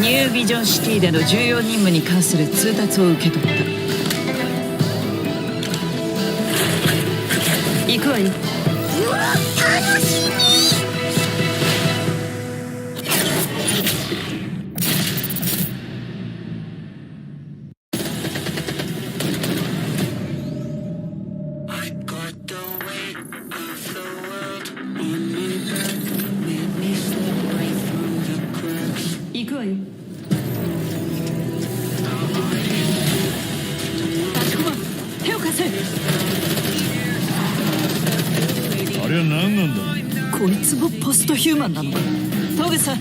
ニュービジョンシティでの重要任務に関する通達を受け取った。行くわよ。うわ、楽しみ。行くわよ。手を貸せ。あれは何なんだ。こいつもポストヒューマンなのか。トグさん。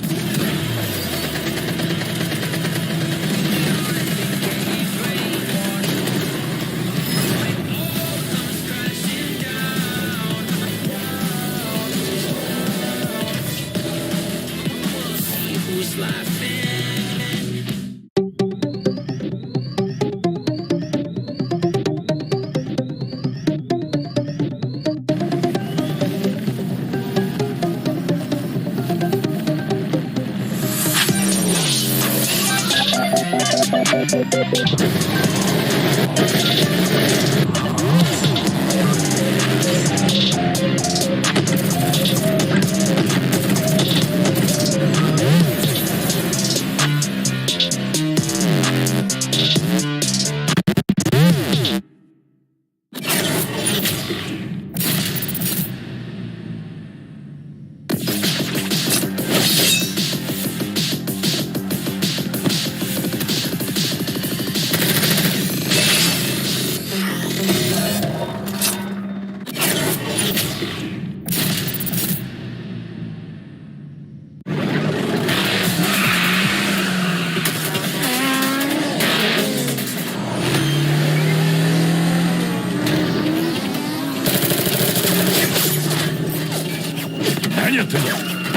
何やってんだ。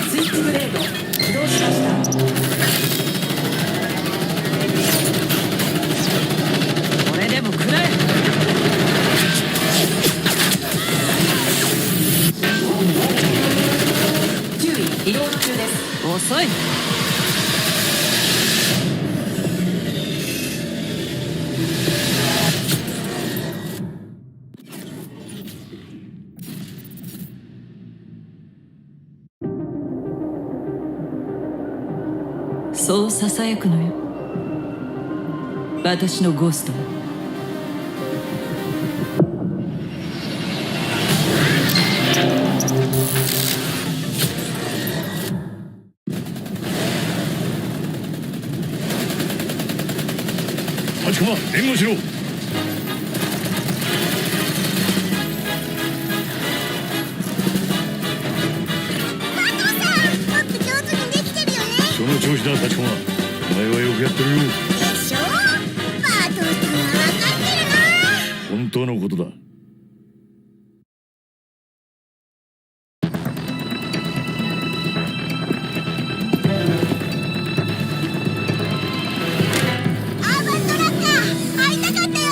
スイッチブレード起動しました。これでも食らえ。注意、移動中です。遅い。そうささやくのよ、私のゴーストは。立駒、援護しろ。その調子だ、立駒。お前はよくやってるよ。でしょ。バトルさんは分かってるな。本当のことだ。アーバントラッカー会いたかったよ。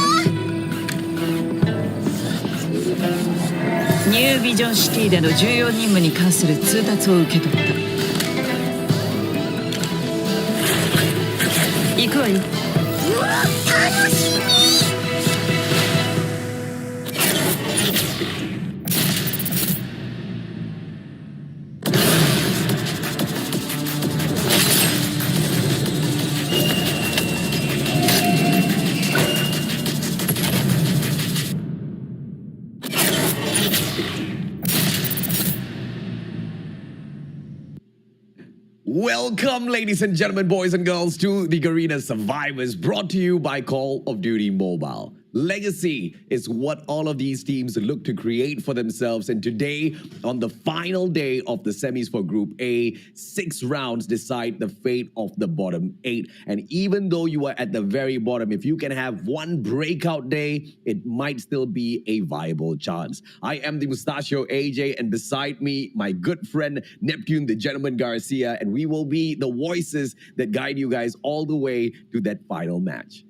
ニュービジョンシティでの重要任務に関する通達を受け取った。行くわよ。うわ、楽しみ。Welcome, ladies and gentlemen, boys and girls, to the Garena Survivors, brought to you by Call of Duty Mobile. Legacy is what all of these teams look to create for themselves. And today, on the final day of the semis for Group A, 6 rounds decide the fate of the bottom 8. And even though you are at the very bottom, if you can have one breakout day, it might still be a viable chance. I am the Mustachio AJ, and beside me, my good friend Neptune, the Gentleman Garcia, and we will be the voices that guide you guys all the way to that final match.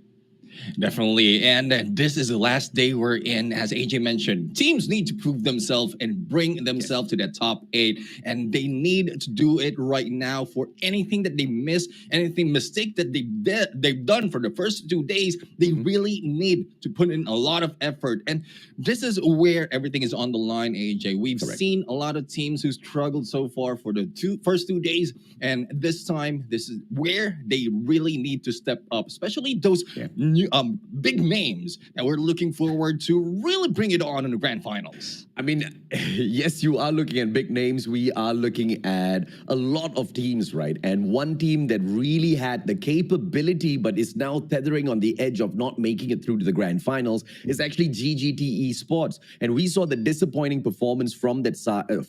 Definitely. And this is the last day we're in. As AJ mentioned, teams need to prove themselves and bring themselves to that top 8. And they need to do it right now. For anything that they miss, anything mistake that they've done for the first 2 days, they really need to put in a lot of effort. And this is where everything is on the line, AJ. We've seen a lot of teams who struggled so far for the first 2 days. And this time, this is where they really need to step up, especially those new, big names that we're looking forward to really bring it on in the grand finals. I mean, yes, you are looking at big names. We are looking at a lot of teams, right? And one team that really had the capability but is now tethering on the edge of not making it through to the grand finals is actually GGT Esports. And we saw the disappointing performance from that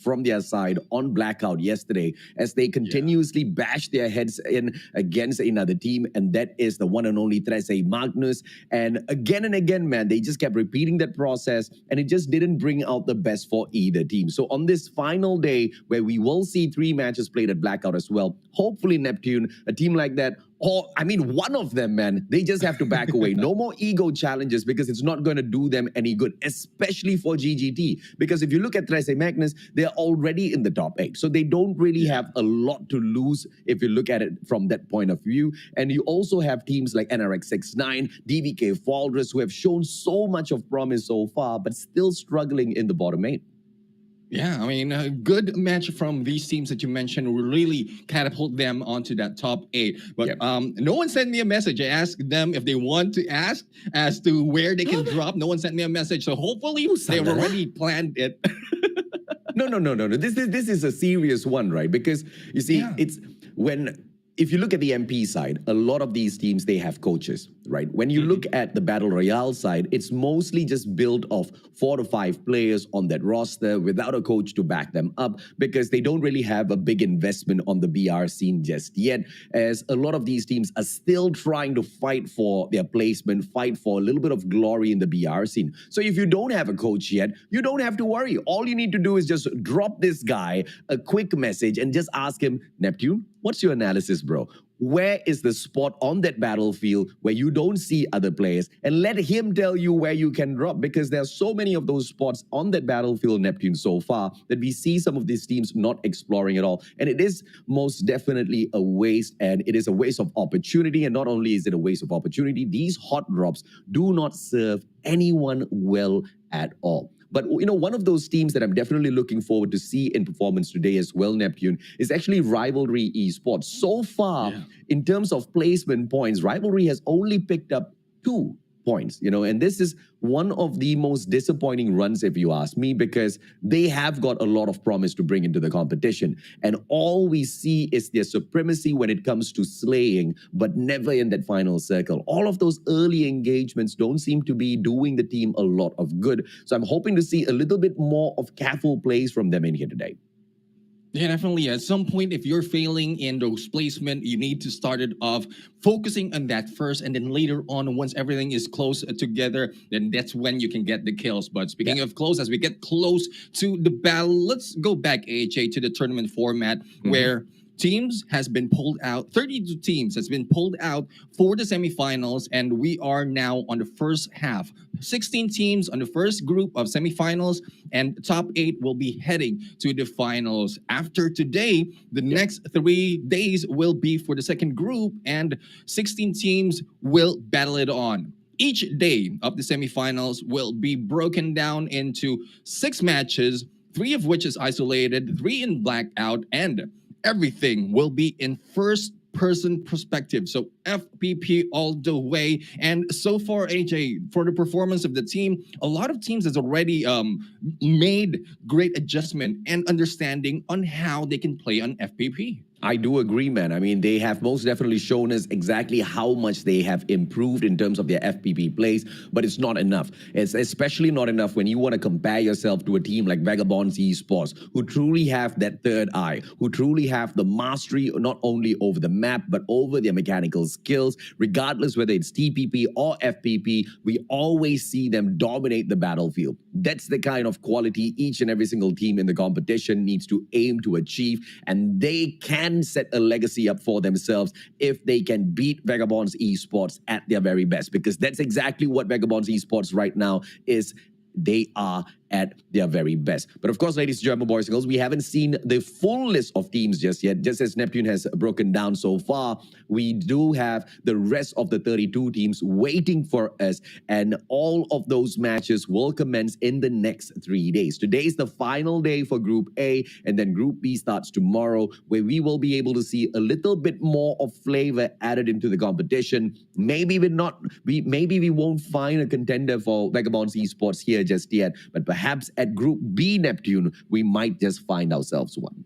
from their side on Blackout yesterday as they continuously bash their heads in against another team, and that is the one and only Tresei Magnus. And again, man, they just kept repeating that process, and it just didn't bring out the best for either team. So on this final day, where we will see 3 matches played at Blackout as well, hopefully Neptune, a team like that, or I mean, one of them, man, they just have to back away. No more ego challenges, because it's not going to do them any good, especially for GGT. Because if you look at Tresei Magnus, they're already in the top 8. So they don't really have a lot to lose if you look at it from that point of view. And you also have teams like NRX69, DVK Faldress, who have shown so much of promise so far, but still struggling in the bottom 8. Yeah, I mean, a good match from these teams that you mentioned will really catapult them onto that top 8. But no one sent me a message. I asked them if they want to ask as to where they can drop. No one sent me a message. So hopefully they've already planned it. No. This is a serious one, right? Because you see, it's when... If you look at the MP side, a lot of these teams, they have coaches, right? When you look at the Battle Royale side, it's mostly just built of 4 to 5 players on that roster without a coach to back them up, because they don't really have a big investment on the BR scene just yet, as a lot of these teams are still trying to fight for their placement, fight for a little bit of glory in the BR scene. So if you don't have a coach yet, you don't have to worry. All you need to do is just drop this guy a quick message and just ask him, Neptune, what's your analysis, bro? Where is the spot on that battlefield where you don't see other players? And let him tell you where you can drop, because there's so many of those spots on that battlefield, Neptune, so far, that we see some of these teams not exploring at all. And it is most definitely a waste, and it is a waste of opportunity. And not only is it a waste of opportunity, these hot drops do not serve anyone well at all. But, you know, one of those teams that I'm definitely looking forward to see in performance today as well, Neptune, is actually Rivalry Esports. So far, in terms of placement points, Rivalry has only picked up 2 points, you know, and this is one of the most disappointing runs, if you ask me, because they have got a lot of promise to bring into the competition. And all we see is their supremacy when it comes to slaying, but never in that final circle. All of those early engagements don't seem to be doing the team a lot of good. So I'm hoping to see a little bit more of careful plays from them in here today. Yeah, definitely. At some point, if you're failing in those placement, you need to start it off focusing on that first, and then later on, once everything is close together, then that's when you can get the kills. But speaking of close, as we get close to the battle, let's go back, AHA, to the tournament format where teams has been pulled out. 32 teams has been pulled out for the semifinals, and we are now on the first half. 16 teams on the first group of semifinals, and top 8 will be heading to the finals. After today, the next 3 days will be for the second group, and 16 teams will battle it on. Each day of the semifinals will be broken down into 6 matches, 3 of which is isolated, 3 in Blackout, and everything will be in first-person perspective. So FPP all the way. And so far, AJ, for the performance of the team, a lot of teams has already made great adjustment and understanding on how they can play on FPP. I do agree, man. I mean, they have most definitely shown us exactly how much they have improved in terms of their FPP plays, but it's not enough. It's especially not enough when you want to compare yourself to a team like Vagabonds Esports, who truly have that third eye, who truly have the mastery not only over the map, but over their mechanical skills. Regardless whether it's TPP or FPP, we always see them dominate the battlefield. That's the kind of quality each and every single team in the competition needs to aim to achieve, and they can can set a legacy up for themselves if they can beat Vagabonds Esports at their very best, because that's exactly what Vagabonds Esports right now is. They are at their very best. But of course, ladies and gentlemen, boys and girls, we haven't seen the full list of teams just yet. Just as Neptune has broken down so far, we do have the rest of the 32 teams waiting for us, and all of those matches will commence in the next 3 days. Today is the final day for Group A, and then Group B starts tomorrow, where we will be able to see a little bit more of flavor added into the competition. Maybe we won't find a contender for Vagabonds Esports here just yet, but perhaps at Group B, Neptune, we might just find ourselves one.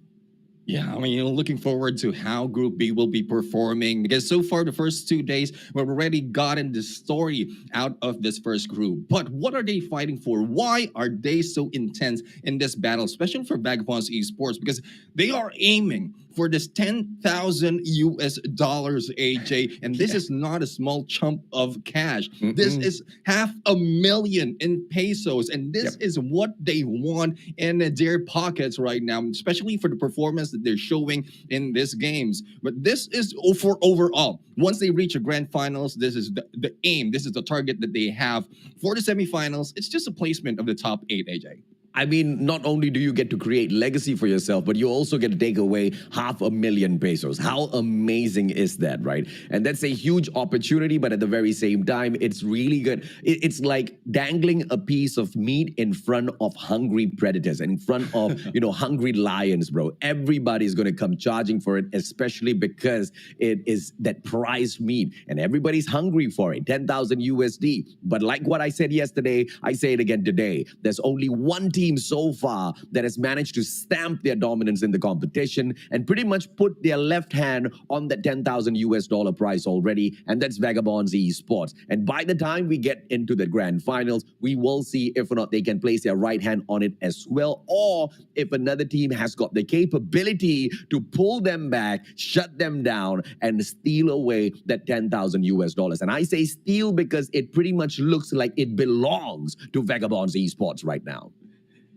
Yeah, I mean, looking forward to how Group B will be performing, because so far the first 2 days we've already gotten the story out of this first group. But what are they fighting for? Why are they so intense in this battle, especially for Vagabonds Esports? Because they are aiming for this $10,000 US, AJ, and this is not a small chunk of cash. This is $500,000 in pesos, and this is what they want in their pockets right now, especially for the performance that they're showing in these games. But this is for overall. Once they reach a grand finals, this is the aim. This is the target that they have. For the semifinals, it's just a placement of the top 8, AJ. I mean, not only do you get to create legacy for yourself, but you also get to take away $500,000 pesos. How amazing is that, right? And that's a huge opportunity, but at the very same time, it's really good. It's like dangling a piece of meat in front of hungry predators, in front of, hungry lions, bro. Everybody's going to come charging for it, especially because it is that prized meat, and everybody's hungry for it, $10,000 USD. But like what I said yesterday, I say it again today. There's only one team so far that has managed to stamp their dominance in the competition and pretty much put their left hand on that $10,000 US prize already, and that's Vagabonds Esports. And by the time we get into the grand finals, we will see if or not they can place their right hand on it as well, or if another team has got the capability to pull them back, shut them down, and steal away that $10,000 US. And I say steal because it pretty much looks like it belongs to Vagabonds Esports right now.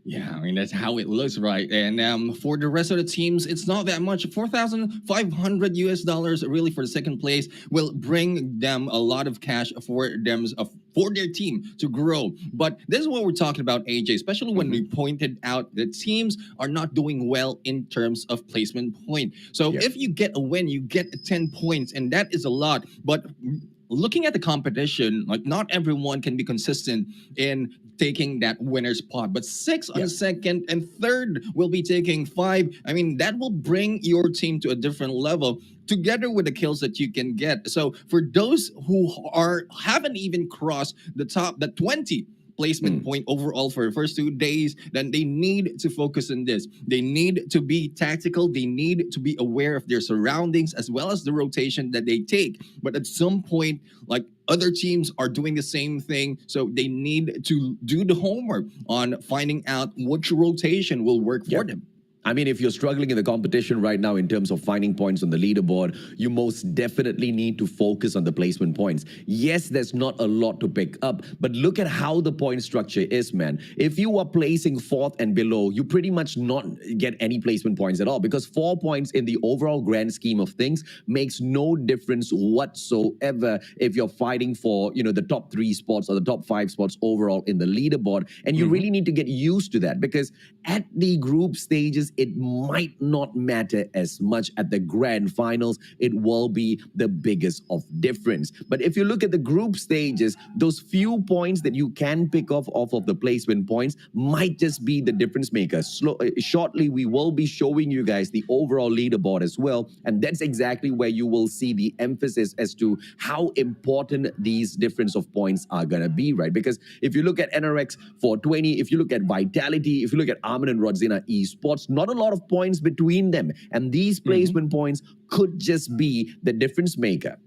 Yeah, I mean, that's how it looks, right? And for the rest of the teams, it's not that much. $4,500 US really for the second place will bring them a lot of cash for them, for their team to grow. But this is what we're talking about, AJ, especially when we pointed out that teams are not doing well in terms of placement point. So if you get a win, you get 10 points, and that is a lot. But looking at the competition, like, not everyone can be consistent in taking that winner's spot, but 6 on second and third will be taking 5. I mean, that will bring your team to a different level, together with the kills that you can get. So for those who haven't even crossed the 20 placement point overall for the first 2 days, then they need to focus on this. They need to be tactical. They need to be aware of their surroundings as well as the rotation that they take. But at some point, like, other teams are doing the same thing, so they need to do the homework on finding out which rotation will work for them. I mean, if you're struggling in the competition right now in terms of finding points on the leaderboard, you most definitely need to focus on the placement points. Yes, there's not a lot to pick up, but look at how the point structure is, man. If you are placing 4th and below, you pretty much not get any placement points at all, because 4 points in the overall grand scheme of things makes no difference whatsoever if you're fighting for, the top 3 spots or the top 5 spots overall in the leaderboard. And you really need to get used to that, because at the group stages, it might not matter as much. At the grand finals, it will be the biggest of difference. But if you look at the group stages, those few points that you can pick off of the placement points might just be the difference maker. Shortly, we will be showing you guys the overall leaderboard as well, and that's exactly where you will see the emphasis as to how important these difference of points are gonna be, right? Because if you look at NRX 420, if you look at Vitality, if you look at Armin and Rodzina Esports, not a lot of points between them, and these placement points could just be the difference maker.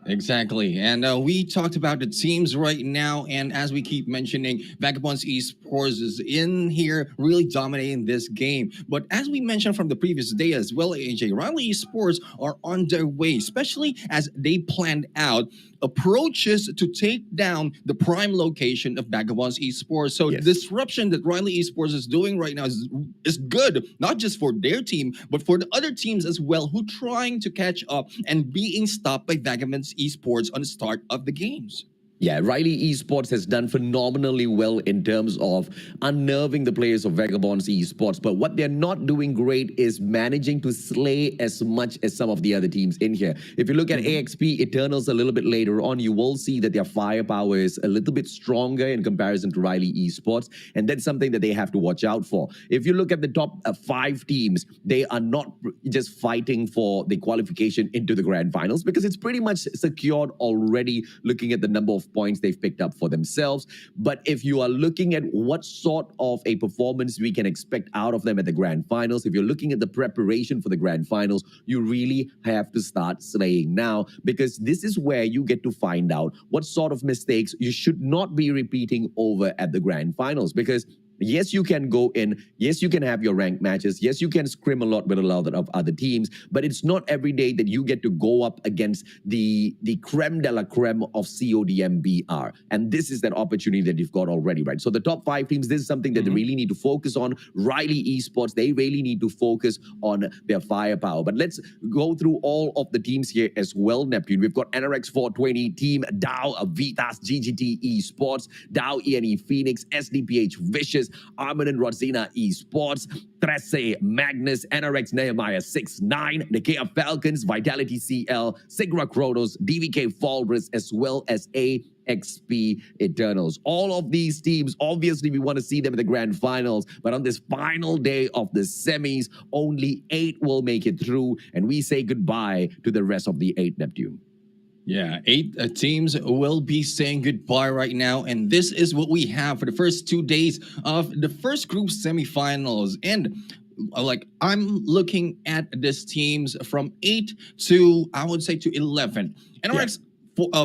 Exactly. And we talked about the teams right now. And as we keep mentioning, Vagabonds Esports is in here really dominating this game. But as we mentioned from the previous day as well, AJ, Riley Esports are on their way, especially as they planned out approaches to take down the prime location of Vagabonds Esports. So Yes. disruption that Riley Esports is doing right now is good, not just for their team, but for the other teams as well who trying to catch up and being stopped by Vagabonds Esports on the start of the games. Yeah, Riley Esports has done phenomenally well in terms of unnerving the players of Vagabonds Esports. But what they're not doing great is managing to slay as much as some of the other teams in here. If you look at AXP Eternals a little bit later on, you will see that their firepower is a little bit stronger in comparison to Riley Esports. And that's something that they have to watch out for. If you look at the top 5 teams, they are not just fighting for the qualification into the grand finals because it's pretty much secured already looking at the number of points they've picked up for themselves. But if you are looking at what sort of a performance we can expect out of them at the grand finals, if you're looking at the preparation for the grand finals, you really have to start slaying now, because this is where you get to find out what sort of mistakes you should not be repeating over at the grand finals. Because yes, you can go in. Yes, you can have your ranked matches. Yes, you can scrim a lot with a lot of other teams. But it's not every day that you get to go up against the creme de la creme of CODM BR. And this is that opportunity that you've got already, right? So the top 5 teams, this is something that they really need to focus on. Riley Esports, they really need to focus on their firepower. But let's go through all of the teams here as well, Neptune. We've got NRX 420, Team Dow, Vitas, GGT Esports, Dow ENE Phoenix, SDPH Vicious, Armin and Rodzina Esports, Trece Magnus, NRX Nehemiah 69, the KF Falcons, Vitality CL, Sigra Kronos, DVK Falrus, as well as AXP Eternals. All of these teams, obviously we want to see them in the grand finals, but on this final day of the semis, only 8 will make it through, and we say goodbye to the rest of the 8, Neptune. Yeah, 8 teams will be saying goodbye right now. And this is what we have for the first 2 days of the first group semifinals. And like, I'm looking at these teams from 8 to, I would say, to 11. And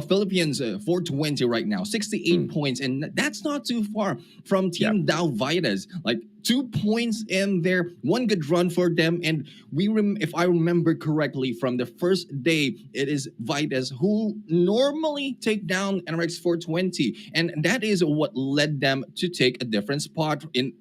Philippines 420 right now, 68 points. And that's not too far from Team Dow Vitas. Like, 2 points in there, 1 good run for them. And if I remember correctly, from the first day, it is Vitas who normally take down NRX 420. And that is what led them to take a different spot in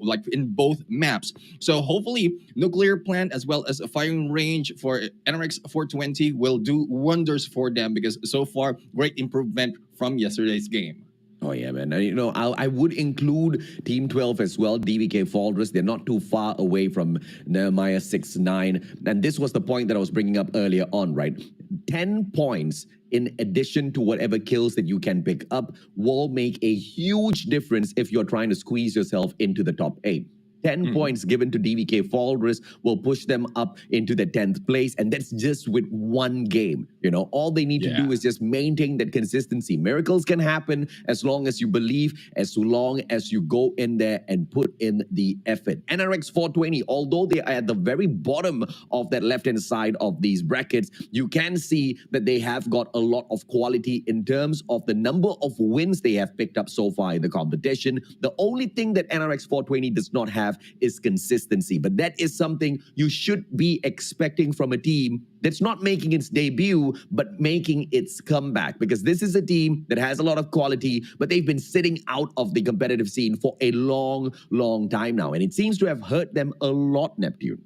both maps. So hopefully nuclear plant as well as a firing range for NRX 420 will do wonders for them, because so far, great improvement from yesterday's game. Oh, yeah, man. You know, I would include Team 12 as well, DVK Falrus. They're not too far away from Nehemiah 69. And this was the point that I was bringing up earlier on, right? 10 points in addition to whatever kills that you can pick up will make a huge difference if you're trying to squeeze yourself into the top 8. 10 points given to DVK Falrus will push them up into the 10th place, and that's just with 1 game. You know, all they need to do is just maintain that consistency. Miracles can happen as long as you believe, as long as you go in there and put in the effort. NRX 420, although they are at the very bottom of that left-hand side of these brackets, you can see that they have got a lot of quality in terms of the number of wins they have picked up so far in the competition. The only thing that NRX 420 does not have is consistency, but that is something you should be expecting from a team that's not making its debut, but making its comeback, because this is a team that has a lot of quality, but they've been sitting out of the competitive scene for a long, long time now, and it seems to have hurt them a lot, Neptune.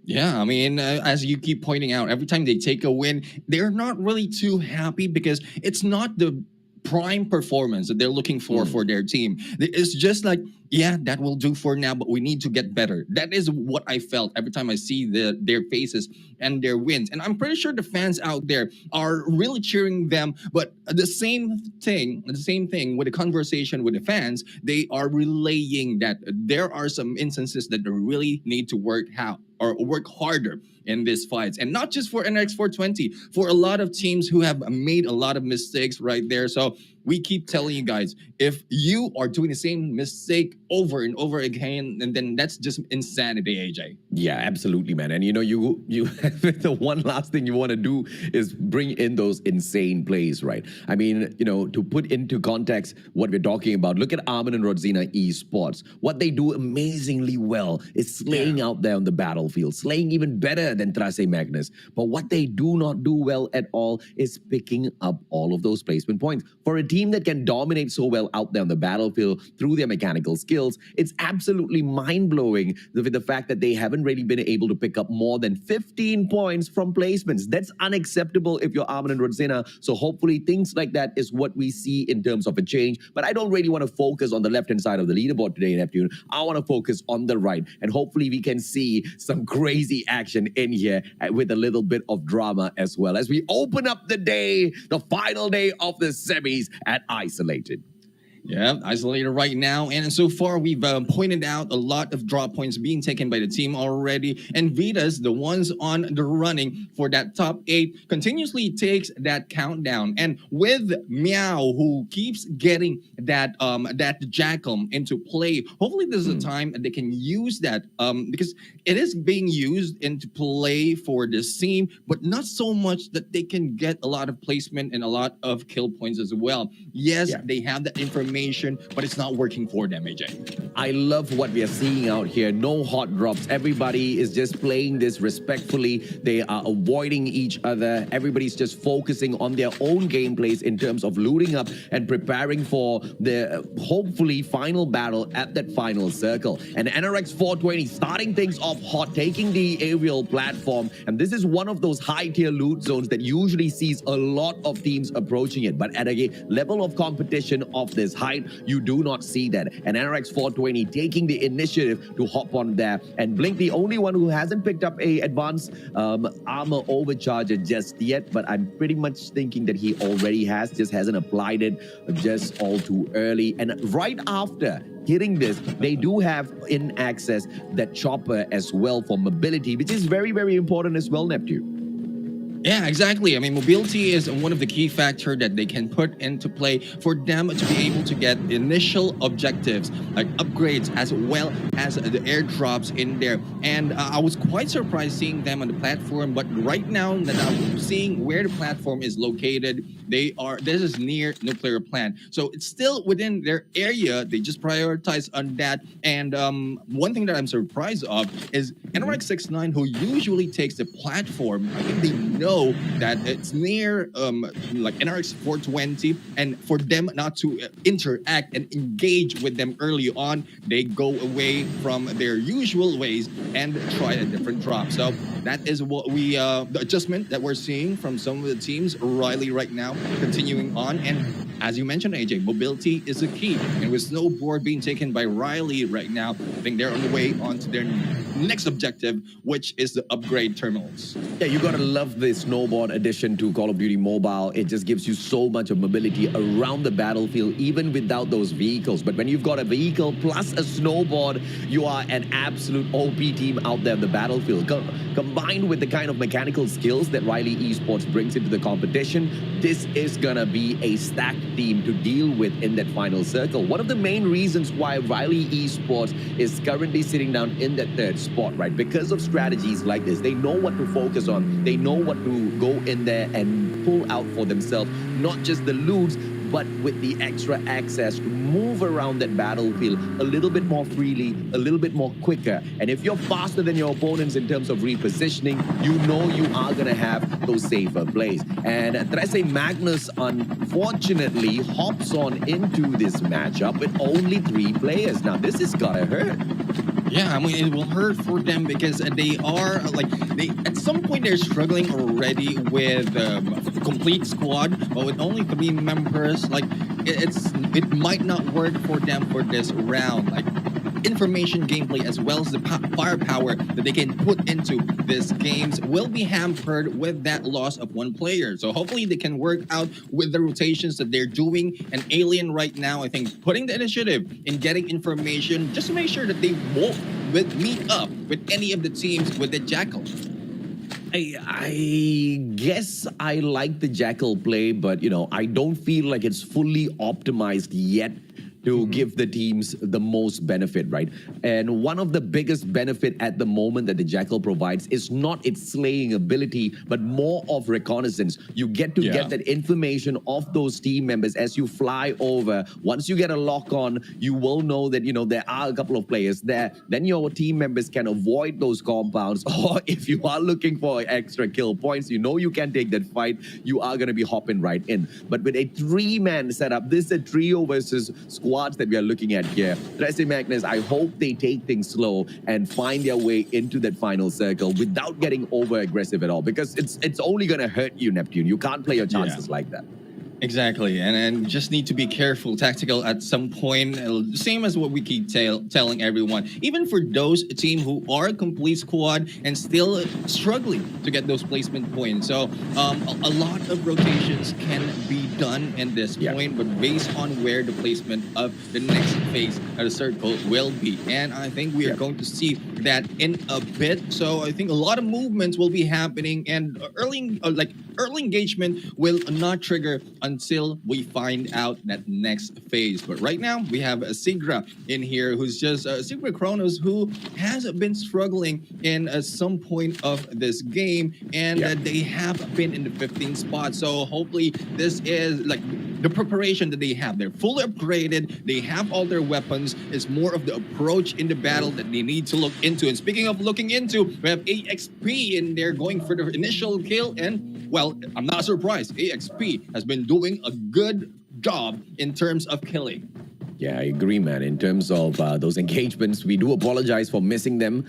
Yeah, I mean, as you keep pointing out, every time they take a win, they're not really too happy because it's not the prime performance that they're looking for their team. It's just like, yeah, that will do for now, but we need to get better. That is what I felt every time I see their faces and their wins. And I'm pretty sure the fans out there are really cheering them, but the same thing with the conversation with the fans, they are relaying that there are some instances that they really need to work harder in these fights. And not just for NX 420, for a lot of teams who have made a lot of mistakes right there. So we keep telling you guys, if you are doing the same mistake over and over again, and then that's just insanity, AJ. Yeah, absolutely, man. And you the one last thing you want to do is bring in those insane plays, right? I mean, to put into context what we're talking about, look at Armin and Rodzina esports. What they do amazingly well is slaying out there on the battlefield, slaying even better than Trace Magnus. But what they do not do well at all is picking up all of those placement points. For a team that can dominate so well out there on the battlefield through their mechanical skills, it's absolutely mind-blowing with the fact that they haven't really been able to pick up more than 15 points from placements. That's unacceptable if you're Armin and Rodzina. So hopefully things like that is what we see in terms of a change. But I don't really want to focus on the left-hand side of the leaderboard today, Neptune. I want to focus on the right. And hopefully we can see some crazy action in here with a little bit of drama as well as we open up the day, the final day of the semis at Isolated. Yeah, isolated right now. And so far, we've pointed out a lot of drop points being taken by the team already. And Vitas, the ones on the running for that top 8, continuously takes that countdown. And with Meow, who keeps getting that Jackal into play, hopefully this is a time that they can use that because it is being used into play for this team, but not so much that they can get a lot of placement and a lot of kill points as well. Yes, they have that information, but it's not working for them, AJ. I love what we are seeing out here. No hot drops. Everybody is just playing this respectfully. They are avoiding each other. Everybody's just focusing on their own gameplays in terms of looting up and preparing for the hopefully final battle at that final circle. And NRX 420 starting things off hot, taking the aerial platform. And this is one of those high-tier loot zones that usually sees a lot of teams approaching it. But at a level of competition of this height, you do not see that. And NRX 420 taking the initiative to hop on there. And Blink, the only one who hasn't picked up a advanced armor overcharger just yet, but I'm pretty much thinking that he already has, just hasn't applied it just all too early. And right after hitting this, they do have in access that chopper as well for mobility, which is very, very important as well, Neptune. Yeah, exactly. I mean, mobility is one of the key factors that they can put into play for them to be able to get initial objectives, like upgrades, as well as the airdrops in there. And I was quite surprised seeing them on the platform, but right now that I'm seeing where the platform is located, this is near nuclear plant. So it's still within their area. They just prioritize on that. And one thing that I'm surprised of is NRX 69, who usually takes the platform, I think they know that it's near like NRX 420, and for them not to interact and engage with them early on, they go away from their usual ways and try a different drop. So that is what we the adjustment that we're seeing from some of the teams. Riley right now continuing on, and as you mentioned, AJ, mobility is a key, and with Snowboard being taken by Riley right now, I think they're on the way on to their next objective, which is the upgrade terminals. Yeah, you gotta love the snowboard addition to Call of Duty Mobile. It just gives you so much of mobility around the battlefield, even without those vehicles. But when you've got a vehicle plus a snowboard, you are an absolute OP team out there in the battlefield. Combined with the kind of mechanical skills that Riley Esports brings into the competition, this is gonna be a stacked team to deal with in that final circle. One of the main reasons why Riley Esports is currently sitting down in that third spot, right? Because of strategies like this. They know what to focus on. They know what to go in there and pull out for themselves, not just the loots, but with the extra access to move around that battlefield a little bit more freely, a little bit more quicker. And if you're faster than your opponents in terms of repositioning, you know you are going to have those safer plays. And Trace Magnus, unfortunately, hops on into this matchup with only 3 players. Now, this is gotta hurt. Yeah, I mean, it will hurt for them because they are at some point they're struggling already with a complete squad, but with only 3 members, it might not work for them for this round. Like, information gameplay as well as the firepower that they can put into these games will be hampered with that loss of 1 player. So hopefully they can work out with the rotations that they're doing. And Alien right now, I think, putting the initiative in getting information just to make sure that they won't meet up with any of the teams with the Jackal. I guess I like the Jackal play, but I don't feel like it's fully optimized yet to give the teams the most benefit, right? And one of the biggest benefit at the moment that the Jackal provides is not its slaying ability, but more of reconnaissance. You get to get that information of those team members as you fly over. Once you get a lock on, you will know that, there are a couple of players there. Then your team members can avoid those compounds. Or if you are looking for extra kill points, you can take that fight. You are going to be hopping right in. But with a 3-man setup, this is a trio versus squads that we are looking at here. Tracy Magnus, I hope they take things slow and find their way into that final circle without getting over aggressive at all, because it's only going to hurt you, Neptune. You can't play your chances like that. Exactly, and just need to be careful, tactical at some point. Same as what we keep telling everyone. Even for those team who are a complete squad and still struggling to get those placement points. So a lot of rotations can be done in this point, but based on where the placement of the next phase of the circle will be. And I think we are going to see that in a bit. So I think a lot of movements will be happening, and early engagement will not trigger until we find out that next phase. But right now, we have a Sigra in here who's just Sigra Kronos, who has been struggling in some point of this game, and they have been in the 15th spot. So hopefully this is like the preparation that they have. They're fully upgraded. They have all their weapons. It's more of the approach in the battle that they need to look into. And speaking of looking into, we have AXP in there going for the initial kill. And, well, I'm not surprised. AXP has been doing a good job in terms of killing. Yeah, I agree, man. In terms of those engagements, we do apologize for missing them.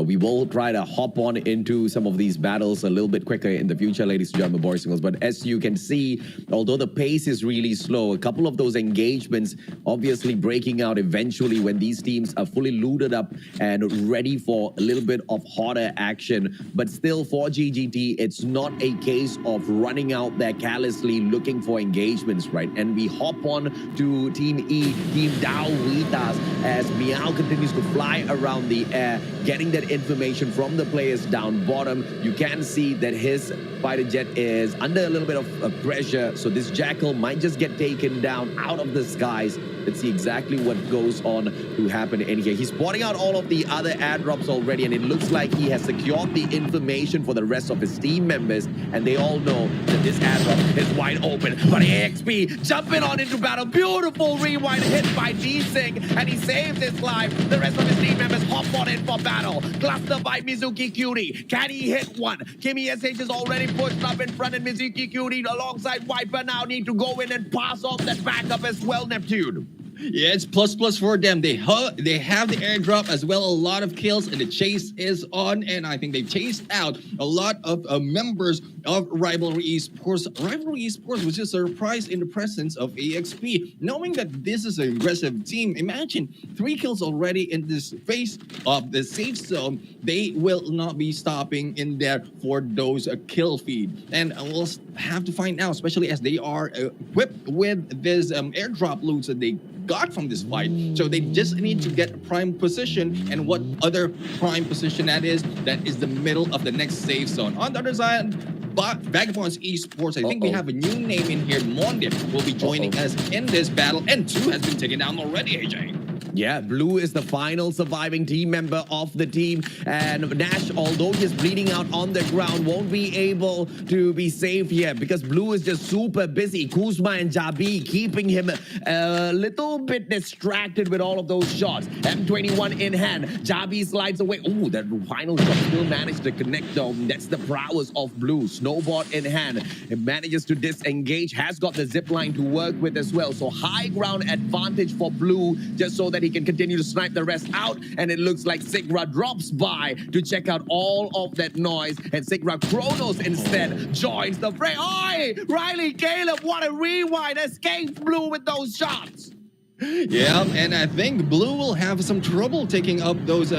We will try to hop on into some of these battles a little bit quicker in the future, ladies and gentlemen, boys and girls. But as you can see, although the pace is really slow, a couple of those engagements obviously breaking out eventually when these teams are fully looted up and ready for a little bit of hotter action. But still, for GGT, it's not a case of running out there callously looking for engagements, right? And we hop on to Team E, Team Dawitas, as Meow continues to fly around the air, getting that information from the players down bottom. You can see that his fighter jet is under a little bit of pressure, so this Jackal might just get taken down out of the skies. Let's see exactly what goes on to happen in here. He's spotting out all of the other airdrops already, and it looks like he has secured the information for the rest of his team members, and they all know that this airdrop is wide open. But AXP jumping on into battle. Beautiful rewind hit by D-Sing, and he saves his life. The rest of his team members hop on in for battle. Cluster by Mizuki Cutie. Can he hit one? Kimi SH is already pushed up in front, and Mizuki Cutie alongside Viper now need to go in and pass off that backup as well, Neptune. Yeah, it's plus for them. They have the airdrop as well, a lot of kills, and the chase is on. And I think they've chased out a lot of members of Rivalry Esports. Rivalry Esports was just surprised in the presence of AXP, knowing that this is an aggressive team. Imagine 3 kills already in this phase of the safe zone. They will not be stopping in there for those kill feed. And we'll have to find out, especially as they are equipped with this airdrop loots that they got from this fight. So they just need to get a prime position, and what other prime position that is the middle of the next safe zone. On the other side, but Vagabonds Esports, I think we have a new name in here. Mondip will be joining us in this battle, and 2 has been taken down already, AJ. Yeah, Blue is the final surviving team member of the team, and Nash, although he's bleeding out on the ground, won't be able to be safe here because Blue is just super busy. Kuzma and Jabi keeping him a little bit distracted with all of those shots. M21 in hand, Jabi slides away. Ooh, that final shot still managed to connect though. That's the prowess of Blue. Snowboard in hand, it manages to disengage, has got the zip line to work with as well. So high ground advantage for Blue, just so that he can continue to snipe the rest out. And it looks like Sigra drops by to check out all of that noise, and Sigra Kronos instead joins the fray. Oi! Riley Caleb, what a rewind! Escapes Blue with those shots! Yeah, and I think Blue will have some trouble taking up those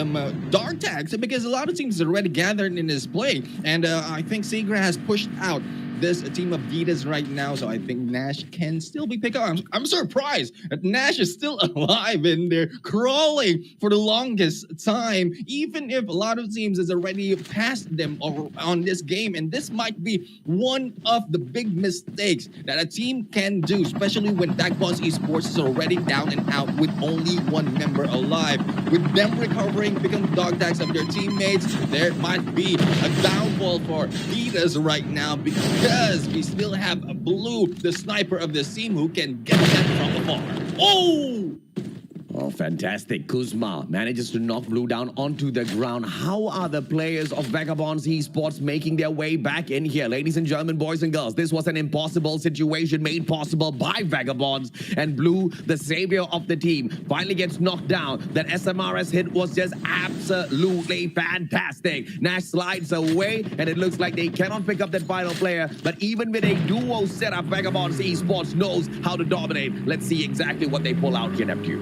dark tags because a lot of teams are already gathered in this play. And I think Sigra has pushed out this team of Vitas right now. So I think Nash can still be picked up. I'm surprised that Nash is still alive in there, crawling for the longest time, even if a lot of teams has already passed them on this game. And this might be one of the big mistakes that a team can do, especially when Backbones Esports is already down and out with only one member alive. With them recovering, become dog tags of their teammates, there might be a downfall for Vitas right now, because we still have a Blue, the sniper of this team, who can get that from afar. Oh, fantastic. Kuzma manages to knock Blue down onto the ground. How are the players of Vagabonds Esports making their way back in here? Ladies and gentlemen, boys and girls, this was an impossible situation made possible by Vagabonds. And Blue, the savior of the team, finally gets knocked down. That SMRS hit was just absolutely fantastic. Nash slides away, and it looks like they cannot pick up that final player. But even with a duo setup, Vagabonds Esports knows how to dominate. Let's see exactly what they pull out here, Neptune.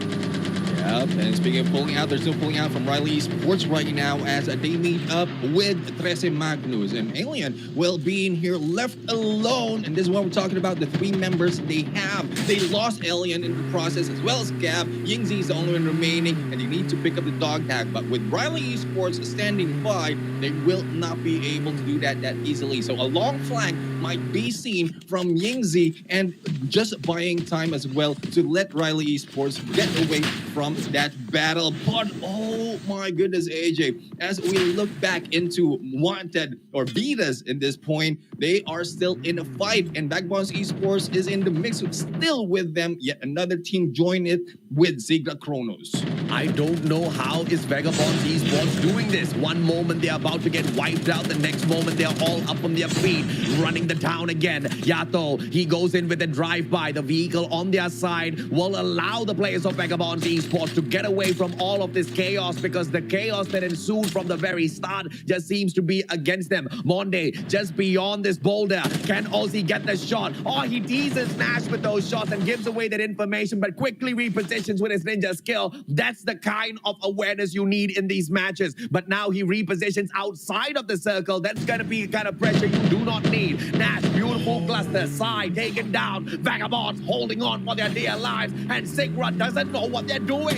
Yep, and speaking of pulling out, they're still pulling out from Riley Sports right now as they meet up with Trece Magnus. And Alien will be in here left alone. And this is what we're talking about, the three members they have. They lost Alien in the process, as well as Gav. Yingzi is the only one remaining, and they need to pick up the dog tag. But with Riley Esports standing by, they will not be able to do that easily. So a long flank might be seen from Yingzi, and just buying time as well to let Riley Esports get away from that battle. But oh my goodness, AJ, as we look back into Wanted or Vitas in this point, they are still in a fight, and Backbones Esports is in the mix still with them. Yet another team join it with Zigra Kronos. I don't know how is Vagabonds Esports doing this. One moment they're about to get wiped out, the next moment they're all up on their feet, running the town again. Yato, he goes in with a drive-by. The vehicle on their side will allow the players of Vagabonds Esports to get away from all of this chaos, because the chaos that ensued from the very start just seems to be against them. Monde just beyond this boulder. Can Ozzy get the shot? Oh, he teases Nash with those shots and gives away that information, but quickly repositions with his ninja skill. That's the kind of awareness you need in these matches. But now he repositions outside of the circle. That's going to be the kind of pressure you do not need. Nash, beautiful cluster, side taken down. Vagabonds holding on for their dear lives, and Sigra doesn't know what they're doing.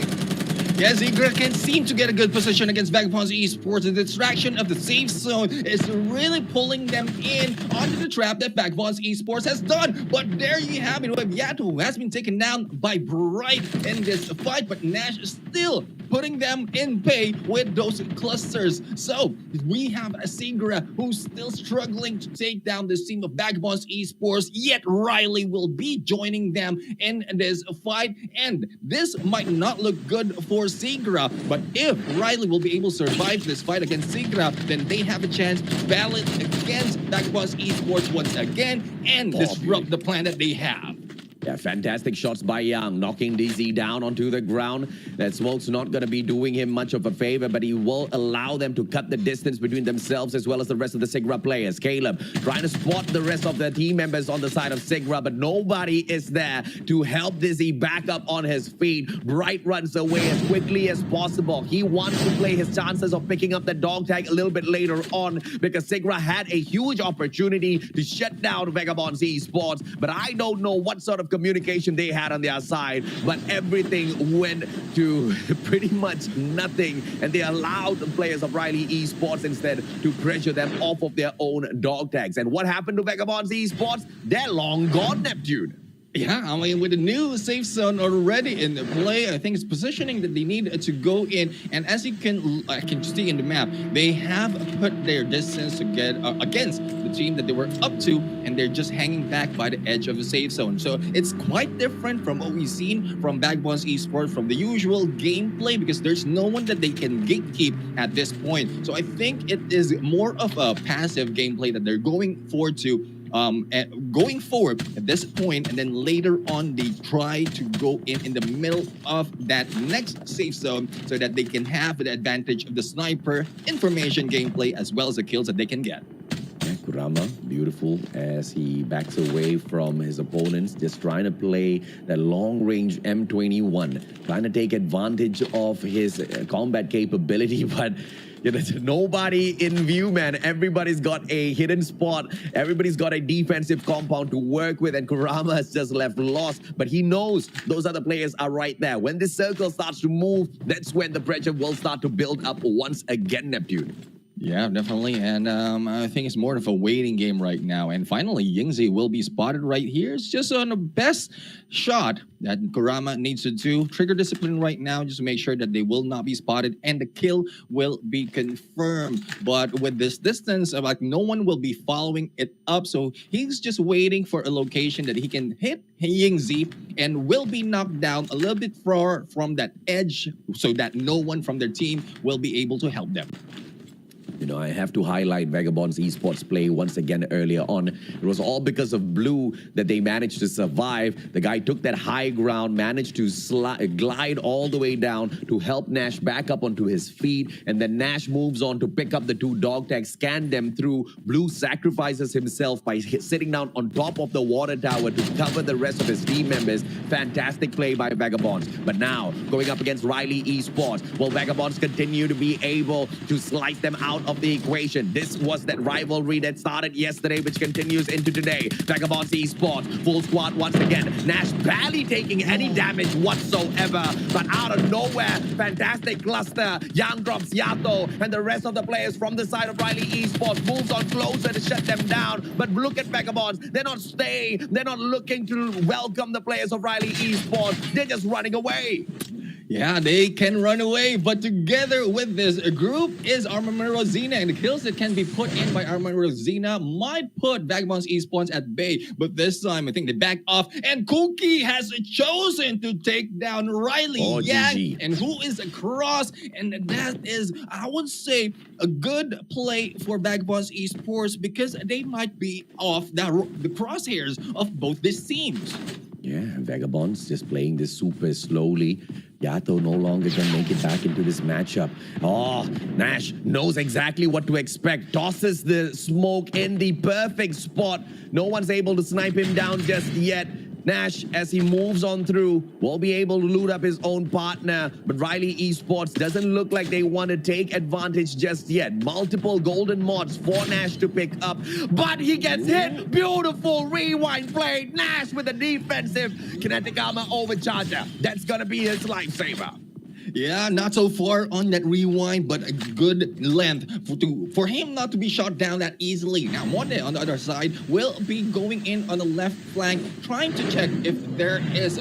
Yeah, Zigra can seem to get a good position against Vagabonds Esports. The distraction of the safe zone is really pulling them in onto the trap that Vagabonds Esports has done. But there you have it. Yato, who has been taken down by Bright in this fight, but Nash is still putting them in pay with those clusters. So we have a Zigra who's still struggling to take down this team of Vagabonds Esports, yet Riley will be joining them in this fight. And this might not look good for Zigra, but if Riley will be able to survive this fight against Zigra, then they have a chance to battle against Backbones Esports once again and disrupt the plan that they have. Yeah, fantastic shots by Young, knocking DZ down onto the ground. That smoke's not going to be doing him much of a favor, but he will allow them to cut the distance between themselves as well as the rest of the Sigra players. Caleb trying to spot the rest of the team members on the side of Sigra, but nobody is there to help Dizzy back up on his feet. Bright runs away as quickly as possible. He wants to play his chances of picking up the dog tag a little bit later on, because Sigra had a huge opportunity to shut down Vagabonds Esports, but I don't know what sort of communication they had on their side, but everything went to pretty much nothing, and they allowed the players of Riley Esports instead to pressure them off of their own dog tags. And what happened to Vagabonds Esports? They're long gone, Neptune. Yeah, I mean, with the new safe zone already in play, I think it's positioning that they need to go in. And as you can see in the map, they have put their distance to get against the team that they were up to, and they're just hanging back by the edge of the safe zone. So it's quite different from what we've seen from Backbones Esports, from the usual gameplay, because there's no one that they can gatekeep at this point. So I think it is more of a passive gameplay that they're going forward to. Going forward at this point, and then later on they try to go in the middle of that next safe zone so that they can have the advantage of the sniper information gameplay as well as the kills that they can get. Kurama, beautiful as he backs away from his opponents, just trying to play that long-range M21, trying to take advantage of his combat capability, but there's nobody in view, man. Everybody's got a hidden spot. Everybody's got a defensive compound to work with, and Kurama has just left lost. But he knows those other players are right there. When this circle starts to move, that's when the pressure will start to build up once again, Neptune. Yeah, definitely. And I think it's more of a waiting game right now. And finally, Yingzi will be spotted right here. It's just on the best shot that Kurama needs to do. Trigger discipline right now just to make sure that they will not be spotted and the kill will be confirmed. But with this distance, like no one will be following it up. So he's just waiting for a location that he can hit Yingzi and will be knocked down a little bit far from that edge so that no one from their team will be able to help them. I have to highlight Vagabond's esports play once again earlier on. It was all because of Blue that they managed to survive. The guy took that high ground, managed to glide all the way down to help Nash back up onto his feet. And then Nash moves on to pick up the two dog tags, scan them through. Blue sacrifices himself by sitting down on top of the water tower to cover the rest of his team members. Fantastic play by Vagabonds. But now, going up against Riley Esports, will Vagabonds continue to be able to slice them out of the equation? This was that rivalry that started yesterday, which continues into today. Vagabonds Esports, full squad once again. Nash barely taking any damage whatsoever, but out of nowhere, fantastic cluster. Yang drops Yato, and the rest of the players from the side of Riley Esports moves on closer to shut them down. But look at Vagabonds. They're not staying. They're not looking to welcome the players of Riley Esports. They're just running away. Yeah, they can run away, but together with this group is Armamero Xena, and the kills that can be put in by Armamero Xena might put Vagabonds Esports at bay, but this time I think they back off, and Cookie has chosen to take down Riley Yang, GG. and who is across, and that is, I would say, a good play for Vagabonds Esports because they might be off the crosshairs of both these teams. Yeah, Vagabonds just playing this super slowly. Yato no longer can make it back into this matchup. Oh, Nash knows exactly what to expect. Tosses the smoke in the perfect spot. No one's able to snipe him down just yet. Nash, as he moves on through, will be able to loot up his own partner. But Riley Esports doesn't look like they want to take advantage just yet. Multiple golden mods for Nash to pick up. But he gets hit. Beautiful rewind play. Nash with a defensive kinetic armor overcharger. That's going to be his lifesaver. Yeah, not so far on that rewind, but a good length for him not to be shot down that easily. Now, Monde on the other side will be going in on the left flank, trying to check if there is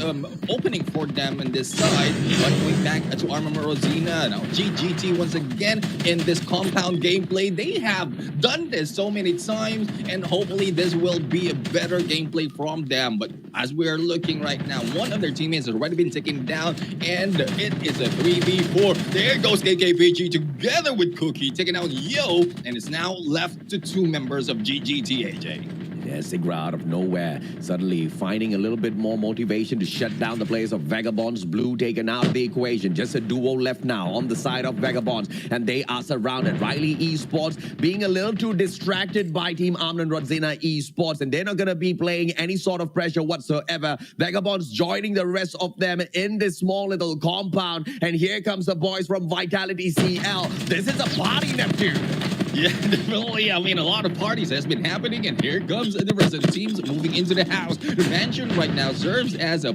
opening for them on this side. But going back to Armamero Xena, now GGT once again in this compound gameplay. They have done this so many times, and hopefully this will be a better gameplay from them. But as we are looking right now, one of their teammates has already been taken down, and it is a 3v4. There goes KKPG together with Cookie, taking out Yo, and it's now left to two members of GGTAJ. There's Sigra out of nowhere, suddenly finding a little bit more motivation to shut down the players of Vagabonds. Blue taken out of the equation. Just a duo left now on the side of Vagabonds, and they are surrounded. Riley Esports being a little too distracted by Team Armand Rodzina Esports, and they're not going to be playing any sort of pressure whatsoever. Vagabonds joining the rest of them in this small little compound, and here comes the boys from Vitality CL. This is a party, Neptune. Yeah, definitely. I mean, a lot of parties has been happening, and here comes the rest of the teams moving into the house. The mansion right now serves as a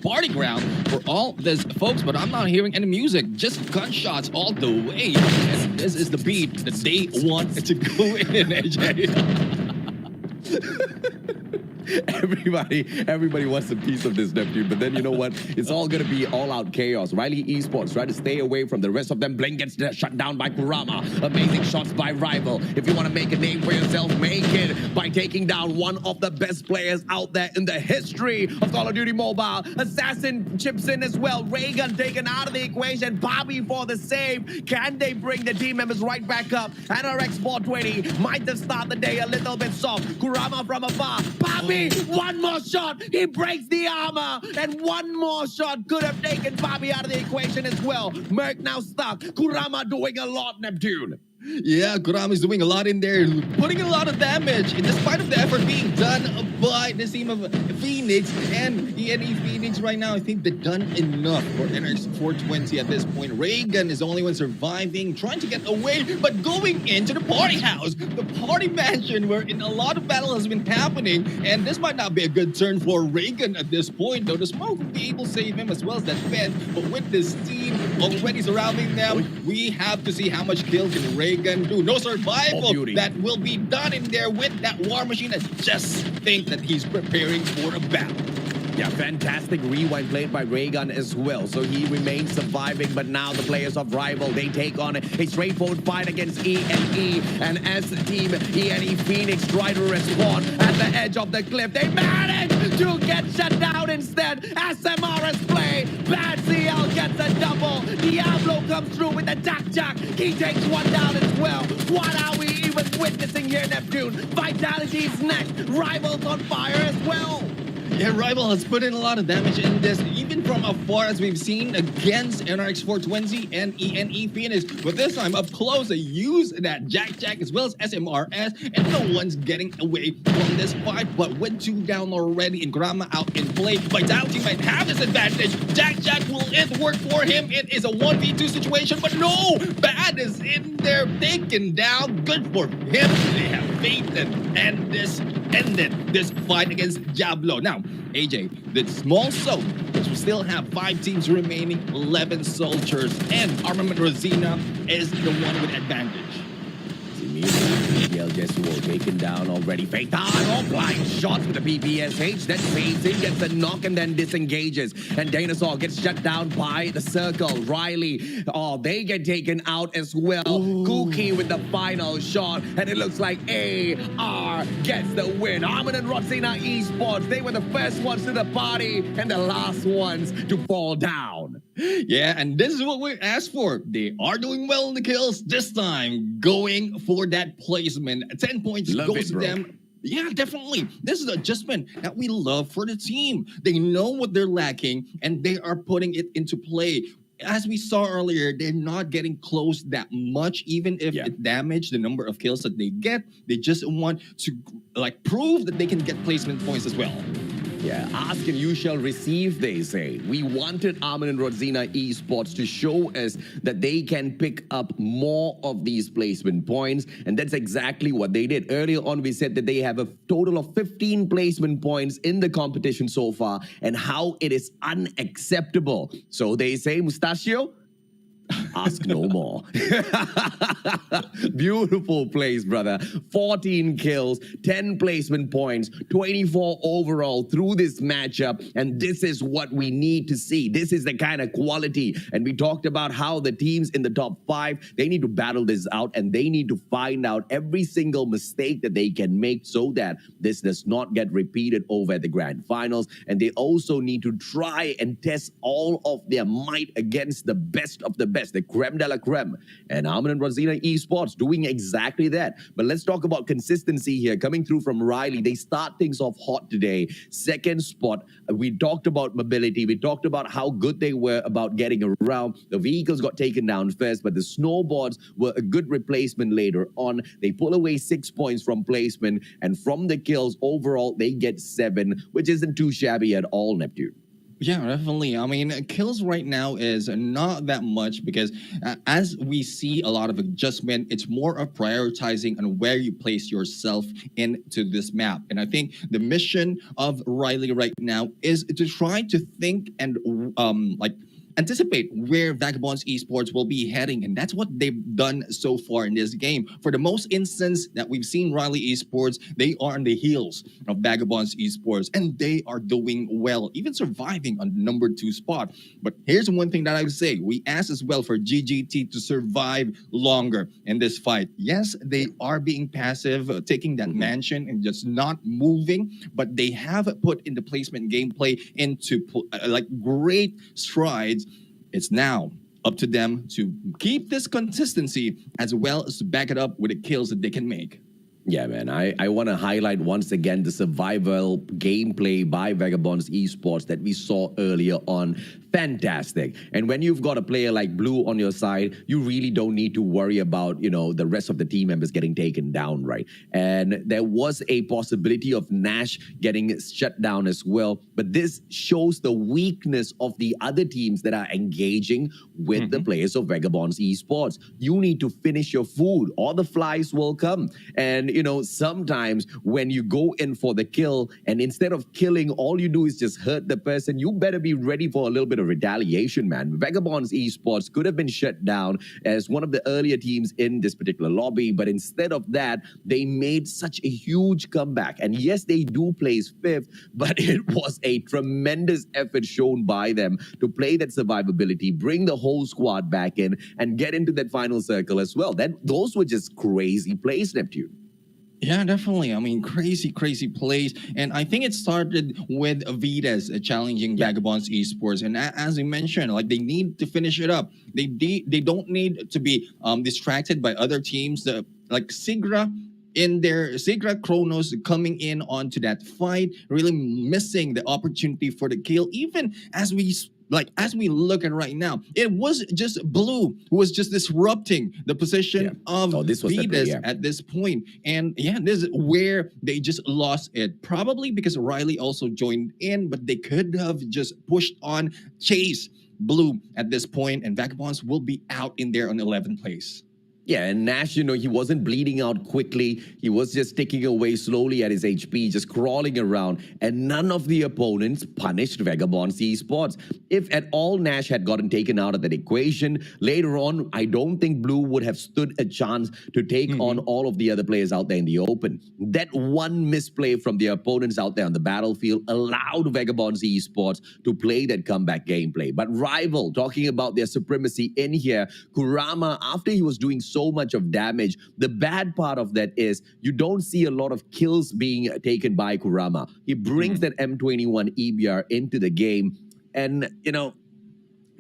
party ground for all these folks, but I'm not hearing any music, just gunshots all the way. And this is the beat that they want to go in, AJ. Everybody wants a piece of this, Neptune, but then you know what? It's all going to be all-out chaos. Riley Esports try to stay away from the rest of them. Blink gets shut down by Kurama. Amazing shots by Rival. If you want to make a name for yourself, make it by taking down one of the best players out there in the history of Call of Duty Mobile. Assassin chips in as well. Raygun taken out of the equation. Bobby for the save. Can they bring the team members right back up? NRX 420 might just start the day a little bit soft. Kurama from afar. Bobby! One more shot, he breaks the armor, and one more shot could have taken Bobby out of the equation as well. Merc now stuck. Kurama doing a lot, Neptune. Yeah, Kurami's doing a lot in there, putting a lot of damage, despite of the effort being done by the team of Phoenix and ENE Phoenix right now. I think they've done enough for NX 420 at this point. Reagan is the only one surviving, trying to get away, but going into the party house, the party mansion, where a lot of battle has been happening, and this might not be a good turn for Reagan at this point, though the smoke will be able to save him as well as that fence, but with this team already surrounding them, we have to see how much kill can Reagan do. No survival that will be done in there with that war machine. I just think that he's preparing for a battle. Yeah, fantastic rewind played by Reagan as well. So he remains surviving, but now the players of Rival, they take on a straightforward fight against ENE. And as the team, ENE Phoenix try to respond at the edge of the cliff. They manage to get shut down instead. SMRS play. Bad CL gets a double. Diablo comes through with the jack. He takes one down as well. What are we even witnessing here, Neptune? Vitality's next. Rival's on fire as well. Yeah, Rival has put in a lot of damage in this, even from afar as we've seen against NRX 420 and ENE Phoenix. But this time up close, they use that Jack as well as SMRS, and no one's getting away from this fight. But with 2 down already and Grama out in play, Vitality might have this advantage. Jack, will it work for him? It is a 1v2 situation, but no! Bad is in there, taken down. Good for him. They have faith and this ended this fight against Diablo. Now, AJ, the small soap, which we still have 5 teams remaining, 11 soldiers, and Armament Rosina is the one with advantage. PPL Jesuo taken down already. Fatal, all blind shots with the PPSH. Then fades in, gets a knock, and then disengages. And Dinosaur gets shut down by the circle. Riley, they get taken out as well. Gookie with the final shot. And it looks like AR gets the win. Armin and Rodzina Esports, they were the first ones to the party and the last ones to fall down. Yeah, and this is what we asked for. They are doing well in the kills this time, going for that placement. 10 points goes to them. Yeah, definitely. This is an adjustment that we love for the team. They know what they're lacking, and they are putting it into play. As we saw earlier, they're not getting close that much, even if it damaged the number of kills that they get. They just want to prove that they can get placement points as well. Yeah, ask and you shall receive, they say. We wanted Armin and Rodzina Esports to show us that they can pick up more of these placement points, and that's exactly what they did. Earlier on, we said that they have a total of 15 placement points in the competition so far, and how it is unacceptable. So they say, Mustachio, ask no more. Beautiful plays, brother. 14 kills, 10 placement points, 24 overall through this matchup. And this is what we need to see. This is the kind of quality. And we talked about how the teams in the top 5, they need to battle this out, and they need to find out every single mistake that they can make so that this does not get repeated over at the grand finals. And they also need to try and test all of their might against the best of the best, the creme de la creme. And Armin and Rodzina Esports doing exactly that. But let's talk about consistency here. Coming through from Riley, they start things off hot today. Second spot, we talked about mobility. We talked about how good they were about getting around. The vehicles got taken down first, but the snowboards were a good replacement later on. They pull away 6 points from placement, and from the kills, overall, they get 7, which isn't too shabby at all, Neptune. Yeah, definitely. I mean, kills right now is not that much because as we see a lot of adjustment, it's more of prioritizing on where you place yourself into this map. And I think the mission of Riley right now is to try to think and anticipate where Vagabonds Esports will be heading, and that's what they've done so far in this game. For the most instance that we've seen Riley Esports, they are on the heels of Vagabonds Esports, and they are doing well, even surviving on the number 2 spot. But here's one thing that I would say. We asked as well for GGT to survive longer in this fight. Yes, they are being passive, taking that mansion and just not moving, but they have put in the placement gameplay into great strides. It's now up to them to keep this consistency as well as to back it up with the kills that they can make. Yeah, man. I want to highlight once again the survival gameplay by Vagabonds Esports that we saw earlier on. Fantastic. And when you've got a player like Blue on your side, you really don't need to worry about, the rest of the team members getting taken down, right? And there was a possibility of Nash getting shut down as well. But this shows the weakness of the other teams that are engaging with the players of Vagabonds Esports. You need to finish your food or the flies will come. And, sometimes when you go in for the kill and instead of killing, all you do is just hurt the person, you better be ready for a little bit of retaliation, man. Vagabonds Esports could have been shut down as one of the earlier teams in this particular lobby, but instead of that, they made such a huge comeback. And yes, they do place fifth, but it was a tremendous effort shown by them to play that survivability, bring the whole squad back in, and get into that final circle as well. Those were just crazy plays, Neptune. Yeah, definitely. I mean, crazy plays. And I think it started with Vitas challenging Vagabonds Esports. And as I mentioned, like they need to finish it up. They don't need to be distracted by other teams. Like Sigra in their Sigra Kronos coming in onto that fight, really missing the opportunity for the kill. Even as we look at right now, it was just Blue who was just disrupting the position of Vitas at this point. And this is where they just lost it. Probably because Riley also joined in, but they could have just pushed on, chase Blue at this point, and Vagabonds will be out in there on 11th place. Yeah, and Nash, he wasn't bleeding out quickly. He was just ticking away slowly at his HP, just crawling around. And none of the opponents punished Vagabonds Esports. If at all Nash had gotten taken out of that equation, later on, I don't think Blue would have stood a chance to take on all of the other players out there in the open. That one misplay from the opponents out there on the battlefield allowed Vagabonds Esports to play that comeback gameplay. But Rival, talking about their supremacy in here, Kurama, after he was doing so much of damage. The bad part of that is you don't see a lot of kills being taken by Kurama. He brings that M21 EBR into the game, and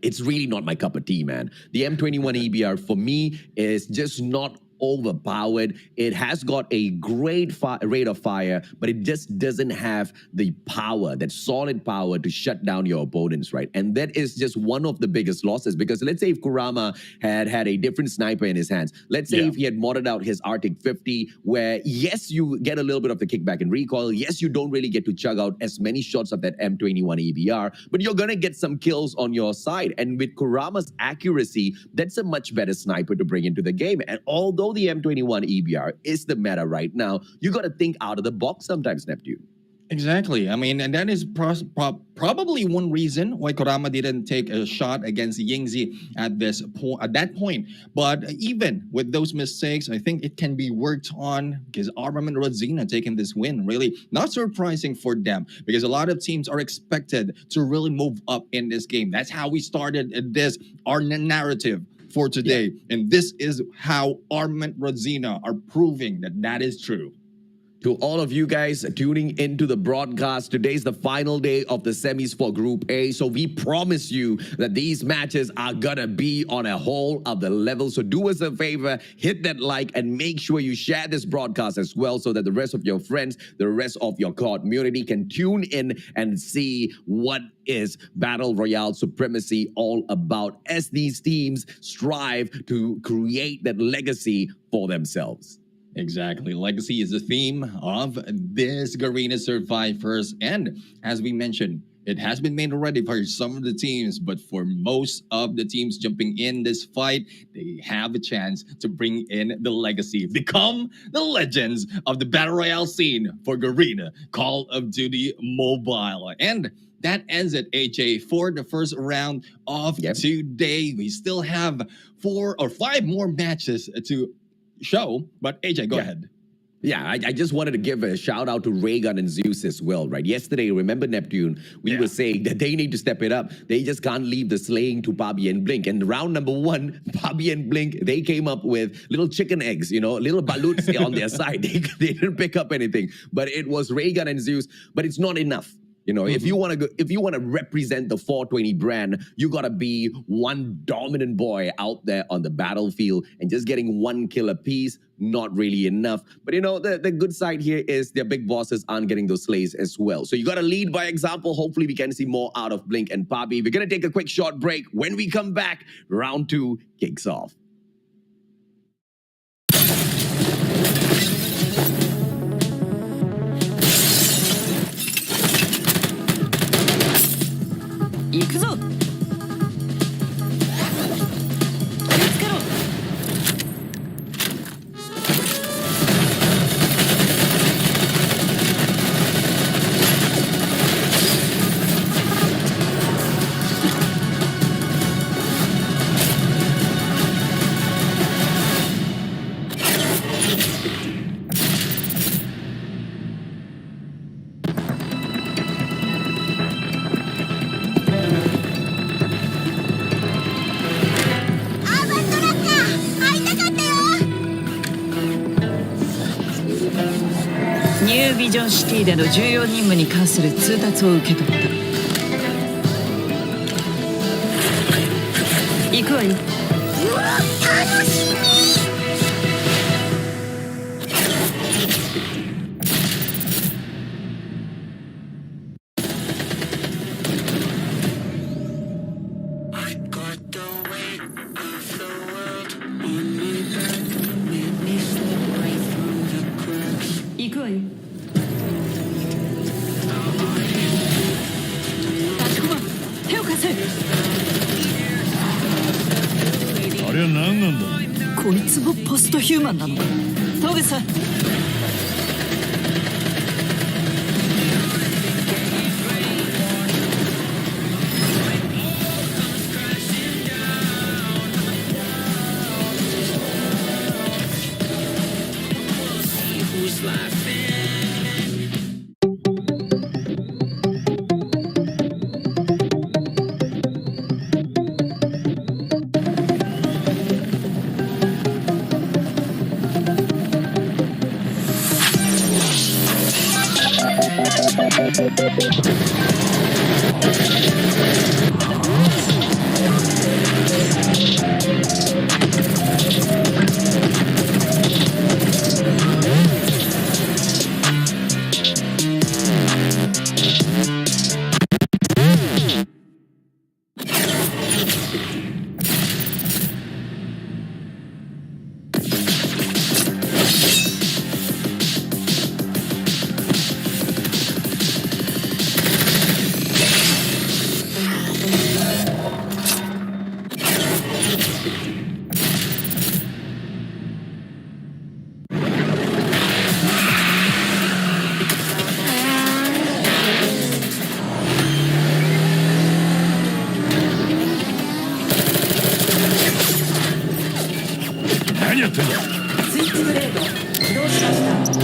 it's really not my cup of tea, man. The M21 EBR for me is just not overpowered. It has got a great rate of fire, but it just doesn't have the power, that solid power to shut down your opponents, right? And that is just one of the biggest losses, because let's say if Kurama had a different sniper in his hands, let's say if he had modded out his Arctic 50, where yes, you get a little bit of the kickback and recoil, yes, you don't really get to chug out as many shots of that M21 EBR, but you're gonna get some kills on your side. And with Kurama's accuracy, that's a much better sniper to bring into the game. And although the M21 EBR is the meta right now, you got to think out of the box sometimes, Neptune. Exactly. I mean, and that is probably one reason why Kurama didn't take a shot against Yingzi at that point. But even with those mistakes, I think it can be worked on, because Armament Rodzina taking this win, really not surprising for them, because a lot of teams are expected to really move up in this game. That's how we started our narrative for today. And this is how Armament Rodzina are proving that is true. To all of you guys tuning into the broadcast, today's the final day of the semis for Group A. So we promise you that these matches are gonna be on a whole other level. So do us a favor, hit that like, and make sure you share this broadcast as well, so that the rest of your friends, the rest of your community can tune in and see what is Battle Royale supremacy all about, as these teams strive to create that legacy for themselves. Exactly. Legacy is the theme of this Garena Survivors. And as we mentioned, it has been made already for some of the teams, but for most of the teams jumping in this fight, they have a chance to bring in the legacy, become the legends of the Battle Royale scene for Garena Call of Duty Mobile. And that ends it, AJ, for the first round of today. We still have 4 or 5 more matches to show, but AJ, go ahead. Yeah, I just wanted to give a shout out to Raygun and Zeus as well, right? Yesterday, remember Neptune, we were saying that they need to step it up. They just can't leave the slaying to Pabi and Blink. And round number 1, Pabi and Blink, they came up with little chicken eggs, little baluts on their side. They didn't pick up anything, but it was Raygun and Zeus, but it's not enough. You know, if you want to represent the 420 brand, you gotta be one dominant boy out there on the battlefield, and just getting one kill a piece, not really enough. But you know, the good side here is their big bosses aren't getting those slays as well. So you gotta lead by example. Hopefully we can see more out of Blink and Poppy. We're gonna take a quick short break. When we come back, round 2 kicks off. 行くぞ。気をつけろ。ニュービジョンシティでの重要任務に関する通達を受け取った。行くわよ。うわ、楽しみ。行くわよ。手を貸せ。あれは何なんだ。こいつもポストヒューマンなのか。トゲさん。何やってんだ。スイッチブレード起動しました。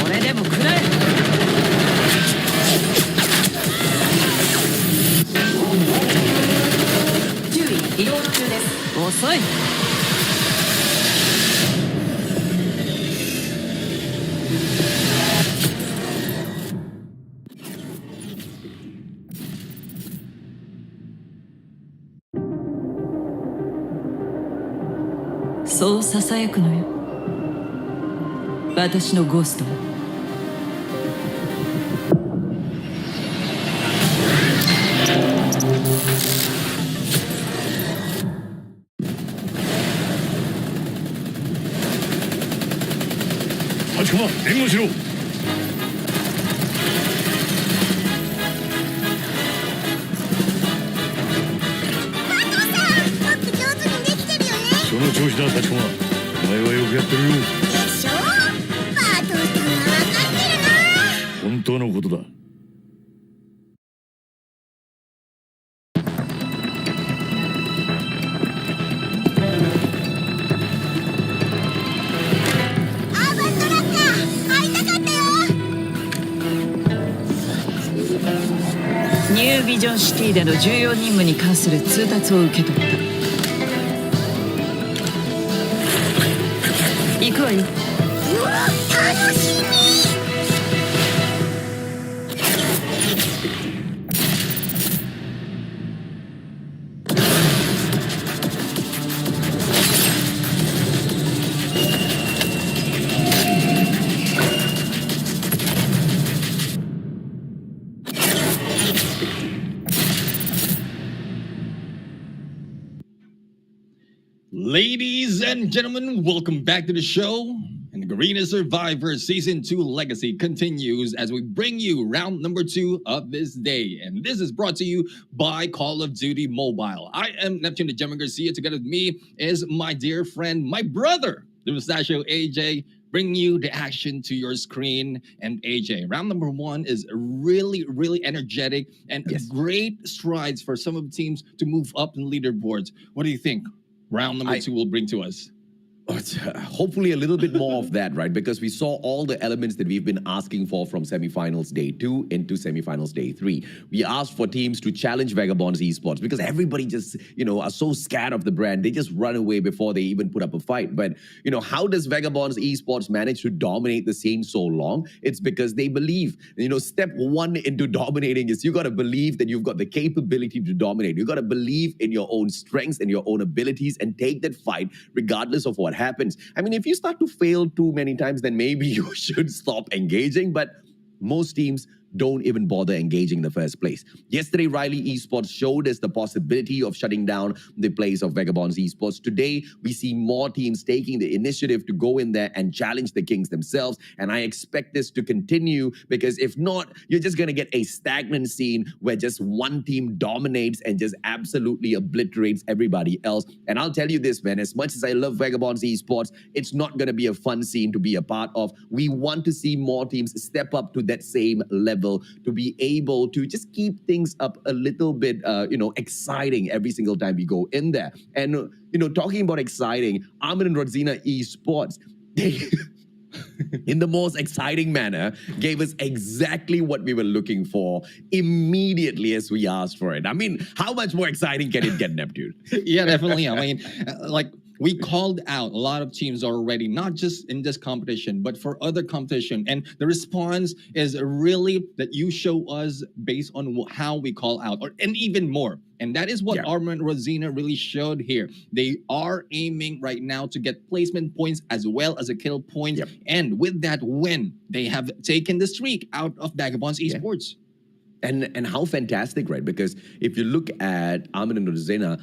これでも食らえ。注意、移動中です。遅い。そうささやくのよ、私のゴーストは。立ちこま、援護しろ。その調子だ、立ちこま。お前はよくやってるよ。でしょ、バトルさんは分かってるな。本当のことだ。アーバントラッカー会いたかったよ。ニュービジョンシティでの重要任務に関する通達を受け取った。行くわよ。うわ、楽楽しみ。Ladies and gentlemen, welcome back to the show. And the Garena Survivors Season 2 Legacy continues as we bring you round number 2 of this day. And this is brought to you by Call of Duty Mobile. I am Neptune the Gemma Garcia. Together with me is my dear friend, my brother, the Mustachio AJ, bringing you the action to your screen. And AJ, round number 1 is really, really energetic and great strides for some of the teams to move up in leaderboards. What do you think round number 2 will bring to us? Hopefully a little bit more of that, right? Because we saw all the elements that we've been asking for from semifinals day 2 into semifinals day 3. We asked for teams to challenge Vagabonds Esports because everybody just, are so scared of the brand. They just run away before they even put up a fight. But, how does Vagabonds Esports manage to dominate the scene so long? It's because they believe. Step 1 into dominating is you got to believe that you've got the capability to dominate. You got to believe in your own strengths and your own abilities and take that fight regardless of what happens. I mean, if you start to fail too many times, then maybe you should stop engaging. But most teams don't even bother engaging in the first place. Yesterday, Riley Esports showed us the possibility of shutting down the plays of Vagabonds Esports. Today, we see more teams taking the initiative to go in there and challenge the Kings themselves. And I expect this to continue because if not, you're just going to get a stagnant scene where just one team dominates and just absolutely obliterates everybody else. And I'll tell you this, man, as much as I love Vagabonds Esports, it's not going to be a fun scene to be a part of. We want to see more teams step up to that same level to be able to just keep things up a little bit, exciting every single time we go in there. And, talking about exciting, Armin and Rodzina Esports, they, in the most exciting manner, gave us exactly what we were looking for immediately as we asked for it. I mean, how much more exciting can it get, Neptune? Yeah, definitely. I mean, we called out a lot of teams already, not just in this competition, but for other competition. And the response is really that you show us based on how we call out, and even more. And that is what Armin and Rosina really showed here. They are aiming right now to get placement points as well as a kill point. And with that win, they have taken the streak out of Vagabonds Esports. And how fantastic, right? Because if you look at Armin and Rosina,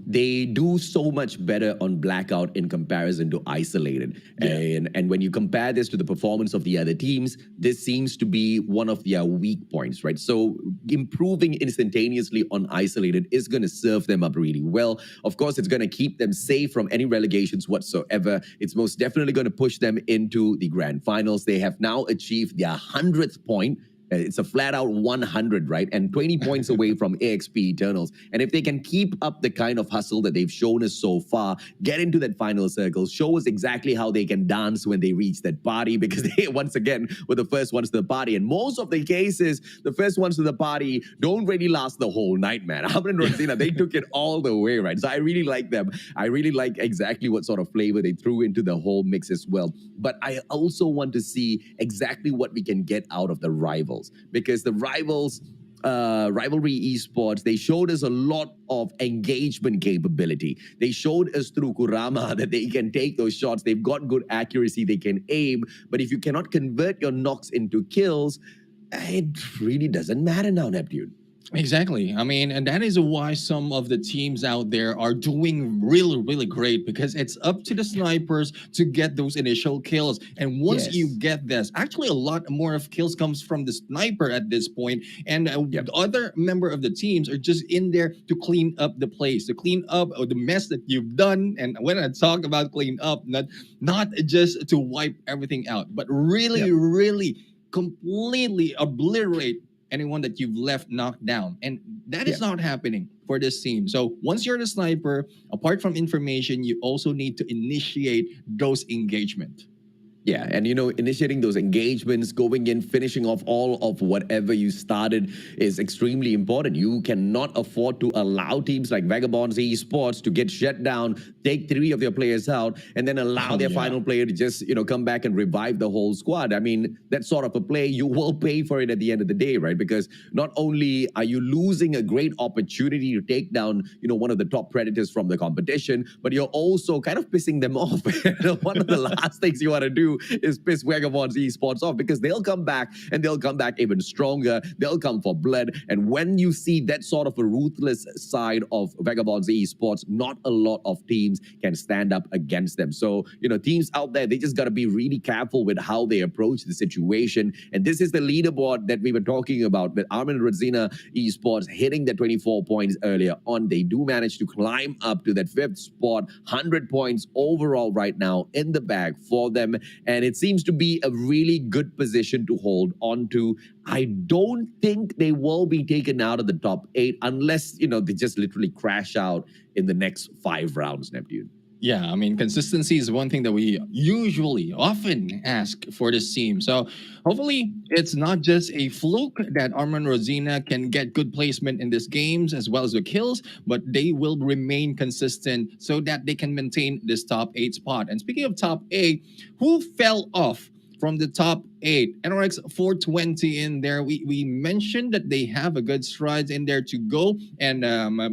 they do so much better on Blackout in comparison to Isolated. And when you compare this to the performance of the other teams, this seems to be one of their weak points, right? So improving instantaneously on Isolated is going to serve them up really well. Of course, it's going to keep them safe from any relegations whatsoever. It's most definitely going to push them into the grand finals. They have now achieved their 100th point. It's a flat-out 100, right? And 20 points away from AXP Eternals. And if they can keep up the kind of hustle that they've shown us so far, get into that final circle, show us exactly how they can dance when they reach that party, because they, once again, were the first ones to the party. And most of the cases, the first ones to the party don't really last the whole night, man. Armin and Rosina, they took it all the way, right? So I really like them. I really like exactly what sort of flavor they threw into the whole mix as well. But I also want to see exactly what we can get out of the rivals. Because the rivals, Rivalry Esports, they showed us a lot of engagement capability. They showed us through Kurama that they can take those shots. They've got good accuracy. They can aim. But if you cannot convert your knocks into kills, it really doesn't matter now, Neptune. Exactly. I mean, and that is why some of the teams out there are doing really, really great, because it's up to the snipers to get those initial kills. And once you get this, actually a lot more of kills comes from the sniper at this point. And the other member of the teams are just in there to clean up the place, to clean up the mess that you've done. And when I talk about clean up, not just to wipe everything out, but really, really completely obliterate anyone that you've left knocked down. And that is not happening for this team. So once you're the sniper, apart from information, you also need to initiate those engagement. Yeah, and initiating those engagements, going in, finishing off all of whatever you started is extremely important. You cannot afford to allow teams like Vagabonds Esports to get shut down, take 3 of your players out, and then allow their final player to just, come back and revive the whole squad. I mean, that sort of a play, you will pay for it at the end of the day, right? Because not only are you losing a great opportunity to take down, one of the top predators from the competition, but you're also kind of pissing them off. One of the last things you want to do is piss Vagabonds Esports off, because they'll come back and they'll come back even stronger. They'll come for blood. And when you see that sort of a ruthless side of Vagabonds Esports, not a lot of teams can stand up against them. So, teams out there, they just got to be really careful with how they approach the situation. And this is the leaderboard that we were talking about, with Armin Radzina Esports hitting the 24 points earlier on. They do manage to climb up to that 5th spot, 100 points overall right now in the bag for them. And it seems to be a really good position to hold on to. I don't think they will be taken out of the top 8 unless, they just literally crash out in the next 5 rounds, Neptune. Yeah, I mean, consistency is one thing that we often ask for this team. So hopefully it's not just a fluke that Armin Rosina can get good placement in these games as well as the kills, but they will remain consistent so that they can maintain this top 8 spot. And speaking of top 8, who fell off from the top 8? NRX 420 in there. We mentioned that they have a good strides in there to go and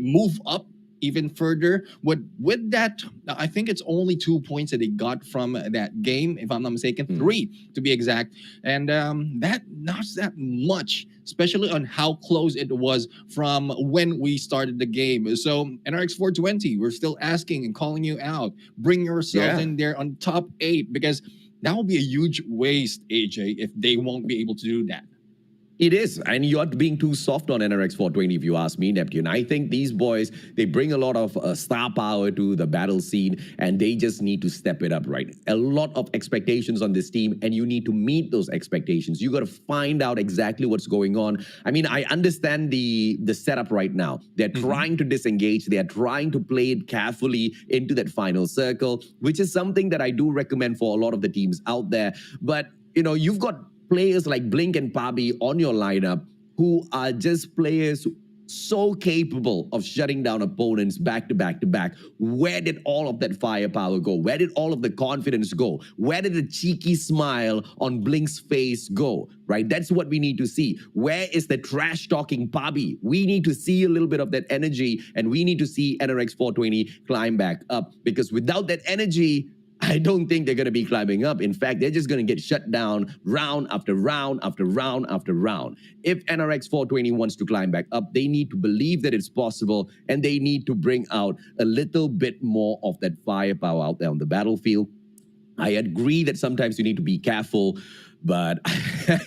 move up even further. With that, I think it's only 2 points that they got from that game, if I'm not mistaken, 3 to be exact. And that not that much, especially on how close it was from when we started the game. So NRX 420, we're still asking and calling you out. Bring yourself in there on top 8, because that will be a huge waste, AJ, if they won't be able to do that. It is, and you're being too soft on NRX 420 if you ask me, Neptune. I think these boys, they bring a lot of star power to the battle scene, and they just need to step it up, right? A lot of expectations on this team, and you need to meet those expectations. You got to find out exactly what's going on. I mean, I understand the setup right now. They're trying to disengage. They're trying to play it carefully into that final circle, which is something that I do recommend for a lot of the teams out there. But, you've got players like Blink and Pabi on your lineup who are just players so capable of shutting down opponents back to back to back. Where did all of that firepower go? Where did all of the confidence go? Where did the cheeky smile on Blink's face go? Right? That's what we need to see. Where is the trash talking Pabi? We need to see a little bit of that energy, and we need to see NRX 420 climb back up, because without that energy, I don't think they're going to be climbing up. In fact, they're just going to get shut down round after round after round after round. If NRX 420 wants to climb back up, they need to believe that it's possible, and they need to bring out a little bit more of that firepower out there on the battlefield. I agree that sometimes you need to be careful, but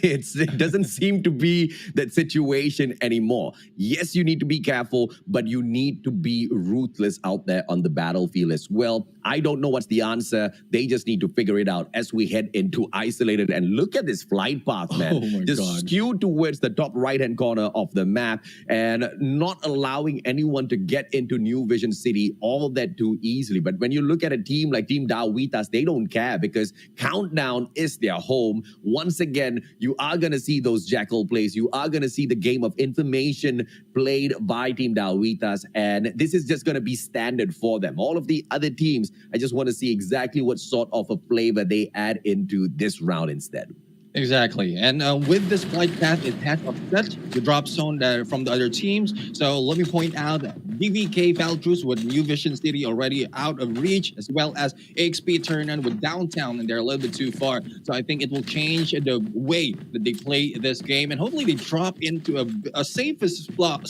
it doesn't seem to be that situation anymore. Yes, you need to be careful, but you need to be ruthless out there on the battlefield as well. I don't know what's the answer. They just need to figure it out as we head into Isolated. And look at this flight path, man. Oh my just God. skewed towards the top right-hand corner of the map, and not allowing anyone to get into New Vision City all that too easily. But when you look at a team like Team Dawitas, they don't care, because Countdown is their home. Once again, you are going to see those jackal plays. You are going to see the game of information played by Team Dawitas, and this is just going to be standard for them. All of the other teams, I just want to see exactly what sort of a flavor they add into this round instead. Exactly. And with this flight path, it has upset the drop zone from the other teams. So let me point out that DVK Faltrus with New Vision City already out of reach, as well as AXP Turnan with Downtown, and they're a little bit too far. So I think it will change the way that they play this game, and hopefully they drop into a safest spot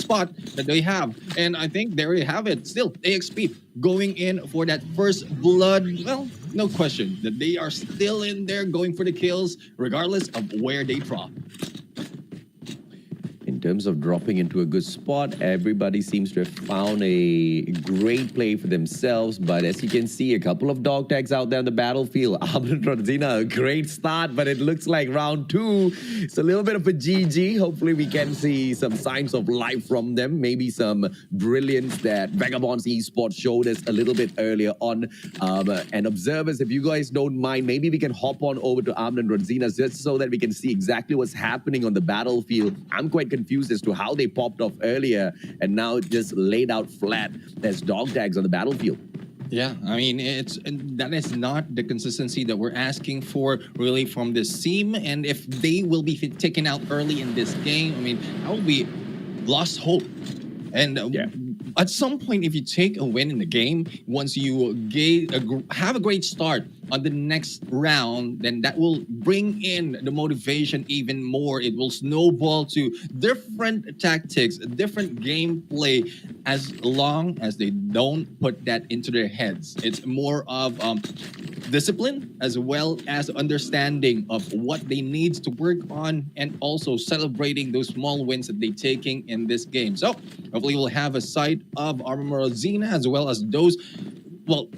that they have. And I think there you have it. Still, AXP going in for that first blood. Well, no question that they are still in there going for the kills, regardless of where they drop. terms of dropping into a good spot, everybody seems to have found a great play for themselves. But as you can see, a couple of dog tags out there on the battlefield. Radzina, a great start, but it looks like round 2. It's a little bit of a GG. Hopefully we can see some signs of life from them. Maybe some brilliance that Vagabonds Esports showed us a little bit earlier on. And observers, if you guys don't mind, maybe we can hop on over to Amn and Radzina just so that we can see exactly what's happening on the battlefield. I'm quite confused as to how they popped off earlier and now just laid out flat as dog tags on the battlefield. Yeah, I mean, that is not the consistency that we're asking for really from this team. And if they will be taken out early in this game, I mean, that will be lost hope. And at some point, if you take a win in the game, once you have a great start on the next round, then that will bring in the motivation even more. It will snowball to different tactics, different gameplay, as long as they don't put that into their heads. It's more of discipline as well as understanding of what they need to work on, and also celebrating those small wins that they're taking in this game. So hopefully we'll have a sight of Radzina as well as those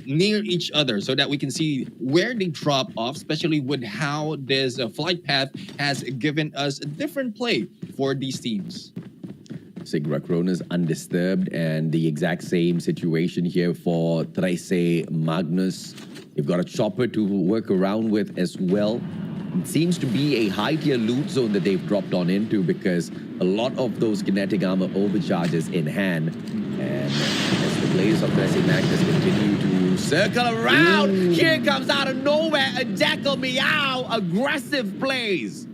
near each other, so that we can see where they drop off, especially with how this flight path has given us a different play for these teams. Sigrakron is undisturbed, and the exact same situation here for Trace Magnus. They've got a chopper to work around with as well. It seems to be a high-tier loot zone that they've dropped on into, because a lot of those kinetic armor overcharges in hand. And as the players of Trace Magnus continue to circle around, here comes out of nowhere a Jackal Meow. Aggressive plays.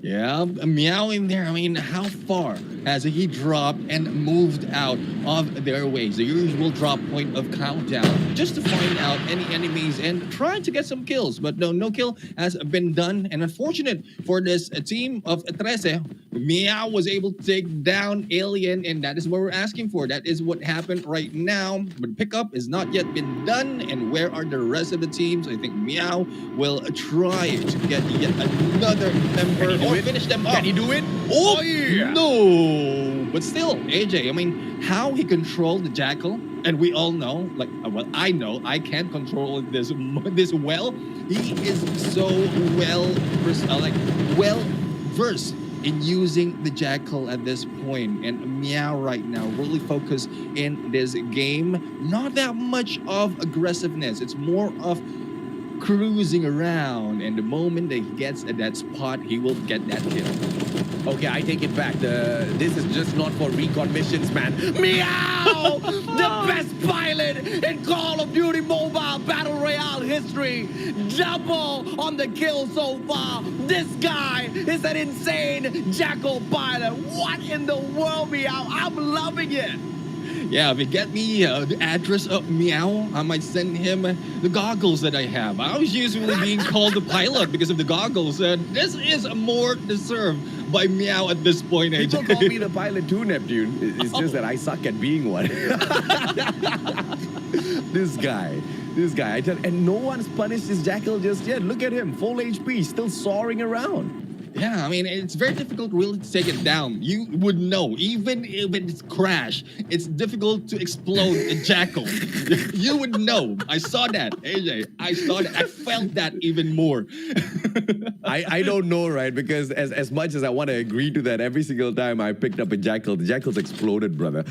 Yeah, Meow in there. I mean, how far has he dropped and moved out of their ways? The usual drop point of countdown, just to find out any enemies and try to get some kills. But no kill has been done. And unfortunate for this team of Trece, Meow was able to take down Alien, and that is what we're asking for. That is what happened right now. But pickup has not yet been done. And where are the rest of the teams? I think Meow will try to get yet another member or finish them off. Can he do it? Oh, yeah. No. But still, AJ, I mean, how he controlled the Jackal, and we all know, like, well, I know I can't control this well. He is so well versed in using the Jackal at this point. And Meow right now really focused in this game. Not that much of aggressiveness. It's more of cruising around, and the moment that he gets at that spot, he will get that kill. Okay, I take it back. This is just not for recon missions, man. Meow! The best pilot in Call of Duty Mobile Battle Royale history. Double on the kill so far. This guy is an insane Jackal pilot. What in the world, Meow? I'm loving it. Yeah, if you get me the address of Meow, I might send him the goggles that I have. I was usually being called the pilot because of the goggles. This is more deserved by Meow at this point, AJ. People call me the pilot too, Neptune. It's just that I suck at being one. This guy, I tell you, and no one's punished this Jackal just yet. Look at him, full HP, still soaring around. Yeah, I mean, it's very difficult really to take it down. You would know, even if it's crash, it's difficult to explode a Jackal. You would know. I saw that, AJ. I saw that. I felt that even more. I don't know, right? Because as much as I want to agree to that, every single time I picked up a Jackal, the Jackal's exploded, brother.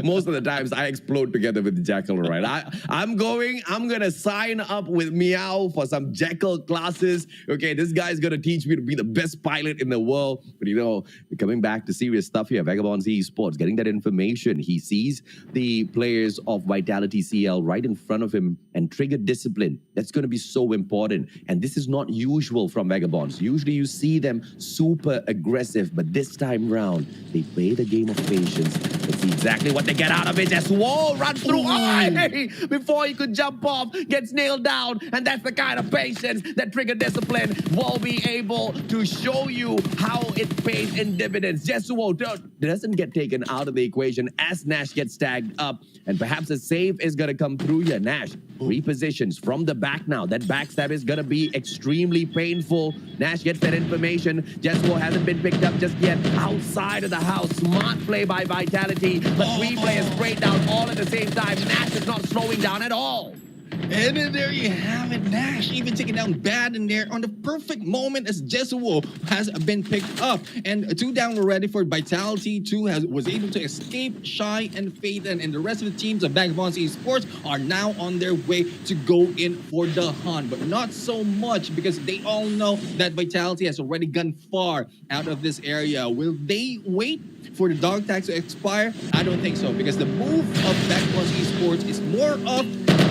Most of the times I explode together with the Jackal, right? I'm gonna sign up with Meow for some Jackal classes. Okay, this guy's gonna teach me to be the best pilot in the world. But you know, coming back to serious stuff here, Vagabonds Esports, getting that information. He sees the players of Vitality CL right in front of him, and trigger discipline. That's going to be so important. And this is not usual from Vagabonds. Usually you see them super aggressive, but this time round, they play the game of patience. Let's see exactly what they get out of it. Just whoa, run through. Oh, before he could jump off, gets nailed down. And that's the kind of patience that trigger discipline will be able to show you how it pays in dividends. Jesuo, doesn't get taken out of the equation as Nash gets tagged up, and perhaps a save is going to come through here. Nash repositions from the back now. That backstab is going to be extremely painful. Nash gets that information. Jeswo hasn't been picked up just yet. Outside of the house, smart play by Vitality, but three players sprayed down all at the same time. Nash is not slowing down at all. And then there you have it. Nash even taking down Bad in there on the perfect moment as Jeswo has been picked up. And 2 down already for Vitality. 2 was able to escape Shy and Phaeton. And the rest of the teams of Vagabonds Esports are now on their way to go in for the hunt. But not so much because they all know that Vitality has already gone far out of this area. Will they wait for the dog tags to expire? I don't think so, because the move of Vagabonds Esports is more of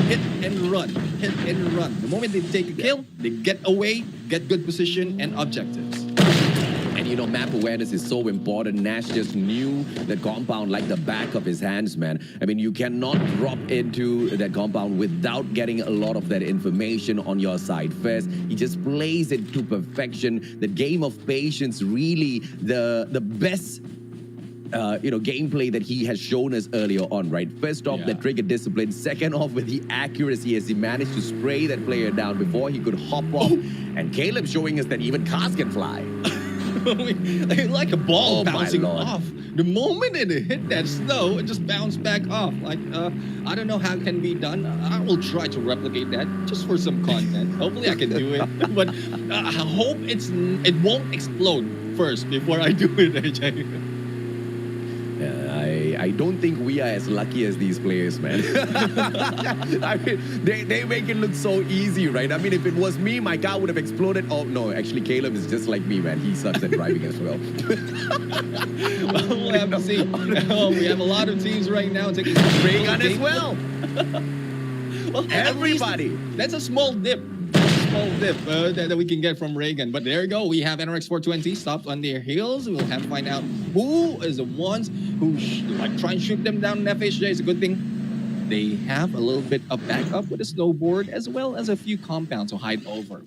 hit and run, hit and run. The moment they take a kill, they get away, get good position and objectives. And you know, map awareness is so important. Nash just knew the compound like the back of his hands, man. I mean, you cannot drop into that compound without getting a lot of that information on your side first. He just plays it to perfection. The game of patience, really the best gameplay that he has shown us earlier on, right? First off, the trigger discipline. Second off, with the accuracy as he managed to spray that player down before he could hop off. And Caleb showing us that even cars can fly. Like a ball bouncing off. The moment it hit that snow, it just bounced back off. Like, I don't know how it can be done. I will try to replicate that just for some content. Hopefully I can do it. But I hope it won't explode first before I do it, AJ. I don't think we are as lucky as these players, man. I mean, they make it look so easy, right? I mean, if it was me, my car would have exploded. Oh, no, actually, Caleb is just like me, man. He sucks at driving as well. Well, we'll have to see. We have a lot of teams right now taking Ray gun as well. Well, everybody. That's a small dip. That we can get from Reagan. But there you go. We have NRX 420 stopped on their heels. We'll have to find out who is the ones who try and shoot them down in FHJ. It's a good thing they have a little bit of backup with a snowboard as well as a few compounds to hide over.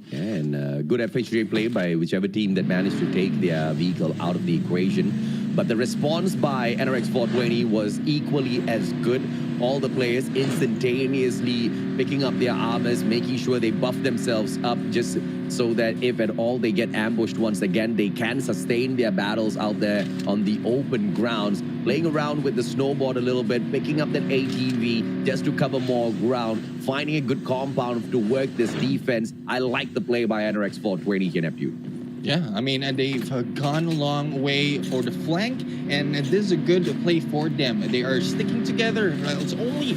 Yeah, and good FHJ play by whichever team that managed to take their vehicle out of the equation. But the response by NRX 420 was equally as good. All the players instantaneously picking up their armors, making sure they buff themselves up just so that if at all they get ambushed once again, they can sustain their battles out there on the open grounds, playing around with the snowboard a little bit, picking up that ATV just to cover more ground, finding a good compound to work this defense. I like the play by NRX 420 here, Neptune. Yeah, I mean, and they've gone a long way for the flank, and this is a good play for them. They are sticking together. It's only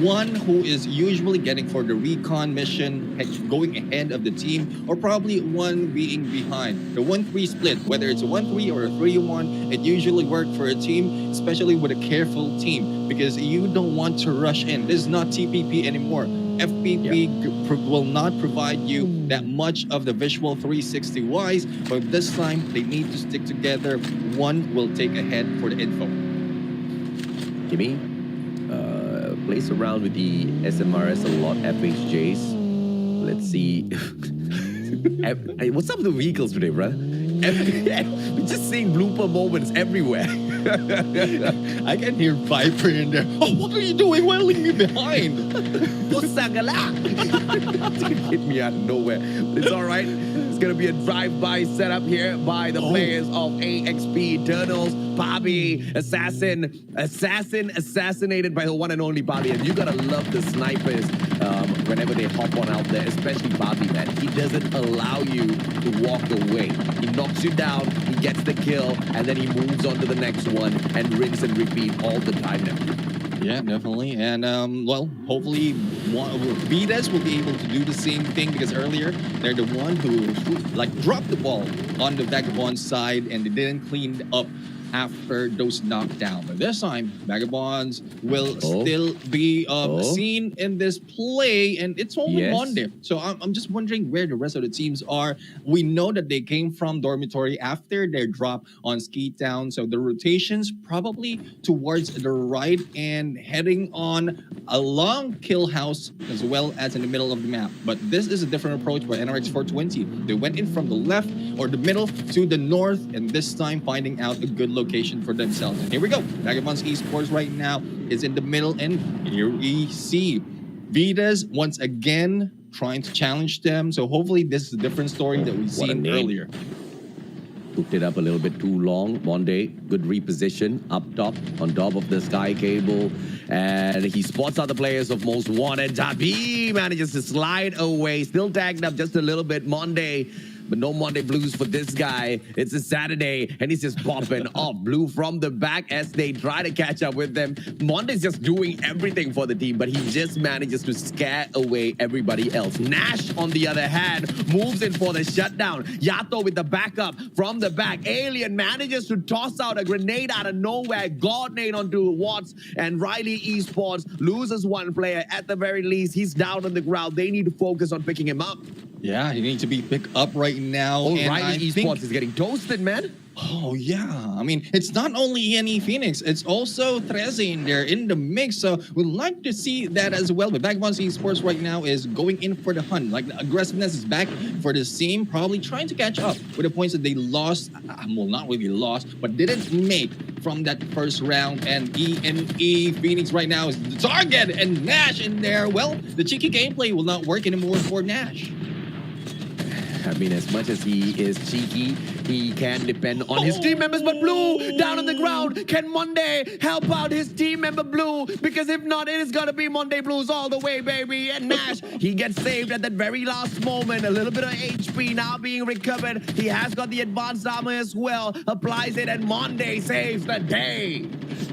one who is usually getting for the recon mission, going ahead of the team, or probably one being behind. The 1-3 split, whether it's a 1-3 or a 3-1, it usually works for a team, especially with a careful team, because you don't want to rush in. This is not TPP anymore. FPP will not provide you that much of the visual 360 wise, but this time they need to stick together. One will take ahead for the info. Jimmy, plays around with the SMRS a lot, FHJs. Let's see. What's up with the vehicles today, brother? We're just seeing blooper moments everywhere. I can hear Viper in there. Oh, what are you doing? Why leave me behind? Pusagala! Hit me out of nowhere. But it's all right. It's going to be a drive-by setup here by the players of AXP Eternals. Bobby, assassinated by the one and only Bobby. And you got to love the snipers whenever they hop on out there, especially Bobby, man. He doesn't allow you to walk away. He knocks you down, he gets the kill, and then he moves on to the next one and rinse and repeat all the time now. Yeah, definitely. And, well, hopefully Vides will be able to do the same thing, because earlier they're the one who, dropped the ball on the Vagabond side and they didn't clean up after those knockdown. But this time, Vagabonds will still be seen in this play, and it's only Monday. So I'm just wondering where the rest of the teams are. We know that they came from dormitory after their drop on Ski Town, so the rotations probably towards the right and heading on along Kill House as well as in the middle of the map. But this is a different approach by NRX 420. They went in from the left or the middle to the north, and this time finding out a good location for themselves. And here we go. Vagabonds Esports right now is in the middle, and here we see Vitas once again trying to challenge them. So hopefully this is a different story that we've seen earlier. Hooked it up a little bit too long. Monday, good reposition up top, on top of the sky cable. And he spots out the players of Most Wanted. Tabi manages to slide away. Still tagged up just a little bit. Monday, but no Monday blues for this guy. It's a Saturday, and he's just popping off. Blue from the back as they try to catch up with them. Monday's just doing everything for the team, but he just manages to scare away everybody else. Nash, on the other hand, moves in for the shutdown. Yato with the backup from the back. Alien manages to toss out a grenade out of nowhere. God nade onto Watts, and Riley Esports loses one player. At the very least, he's down on the ground. They need to focus on picking him up. Yeah, he needs to be picked up right now. Oh, and Riley Esports is getting toasted, man. Oh, yeah. I mean, it's not only ENE Phoenix, it's also 13 in there in the mix. So we'd like to see that as well. But Vagabonds Esports right now is going in for the hunt. Like, the aggressiveness is back for the team, probably trying to catch up with the points that they lost. Well, not really lost, but didn't make from that first round. And ENE Phoenix right now is the target, and Nash in there. Well, the cheeky gameplay will not work anymore for Nash. I mean, as much as he is cheeky, he can depend on his team members. But Blue, down on the ground. Can Monday help out his team member Blue? Because if not, it is going to be Monday Blues all the way, baby. And Nash, he gets saved at that very last moment. A little bit of HP now being recovered. He has got the advanced armor as well. Applies it, and Monday saves the day.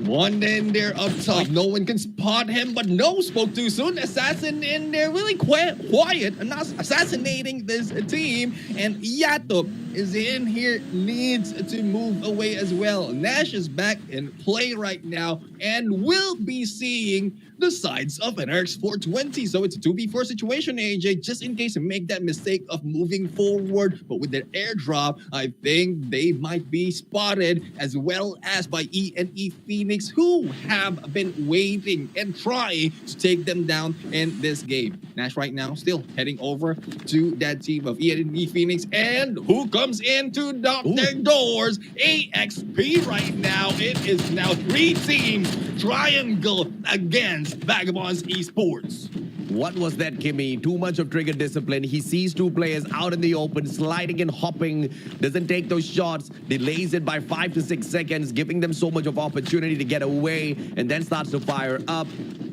One in there up top. No one can spot him, but no, spoke too soon. Assassin in there, really quiet and not assassinating this team. And Yato is in here, needs to move away as well. Nash is back in play right now and will be seeing the sides of an RX 420. So it's a 2v4 situation, AJ, just in case you make that mistake of moving forward. But with the airdrop, I think they might be spotted, as well as by ENE Phoenix, who have been waiting and trying to take them down in this game. Nash right now still heading over to that team of ENE Phoenix. And who comes in to knock their doors? AXP right now. It is now 3 teams triangle against Vagabonds Esports. What was that, Kimmy? Too much of trigger discipline. He sees 2 players out in the open, sliding and hopping, doesn't take those shots, delays it by 5 to 6 seconds, giving them so much of opportunity to get away, and then starts to fire up.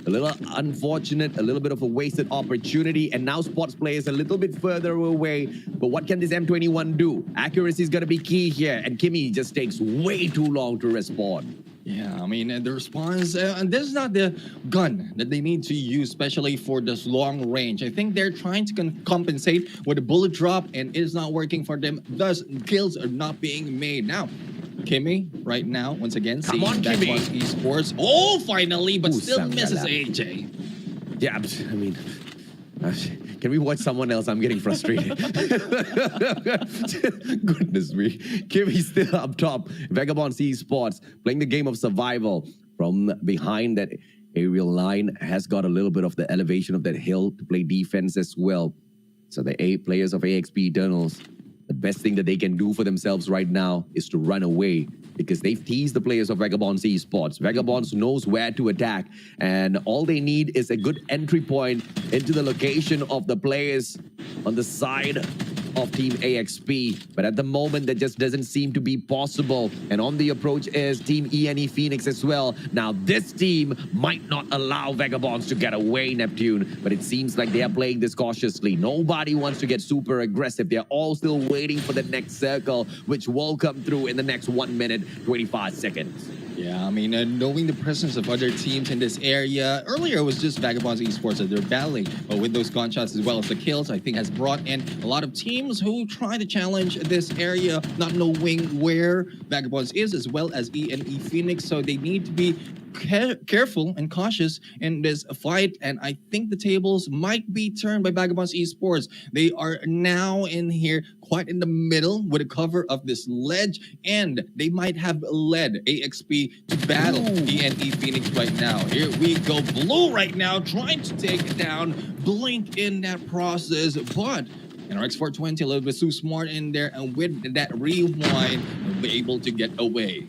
A little unfortunate, a little bit of a wasted opportunity, and now spots players a little bit further away. But what can this M21 do? Accuracy is going to be key here, and Kimmy just takes way too long to respond. Yeah, I mean, the response, and this is not the gun that they need to use, especially for this long range. I think they're trying to compensate with a bullet drop, and it is not working for them. Thus, kills are not being made. Now, Kimmy, right now, once again, seeing Vagabonds Esports. Oh, finally, but still misses AJ. Yeah, I mean, can we watch someone else? I'm getting frustrated. Goodness me. Kimmy's still up top. Vagabonds Esports playing the game of survival from behind that aerial line. Has got a little bit of the elevation of that hill to play defense as well. So the 8 players of AXP Eternals, the best thing that they can do for themselves right now is to run away, because they've teased the players of Vagabonds Esports. Vagabonds knows where to attack, and all they need is a good entry point into the location of the players on the side of Team AXP. But at the moment, that just doesn't seem to be possible. And on the approach is Team ENE Phoenix as well. Now, this team might not allow Vagabonds to get away, Neptune, but it seems like they are playing this cautiously. Nobody wants to get super aggressive. They're all still waiting for the next circle, which will come through in the next 1 minute, 25 seconds. Yeah, I mean, knowing the presence of other teams in this area, earlier it was just Vagabonds Esports that they're battling, but with those gunshots as well as the kills, I think has brought in a lot of teams who try to challenge this area, not knowing where Vagabonds is, as well as ENE Phoenix, so they need to be careful and cautious in this fight. And I think the tables might be turned by Vagabonds Esports. They are now in here quite in the middle with a cover of this ledge, and they might have led AXP to battle ENE Phoenix right now. Here we go. Blue right now trying to take down Blink in that process, but and RX 420 a little bit too smart in there, and with that rewind, they'll be able to get away.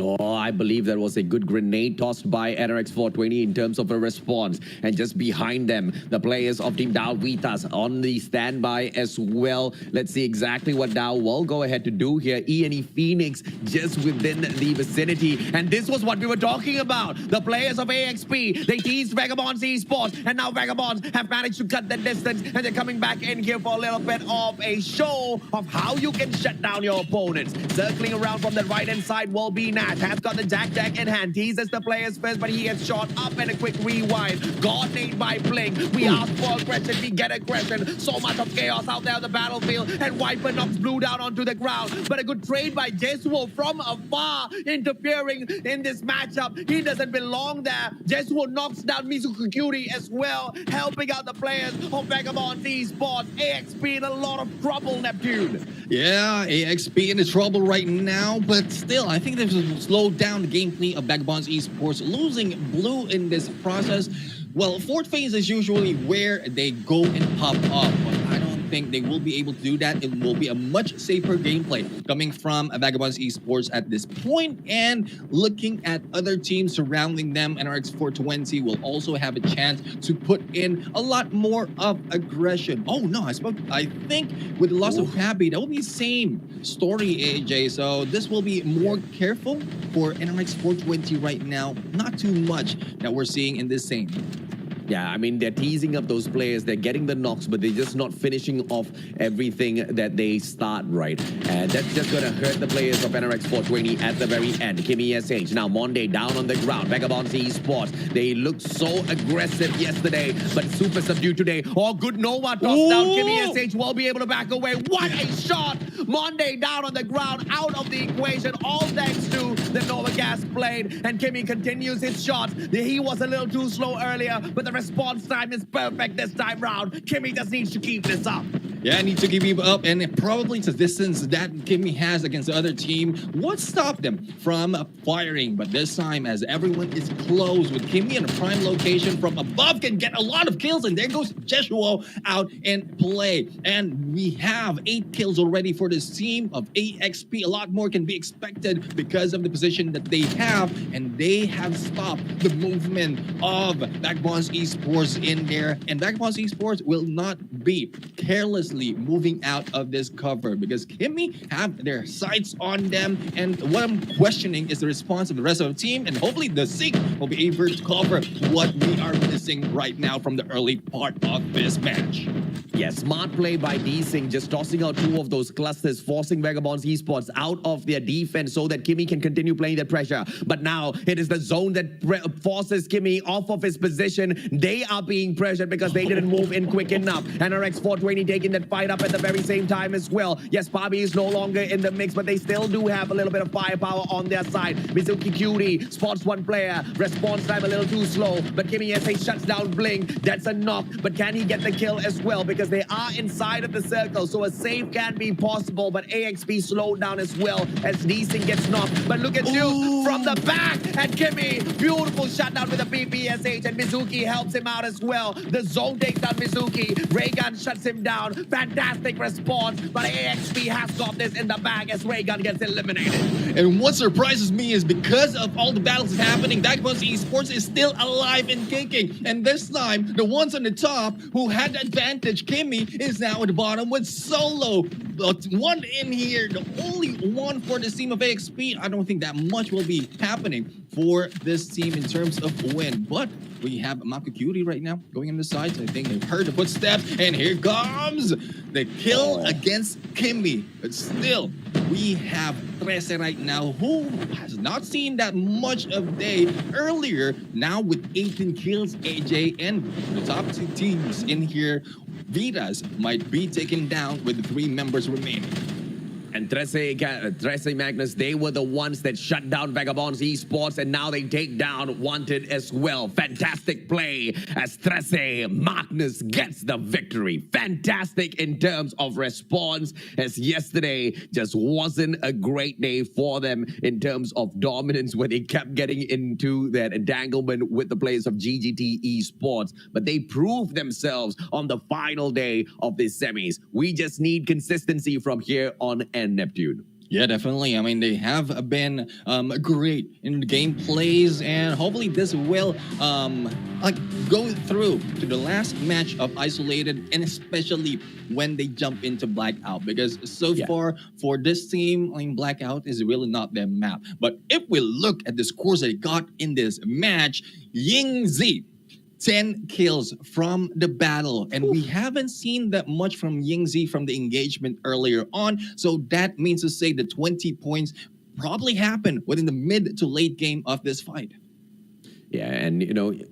Oh, I believe that was a good grenade tossed by NRX 420 in terms of a response. And just behind them, the players of Team Dow Vitas on the standby as well. Let's see exactly what Dow will go ahead to do here. E&E Phoenix just within the vicinity. And this was what we were talking about. The players of AXP, they teased Vagabonds Esports. And now Vagabonds have managed to cut the distance. And they're coming back in here for a little bit of a show of how you can shut down your opponents. Circling around from the right-hand side will be Nash. Has got the Jack in hand. Teases the players first, but he gets shot up and a quick rewind. God made by Blink. We ask for aggression. We get aggression. So much of chaos out there on the battlefield. And Viper knocks Blue down onto the ground. But a good trade by Jesuo from afar, interfering in this matchup. He doesn't belong there. Jesuo knocks down Mizuki Cutie as well, helping out the players of Vagabond Esports. AXP in a lot of trouble, Neptune. Yeah, AXP in trouble right now, but still, I think this will slow down the gameplay of Vagabonds Esports. Losing Blue in this process, well, fourth phase is usually where they go and pop up, but I don't think they will be able to do that. It will be a much safer gameplay coming from Vagabonds Esports at this point, and looking at other teams surrounding them. NRX 420 will also have a chance to put in a lot more of aggression. Oh no, I think with the loss of Happy, that will be the same story, AJ. So this will be more careful for NRX 420 right now. Not too much that we're seeing in this same. Yeah, I mean, they're teasing up those players. They're getting the knocks, but they're just not finishing off everything that they start right. And that's just going to hurt the players of NRX 420 at the very end. Kimmy SH, now Monday down on the ground. Vagabonds Esports, they looked so aggressive yesterday, but super subdued today. Oh, good Nova toss down. Kimmy SH will be able to back away. What a shot! Monday down on the ground, out of the equation, all thanks to the Nova Gas blade. And Kimmy continues his shots. He was a little too slow earlier, but the response time is perfect this time round. Kimmy just needs to keep this up. Yeah, needs to keep up, and probably the distance that Kimmy has against the other team would stop them from firing. But this time, as everyone is close with Kimmy in a prime location from above, can get a lot of kills, and there goes Jesuo out in play. And we have 8 kills already for this team of AXP. A lot more can be expected because of the position that they have, and they have stopped the movement of Vagabonds Esports in there. And Vagabonds Esports will not be careless moving out of this cover because Kimmy have their sights on them, and what I'm questioning is the response of the rest of the team, and hopefully the Zeke will be able to cover what we are missing right now from the early part of this match. Yeah, smart play by D-Sing, just tossing out 2 of those clusters, forcing Vagabonds Esports out of their defense so that Kimmy can continue playing the pressure. But now it is the zone that forces Kimmy off of his position. They are being pressured because they didn't move in quick enough. NRX 420 taking that fight up at the very same time as well. Yes, Bobby is no longer in the mix, but they still do have a little bit of firepower on their side. Mizuki Cutie spots 1 player. Response time a little too slow, but Kimmy SA shuts down Blink. That's a knock, but can he get the kill as well? Because they are inside of the circle, so a save can be possible, but AXP slowed down as well as D-Sing gets knocked. But look at you from the back, and Kimmy, beautiful shutdown with a BPSH, and Mizuki helps him out as well. The zone takes down Mizuki. Raygun shuts him down. Fantastic response, but AXP has got this in the bag as Raygun gets eliminated. And what surprises me is because of all the battles happening, Vagabonds Esports is still alive and kicking. And this time, the ones on the top who had the advantage, Kimmy, is now at the bottom with Solo. But 1 in here, the only one for the team of AXP. I don't think that much will be happening for this team in terms of win. But we have Mako Cutie right now going on the sides. I think they've heard the footsteps, and here comes the kill against Kimmy. But still, we have Trece right now, who has not seen that much of day earlier. Now with 18 kills, AJ, and the top 2 teams in here, Vitas might be taken down with the 3 members remaining. And Trece Magnus, they were the ones that shut down Vagabonds Esports, and now they take down Wanted as well. Fantastic play as Trece Magnus gets the victory. Fantastic in terms of response, as yesterday just wasn't a great day for them in terms of dominance, where they kept getting into that entanglement with the players of GGT Esports. But they proved themselves on the final day of the semis. We just need consistency from here on end, Neptune. Yeah, definitely. I mean, they have been great in the gameplays, and hopefully this will like go through to the last match of Isolated, and especially when they jump into Blackout, because so Yeah. far for this team, I mean, Blackout is really not their map. But if we look at the scores they got in this match, Yingzi 10 kills from the battle. And we haven't seen that much from Yingzi from the engagement earlier on. So that means to say the 20 points probably happened within the mid to late game of this fight. Yeah, and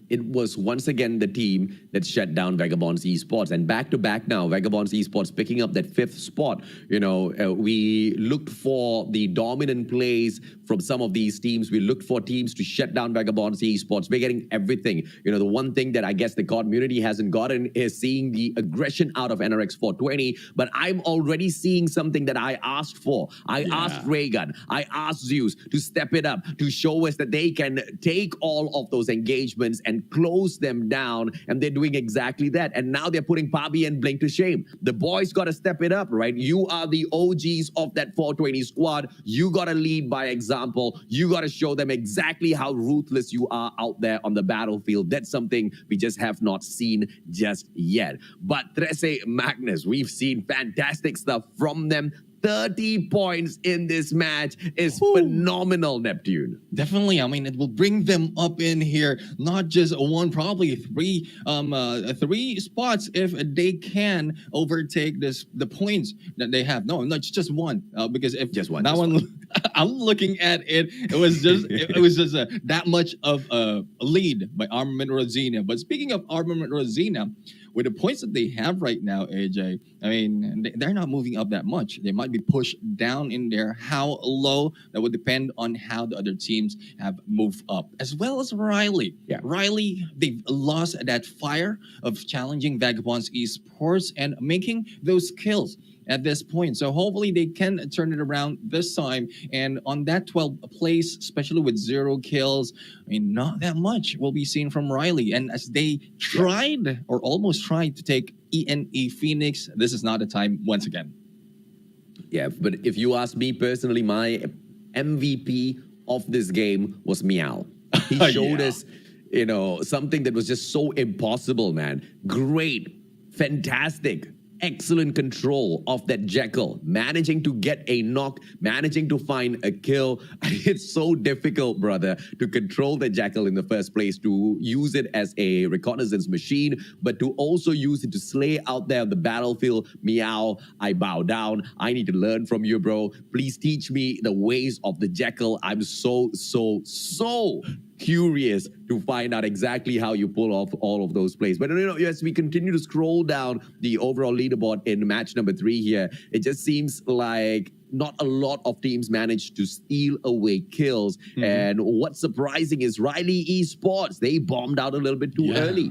it was once again the team that shut down Vagabonds Esports, and back to back now, Vagabonds Esports picking up that 5th spot. We looked for the dominant plays from some of these teams. We looked for teams to shut down Vagabonds Esports. We're getting everything. The one thing that I guess the community hasn't gotten is seeing the aggression out of NRX 420. But I'm already seeing something that I asked for. I asked Reagan, I asked Zeus to step it up, to show us that they can take all of those engagements and close them down, and they're doing exactly that. And now they're putting Pabi and Blink to shame. The boys got to step it up, right? You are the OGs of that 420 squad. You got to lead by example. You got to show them exactly how ruthless you are out there on the battlefield. That's something we just have not seen just yet. But Trece Magnus, we've seen fantastic stuff from them. 30 points in this match is phenomenal, Neptune. Definitely. I mean, it will bring them up in here, not just one, probably three spots if they can overtake the points that they have. No, not just one, because if Just one, that just one, one. I'm looking at it. It was just that much of a lead by Armament Rosina. But speaking of Armament Rosina, with the points that they have right now, AJ, I mean, they're not moving up that much. They might be pushed down in there. How low? That would depend on how the other teams have moved up, as well as Riley. Yeah. Riley, they've lost that fire of challenging Vagabonds Esports and making those kills at this point. So hopefully they can turn it around this time. And on that 12th place, especially with 0 kills, I mean, not that much will be seen from Riley. And as they tried or almost tried to take ENE Phoenix, this is not the time once again. Yeah, but if you ask me personally, my MVP of this game was Meow. He showed us, something that was just so impossible, man. Great, fantastic, excellent control of that Jekyll, managing to get a knock, managing to find a kill. It's so difficult, brother, to control the Jekyll in the first place, to use it as a reconnaissance machine, but to also use it to slay out there on the battlefield. Meow, I bow down. I need to learn from you, bro. Please teach me the ways of the Jekyll. I'm so curious to find out exactly how you pull off all of those plays. But as we continue to scroll down the overall leaderboard in match number 3 here, it just seems like not a lot of teams managed to steal away kills. And what's surprising is Riley Esports, they bombed out a little bit too early.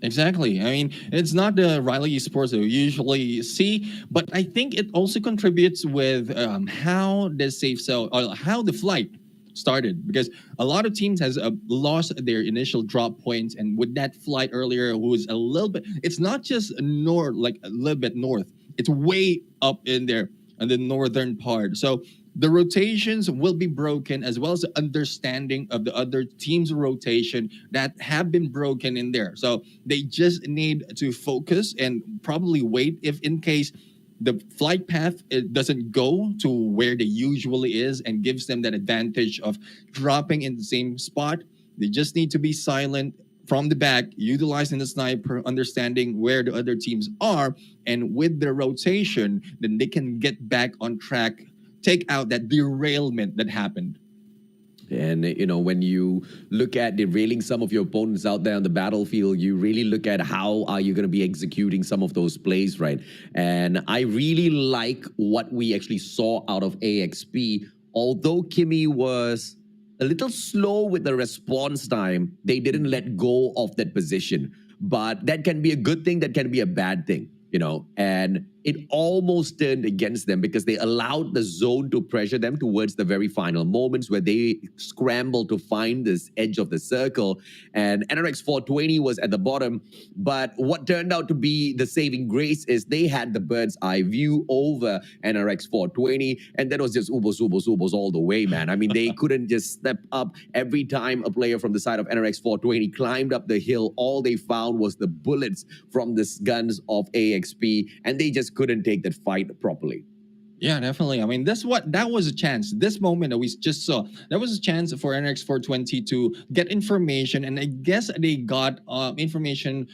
Exactly. I mean, it's not the Riley Esports that we usually see, but I think it also contributes with how the safe cell, or how the flight started, because a lot of teams has lost their initial drop points, and with that flight earlier, who was a little bit, it's not just north, like a little bit north, it's way up in there in the northern part. So the rotations will be broken, as well as the understanding of the other team's rotation that have been broken in there. So they just need to focus and probably wait if in case the flight path, it doesn't go to where they usually is and gives them that advantage of dropping in the same spot. They just need to be silent from the back, utilizing the sniper, understanding where the other teams are, and with their rotation, then they can get back on track, take out that derailment that happened. And, when you look at derailing some of your opponents out there on the battlefield, you really look at how are you going to be executing some of those plays, right? And I really like what we actually saw out of AXP. Although Kimmy was a little slow with the response time, they didn't let go of that position. But that can be a good thing, that can be a bad thing, And it almost turned against them because they allowed the zone to pressure them towards the very final moments where they scrambled to find this edge of the circle. And NRX 420 was at the bottom. But what turned out to be the saving grace is they had the bird's eye view over NRX 420. And that was just ubos all the way, man. I mean, they couldn't just step up. Every time a player from the side of NRX 420 climbed up the hill, all they found was the bullets from the guns of AXP, and they just couldn't take that fight properly. Yeah, definitely. I mean, that was a chance. This moment that we just saw, that was a chance for NRX 420 to get information, and I guess they got information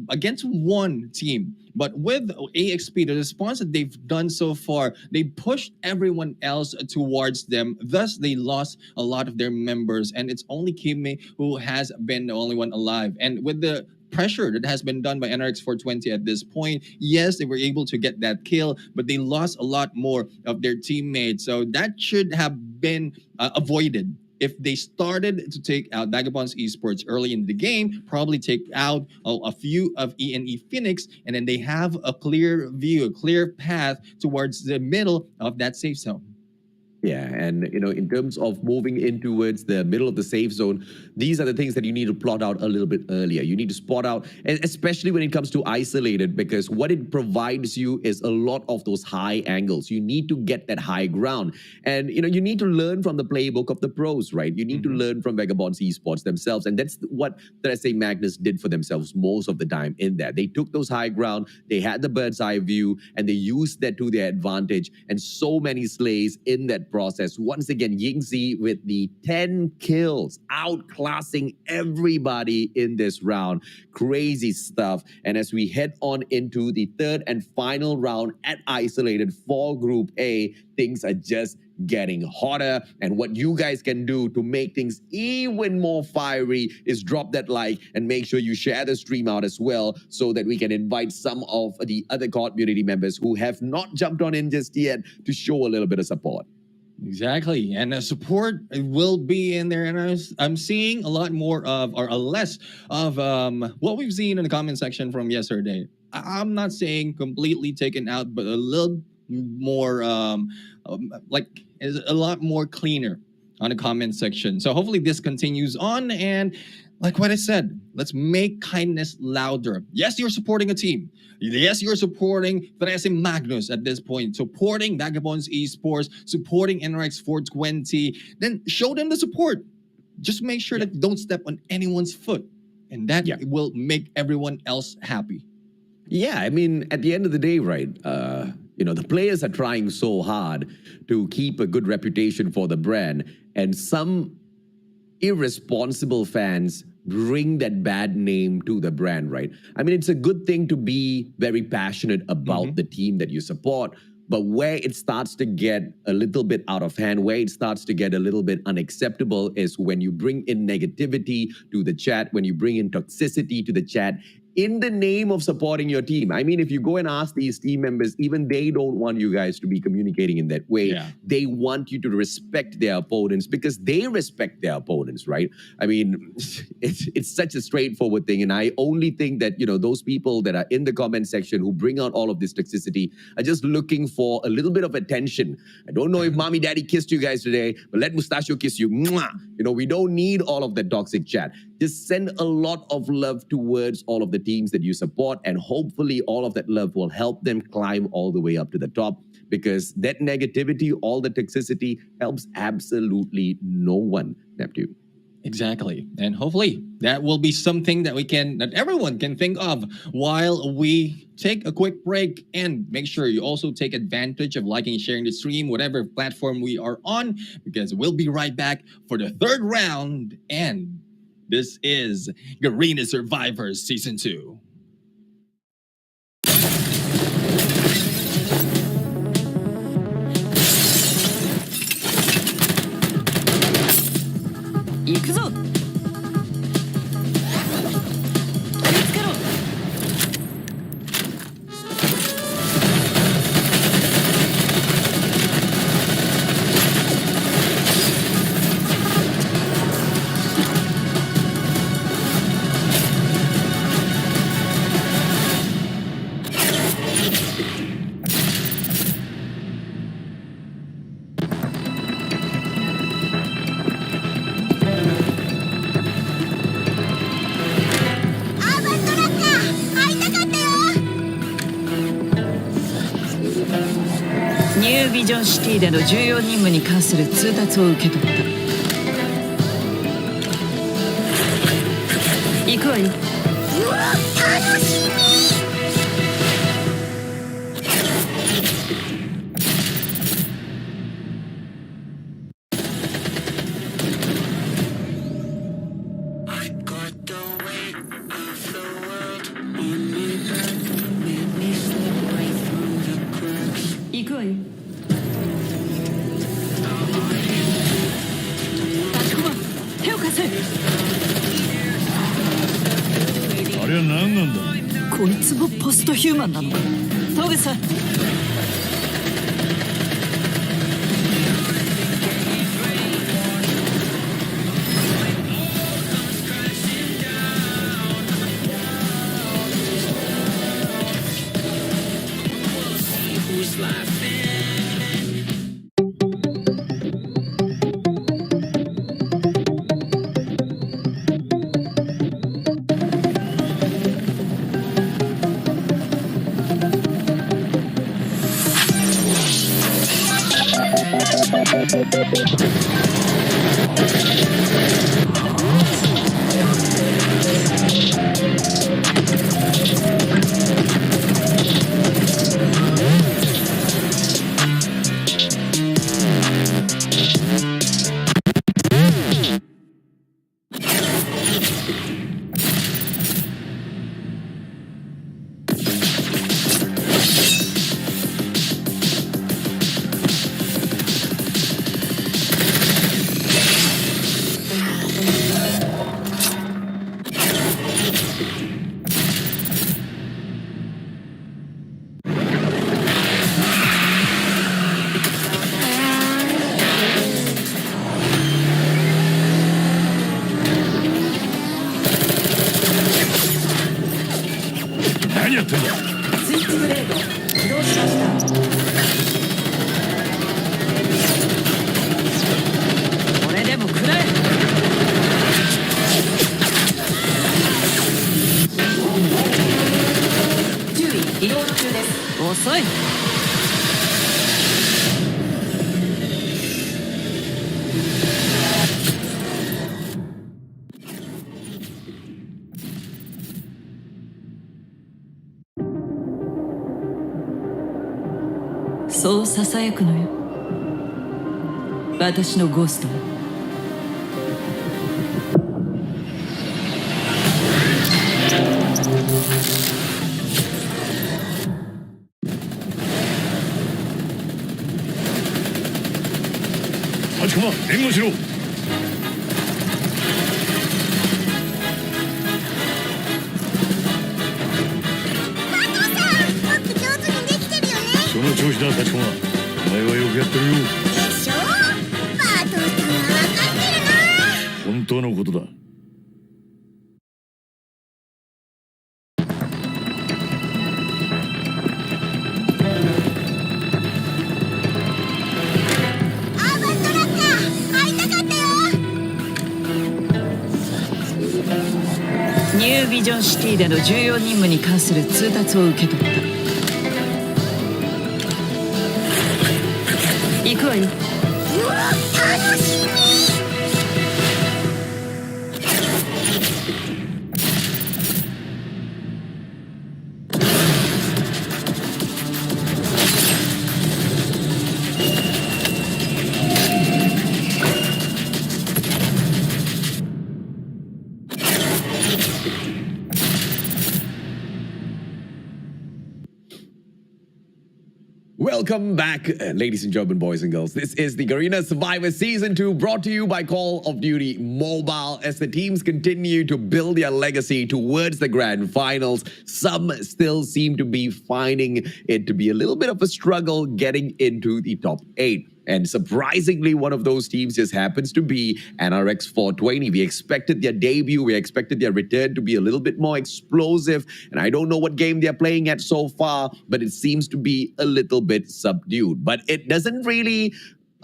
against one team. But with AXP, the response that they've done so far, they pushed everyone else towards them. Thus, they lost a lot of their members, and it's only Kimi who has been the only one alive. And with the pressure that has been done by NRX 420 at this point, yes, they were able to get that kill, but they lost a lot more of their teammates. So that should have been avoided. If they started to take out Vagabonds Esports early in the game, probably take out a few of ENE Phoenix, and then they have a clear view, a clear path towards the middle of that safe zone. Yeah, and in terms of moving in towards the middle of the safe zone, these are the things that you need to plot out a little bit earlier. You need to spot out, and especially when it comes to isolated, because what it provides you is a lot of those high angles. You need to get that high ground, and you need to learn from the playbook of the pros, right? You need to learn from Vagabonds Esports themselves, and that's what the SA Magnus did for themselves most of the time in that. They took those high ground, they had the bird's eye view, and they used that to their advantage, and so many slays in that process. Once again, Yingzi with the 10 kills, outclassing everybody in this round. Crazy stuff. And as we head on into the third and final round at Isolated for Group A, things are just getting hotter. And what you guys can do to make things even more fiery is drop that like and make sure you share the stream out as well, so that we can invite some of the other COD community members who have not jumped on in just yet to show a little bit of support. Exactly, and support will be in there, and I'm seeing a lot more of, or a less of, what we've seen in the comment section from yesterday. I'm not saying completely taken out, but a little more, like a lot more cleaner on the comment section. So hopefully this continues on, and like what I said, let's make kindness louder. Yes, you're supporting a team. Yes, you're supporting the SA Magnus at this point, supporting Vagabonds Esports, supporting NRX 420. Then show them the support. Just make sure that you don't step on anyone's foot. And that will make everyone else happy. Yeah, I mean, at the end of the day, right, the players are trying so hard to keep a good reputation for the brand, and some irresponsible fans bring that bad name to the brand, right? I mean, it's a good thing to be very passionate about the team that you support, but where it starts to get a little bit out of hand, where it starts to get a little bit unacceptable is when you bring in negativity to the chat, when you bring in toxicity to the chat, in the name of supporting your team. I mean, if you go and ask these team members, even they don't want you guys to be communicating in that way. Yeah. They want you to respect their opponents because they respect their opponents, right? I mean, it's such a straightforward thing. And I only think that, those people that are in the comment section who bring out all of this toxicity are just looking for a little bit of attention. I don't know if mommy, daddy kissed you guys today, but let Mustachio kiss you. Mwah! We don't need all of that toxic chat. Just send a lot of love towards all of the teams that you support, and hopefully all of that love will help them climb all the way up to the top, because that negativity, all the toxicity helps absolutely no one, Neptune. Exactly. And hopefully that will be something that that everyone can think of while we take a quick break. And make sure you also take advantage of liking and sharing the stream, whatever platform we are on, because we'll be right back for the third round. And this is Garena Survivors Season 2. ニュービジョンシティでの重要任務に関する通達を受け取った。行くわよ。うわ楽しみ。行くわよ。立ちこま、手を貸せ。あれは何なんだ。こいつもポストヒューマンなのか。トグさん。何やってんだ。スイッチブレード起動しました。これでも食らえ。注意、移動中です。遅い。そうささやくのよ、私のゴーストは。立ちこま、援護しろ。その調子だ、立ちこま。お前はよくやってるよ。でしょ。バトルさんは分かってるな。本当のことだ。アーバントラッカー会いたかったよ。ニュービジョンシティでの重要任務に関する通達を受け取った。行くわよ。うわ楽しみ。Welcome back, ladies and gentlemen, boys and girls. This is the Garena Survivors Season 2, brought to you by Call of Duty Mobile. As the teams continue to build their legacy towards the grand finals, some still seem to be finding it to be a little bit of a struggle getting into the top 8. And surprisingly, one of those teams just happens to be NRX 420. We expected their debut, we expected their return to be a little bit more explosive. And I don't know what game they're playing at so far, but it seems to be a little bit subdued. But it doesn't really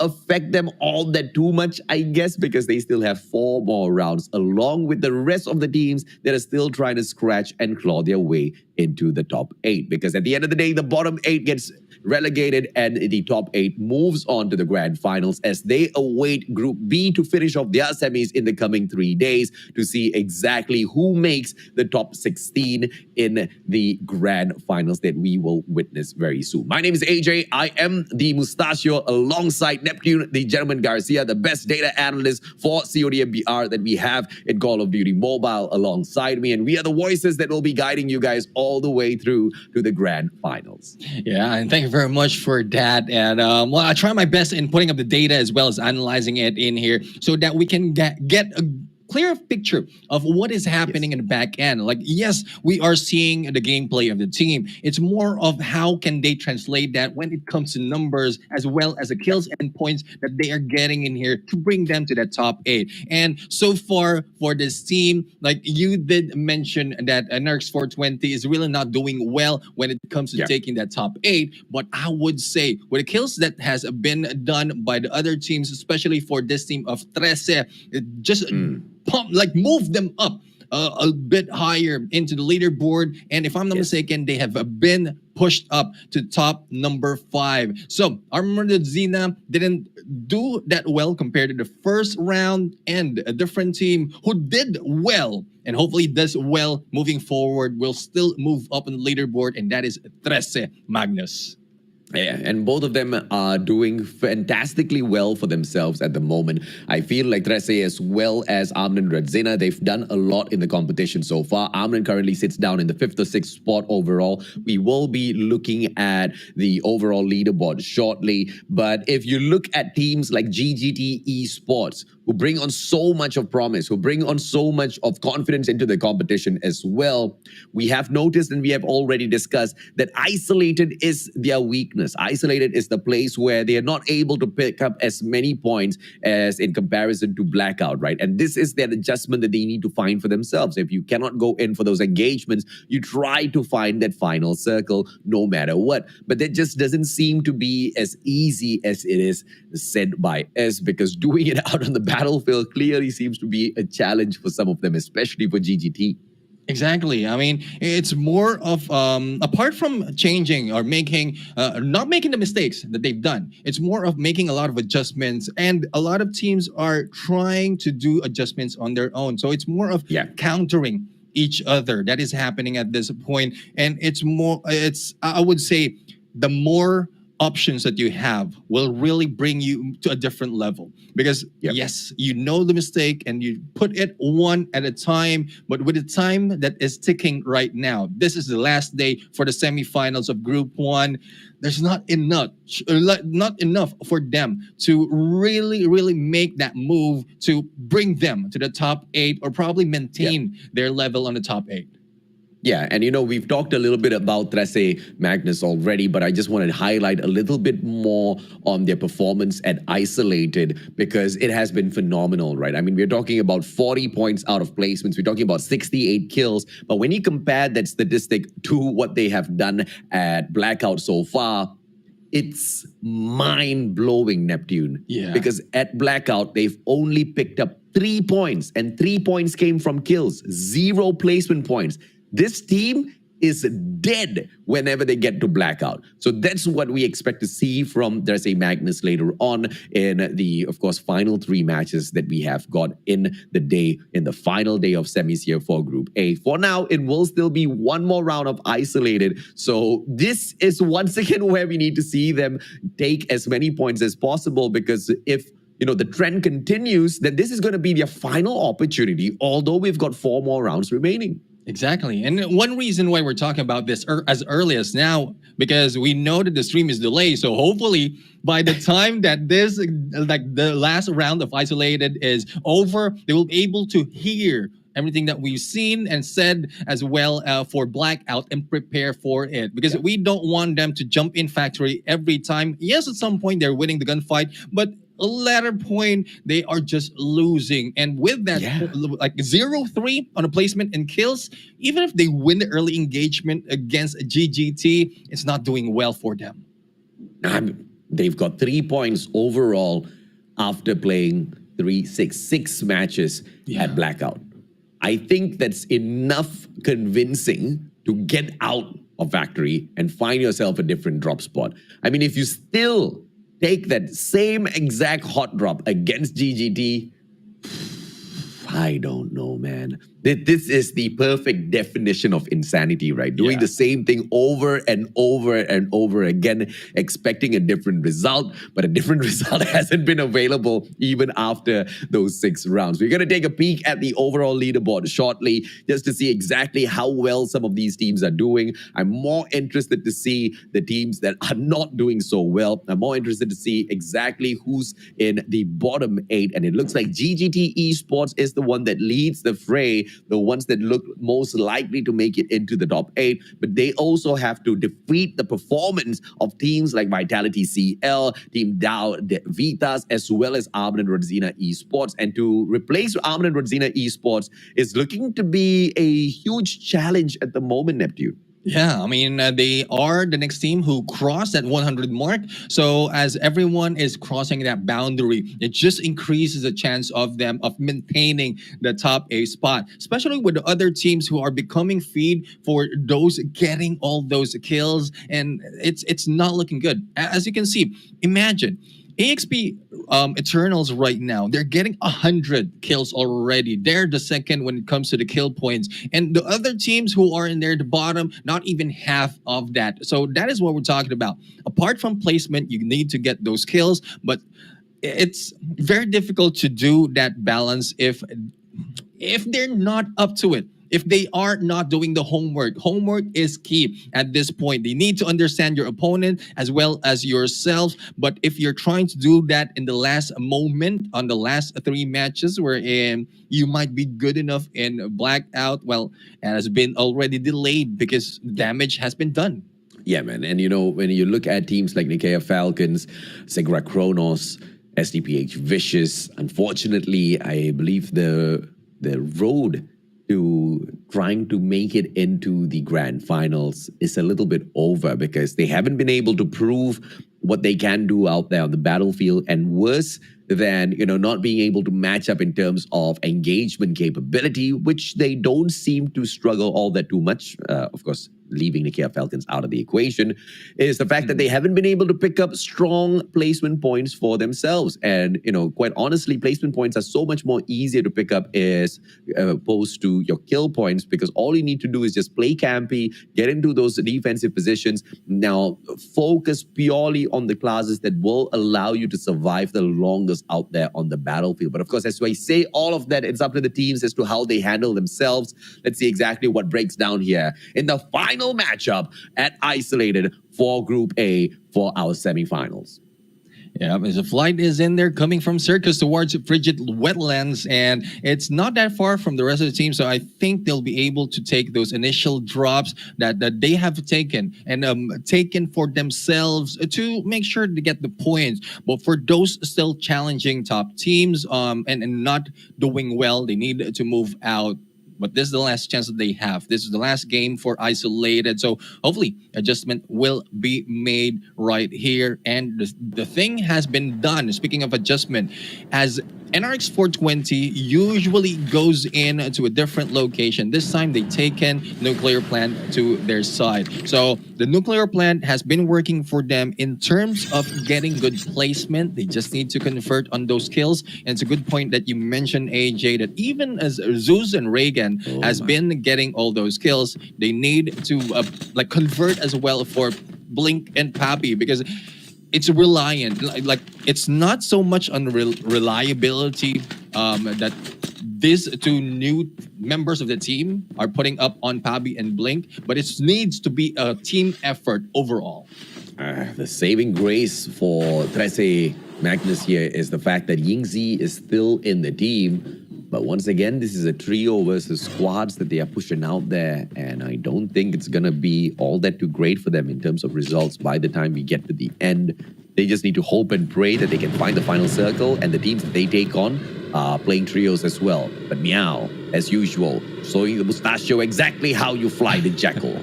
affect them all that too much, I guess, because they still have 4 more rounds along with the rest of the teams that are still trying to scratch and claw their way into the top 8. Because at the end of the day, the bottom 8 gets relegated and the top 8 moves on to the grand finals as they await Group B to finish off their semis in the coming 3 days to see exactly who makes the top 16 in the grand finals that we will witness very soon. My name is AJ. I am the Mustachio alongside Neptune, the gentleman Garcia, the best data analyst for CODM BR that we have in Call of Duty Mobile alongside me. And we are the voices that will be guiding you guys all the way through to the grand finals. Yeah, and thank you very much for that. And well, I try my best in putting up the data as well as analyzing it in here so that we can get a clear picture of what is happening in the back end. Like, yes, we are seeing the gameplay of the team. It's more of how can they translate that when it comes to numbers as well as the kills and points that they are getting in here to bring them to that top 8. And so far for this team, like you did mention that Nerx 420 is really not doing well when it comes to taking that top 8. But I would say with the kills that has been done by the other teams, especially for this team of 13, it just move them up a bit higher into the leaderboard. And if I'm not mistaken, they have been pushed up to top number 5. So Armored Zena didn't do that well compared to the first round, and a different team who did well and hopefully does well moving forward will still move up on the leaderboard, and that is 13 Magnus. Yeah, and both of them are doing fantastically well for themselves at the moment. I feel like 13 as well as Armin and Radzena, they've done a lot in the competition so far. Armin currently sits down in the 5th or 6th spot overall. We will be looking at the overall leaderboard shortly. But if you look at teams like GGT Esports, who bring on so much of promise, who bring on so much of confidence into the competition as well, we have noticed and we have already discussed that Isolated is their weakness. Isolated is the place where they are not able to pick up as many points as in comparison to Blackout, right? And this is their adjustment that they need to find for themselves. If you cannot go in for those engagements, you try to find that final circle no matter what. But that just doesn't seem to be as easy as it is said by us, because doing it out on the battlefield clearly seems to be a challenge for some of them, especially for GGT. Exactly. I mean, it's more of apart from changing or making not making the mistakes that they've done, it's more of making a lot of adjustments, and a lot of teams are trying to do adjustments on their own. So it's more of countering each other that is happening at this point. And it's more, I would say, the more options that you have will really bring you to a different level, because yes, you know the mistake and you put it one at a time. But with the time that is ticking right now, this is the last day for the semifinals of Group 1. There's not enough for them to really make that move to bring them to the top 8 or probably maintain their level on the top 8. Yeah, and you know, we've talked a little bit about 13 Magnus already, but I just wanted to highlight a little bit more on their performance at Isolated, because it has been phenomenal, right? I mean, we're talking about 40 points out of placements. We're talking about 68 kills. But when you compare that statistic to what they have done at Blackout so far, it's mind-blowing, Neptune. Yeah. Because at Blackout, they've only picked up 3 points, and 3 points came from kills, 0 placement points. This team is dead whenever they get to Blackout. So that's what we expect to see from 13 Magnus later on in the, of course, final 3 matches that we have got in the final day of semis here for Group A. For now, it will still be one more round of Isolated. So this is once again where we need to see them take as many points as possible, because if the trend continues, then this is going to be their final opportunity, although we've got 4 more rounds remaining. Exactly. And one reason why we're talking about this as early as now, because we know that the stream is delayed. So hopefully by the time that this, like the last round of Isolated is over, they will be able to hear everything that we've seen and said as well for Blackout and prepare for it. Because we don't want them to jump in factory every time. Yes, at some point they're winning the gunfight, but a latter point, they are just losing. And with that, like 0-3 on a placement and kills, even if they win the early engagement against GGT, it's not doing well for them. They've got 3 points overall after playing six matches at Blackout. I think that's enough convincing to get out of Factory and find yourself a different drop spot. I mean, if you still take that same exact hot drop against GGT, I don't know, man. This is the perfect definition of insanity, right? Doing the same thing over and over and over again, expecting a different result, but a different result hasn't been available even after those 6 rounds. We're going to take a peek at the overall leaderboard shortly just to see exactly how well some of these teams are doing. I'm more interested to see the teams that are not doing so well. I'm more interested to see exactly who's in the bottom 8. And it looks like GGT Esports is the one that leads the fray, the ones that look most likely to make it into the top 8, but they also have to defeat the performance of teams like Vitality CL, Team Dow Vitas, as well as Armin and Rodzina Esports. And to replace Armin and Rodzina Esports is looking to be a huge challenge at the moment, Neptune. Yeah, I mean, they are the next team who crossed that 100 mark. So as everyone is crossing that boundary, it just increases the chance of them of maintaining the top 8 spot, especially with the other teams who are becoming feed for those getting all those kills. And it's not looking good. As you can see, imagine AXP Eternals right now, they're getting 100 kills already. They're the second when it comes to the kill points. And the other teams who are in there at the bottom, not even half of that. So that is what we're talking about. Apart from placement, you need to get those kills, but it's very difficult to do that balance if they're not up to it. If they are not doing the homework. Homework is key at this point. They need to understand your opponent as well as yourself. But if you're trying to do that in the last moment, on the last 3 matches, wherein you might be good enough in Blackout, well, it has been already delayed because damage has been done. Yeah, man. And you know, when you look at teams like Nikea Falcons, Segra Kronos, SDPH Vicious, unfortunately, I believe the road to trying to make it into the grand finals is a little bit over because they haven't been able to prove what they can do out there on the battlefield, and worse than, you know, not being able to match up in terms of engagement capability, which they don't seem to struggle all that too much. Of course, leaving Nikea Falcons out of the equation, is the fact that they haven't been able to pick up strong placement points for themselves. And, you know, quite honestly, placement points are so much more easier to pick up as opposed to your kill points, because all you need to do is just play campy, get into those defensive positions. Now, focus purely on the classes that will allow you to survive the longest out there on the battlefield. But of course, as I say all of that, it's up to the teams as to how they handle themselves. Let's see exactly what breaks down here in the final matchup at Isolated for Group A for our semifinals. Yeah, as a flight is in there coming from Circus towards Frigid Wetlands, and it's not that far from the rest of the team, so I think they'll be able to take those initial drops that they have taken and taken for themselves to make sure to get the points. But for those still challenging top teams and not doing well, they need to move out. But this is the last chance that they have. This is the last game for Isolated. So hopefully adjustment will be made right here. And the thing has been done. Speaking of adjustment, as NRX 420 usually goes in to a different location. This time they taken nuclear plant to their side. So the nuclear plant has been working for them in terms of getting good placement. They just need to convert on those kills. And it's a good point that you mentioned, AJ, that even as Zeus and Reagan has been getting all those kills, they need to like convert as well for Blink and Pappy, because it's reliant. Like it's not so much on reliability that these two new members of the team are putting up on Pappy and Blink, but it needs to be a team effort overall. The saving grace for Trece Magnus here is the fact that Yingzi is still in the team. But once again, this is a trio versus squads that they are pushing out there. And I don't think it's going to be all that too great for them in terms of results by the time we get to the end. They just need to hope and pray that they can find the final circle. And the teams that they take on are playing trios as well. But Meow, as usual, showing the mustachio exactly how you fly the jackal.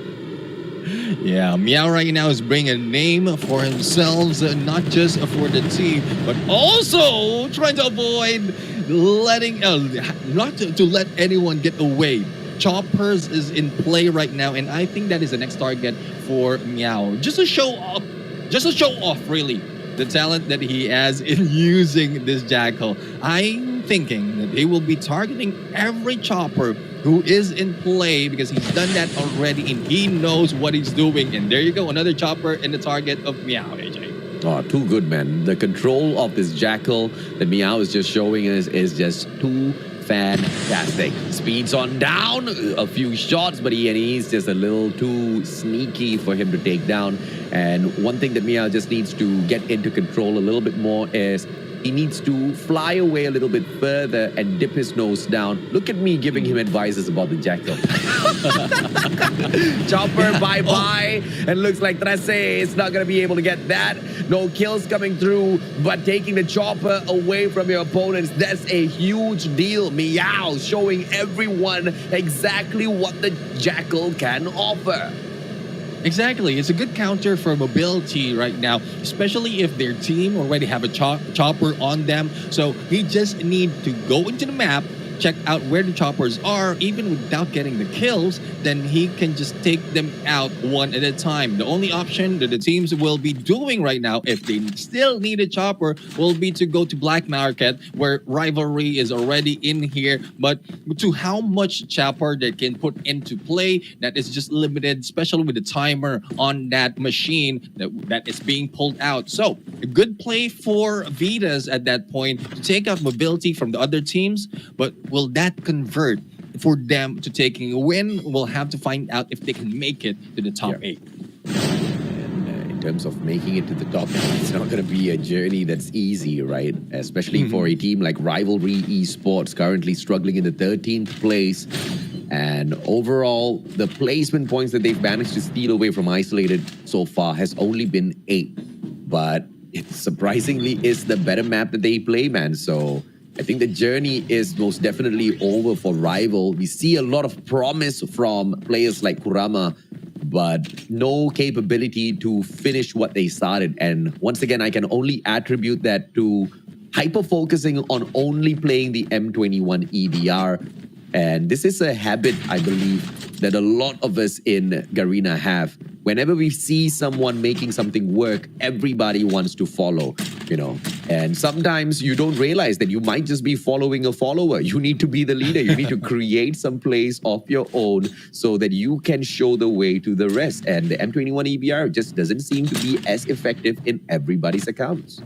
Yeah, Meow right now is bringing a name for himself, not just for the team, but also trying to avoid letting, not to let anyone get away. Choppers is in play right now, and I think that is the next target for Meow. Just to show off, really, the talent that he has in using this Jackal. I'm thinking that he will be targeting every chopper who is in play because he's done that already and he knows what he's doing. And there you go, another chopper in the target of Meow, AJ. Oh, too good, man. The control of this Jackal that Meow is just showing us is just too fantastic. Speeds on down, a few shots, but he's just a little too sneaky for him to take down. And one thing that Meow just needs to get into control a little bit more is he needs to fly away a little bit further and dip his nose down. Look at me giving him advices about the Jackal. Chopper, bye-bye. And looks like Trece is not going to be able to get that. No kills coming through, but taking the Chopper away from your opponents, that's a huge deal. Meow showing everyone exactly what the Jackal can offer. Exactly. It's a good counter for mobility right now, especially if their team already have a chopper on them. So he just need to go into the map, check out where the choppers are, even without getting the kills, then he can just take them out one at a time. The only option that the teams will be doing right now, if they still need a chopper, will be to go to Black Market, where Rivalry is already in here. But to how much chopper they can put into play, that is just limited, especially with the timer on that machine that is being pulled out. So a good play for Vitas at that point to take out mobility from the other teams, but will that convert for them to taking a win? We'll have to find out if they can make it to the top 8. And in terms of making it to the top, it's not going to be a journey that's easy, right? Especially for a team like Rivalry Esports, currently struggling in the 13th place. And overall, the placement points that they've managed to steal away from Isolated so far has only been 8. But it surprisingly is the better map that they play, man. So I think the journey is most definitely over for Rival. We see a lot of promise from players like Kurama, but no capability to finish what they started. And once again, I can only attribute that to hyper-focusing on only playing the M21 EDR. And this is a habit, I believe, that a lot of us in Garena have. Whenever we see someone making something work, everybody wants to follow, you know. And sometimes you don't realize that you might just be following a follower. You need to be the leader. You need to create some plays of your own so that you can show the way to the rest. And the M21 EBR just doesn't seem to be as effective in everybody's accounts.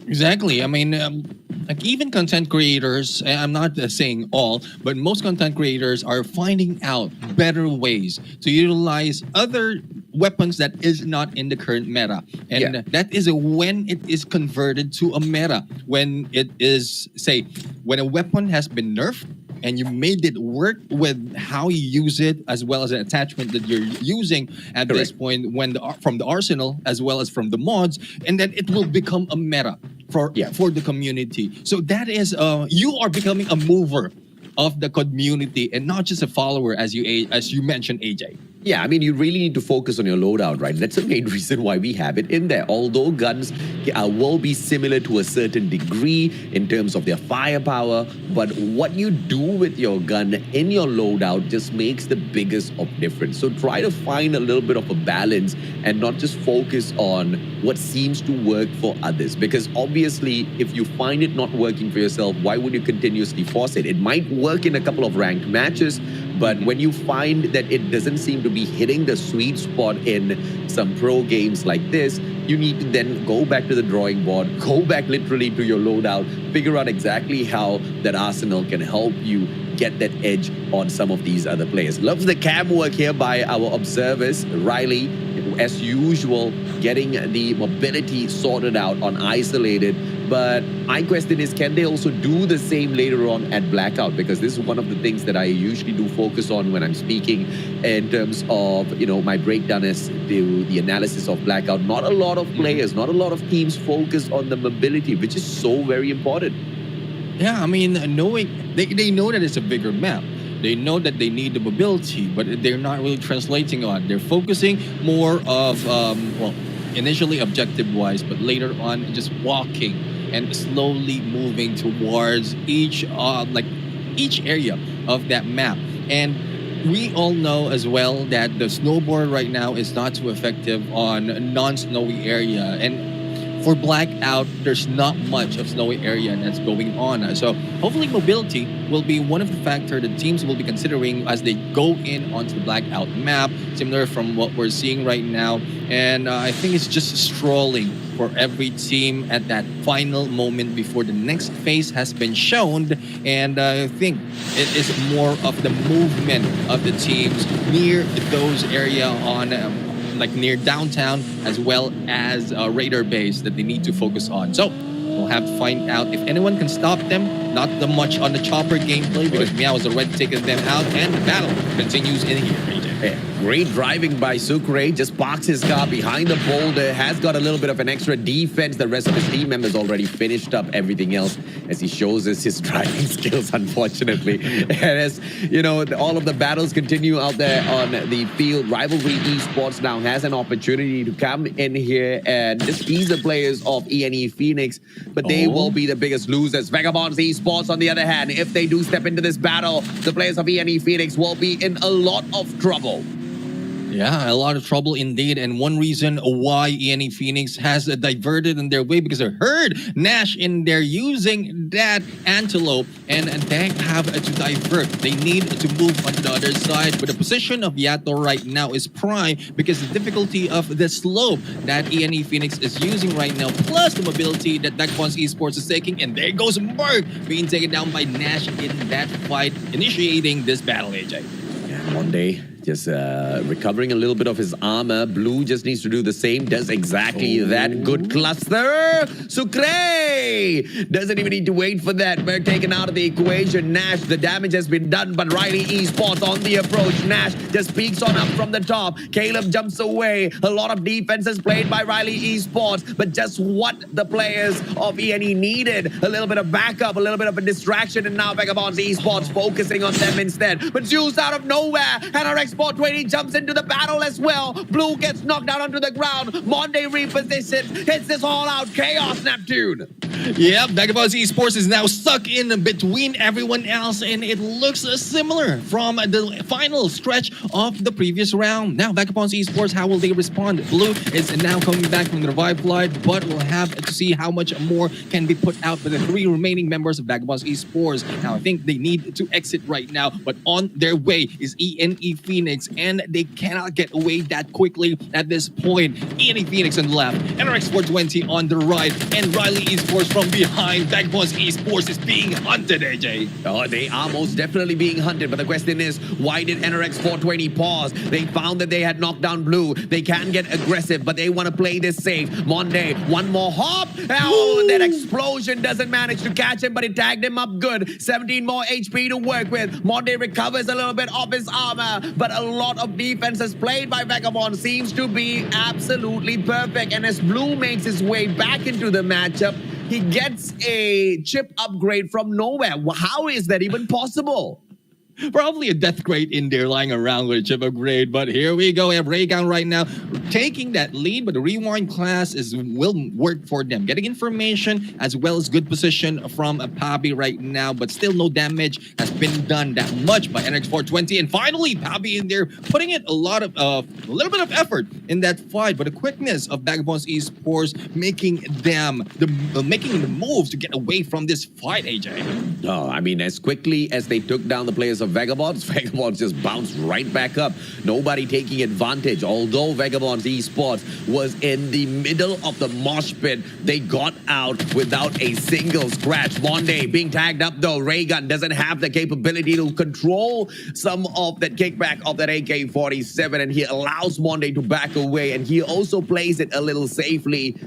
Exactly. I mean, like even content creators, I'm not saying all, but most content creators are finding out better ways to utilize other weapons that is not in the current meta. And that is when it is converted to a meta. When it is, say, when a weapon has been nerfed, and you made it work with how you use it as well as an attachment that you're using at this point when from the arsenal as well as from the mods, and then it will become a meta for the community. So that is you are becoming a mover of the community and not just a follower, as you mentioned, AJ. Yeah, I mean, you really need to focus on your loadout, right? That's the main reason why we have it in there. Although guns will be similar to a certain degree in terms of their firepower, but what you do with your gun in your loadout just makes the biggest of difference. So try to find a little bit of a balance and not just focus on what seems to work for others. Because obviously, if you find it not working for yourself, why would you continuously force it? It might work in a couple of ranked matches, but when you find that it doesn't seem to be hitting the sweet spot in some pro games like this, you need to then go back to the drawing board, go back literally to your loadout, figure out exactly how that arsenal can help you get that edge on some of these other players. Loves the cam work here by our observers. Riley, as usual, getting the mobility sorted out on Isolated. But my question is, can they also do the same later on at Blackout? Because this is one of the things that I usually do focus on when I'm speaking in terms of, you know, my breakdown as to the analysis of Blackout. Not a lot of players, not a lot of teams focus on the mobility, which is so very important. Yeah, I mean, knowing they know that it's a bigger map. They know that they need the mobility, but they're not really translating on. They're focusing more of, initially objective-wise, but later on just walking and slowly moving towards each area of that map. And we all know as well that the snowboard right now is not too effective on non-snowy area. And for Blackout, there's not much of snowy area that's going on. So hopefully mobility will be one of the factors the teams will be considering as they go in onto the Blackout map, similar from what we're seeing right now. And I think it's just strolling for every team at that final moment before the next phase has been shown. And I think it is more of the movement of the teams near those area on near downtown, as well as radar base that they need to focus on. So we'll have to find out if anyone can stop them. Not that much on the chopper gameplay because Meow has already taken them out, and the battle continues in here. Yeah, great driving by Sucre. Just parks his car behind the boulder. Has got a little bit of an extra defense. The rest of his team members already finished up everything else as he shows us his driving skills, unfortunately. And as you know, all of the battles continue out there on the field. Rivalry Esports now has an opportunity to come in here and just ease the players of ENE Phoenix, but they will be the biggest losers. Vagabonds Esports, on the other hand, if they do step into this battle, the players of ENE Phoenix will be in a lot of trouble. Yeah, a lot of trouble indeed. And one reason why ENE Phoenix has diverted in their way because they heard Nash in there using that antelope, and they have to divert. They need to move onto the other side. But the position of Yato right now is prime because the difficulty of the slope that ENE Phoenix is using right now, plus the mobility that Vagabonds Esports is taking. And there goes Mark being taken down by Nash in that fight, initiating this battle, AJ. Yeah, Monday just recovering a little bit of his armor. Blue just needs to do the same. Does exactly that. Good cluster. Sucre doesn't even need to wait for that. We're taken out of the equation. Nash, the damage has been done, but Riley Esports on the approach. Nash just peeks on up from the top. Caleb jumps away. A lot of defenses played by Riley Esports, but just what the players of ENE needed. A little bit of backup, a little bit of a distraction, and now Vagabonds Esports focusing on them instead. But Zeus out of nowhere, and RX 420 jumps into the battle as well. Blue gets knocked down onto the ground. Monday repositions. Hits this all-out chaos, Neptune. Yep, Vagabonds Esports is now stuck in between everyone else, and it looks similar from the final stretch of the previous round. Now, Vagabonds Esports, how will they respond? Blue is now coming back from the revive flight, but we'll have to see how much more can be put out by the three remaining members of Vagabonds Esports. Now, I think they need to exit right now, but on their way is ENE Phoenix, and they cannot get away that quickly at this point. ENE Phoenix on the left, NRX 420 on the right, and Riley Esports from behind. Vagabonds Esports is being hunted, AJ. Oh, they are most definitely being hunted, but the question is, why did NRX 420 pause? They found that they had knocked down Blue. They can get aggressive, but they want to play this safe. Monday, one more hop. Oh, that explosion doesn't manage to catch him, but it tagged him up good. 17 more HP to work with. Monday recovers a little bit of his armor, but a lot of defenses played by Vagabond seems to be absolutely perfect. And as Blue makes his way back into the matchup, he gets a chip upgrade from nowhere. How is that even possible? Probably a death crate in there lying around with a chip upgrade, but here we go. We have Raygun right now taking that lead, but the rewind class will work for them. Getting information as well as good position from Pabi right now, but still no damage has been done that much by NX 420. And finally, Pabi in there putting in a little bit of effort in that fight, but the quickness of Vagabonds Esports making the move to get away from this fight, AJ. Oh, I mean, as quickly as they took down the players of Vagabonds just bounced right back up. Nobody taking advantage. Although Vagabonds Esports was in the middle of the mosh pit, they got out without a single scratch. Monday being tagged up though. Raygun doesn't have the capability to control some of that kickback of that AK-47, and he allows Monday to back away, and he also plays it a little safely,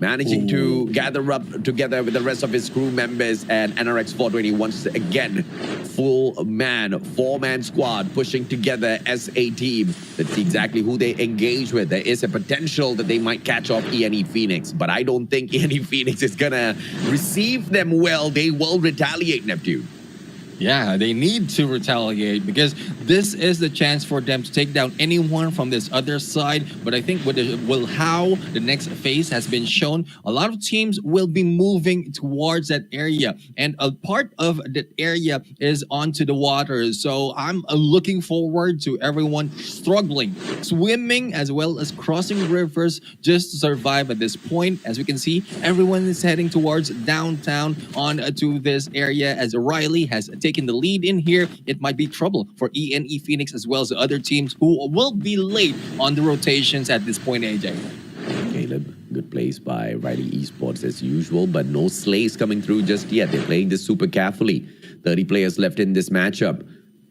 managing to gather up together with the rest of his crew members. And NRX 420 once again, full man, four-man squad pushing together as a team. Let's see exactly who they engage with. There is a potential that they might catch off ENE Phoenix, but I don't think ENE Phoenix is gonna receive them well. They will retaliate, Neptune. Yeah, they need to retaliate because this is the chance for them to take down anyone from this other side. But I think how the next phase has been shown, a lot of teams will be moving towards that area. And a part of that area is onto the water. So I'm looking forward to everyone struggling, swimming, as well as crossing rivers just to survive at this point. As we can see, everyone is heading towards downtown on to this area as Riley has taken the lead in here. It might be trouble for ENE Phoenix as well as the other teams who will be late on the rotations at this point, AJ. Caleb, good plays by Riley Esports as usual, but no slays coming through just yet. They're playing this super carefully. 30 players left in this matchup.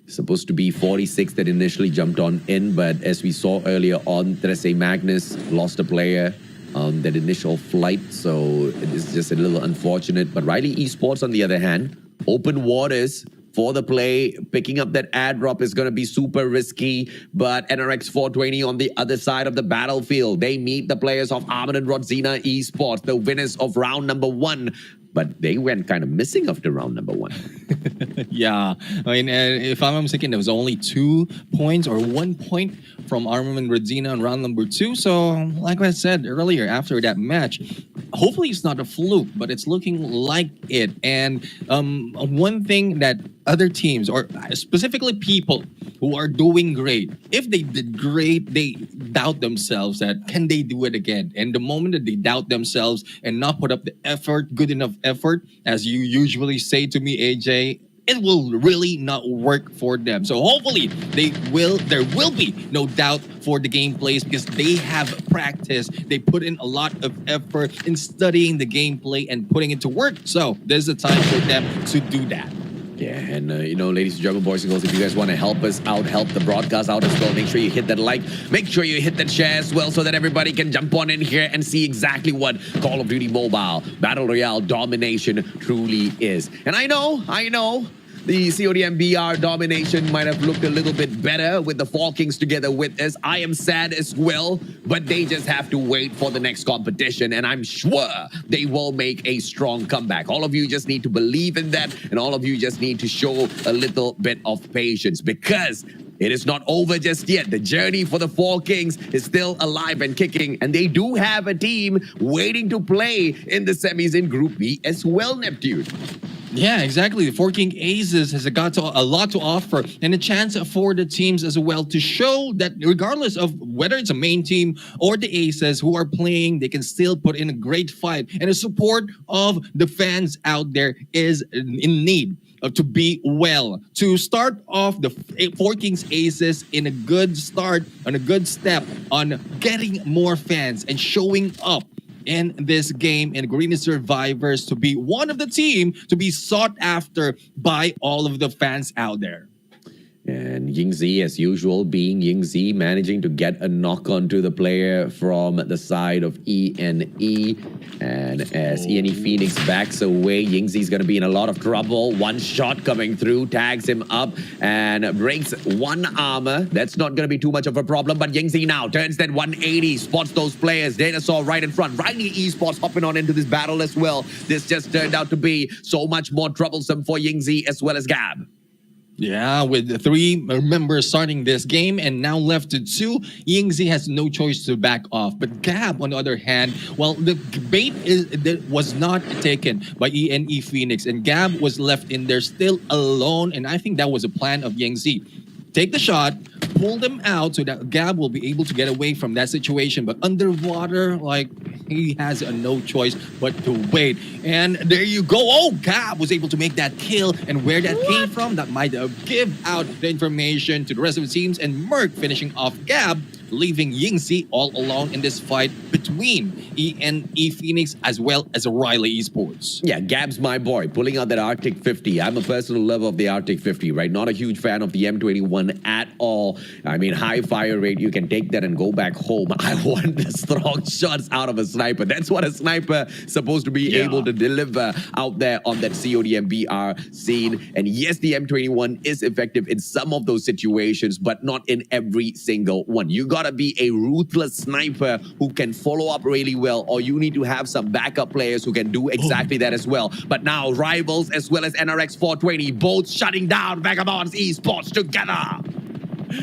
Supposed to be 46 that initially jumped on in, but as we saw earlier on, Trece Magnus lost a player on that initial flight, so it is just a little unfortunate. But Riley Esports, on the other hand, open waters for the play. Picking up that ad drop is going to be super risky, but NRX 420 on the other side of the battlefield. They meet the players of Armin and Rodzina Esports, the winners of round number 1. But they went kind of missing after round number 1. Yeah, I mean, if I'm mistaken, there was only 2 points or 1 point from Armin and Rodzina in round number 2. So, like I said earlier, after that match, hopefully it's not a fluke, but it's looking like it. And one thing that other teams, or specifically people who are doing great, if they did great, they doubt themselves that can they do it again? And the moment that they doubt themselves and not put up the effort, good enough effort, as you usually say to me, AJ, it will really not work for them. So hopefully there will be no doubt for the gameplays because they have practice. They put in a lot of effort in studying the gameplay and putting it to work. So there's a time for them to do that. Yeah, and ladies and gentlemen, boys and girls, if you guys want to help us out, help the broadcast out as well, make sure you hit that like, make sure you hit that share as well so that everybody can jump on in here and see exactly what Call of Duty Mobile Battle Royale domination truly is. And I know, the CODM BR domination might have looked a little bit better with the Four Kings together with us. I am sad as well, but they just have to wait for the next competition, and I'm sure they will make a strong comeback. All of you just need to believe in that, and all of you just need to show a little bit of patience because it is not over just yet. The journey for the Four Kings is still alive and kicking, and they do have a team waiting to play in the semis in Group B as well, Neptune. Yeah, exactly. The Four King Aces has got a lot to offer and a chance for the teams as well to show that regardless of whether it's a main team or the Aces who are playing, they can still put in a great fight. And the support of the fans out there is in need to be well. To start off the Four Kings Aces in a good start, on a good step, on getting more fans and showing up in this game in Garena Survivors to be one of the team to be sought after by all of the fans out there. And Yingzi, as usual, being Yingzi, managing to get a knock onto the player from the side of ENE. And as ENE Phoenix backs away, Yingzi's going to be in a lot of trouble. One shot coming through, tags him up, and breaks one armor. That's not going to be too much of a problem. But Yingzi now turns that 180, spots those players. Dinosaur right in front. Riley Esports hopping on into this battle as well. This just turned out to be so much more troublesome for Yingzi as well as Gab. Yeah, with 3 members starting this game and now left to 2, Yingzi has no choice to back off. But Gab, on the other hand, well, the bait was not taken by ENE Phoenix, and Gab was left in there still alone, and I think that was a plan of Yingzi. Take the shot, pull them out so that Gab will be able to get away from that situation. But underwater, like, he has no choice but to wait. And there you go. Oh, Gab was able to make that kill. And where that came from, that might give out the information to the rest of the teams. And Merc finishing off Gab, leaving Yingzi all alone in this fight between ENE Phoenix as well as Riley Esports. Yeah, Gab's my boy, pulling out that Arctic 50. I'm a personal lover of the Arctic 50, right? Not a huge fan of the M21 at all. I mean, high fire rate, you can take that and go back home. I want the strong shots out of a sniper. That's what a sniper is supposed to be able to deliver out there on that CODM BR scene. And yes, the M21 is effective in some of those situations, but not in every single one. You gotta be a ruthless sniper who can follow up really well, or you need to have some backup players who can do exactly that as well. But now Rivals as well as NRX 420 both shutting down Vagabonds Esports together.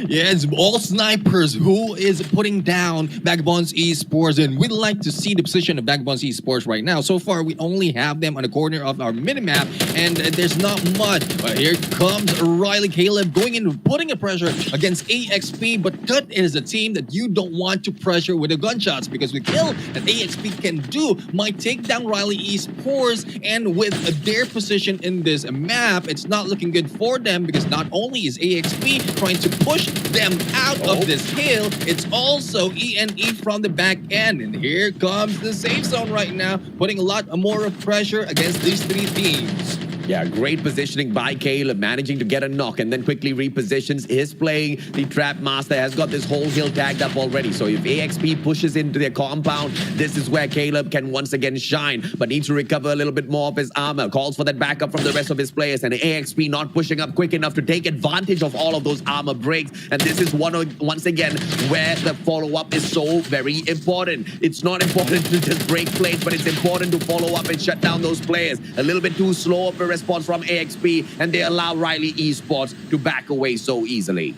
Yeah, it's all snipers who is putting down Vagabonds Esports, and we'd like to see the position of Vagabonds Esports right now. So far, we only have them on the corner of our minimap, and there's not much. But here comes Riley Caleb going in, putting a pressure against AXP, but that is a team that you don't want to pressure with the gunshots, because the kill that AXP can do might take down Riley Esports, and with their position in this map, it's not looking good for them, because not only is AXP trying to push them out of this hill, it's also ENE from the back end. And here comes the safe zone right now, putting a lot more of pressure against these three teams. Yeah, great positioning by Caleb, managing to get a knock and then quickly repositions. Is playing the Trap Master, has got this whole hill tagged up already. So if AXP pushes into their compound, this is where Caleb can once again shine, but needs to recover a little bit more of his armor. Calls for that backup from the rest of his players, and AXP not pushing up quick enough to take advantage of all of those armor breaks. And this is once again where the follow-up is so very important. It's not important to just break plates, but it's important to follow up and shut down those players. A little bit too slow of a response from AXP, and they allow Riley Esports to back away so easily.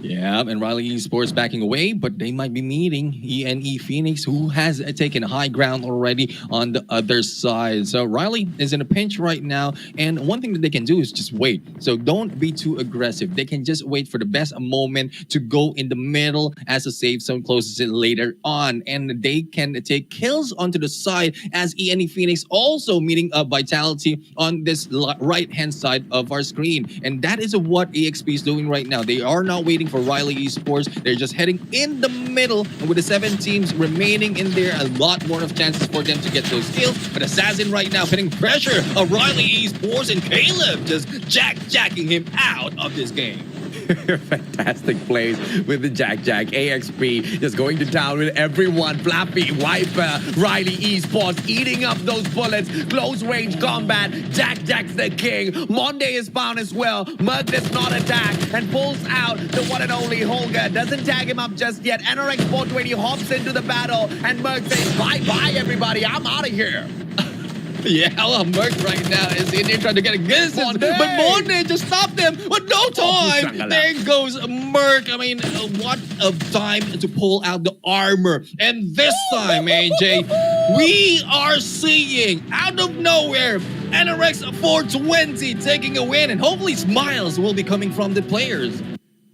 Yeah, and Riley Esports backing away, but they might be meeting ENE Phoenix, who has taken high ground already on the other side. So Riley is in a pinch right now, and one thing that they can do is just wait. So don't be too aggressive. They can just wait for the best moment to go in the middle as the safe zone closes in later on, and they can take kills onto the side as ENE Phoenix also meeting up Vitality on this right-hand side of our screen. And that is what AXP is doing right now. They are not waiting for Riley Esports. They're just heading in the middle, and with the 7 teams remaining in there, a lot more of chances for them to get those kills. But Assassin right now putting pressure on Riley Esports, and Caleb just jacking him out of this game. Fantastic plays with the Jack. AXP just going to town with everyone. Flappy, Wiper, Riley Esports eating up those bullets. Close range combat. Jack's the king. Monday is found as well. Merc does not attack and pulls out the one and only Holger. Doesn't tag him up just yet. NRX 420 hops into the battle, and Merc says, bye everybody. I'm out of here. Yeah, well, Merc right now is in there trying to get a distance, but Monday just stopped them with no time. There goes Merc. I mean, what a time to pull out the armor. And this time, AJ, we are seeing out of nowhere NRX 420 taking a win, and hopefully smiles will be coming from the players.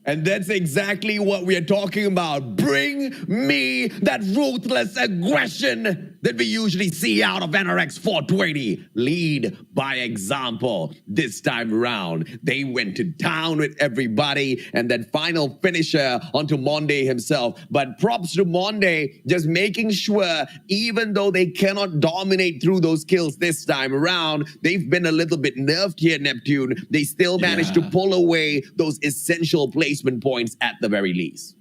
And that's exactly what we are talking about. Bring me that ruthless aggression that we usually see out of NRX 420. Lead by example. This time around, they went to town with everybody, and that final finisher onto Monday himself. But props to Monday, just making sure, even though they cannot dominate through those kills this time around, they've been a little bit nerfed here, Neptune. They still managed to pull away those essential placement points at the very least.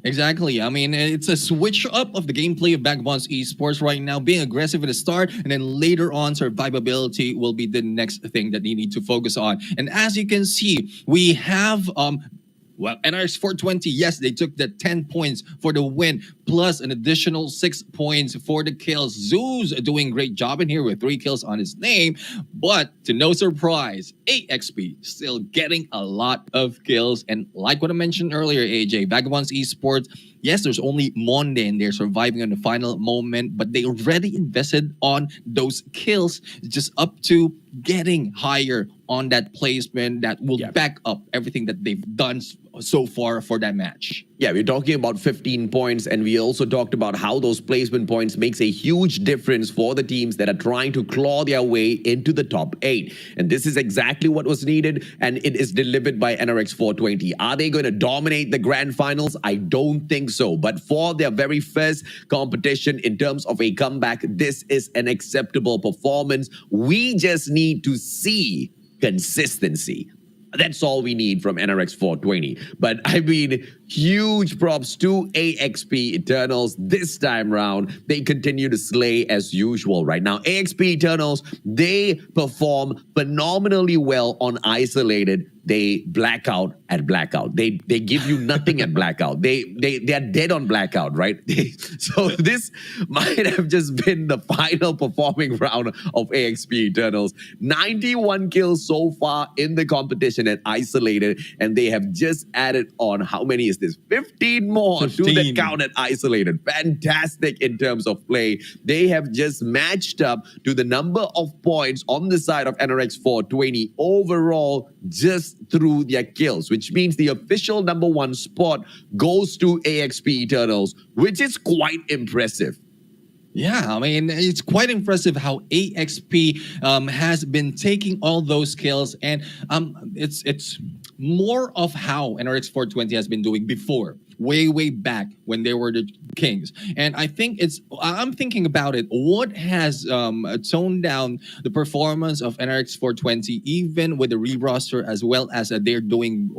Exactly. I mean, it's a switch up of the gameplay of Vagabonds Esports right now, being aggressive at the start, and then later on, survivability will be the next thing that you need to focus on. And as you can see, we have well, NRX 420, yes, they took the 10 points for the win, plus an additional 6 points for the kills. Zeus doing a great job in here with 3 kills on his name, but to no surprise, AXP still getting a lot of kills. And like what I mentioned earlier, AJ, Vagabonds Esports, yes, there's only Monday and they're surviving on the final moment, but they already invested on those kills, just up to getting higher on that placement that will back up everything that they've done so far for that match. Yeah, we're talking about 15 points, and we also talked about how those placement points makes a huge difference for the teams that are trying to claw their way into the top 8. And this is exactly what was needed, and it is delivered by NRX 420. Are they going to dominate the grand finals? I don't think so. But for their very first competition in terms of a comeback, this is an acceptable performance. We just need to see consistency. That's all we need from NRX 420. But I mean, huge props to AXP Eternals this time round. They continue to slay as usual right now. AXP Eternals, they perform phenomenally well on isolated they black out at Blackout. They give you nothing at Blackout. They are dead on Blackout, right? So this might have just been the final performing round of AXP Eternals. 91 kills so far in the competition at Isolated, and they have just added on, how many is this? 15 more to the 15. count at Isolated. Fantastic in terms of play. They have just matched up to the number of points on the side of NRX 420 overall just through their kills, which means the official number one spot goes to AXP Eternals, which is quite impressive. Yeah, I mean, it's quite impressive how AXP has been taking all those kills, and it's more of how NRX 420 has been doing before, way back when they were the kings. And I think I'm thinking about it, what has toned down the performance of NRX 420, even with the re-roster, as well as they're doing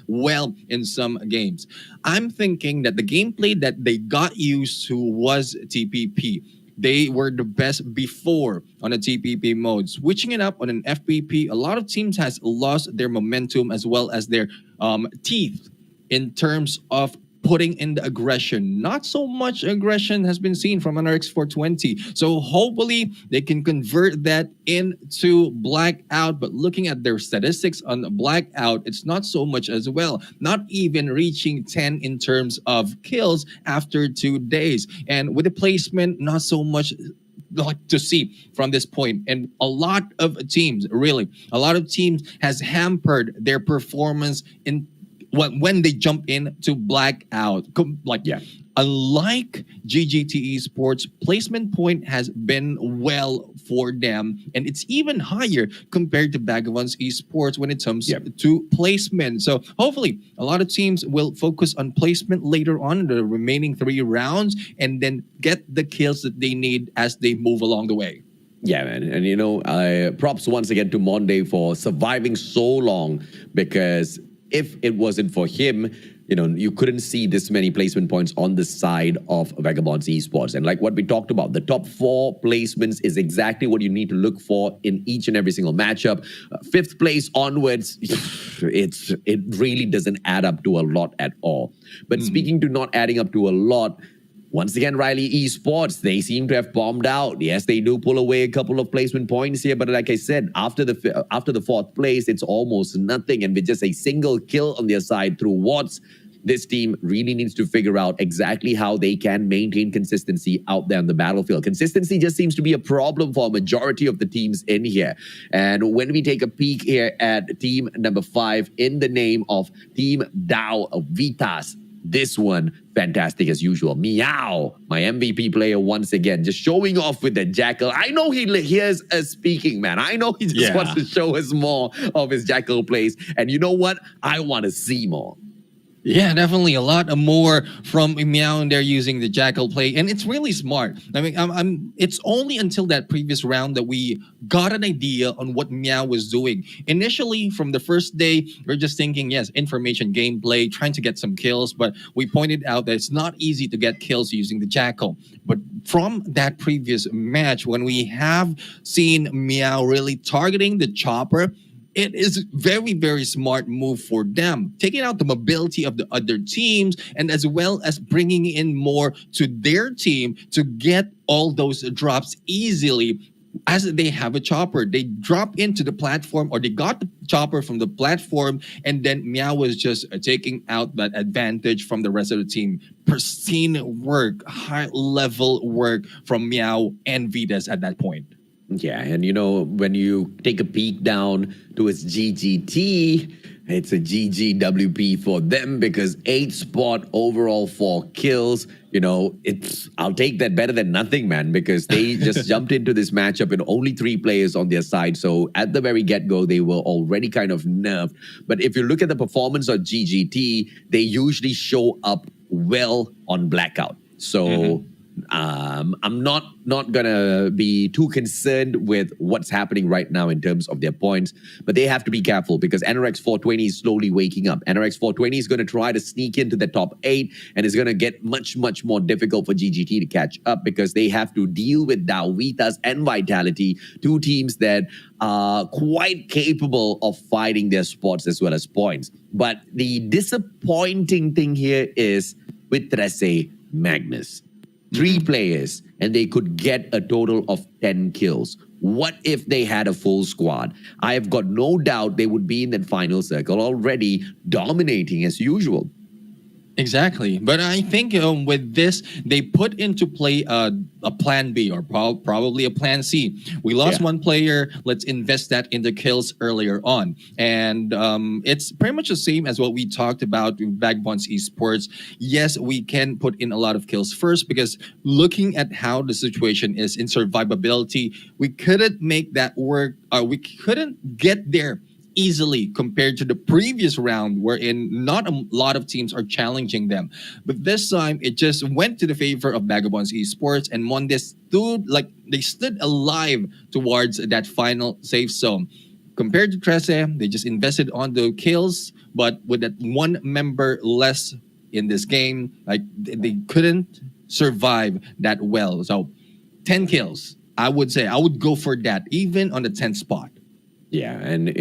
well in some games. I'm thinking that the gameplay that they got used to was TPP. They were the best before on a TPP mode. Switching it up on an FPP, a lot of teams has lost their momentum as well as their teeth in terms of putting in the aggression. Not so much aggression has been seen from NRX 420. So hopefully they can convert that into Blackout. But looking at their statistics on Blackout, it's not so much as well. Not even reaching 10 in terms of kills after 2 days. And with the placement, not so much like to see from this point. And a lot of teams has hampered their performance in when they jump into Blackout. Unlike GGT Esports, placement point has been well for them, and it's even higher compared to Vagabonds Esports when it comes to placement. So hopefully a lot of teams will focus on placement later on in the remaining 3 rounds and then get the kills that they need as they move along the way. Yeah, man. And props once again to Monday for surviving so long, because if it wasn't for him, you couldn't see this many placement points on the side of Vagabonds Esports. And like what we talked about, the top 4 placements is exactly what you need to look for in each and every single matchup. 5th place onwards, it really doesn't add up to a lot at all. But speaking to not adding up to a lot, once again, Riley Esports, they seem to have bombed out. Yes, they do pull away a couple of placement points here, but like I said, after the 4th place, it's almost nothing. And with just a single kill on their side through Watts, this team really needs to figure out exactly how they can maintain consistency out there on the battlefield. Consistency just seems to be a problem for a majority of the teams in here. And when we take a peek here at team number 5 in the name of Team Dao Vitas, this one, fantastic as usual. Meow, my MVP player once again, just showing off with the Jackal. I know he hears us speaking, man. I know he just wants to show us more of his Jackal plays. And you know what? I want to see more. Yeah, definitely a lot more from Meow, and they're using the Jackal play, and it's really smart. I mean, it's only until that previous round that we got an idea on what Meow was doing. Initially, from the first day, we're just thinking, yes, information gameplay, trying to get some kills, but we pointed out that it's not easy to get kills using the Jackal. But from that previous match, when we have seen Meow really targeting the chopper, it is very smart move for them, taking out the mobility of the other teams and as well as bringing in more to their team to get all those drops easily as they have a chopper. They drop into the platform, or they got the chopper from the platform, and then Meow was just taking out that advantage from the rest of the team. Pristine work, high-level work from Meow and Vitas at that point. Yeah, and when you take a peek down to his GGT, it's a GGWP for them, because 8th spot overall for kills. I'll take that better than nothing, man, because they just jumped into this matchup with only 3 players on their side. So at the very get-go, they were already kind of nerfed. But if you look at the performance of GGT, they usually show up well on Blackout. So I'm not gonna be too concerned with what's happening right now in terms of their points, but they have to be careful because NRX 420 is slowly waking up. NRX 420 is going to try to sneak into the top 8, and it's going to get much more difficult for GGT to catch up because they have to deal with Dawitas and Vitality, two teams that are quite capable of fighting their spots as well as points. But the disappointing thing here is with Trece Magnus. 3 players, and they could get a total of 10 kills. What if they had a full squad? I have got no doubt they would be in that final circle already, dominating as usual. Exactly. But I think with this, they put into play a plan B or probably a plan C. We lost one player. Let's invest that in the kills earlier on. And it's pretty much the same as what we talked about with Vagabonds Esports. Yes, we can put in a lot of kills first because looking at how the situation is in survivability, we couldn't make that work. We couldn't get there easily compared to the previous round wherein not a lot of teams are challenging them. But this time, it just went to the favor of Vagabonds Esports and Mondes they stood alive towards that final safe zone. Compared to Trece, they just invested on the kills, but with that one member less in this game, they couldn't survive that well. So 10 kills, I would say, I would go for that, even on the 10th spot. Yeah, and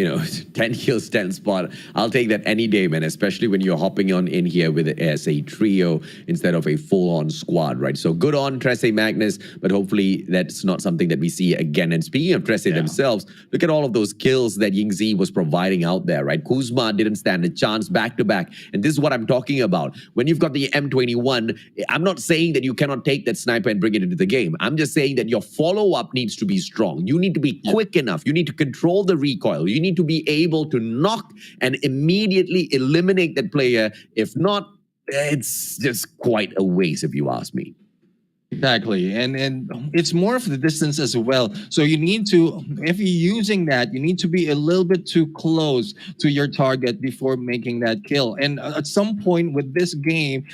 10 kills, 10 spot. I'll take that any day, man, especially when you're hopping on in here with it as a trio instead of a full-on squad, right? So good on Trece Magnus, but hopefully that's not something that we see again. And speaking of Trece themselves, look at all of those kills that Yingzi was providing out there, right? Kuzma didn't stand a chance back-to-back. And this is what I'm talking about. When you've got the M21, I'm not saying that you cannot take that sniper and bring it into the game. I'm just saying that your follow-up needs to be strong. You need to be quick enough. You need to control the recoil. You need to be able to knock and immediately eliminate that player. If not, it's just quite a waste, if you ask me. Exactly. And it's more of the distance as well. So you need to, if you're using that, you need to be a little bit too close to your target before making that kill. And at some point with this game,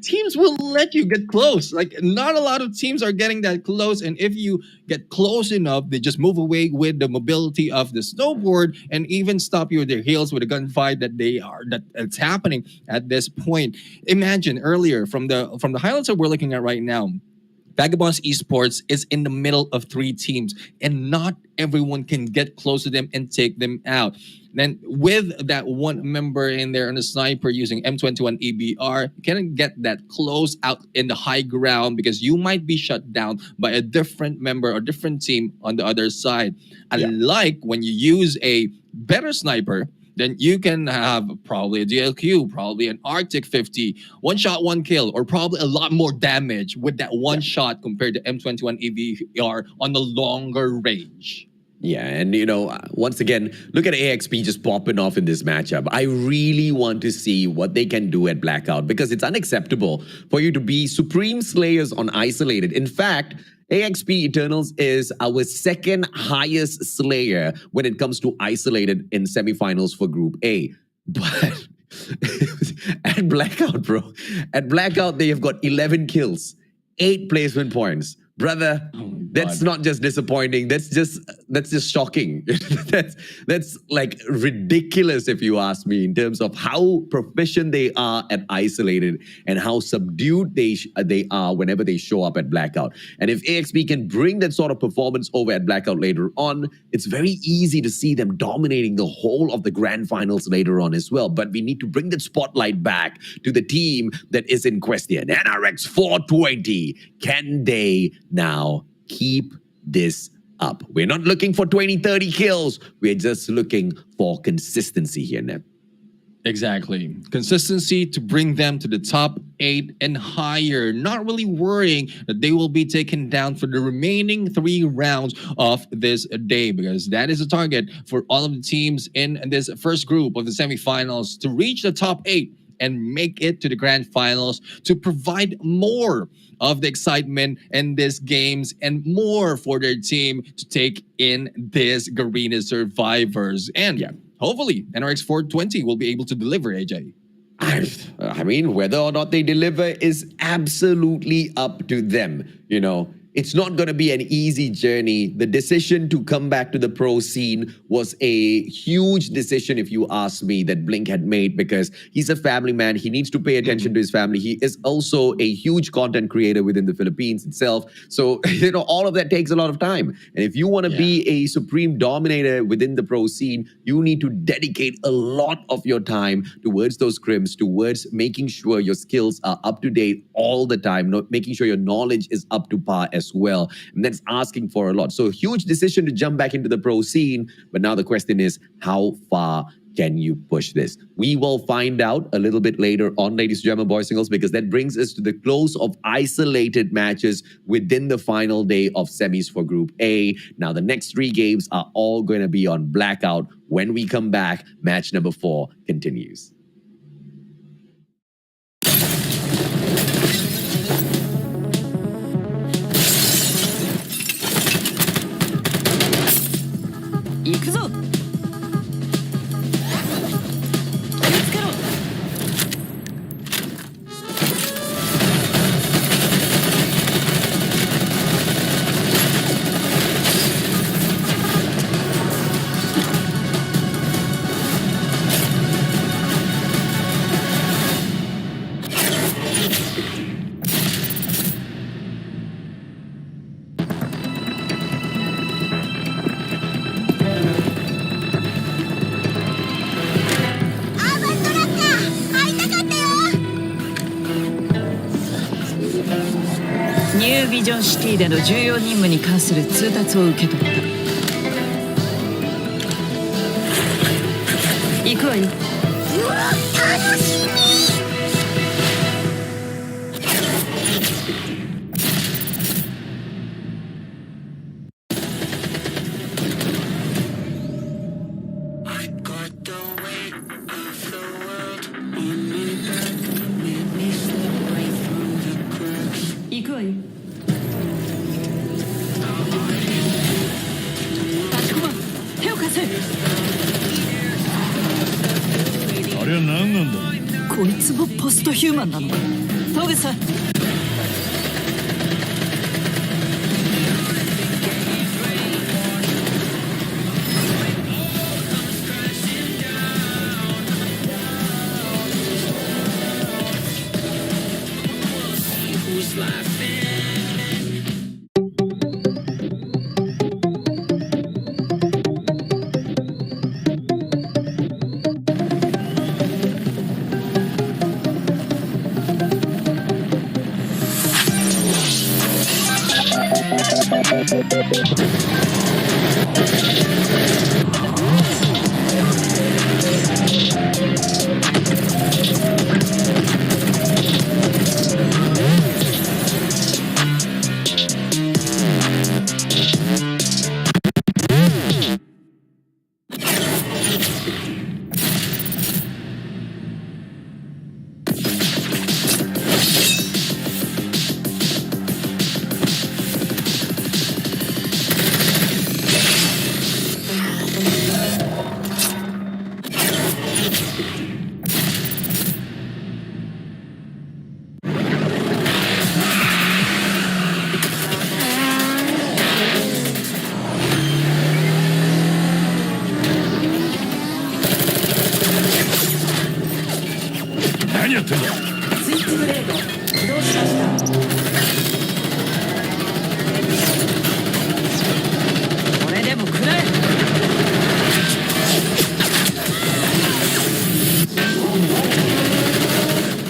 teams will let you get close. Not a lot of teams are getting that close. And if you get close enough, they just move away with the mobility of the snowboard and even stop you with their heels with a gunfight that's happening at this point. Imagine earlier from the highlights that we're looking at right now, Vagabonds Esports is in the middle of 3 teams, and not everyone can get close to them and take them out. Then with that one member in there on the sniper using M21 EBR, you can't get that close out in the high ground because you might be shut down by a different member or different team on the other side. Unlike when you use a better sniper, then you can have probably a DLQ, probably an Arctic 50, one shot, one kill, or probably a lot more damage with that one shot compared to M21 EVR on the longer range. Yeah, and once again, look at AXP just popping off in this matchup. I really want to see what they can do at Blackout because it's unacceptable for you to be Supreme Slayers on Isolated. In fact, AXP Eternals is our second highest Slayer when it comes to Isolated in semifinals for Group A. But at Blackout, bro, at Blackout, they have got 11 kills, 8 placement points. Brother, that's not just disappointing. That's just shocking. that's like ridiculous if you ask me in terms of how proficient they are at Isolated and how subdued they are whenever they show up at Blackout. And if AXP can bring that sort of performance over at Blackout later on, it's very easy to see them dominating the whole of the grand finals later on as well. But we need to bring that spotlight back to the team that is in question. NRX 420, can they now keep this up? We're not looking for 20, 30 kills. We're just looking for consistency here, Neb. Exactly. Consistency to bring them to the top 8 and higher. Not really worrying that they will be taken down for the remaining 3 rounds of this day, because that is the target for all of the teams in this first group of the semifinals to reach the top 8 and make it to the grand finals to provide more of the excitement in these games and more for their team to take in this Garena Survivors. And hopefully NRX 420 will be able to deliver, AJ. I mean, whether or not they deliver is absolutely up to them. You know, it's not going to be an easy journey. The decision to come back to the pro scene was a huge decision, if you ask me, that Blink had made, because he's a family man. He needs to pay attention to his family. He is also a huge content creator within the Philippines itself. So, you know, all of that takes a lot of time. And if you want to be a supreme dominator within the pro scene, you need to dedicate a lot of your time towards those scrims, towards making sure your skills are up to date all the time, making sure your knowledge is up to par as well. And that's asking for a lot. So huge decision to jump back into the pro scene. But now the question is, how far can you push this? We will find out a little bit later on, ladies and gentlemen, boys and girls, because that brings us to the close of isolated matches within the final day of semis for Group A. Now, the next 3 games are all going to be on Blackout. When we come back, match number 4 continues.ニュービジョンシティでの重要任務に関する通達を受け取った。行くわよ。うわ、楽しみ。行くわよ。手を貸せ。あれは何なんだ。こいつもポストヒューマンなのか。トグさん。何やってんだ。スイッチブレード起動しました。これでも食らえ。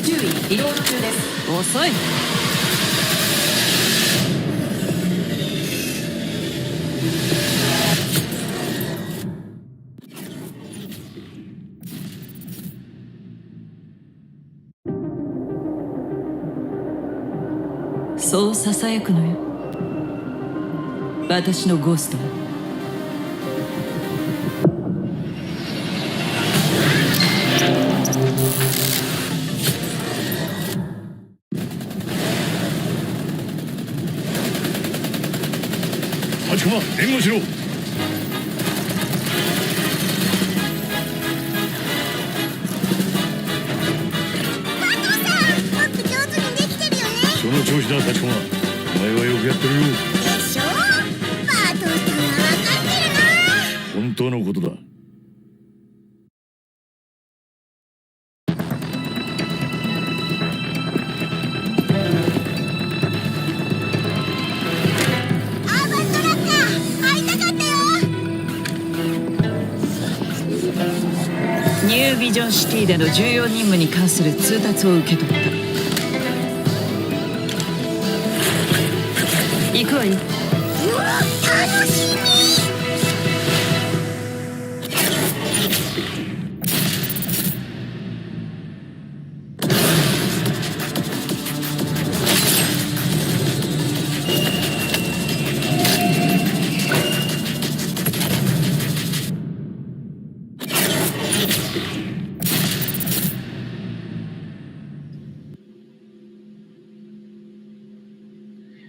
注意、移動中です。遅い。そうささやくのよ、私のゴーストは。立駒、援護しろ。調子だ立駒。お前はよくやってるよ。でしょ。バトルさんは分かってるな。本当のことだ。アーバントラッカー会いたかったよ。ニュービジョンシティでの重要任務に関する通達を受け取った。行くわよ。うわ、楽しみ。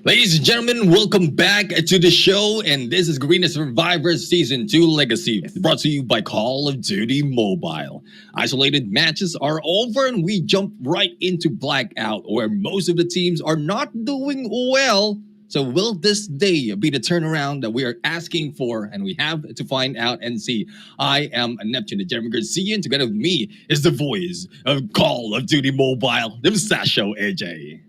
Ladies and gentlemen, welcome back to the show, and this is Garena Survivors Season 2 Legacy, brought to you by Call of Duty Mobile. Isolated matches are over, and we jump right into Blackout, where most of the teams are not doing well. So will this day be the turnaround that we are asking for? And we have to find out and see. I am Neptune, the Jeremy Garcia, and together with me is the voice of Call of Duty Mobile, the Sasho AJ.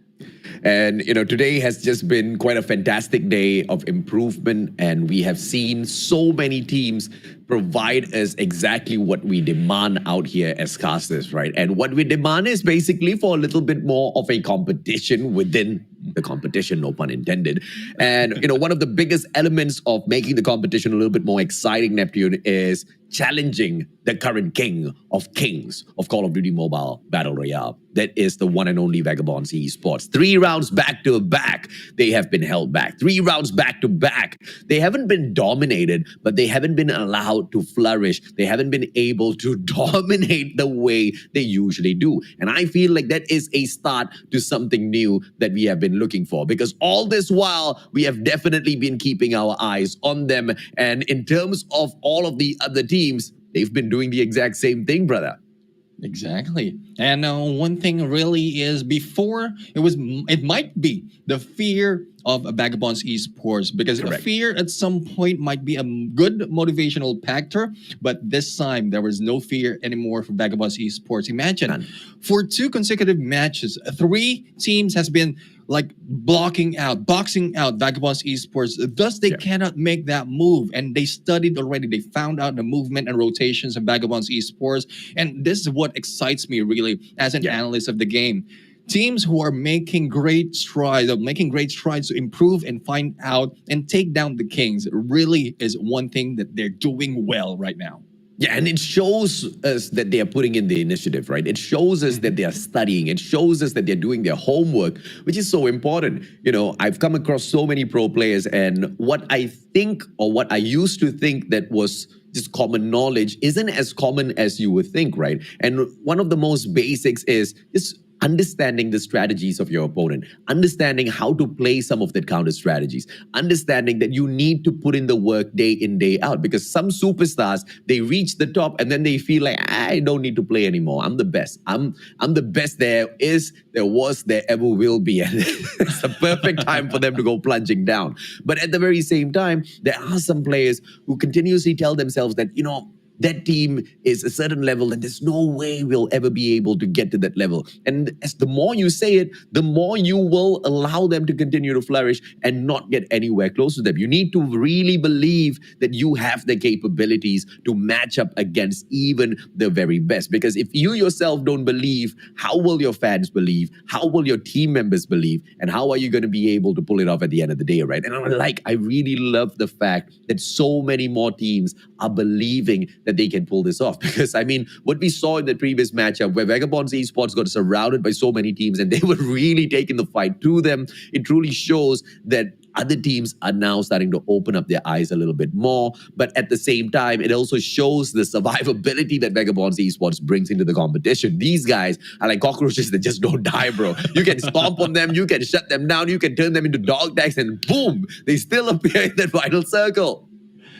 And, today has just been quite a fantastic day of improvement. And we have seen so many teams provide us exactly what we demand out here as casters, right? And what we demand is basically for a little bit more of a competition within the competition, no pun intended. And, one of the biggest elements of making the competition a little bit more exciting, Neptune, is challenging the current king of kings of Call of Duty Mobile Battle Royale. That is the one and only Vagabonds Esports. 3 rounds back to back, they have been held back. 3 rounds back to back. They haven't been dominated, but they haven't been allowed to flourish. They haven't been able to dominate the way they usually do. And I feel like that is a start to something new that we have been looking for, because all this while we have definitely been keeping our eyes on them. And in terms of all of the other teams, they've been doing the exact same thing, brother. Exactly. And one thing really is, before it might be the fear of Vagabonds Esports, because fear at some point might be a good motivational factor, but this time there was no fear anymore for Vagabonds Esports. Imagine, for 2 consecutive matches, 3 teams has been like boxing out Vagabonds Esports. Thus, they cannot make that move. And they studied already. They found out the movement and rotations of Vagabonds Esports. And this is what excites me really as an analyst of the game. Teams who are making great strides to improve and find out and take down the kings really is one thing that they're doing well right now. Yeah, and it shows us that they are putting in the initiative, right? It shows us that they are studying. It shows us that they're doing their homework, which is so important. I've come across so many pro players, and what I think, or what I used to think that was just common knowledge, isn't as common as you would think, right? And one of the most basics is just understanding the strategies of your opponent, understanding how to play some of the counter strategies, understanding that you need to put in the work day in, day out, because some superstars, they reach the top and then they feel like, I don't need to play anymore. I'm the best. I'm the best there is, there was, there ever will be. And it's the perfect time for them to go plunging down. But at the very same time, there are some players who continuously tell themselves that, that team is a certain level and there's no way we'll ever be able to get to that level. And as the more you say it, the more you will allow them to continue to flourish and not get anywhere close to them. You need to really believe that you have the capabilities to match up against even the very best. Because if you yourself don't believe, how will your fans believe? How will your team members believe? And how are you going to be able to pull it off at the end of the day, right? And I really love the fact that so many more teams are believing that they can pull this off. Because, what we saw in the previous matchup where Vagabonds Esports got surrounded by so many teams and they were really taking the fight to them, it truly shows that other teams are now starting to open up their eyes a little bit more. But at the same time, it also shows the survivability that Vagabonds Esports brings into the competition. These guys are like cockroaches that just don't die, bro. You can stomp on them, you can shut them down, you can turn them into dog tags, and boom, they still appear in that final circle.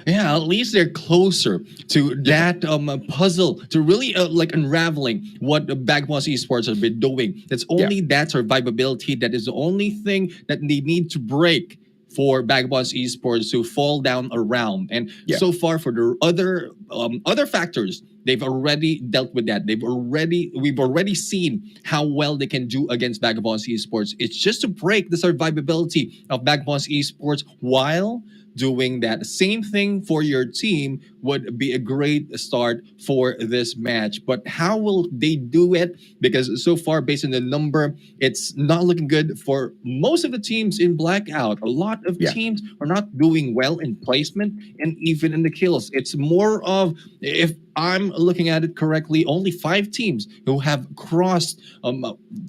Yeah, at least they're closer to that puzzle, to really like unraveling what Bagboss Esports has been doing. That's only that survivability that is the only thing that they need to break for Bagboss Esports to fall down around. And so far for the other factors, they've already dealt with that. We've already seen how well they can do against Bagboss Esports. It's just to break the survivability of Bagboss Esports while doing that same thing for your team would be a great start for this match. But how will they do it? Because so far, based on the number, it's not looking good for most of the teams in Blackout. A lot of teams are not doing well in placement and even in the kills. It's more of, if I'm looking at it correctly, only 5 teams who have crossed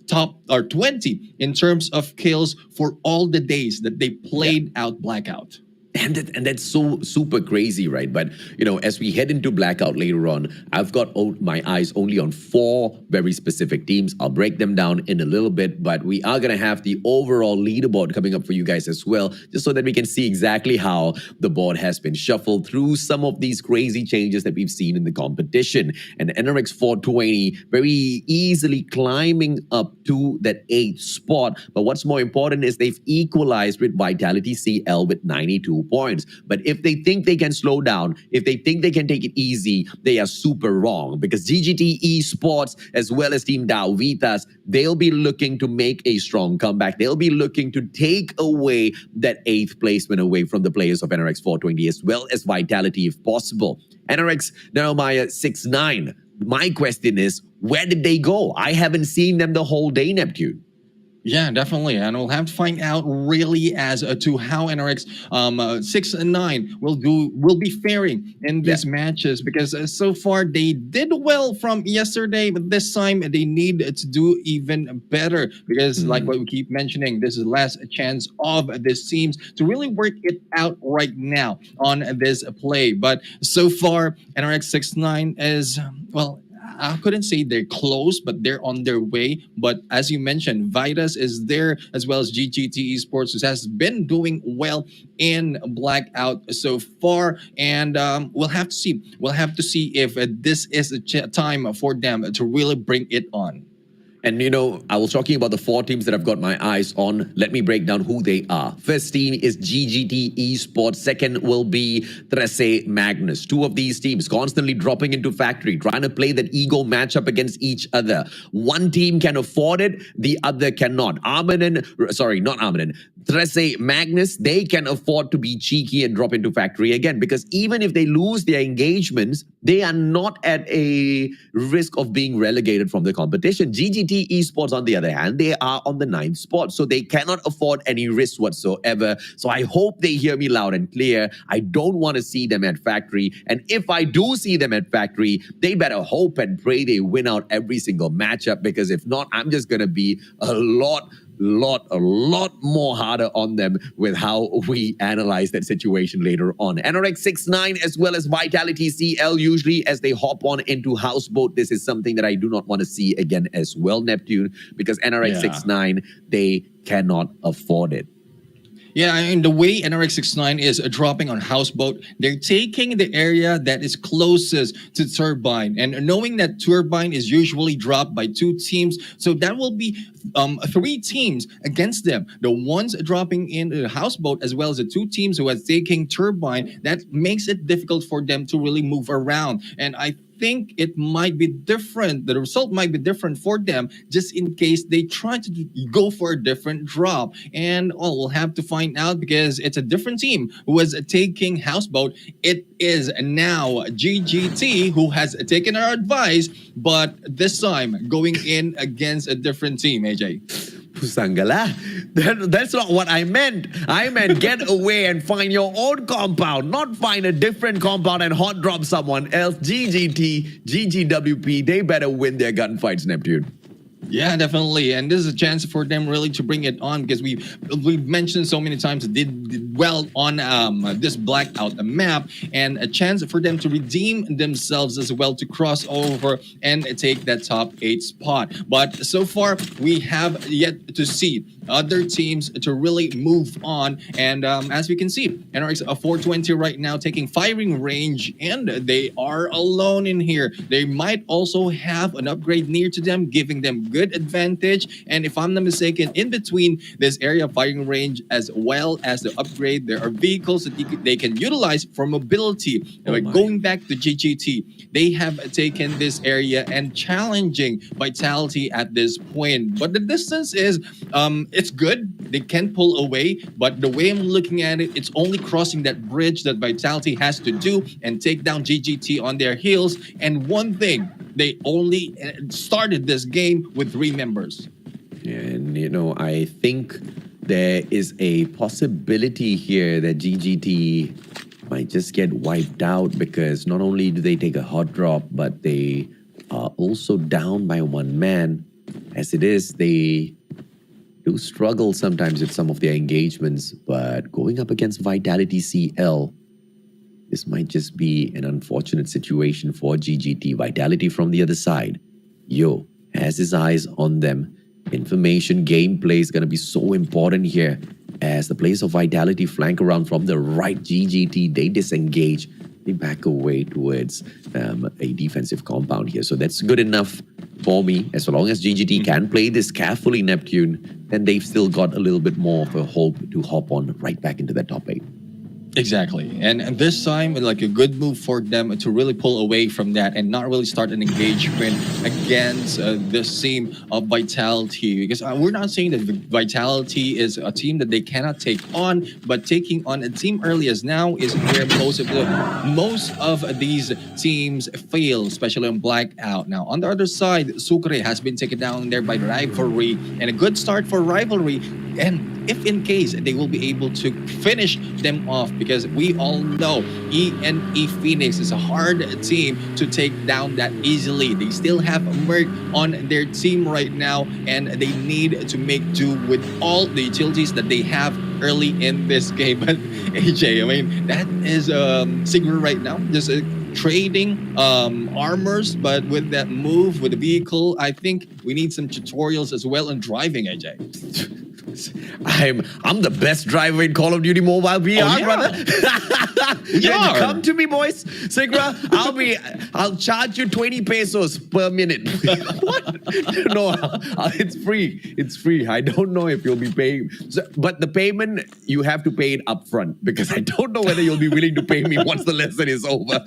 top or 20 in terms of kills for all the days that they played out Blackout. And that's so super crazy, right? But, you know, as we head into Blackout later on, I've got my eyes only on 4 very specific teams. I'll break them down in a little bit, but we are going to have the overall leaderboard coming up for you guys as well, just so that we can see exactly how the board has been shuffled through some of these crazy changes that we've seen in the competition. And NRX 420 very easily climbing up to that 8th spot. But what's more important is they've equalized with Vitality CL with 92 points. But if they think they can slow down, if they think they can take it easy, they are super wrong, because GGT Esports as well as Team Dow Vitas, they'll be looking to make a strong comeback. They'll be looking to take away that 8th placement away from the players of NRX 420 as well as Vitality if possible. NRX Naromaya 69. My question is, where did they go? I haven't seen them the whole day, Neptune. Yeah, definitely. And we'll have to find out really as to how NRX 6 and 9 will be faring in these matches, because so far they did well from yesterday, but this time they need to do even better, because like what we keep mentioning, this is the last chance of this teams to really work it out right now on this play. But so far, NRX 6-9 is, well, I couldn't say they're close, but they're on their way. But as you mentioned, Vitas is there, as well as GGT Esports, who has been doing well in Blackout so far. And we'll have to see. We'll have to see if this is a time for them to really bring it on. And, you know, I was talking about the 4 teams that I've got my eyes on. Let me break down who they are. First team is GGT Esports. Second will be Trece Magnus. 2 of these teams constantly dropping into factory, trying to play that ego matchup against each other. One team can afford it, the other cannot. Trece Magnus, they can afford to be cheeky and drop into factory again, because even if they lose their engagements, they are not at a risk of being relegated from the competition. GGT Esports, on the other hand, they are on the 9th spot, so they cannot afford any risk whatsoever. So I hope they hear me loud and clear. I don't want to see them at factory, and if I do see them at factory, they better hope and pray they win out every single matchup, because if not, I'm just going to be a lot more harder on them with how we analyze that situation later on. NRX 6-9 as well as Vitality CL, usually as they hop on into Houseboat, this is something that I do not want to see again as well, Neptune, because NRX 6-9, they cannot afford it. Yeah, and the way NRX 6-9 is dropping on Houseboat, they're taking the area that is closest to Turbine. And knowing that Turbine is usually dropped by 2 teams, so that will be 3 teams against them. The ones dropping in the Houseboat, as well as the 2 teams who are taking Turbine, that makes it difficult for them to really move around. And I think it might be different. The result might be different for them, just in case they try to go for a different drop. And we'll have to find out, because it's a different team who was taking Houseboat. It is now GGT who has taken our advice, but this time going in against a different team, AJ. Pusangala. That's not what I meant. I meant get away and find your own compound, not find a different compound and hot drop someone else. GGT, GGWP, they better win their gunfights, Neptune. Yeah, definitely. And this is a chance for them really to bring it on, because we've mentioned so many times they did well on this Blackout map, and a chance for them to redeem themselves as well, to cross over and take that top 8 spot. But so far, we have yet to see other teams to really move on. And as we can see, NRX 420 right now taking firing range, and they are alone in here. They might also have an upgrade near to them, giving them good advantage. And if I'm not mistaken, in between this area of firing range as well as the upgrade, there are vehicles that they can utilize for mobility. Going back to GGT, they have taken this area and challenging Vitality at this point. But the distance is, it's good. They can pull away, but the way I'm looking at it, it's only crossing that bridge that Vitality has to do and take down GGT on their heels. And one thing, they only started this game with 3 members. And, you know, I think there is a possibility here that GGT might just get wiped out, because not only do they take a hot drop, but they are also down by 1 man. As it is, they do struggle sometimes with some of their engagements, but going up against Vitality CL, this might just be an unfortunate situation for GGT. Vitality from the other side, has his eyes on them. Information gameplay is going to be so important here, as the players of Vitality flank around from the right. GGT, they disengage, they back away towards a defensive compound here. So that's good enough for me. As long as GGT can play this carefully, Neptune, then they've still got a little bit more of a hope to hop on right back into that top 8. Exactly. And this time, like a good move for them to really pull away from that and not really start an engagement against this team of Vitality. Because we're not saying that Vitality is a team that they cannot take on, but taking on a team early as now is where most of these teams fail, especially on Blackout. Now, on the other side, Sucre has been taken down there by Rivalry, and a good start for Rivalry. And if in case they will be able to finish them off, because we all know ENE Phoenix is a hard team to take down that easily. They still have Merc on their team right now, and they need to make do with all the utilities that they have early in this game. But AJ, I mean, that is Sigma right now, just trading armors, but with that move with the vehicle, I think we need some tutorials as well on driving, AJ. I'm the best driver in Call of Duty Mobile VR, brother. Come to me, boys. Sigra, I'll charge you 20 pesos per minute. What? No, it's free. It's free. I don't know if you'll be paying, but the payment, you have to pay it upfront, because I don't know whether you'll be willing to pay me once the lesson is over.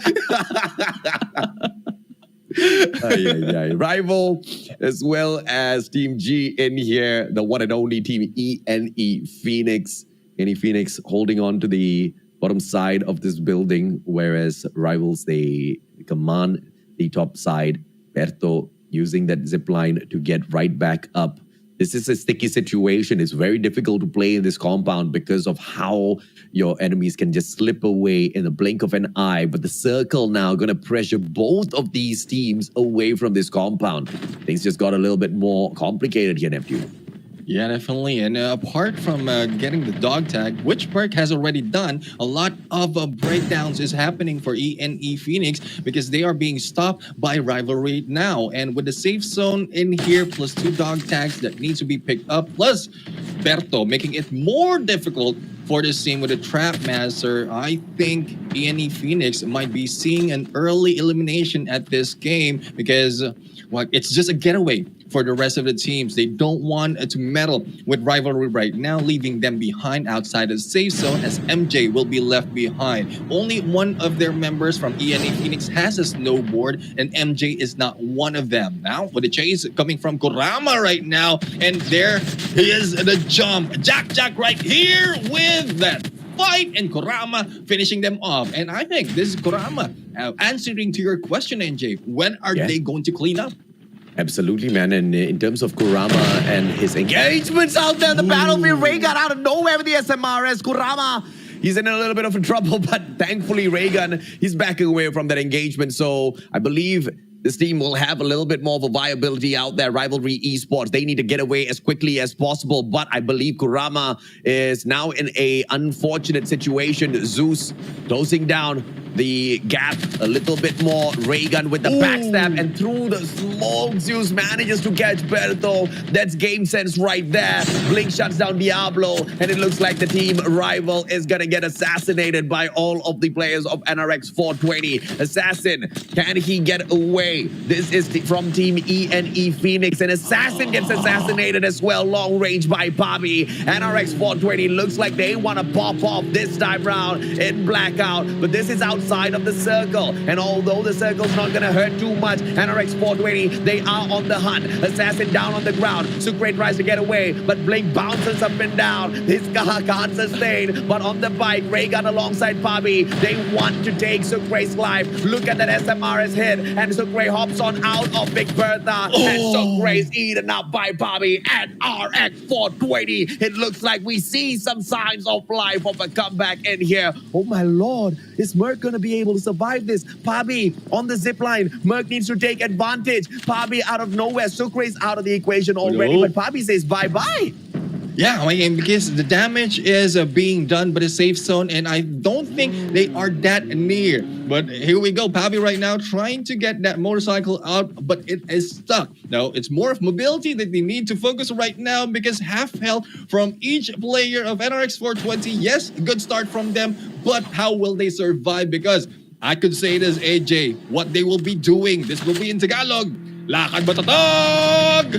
Rival, as well as Team G in here, the one and only Team ENE Phoenix. ENE Phoenix holding on to the bottom side of this building, whereas Rivals, they command the top side. Berto using that zip line to get right back up. This is a sticky situation. It's very difficult to play in this compound because of how your enemies can just slip away in the blink of an eye. But the circle now going to pressure both of these teams away from this compound. Things just got a little bit more complicated here, Neptune. Yeah, definitely. And apart from getting the dog tag, which Perk has already done, a lot of breakdowns is happening for ENE Phoenix, because they are being stopped by Rivalry now. And with the safe zone in here, plus 2 dog tags that need to be picked up, plus Berto making it more difficult for this team with a Trap Master, I think ENE Phoenix might be seeing an early elimination at this game, because it's just a getaway for the rest of the teams. They don't want to meddle with Rivalry right now, leaving them behind outside the safe zone, as MJ will be left behind. Only one of their members from ENE Phoenix has a snowboard, and MJ is not one of them. Now, with the chase coming from Kurama right now, and there is the jump. Jack right here with that fight, and Kurama finishing them off. And I think this is Kurama answering to your question, NJ. When are they going to clean up? Absolutely, man. And in terms of Kurama and his engagements out there, the battlefield, Raygun out of nowhere with the SMRS. Kurama, he's in a little bit of trouble, but thankfully Raygun, he's backing away from that engagement. So I believe This team will have a little bit more of a viability out there. Rivalry Esports, they need to get away as quickly as possible. But I believe Kurama is now in a unfortunate situation. Zeus closing down the gap a little bit more. Raygun with the backstab, and through the smoke, Zeus manages to catch Berto. That's game sense right there. Blink shuts down Diablo, and it looks like the team rival is gonna get assassinated by all of the players of NRX 420. Assassin, can he get away? This is from Team ENE Phoenix, and Assassin gets assassinated as well, long range by Bobby. NRX 420 looks like they want to pop off this time round in Blackout, but this is outside of the circle, and although the circle's not gonna hurt too much, NRX 420, they are on the hunt. Assassin down on the ground. Sucre tries to get away, but Blink bounces up and down. His car can't sustain, but on the bike, Raygun alongside Bobby, they want to take Sucre's life. Look at that SMRS hit, and Sucre hops on out of Big Bertha, and Sucre's eaten up by Bobby and RX 420. It looks like we see some signs of life of a comeback in here. Oh my lord, is Merc gonna be able to survive this? Bobby on the zip line. Merc needs to take advantage. Bobby out of nowhere. Sucre's out of the equation already, but Bobby says bye-bye. Yeah, I mean, because the damage is being done by the safe zone, and I don't think they are that near. But here we go, Bobby right now trying to get that motorcycle out, but it is stuck. Now, it's more of mobility that they need to focus right now, because half health from each player of NRX 420. Yes, good start from them, but how will they survive? Because I could say this, AJ, what they will be doing. This will be in Tagalog. Lakad Batatog!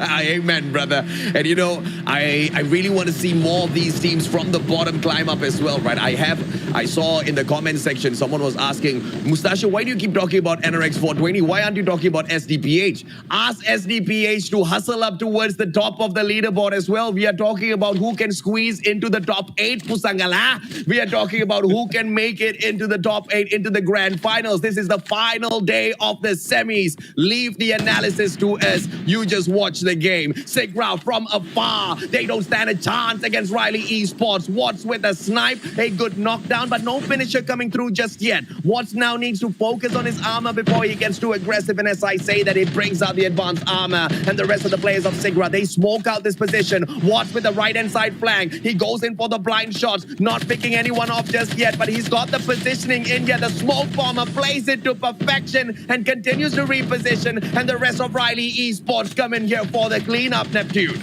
Amen, brother. And you know, I really want to see more of these teams from the bottom climb up as well, right? I saw in the comment section, someone was asking, Mustache, why do you keep talking about NRX 420? Why aren't you talking about SDPH? Ask SDPH to hustle up towards the top of the leaderboard as well. We are talking about who can squeeze into the top 8, Pusangala. We are talking about who can make it into the top 8, into the grand finals. This is the final day of the semis. Leave the analysis to us. You just watch the game. Sigra from afar. They don't stand a chance against Riley Esports. Watts with a snipe. A good knockdown, but no finisher coming through just yet. Watts now needs to focus on his armor before he gets too aggressive. And as I say that, it brings out the advanced armor. And the rest of the players of Sigra, they smoke out this position. Watts with the right-hand side flank. He goes in for the blind shots. Not picking anyone off just yet, but he's got the positioning in here. The smoke bomber plays it to perfection and continues to reposition, and the rest of Riley Esports come in here for the cleanup, Neptune.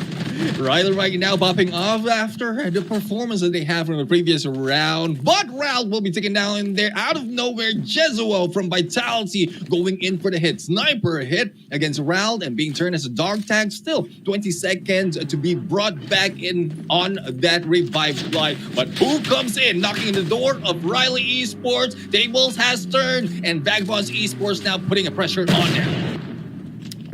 Riley right now popping off after the performance that they had from the previous round. But Ral will be taken down in there out of nowhere. Jezuo from Vitality going in for the hit. Sniper hit against Ral and being turned as a dog tag. Still 20 seconds to be brought back in on that revive flight. But who comes in knocking the door of Riley Esports? Tables has turned, and Vagabonds Esports now putting a pressure on them.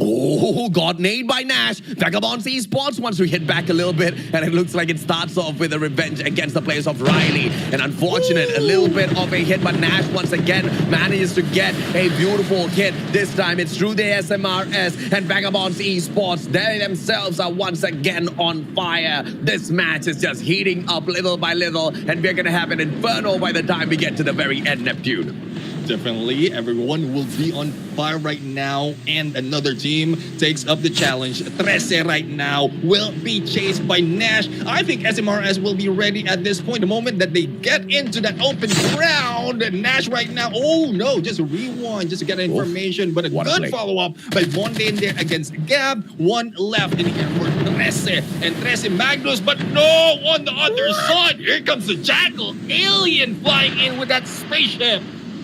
Oh, got nade by Nash. Vagabonds Esports wants to hit back a little bit, and it looks like it starts off with a revenge against the players of Riley. An unfortunate, a little bit of a hit, but Nash once again manages to get a beautiful hit. This time it's through the SMRS, and Vagabonds Esports, they themselves are once again on fire. This match is just heating up little by little, and we're gonna have an inferno by the time we get to the very end, Neptune. Definitely, everyone will be on fire right now, and another team takes up the challenge. 13 right now will be chased by Nash. I think SMRS will be ready at this point. The moment that they get into that open ground, Nash right now, oh no, just rewind just to get information, but a good follow-up by Bonde in there against Gab. One left in here for 13, and 13 Magnus, but no, on the other side, here comes the Jackal, Alien flying in with that spaceship.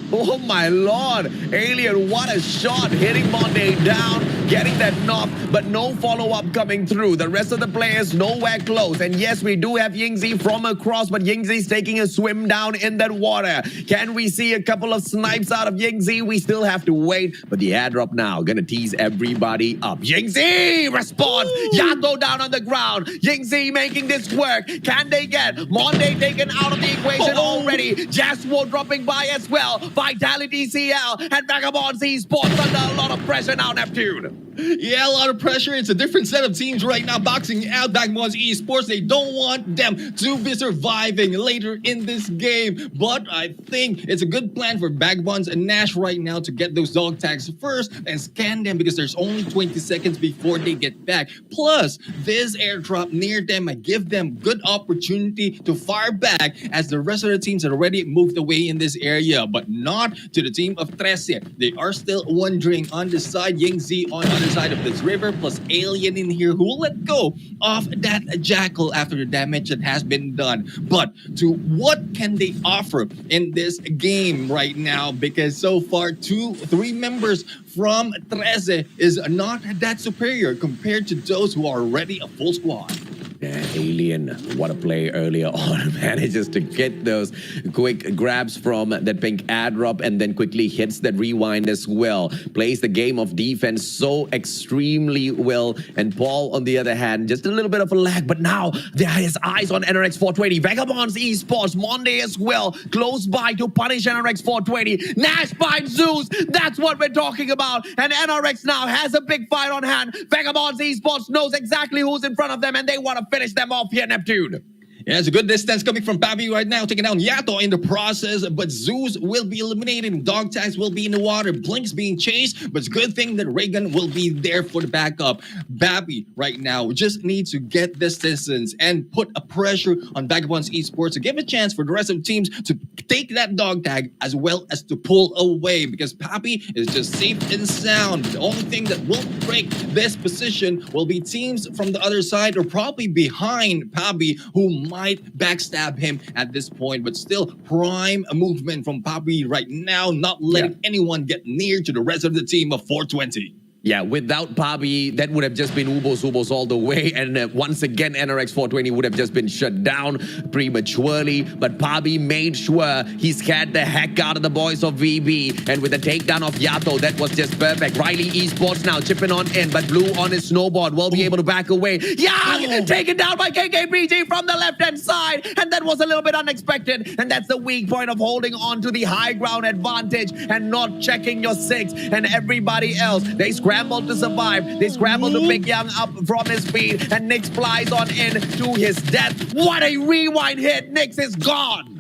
Oh my lord, Alien, what a shot, hitting Monday down, getting that knock, but no follow-up coming through. The rest of the players nowhere close. And yes, we do have Yingzi from across, but Yingzi's taking a swim down in that water. Can we see a couple of snipes out of Yingzi? We still have to wait, but the airdrop now gonna tease everybody up. Yingzi responds. Yato down on the ground. Yingzi making this work. Can they get Monday taken out of the equation already? Jaswo dropping by as well. Vitality CL and Vagabonds Esports under a lot of pressure now, Neptune. Yeah, a lot of pressure. It's a different set of teams right now boxing out Vagabonds Esports. They don't want them to be surviving later in this game. But I think it's a good plan for Vagabonds and Nash right now to get those dog tags first and scan them because there's only 20 seconds before they get back. Plus, this airdrop near them might give them good opportunity to fire back as the rest of the teams had already moved away in this area, but not to the team of 13. They are still wondering on the side, Yingzi on the other side of this river, plus Alien in here who will let go of that Jackal after the damage that has been done. But to what can they offer in this game right now? Because so far, 3 members from 13 is not that superior compared to those who are already a full squad. Yeah, Alien, what a play earlier on, manages to get those quick grabs from that pink airdrop and then quickly hits that rewind as well. Plays the game of defense so extremely well. And Paul, on the other hand, just a little bit of a lag, but now there his eyes on NRX 420. Vagabonds Esports, Monday as well, close by to punish NRX 420. Nash finds Zeus, that's what we're talking about. And NRX now has a big fight on hand. Vagabonds Esports knows exactly who's in front of them and they want to finish them off here, Neptune. Yeah, it's a good distance coming from Pabi right now, taking down Yato in the process, but Zeus will be eliminated. Dog tags will be in the water. Blink's being chased, but it's a good thing that Reagan will be there for the backup. Pabi right now just needs to get this distance and put a pressure on Vagabonds Esports to give a chance for the rest of the teams to take that dog tag as well as to pull away because Pabi is just safe and sound. The only thing that will break this position will be teams from the other side or probably behind Pabi who might backstab him at this point, but still prime movement from Papi right now, not letting anyone get near to the rest of the team of 420. Yeah, without Pabi, that would have just been Ubos all the way. And once again, NRX 420 would have just been shut down prematurely. But Pabi made sure he scared the heck out of the boys of VB. And with the takedown of Yato, that was just perfect. Riley Esports now chipping on in, but Blue on his snowboard will be able to back away. Yeah, taken down by KKPG from the left-hand side. And that was a little bit unexpected. And that's the weak point of holding on to the high ground advantage and not checking your 6. And everybody else, they scrambled to survive. They scrambled to pick Young up from his feet, and Nyx flies on in to his death. What a rewind hit. Nyx is gone.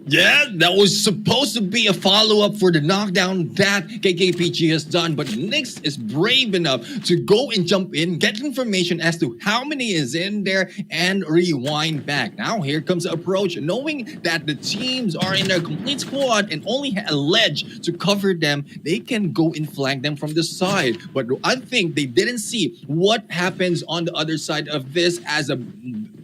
Yeah, that was supposed to be a follow-up for the knockdown that KKPG has done, but Nyx is brave enough to go and jump in, get information as to how many is in there, and rewind back. Now here comes the approach, knowing that the teams are in their complete squad and only a ledge to cover them, they can go and flank them from the side. But I think they didn't see what happens on the other side of this as a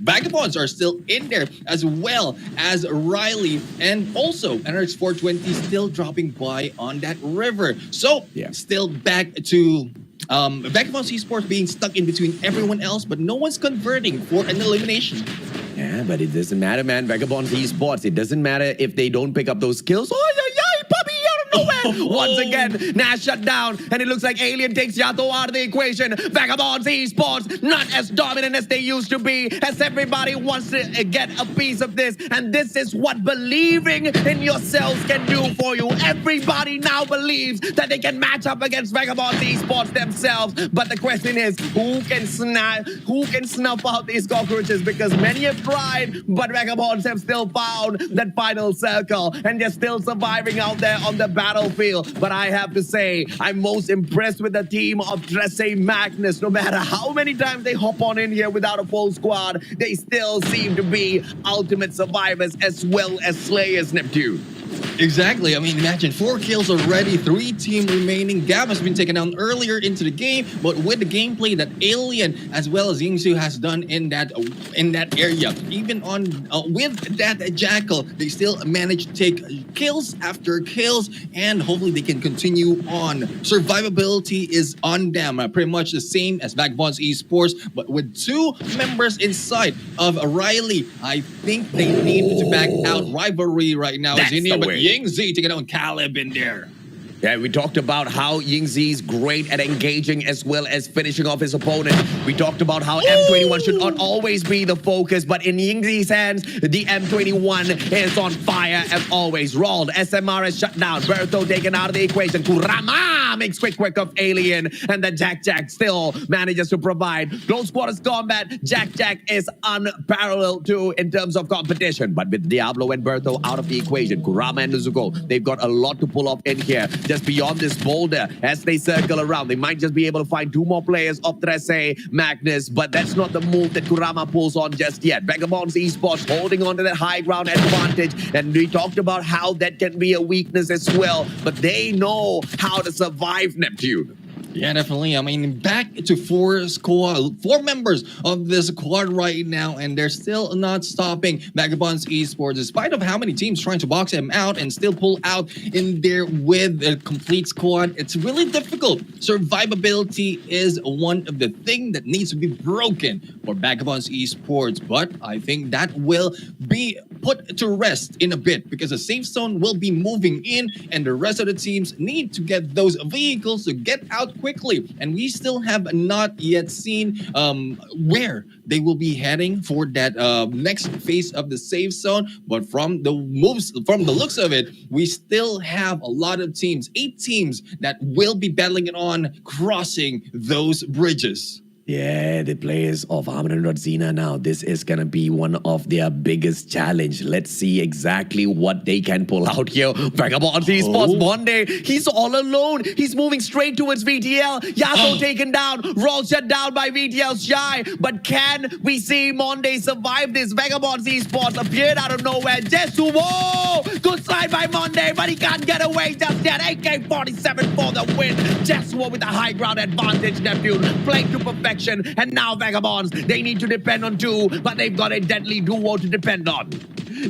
Vagabonds are still in there as well as Riley and also NRX 420 still dropping by on that river. So still back to Vagabonds Esports being stuck in between everyone else, but no one's converting for an elimination. Yeah, but it doesn't matter, man. Vagabonds Esports, it doesn't matter if they don't pick up those kills. Oh, yeah, puppy, out of nowhere. Once again, Nash shut down, and it looks like Alien takes Yato out of the equation. Vagabonds Esports, not as dominant as they used to be, as everybody wants to get a piece of this. And this is what believing in yourselves can do for you. Everybody now believes that they can match up against Vagabonds Esports themselves. But the question is, who can snuff out these cockroaches? Because many have tried, but Vagabonds have still found that final circle, and they're still surviving out there on the battlefield. But I have to say, I'm most impressed with the team of Dresse Magnus. No matter how many times they hop on in here without a full squad, they still seem to be ultimate survivors as well as slayers, Neptune. Exactly. I mean, imagine 4 kills already, 3 team remaining. Gab has been taken down earlier into the game, but with the gameplay that Alien as well as Yingsu has done in that area, even on with that Jackal, they still manage to take kills after kills, and hopefully they can continue on. Survivability is on them, pretty much the same as Vagabonds Esports, but with 2 members inside of Riley, I think they need to back out. Rivalry right now is in here, but Yingzi taking on Caleb in there. Yeah, we talked about how Yingzi's great at engaging as well as finishing off his opponent. We talked about how M21 should not always be the focus, but in Yingzi's hands, the M21 is on fire as always. Rolled, SMR is shut down, Bertho taken out of the equation, Kurama makes quick of Alien, and then Jack still manages to provide close quarters combat. Jack is unparalleled too in terms of competition, but with Diablo and Bertho out of the equation, Kurama and Nezuko, they've got a lot to pull off in here. Just beyond this boulder, as they circle around, they might just be able to find two more players of Tresse, Magnus, but that's not the move that Kurama pulls on just yet. Vagabonds Esports holding on to that high ground advantage, and we talked about how that can be a weakness as well, but they know how to survive Neptune. Yeah, definitely. I mean, back to four members of this squad right now, and they're still not stopping Vagabonds Esports, despite of how many teams trying to box them out and still pull out in there with a complete squad. It's really difficult. Survivability is one of the things that needs to be broken for Vagabonds Esports, but I think that will be put to rest in a bit because the safe zone will be moving in, and the rest of the teams need to get those vehicles to get out quickly, and we still have not yet seen where they will be heading for that next phase of the safe zone. But from the looks of it, we still have a lot of teams, 8 teams that will be battling it on crossing those bridges. Yeah, the players of Armin and Rodzina now, this is going to be one of their biggest challenge. Let's see exactly what they can pull out here. Vagabond Esports, Monday, he's all alone. He's moving straight towards VTL. Yasuo taken down, Roll shut down by VTL's Shy. But can we see Monday survive this? Vagabond Esports appeared out of nowhere. Jesu, whoa! Good slide by Monday, but he can't get away just yet. AK-47 for the win. Jesu with a high ground advantage, Neptune playing to perfection. And now Vagabonds, they need to depend on 2, but they've got a deadly duo to depend on.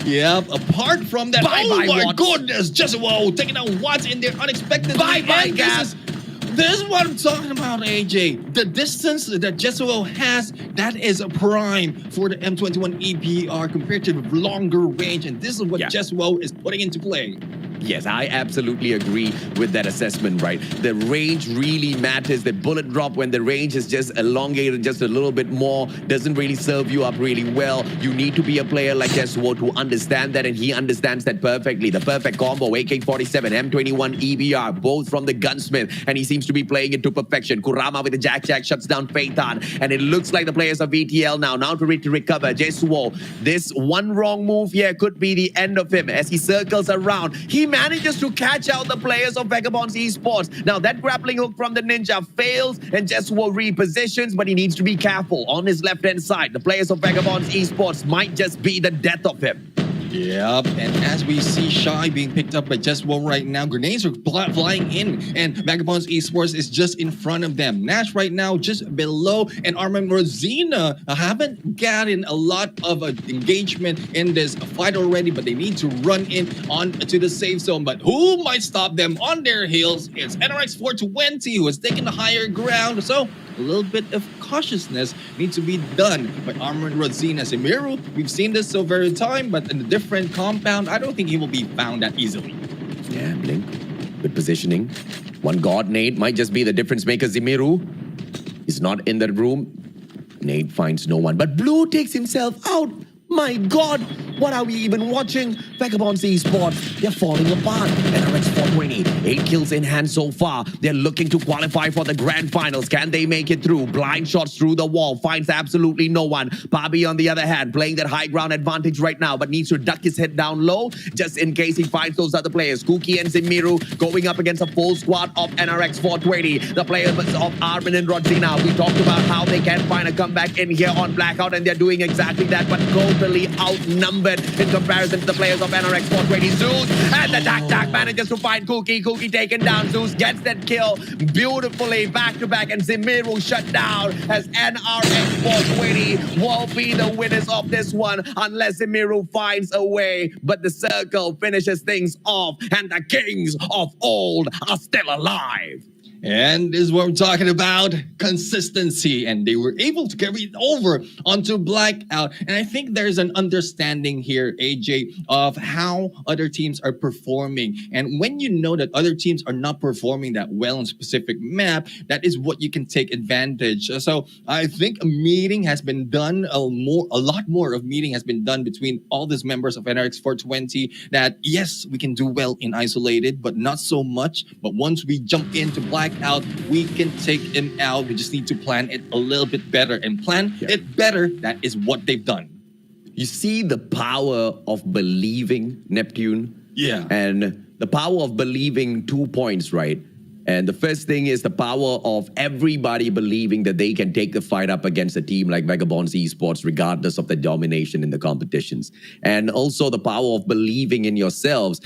Yep, apart from that, Bye-bye, my Watts. goodness, Jesuo taking out Watts in there unexpectedly. Bye-bye, Gas. This is what I'm talking about, AJ. The distance that Jesuo has, that is a prime for the M21 EPR compared to the longer range, and this is what Jesuo is putting into play. Yes, I absolutely agree with that assessment, right? The range really matters. The bullet drop, when the range is just elongated just a little bit more, doesn't really serve you up really well. You need to be a player like Jesuo to understand that, and he understands that perfectly. The perfect combo, AK-47, M21, EBR, both from the gunsmith, and he seems to be playing it to perfection. Kurama with the Jack shuts down Phaeton, and it looks like the players of VTL now to recover. Jesuo, this one wrong move here could be the end of him as he circles around. He manages to catch out the players of Vagabonds Esports. Now that grappling hook from the ninja fails, and Jesuo repositions, but he needs to be careful on his left-hand side. The players of Vagabonds Esports might just be the death of him. Yep, and as we see Shy being picked up by Jesuo right now, grenades are flying in, and Vagabonds Esports is just in front of them. Nash right now just below, and Armin Rosina haven't gotten a lot of engagement in this fight already, but they need to run in on to the safe zone. But who might stop them on their heels? It's NRX 420 who has taken the higher ground, so a little bit of cautiousness needs to be done by Armin Rosina. Simiru, we've seen this so very time, but in a different compound, I don't think he will be found that easily. Yeah, Blink. Good positioning. One God nade might just be the difference maker. Zimiru is not in the room. Nade finds no one, but Blue takes himself out. My God, what are we even watching? Vagabonds Esports, they're falling apart. NRX 420, 8 kills in hand so far. They're looking to qualify for the grand finals. Can they make it through? Blind shots through the wall, finds absolutely no one. Bobby, on the other hand, playing that high ground advantage right now, but needs to duck his head down low just in case he finds those other players. Kuki and Zimiru going up against a full squad of NRX 420. The players of Armin and Rodzina. We talked about how they can find a comeback in here on Blackout, and they're doing exactly that, but totally outnumbered in comparison to the players of NRX 420. Zeus and the Jack manages to find Kuki. Kuki taken down. Zeus gets that kill beautifully back-to-back, and Zimiru shut down as NRX 420 will be the winners of this one unless Zimiru finds a way. But the circle finishes things off, and the kings of old are still alive. And this is what we're talking about, consistency. And they were able to carry it over onto Blackout. And I think there's an understanding here, AJ, of how other teams are performing. And when you know that other teams are not performing that well on a specific map, that is what you can take advantage. So I think a meeting has been done, a lot more of meeting has been done between all these members of NRX 420 that yes, we can do well in isolated, but not so much. But once we jump into Blackout, we can take him out. We just need to plan it a little bit better and plan it better. That is what they've done. You see the power of believing, Neptune? Yeah. And the power of believing 2 points, right? And the first thing is the power of everybody believing that they can take the fight up against a team like Vagabonds Esports, regardless of the domination in the competitions. And also the power of believing in yourselves,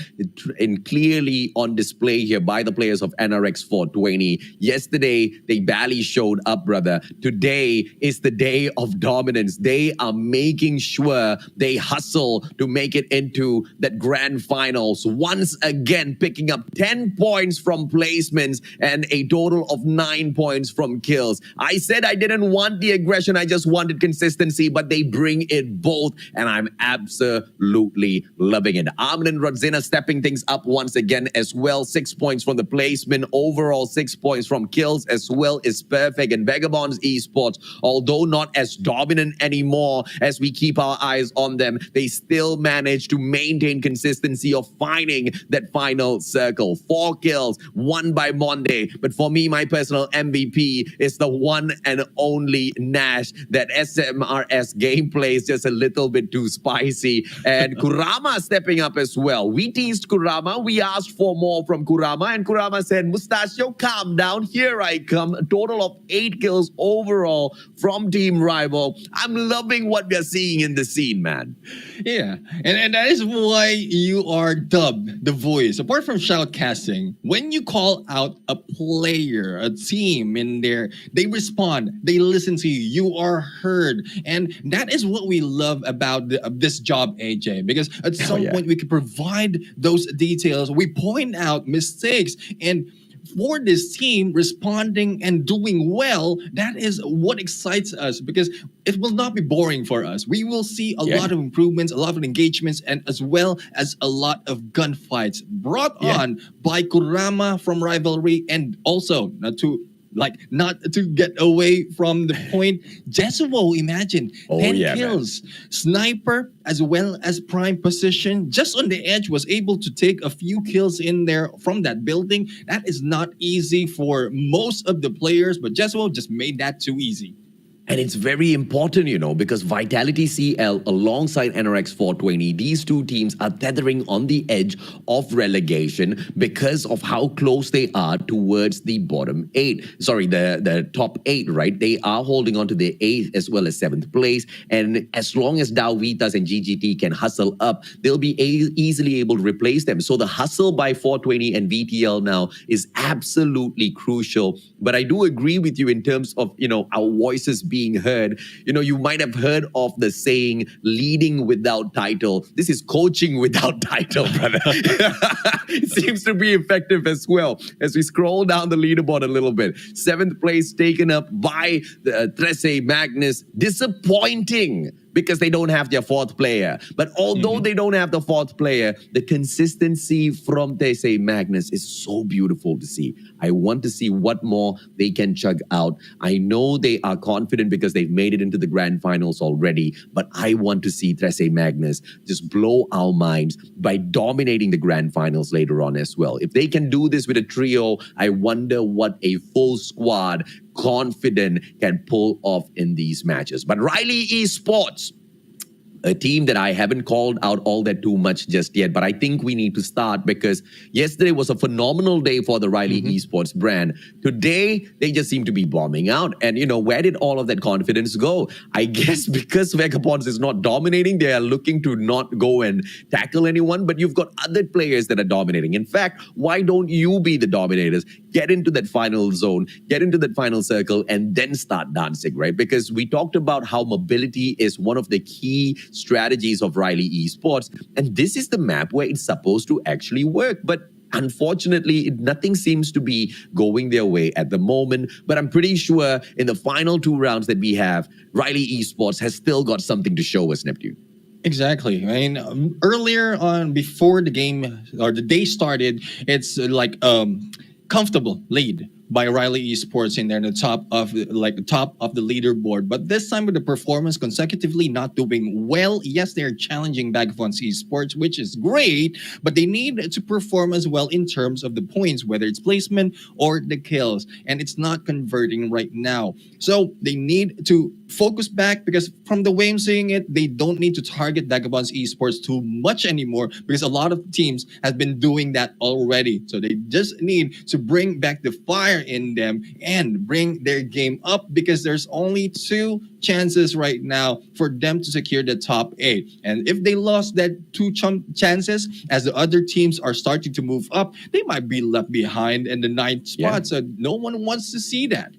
and clearly on display here by the players of NRX 420. Yesterday, they barely showed up, brother. Today is the day of dominance. They are making sure they hustle to make it into that grand finals. Once again, picking up 10 points from placements and a total of 9 points from kills. I said I didn't want the aggression, I just wanted consistency, but they bring it both, and I'm absolutely loving it. Armin and Rodzina stepping things up once again as well. 6 points from the placement, overall 6 points from kills as well is perfect. And Vagabonds Esports, although not as dominant anymore as we keep our eyes on them, they still manage to maintain consistency of finding that final circle. 4 kills, 1 by Monday. But for me, my personal MVP is the one and only Nash. That SMRS gameplay is just a little bit too spicy. And Kurama stepping up as well. We teased Kurama. We asked for more from Kurama. And Kurama said, Mustachio, calm down. Here I come. A total of 8 kills overall from Team Rival. I'm loving what we're seeing in the scene, man. Yeah, and that is why you are dubbed the voice. Apart from shoutcasting, when you call out a player, a team in there, they respond, they listen to you, you are heard. And that is what we love about this job, AJ, because at some point we can provide those details. We point out mistakes, and for this team responding and doing well, that is what excites us, because it will not be boring for us. We will see a lot of improvements, a lot of engagements, and as well as a lot of gunfights brought on by Kurama from Rivalry, and also not to get away from the point, Jesuo, imagine, 10 kills. Man. Sniper as well as prime position, just on the edge, was able to take a few kills in there from that building. That is not easy for most of the players, but Jesuo just made that too easy. And it's very important, you know, because Vitality CL alongside NRX 420, these two teams are tethering on the edge of relegation because of how close they are towards the bottom 8. Sorry, the top 8, right? They are holding on to the 8th as well as 7th place. And as long as Dao Vitas and GGT can hustle up, they'll be easily able to replace them. So the hustle by 420 and VTL now is absolutely crucial. But I do agree with you in terms of, you know, our voices being heard. You know, you might have heard of the saying, leading without title. This is coaching without title, brother. It seems to be effective as well. As we scroll down the leaderboard a little bit, 7th place taken up by Trece Magnus. Disappointing, because they don't have their 4th player. But although they don't have the 4th player, the consistency from Trece Magnus is so beautiful to see. I want to see what more they can chug out. I know they are confident because they've made it into the grand finals already, but I want to see Trece Magnus just blow our minds by dominating the grand finals later on as well. If they can do this with a trio, I wonder what a full squad confident can pull off in these matches. But Riley Esports, a team that I haven't called out all that too much just yet, but I think we need to start because yesterday was a phenomenal day for the Riley Esports brand. Today, they just seem to be bombing out. And, you know, where did all of that confidence go? I guess because Vagabonds is not dominating, they are looking to not go and tackle anyone, but you've got other players that are dominating. In fact, why don't you be the dominators? Get into that final zone, get into that final circle, and then start dancing, right? Because we talked about how mobility is one of the key strategies of Riley Esports, and this is the map where it's supposed to actually work. But unfortunately, nothing seems to be going their way at the moment. But I'm pretty sure in the final 2 rounds that we have, Riley Esports has still got something to show us, Neptune. Exactly. I mean, earlier on, before the game or the day started, it's like comfortable lead by Riley Esports in there, the top of the leaderboard. But this time with the performance consecutively not doing well. Yes, they're challenging Vagabonds Esports, which is great, but they need to perform as well in terms of the points, whether it's placement or the kills, and it's not converting right now. So they need to focus back, because from the way I'm seeing it, they don't need to target Vagabonds Esports too much anymore, because a lot of teams have been doing that already. So they just need to bring back the fire in them and bring their game up, because there's only 2 chances right now for them to secure the top 8. And if they lost that 2 chances, as the other teams are starting to move up, they might be left behind in the 9th spot. Yeah. So no one wants to see that.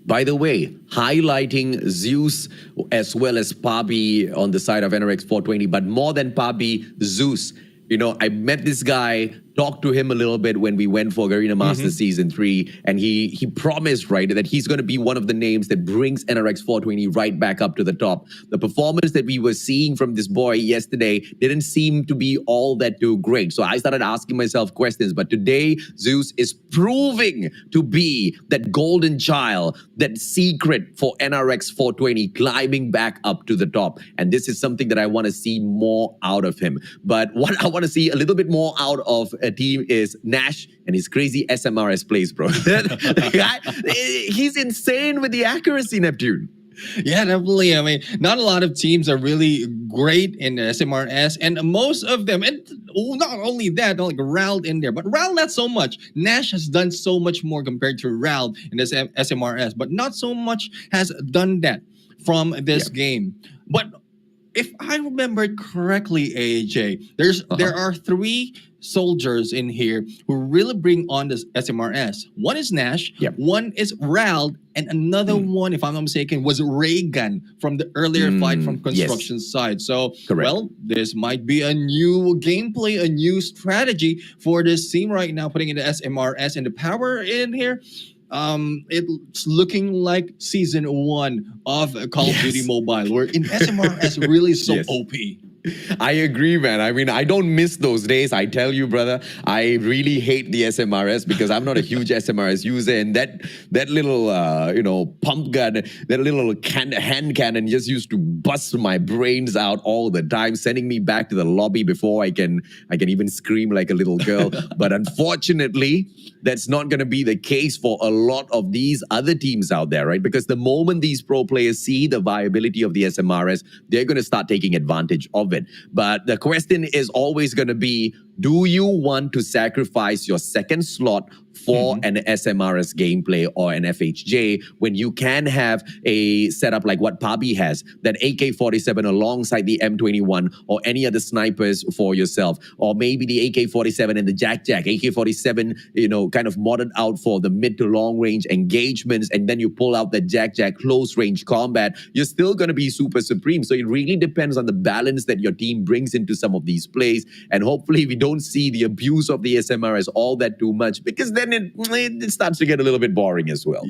By the way, highlighting Zeus as well as Pabi on the side of NRX 420, but more than Pabi, Zeus. You know, I met this guy, talked to him a little bit when we went for Garena Masters Season 3, and he promised, right, that he's going to be one of the names that brings NRX 420 right back up to the top. The performance that we were seeing from this boy yesterday didn't seem to be all that too great. So I started asking myself questions, but today Zeus is proving to be that golden child, that secret for NRX 420 climbing back up to the top. And this is something that I want to see more out of him. But what I want to see a little bit more out of a team is Nash and his crazy SMRS plays, bro. The guy, he's insane with the accuracy, Neptune. Yeah, definitely. I mean, not a lot of teams are really great in SMRS, and most of them, and not only that, like Rald in there, but Rald not so much. Nash has done so much more compared to Rald in this SMRS, but not so much has done that from this game. But if I remember correctly, AJ, there are 3 soldiers in here who really bring on this SMRS. One is Nash, one is Rald, and another one, if I'm not mistaken, was Reagan from the earlier fight from construction side. So, well, this might be a new gameplay, a new strategy for this team right now, putting in the SMRS and the power in here. It's looking like season 1 of Call of Duty Mobile, where in SMRS really so OP. I agree, man. I mean, I don't miss those days. I tell you, brother, I really hate the SMRS because I'm not a huge SMRS user. And that little, pump gun, that little hand cannon just used to bust my brains out all the time, sending me back to the lobby before I can even scream like a little girl. But unfortunately, that's not going to be the case for a lot of these other teams out there, right? Because the moment these pro players see the viability of the SMRS, they're going to start taking advantage of it. But the question is always going to be, do you want to sacrifice your second slot for an SMRS gameplay or an FHJ when you can have a setup like what Pabi has, that AK-47 alongside the M21 or any other snipers for yourself, or maybe the AK-47 and the Jack, AK-47, kind of modded out for the mid to long range engagements, and then you pull out the Jack close range combat. You're still going to be super supreme. So it really depends on the balance that your team brings into some of these plays, and hopefully we don't see the abuse of the SMRS all that too much, because then it starts to get a little bit boring as well.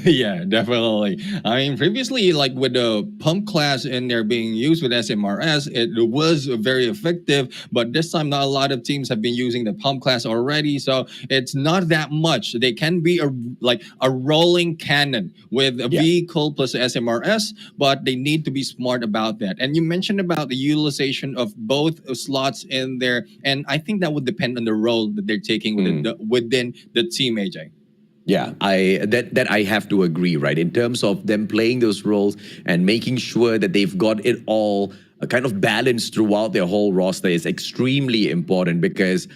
Yeah, definitely. I mean, previously, like with the pump class in there being used with SMRS, it was very effective, but this time not a lot of teams have been using the pump class already, so it's not that much. They can be a rolling cannon with a vehicle plus SMRS, but they need to be smart about that. And you mentioned about the utilization of both slots in there, and I think that would depend on the role that they're taking within the team, AJ. Yeah, I have to agree, right? In terms of them playing those roles and making sure that they've got it all kind of balanced throughout their whole roster is extremely important, because,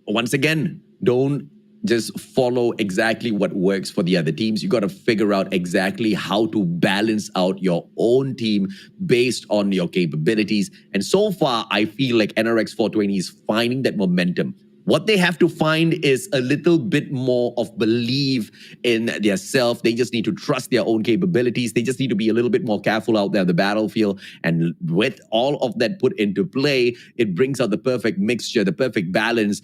once again, don't just follow exactly what works for the other teams. You got to figure out exactly how to balance out your own team based on your capabilities. And so far, I feel like NRX 420 is finding that momentum What they have to find is a little bit more of belief in their self. They just need to trust their own capabilities. They just need to be a little bit more careful out there on the battlefield. And with all of that put into play, it brings out the perfect mixture, the perfect balance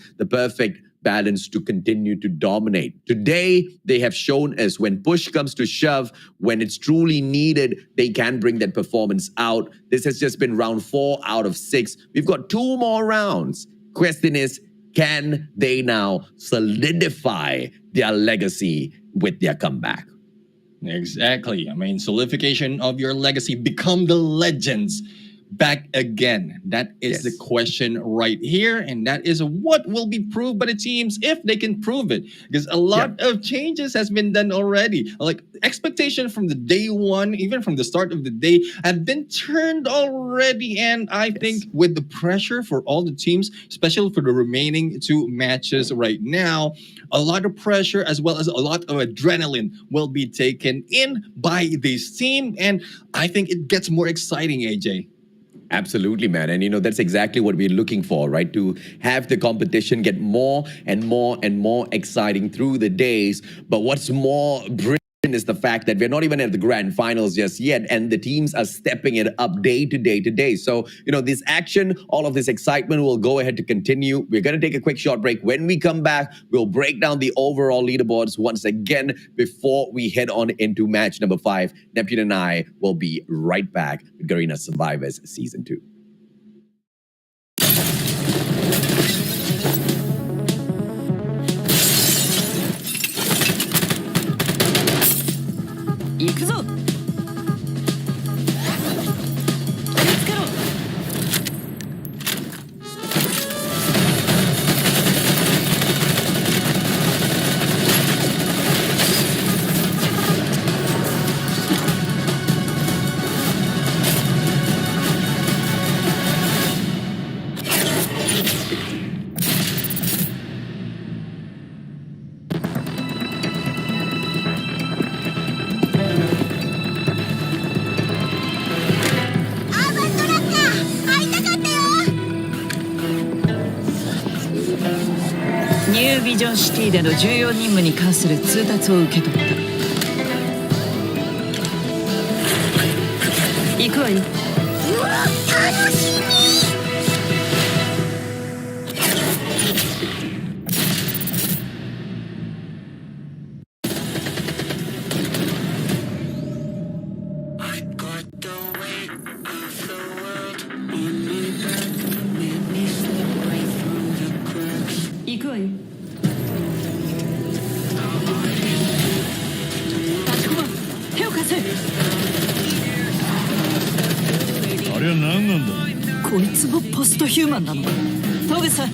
to continue to dominate. Today, they have shown us when push comes to shove, when it's truly needed, they can bring that performance out. This has just been round 4 out of 6. We've got 2 more rounds. Question is, can they now solidify their legacy with their comeback? Exactly. I mean, solidification of your legacy, become the legends back again. That is the question right here. And that is what will be proved by the teams if they can prove it. Because a lot of changes has been done already. Like expectation from the day one, even from the start of the day, have been turned already. And I think with the pressure for all the teams, especially for the remaining 2 matches right now, a lot of pressure as well as a lot of adrenaline will be taken in by this team. And I think it gets more exciting, AJ. Absolutely, man. And that's exactly what we're looking for, right? To have the competition get more and more and more exciting through the days. But what's more brilliant is the fact that we're not even at the grand finals just yet, and the teams are stepping it up day to day to day. So, this action, all of this excitement will go ahead to continue. We're going to take a quick short break. When we come back, we'll break down the overall leaderboards once again before we head on into match number 5. Neptune and I will be right back with Garena Survivors Season 2.ニュービジョンシティでの重要任務に関する通達を受け取った。行くわよ。うわ、楽しみ。行くわよ。立ちこま、手を貸せ。あれは何なんだ。こいつもポストヒューマンなのか。トグさん。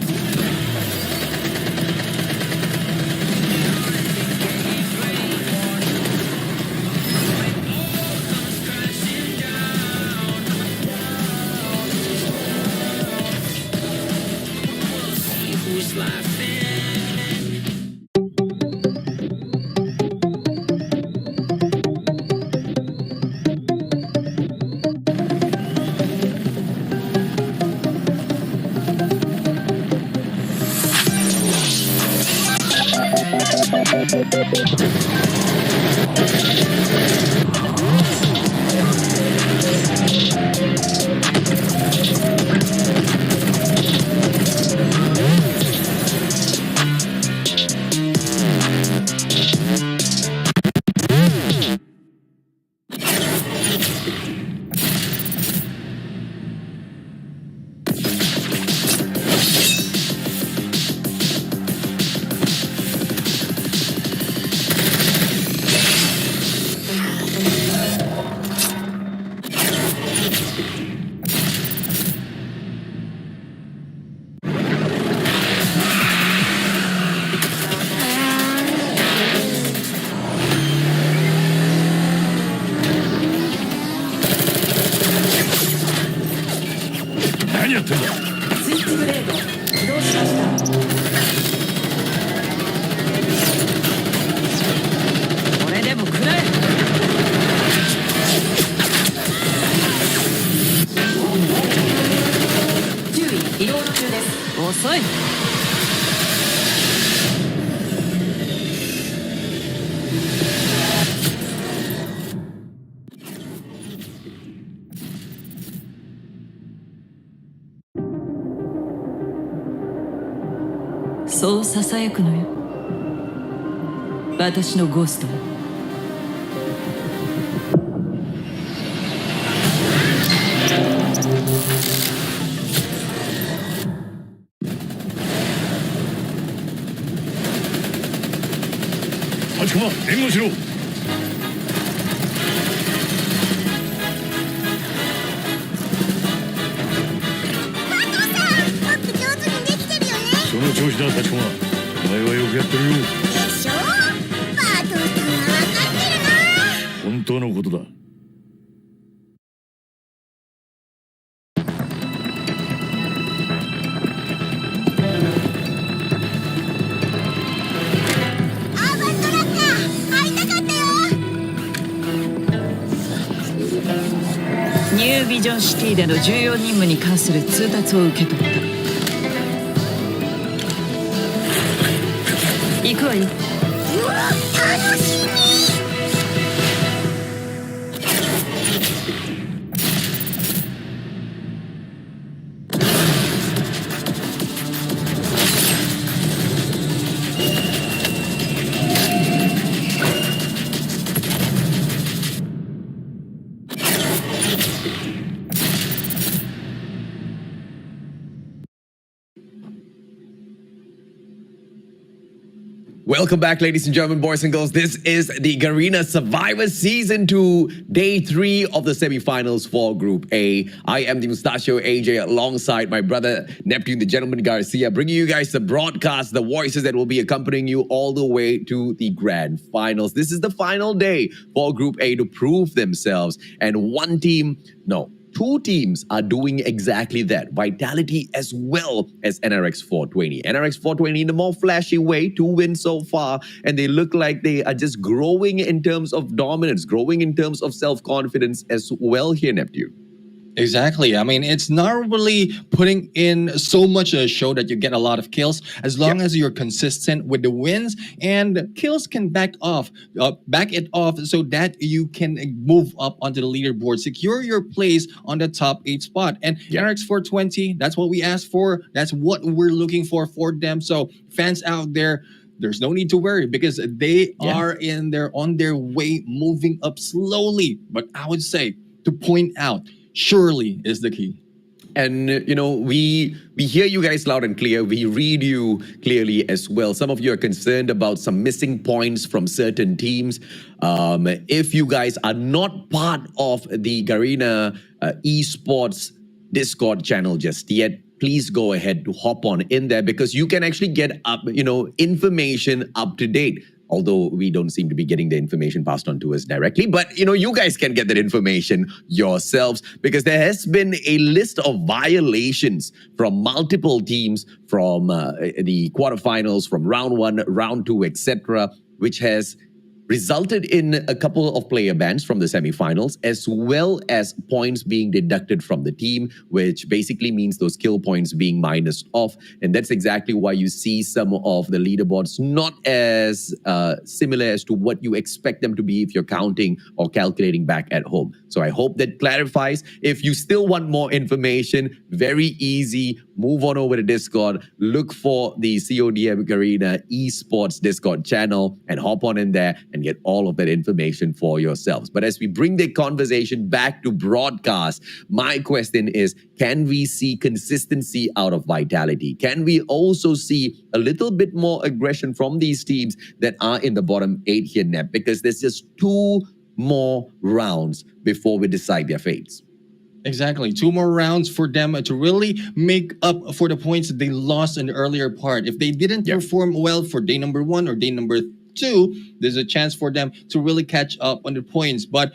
そうささやくのよ、私のゴーストも。立駒援護しろ。もっと上手にできてるよね。その調子だ立駒、お前はよくやってるよ。でしょ。バトルさんは分かってるな。本当のことだ。アーバントラッカー会いたかったよ。ニュービジョンシティでの重要任務に関する通達を受け取った。行くわよ。うわ、楽しみ。Welcome back, ladies and gentlemen, boys and girls. This is the Garena Survivors Season 2, Day 3 of the semifinals for Group A. I am the Mustachio AJ alongside my brother Neptune, the Gentleman Garcia, bringing you guys the broadcast, the voices that will be accompanying you all the way to the grand finals. This is the final day for Group A to prove themselves. And two teams are doing exactly that. Vitality as well as NRX 420. NRX 420 in a more flashy way, 2 wins so far, and they look like they are just growing in terms of dominance, growing in terms of self-confidence as well here, Neptune. Exactly. I mean, it's not really putting in so much a show that you get a lot of kills, as long as you're consistent with the wins, and kills can back it off so that you can move up onto the leaderboard, secure your place on the top 8 spot. And NRX 420, that's what we asked for. That's what we're looking for them. So fans out there, there's no need to worry because they are on their way, moving up slowly. But I would say to point out, surely is the key. And, we hear you guys loud and clear. We read you clearly as well. Some of you are concerned about some missing points from certain teams. If you guys are not part of the Garena esports Discord channel just yet, please go ahead to hop on in there because you can actually get up, information up to date. Although we don't seem to be getting the information passed on to us directly. But, you guys can get that information yourselves because there has been a list of violations from multiple teams from the quarterfinals, from round 1, round 2, etc., which has resulted in a couple of player bans from the semifinals, as well as points being deducted from the team, which basically means those kill points being minused off. And that's exactly why you see some of the leaderboards not as similar as to what you expect them to be if you're counting or calculating back at home. So I hope that clarifies. If you still want more information, very easy. Move on over to Discord, look for the CODM Garena Esports Discord channel and hop on in there and get all of that information for yourselves. But as we bring the conversation back to broadcast, my question is, can we see consistency out of Vitality? Can we also see a little bit more aggression from these teams that are in the bottom 8 here, Nep? Because there's just 2 more rounds before we decide their fates. Exactly. 2 more rounds for them to really make up for the points that they lost in the earlier part. If they didn't perform well for day number 1 or day number 2, there's a chance for them to really catch up on the points. But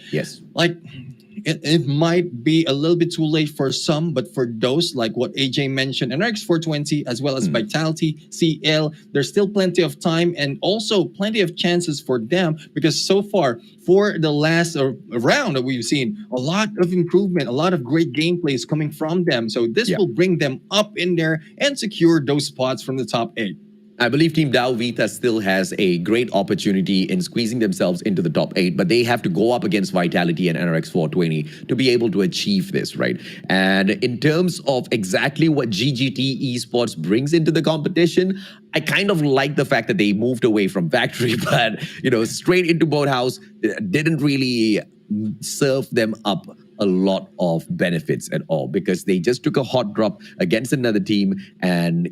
it might be a little bit too late for some, but for those, like what AJ mentioned, NRX 420, as well as Vitality, CL, there's still plenty of time and also plenty of chances for them because so far, for the last round that we've seen, a lot of improvement, a lot of great gameplays coming from them. So this will bring them up in there and secure those spots from the top 8. I believe Team Dow Vita still has a great opportunity in squeezing themselves into the top 8, but they have to go up against Vitality and NRX 420 to be able to achieve this, right? And in terms of exactly what GGT Esports brings into the competition, I kind of like the fact that they moved away from Factory, but, straight into Boathouse didn't really serve them up a lot of benefits at all, because they just took a hot drop against another team, and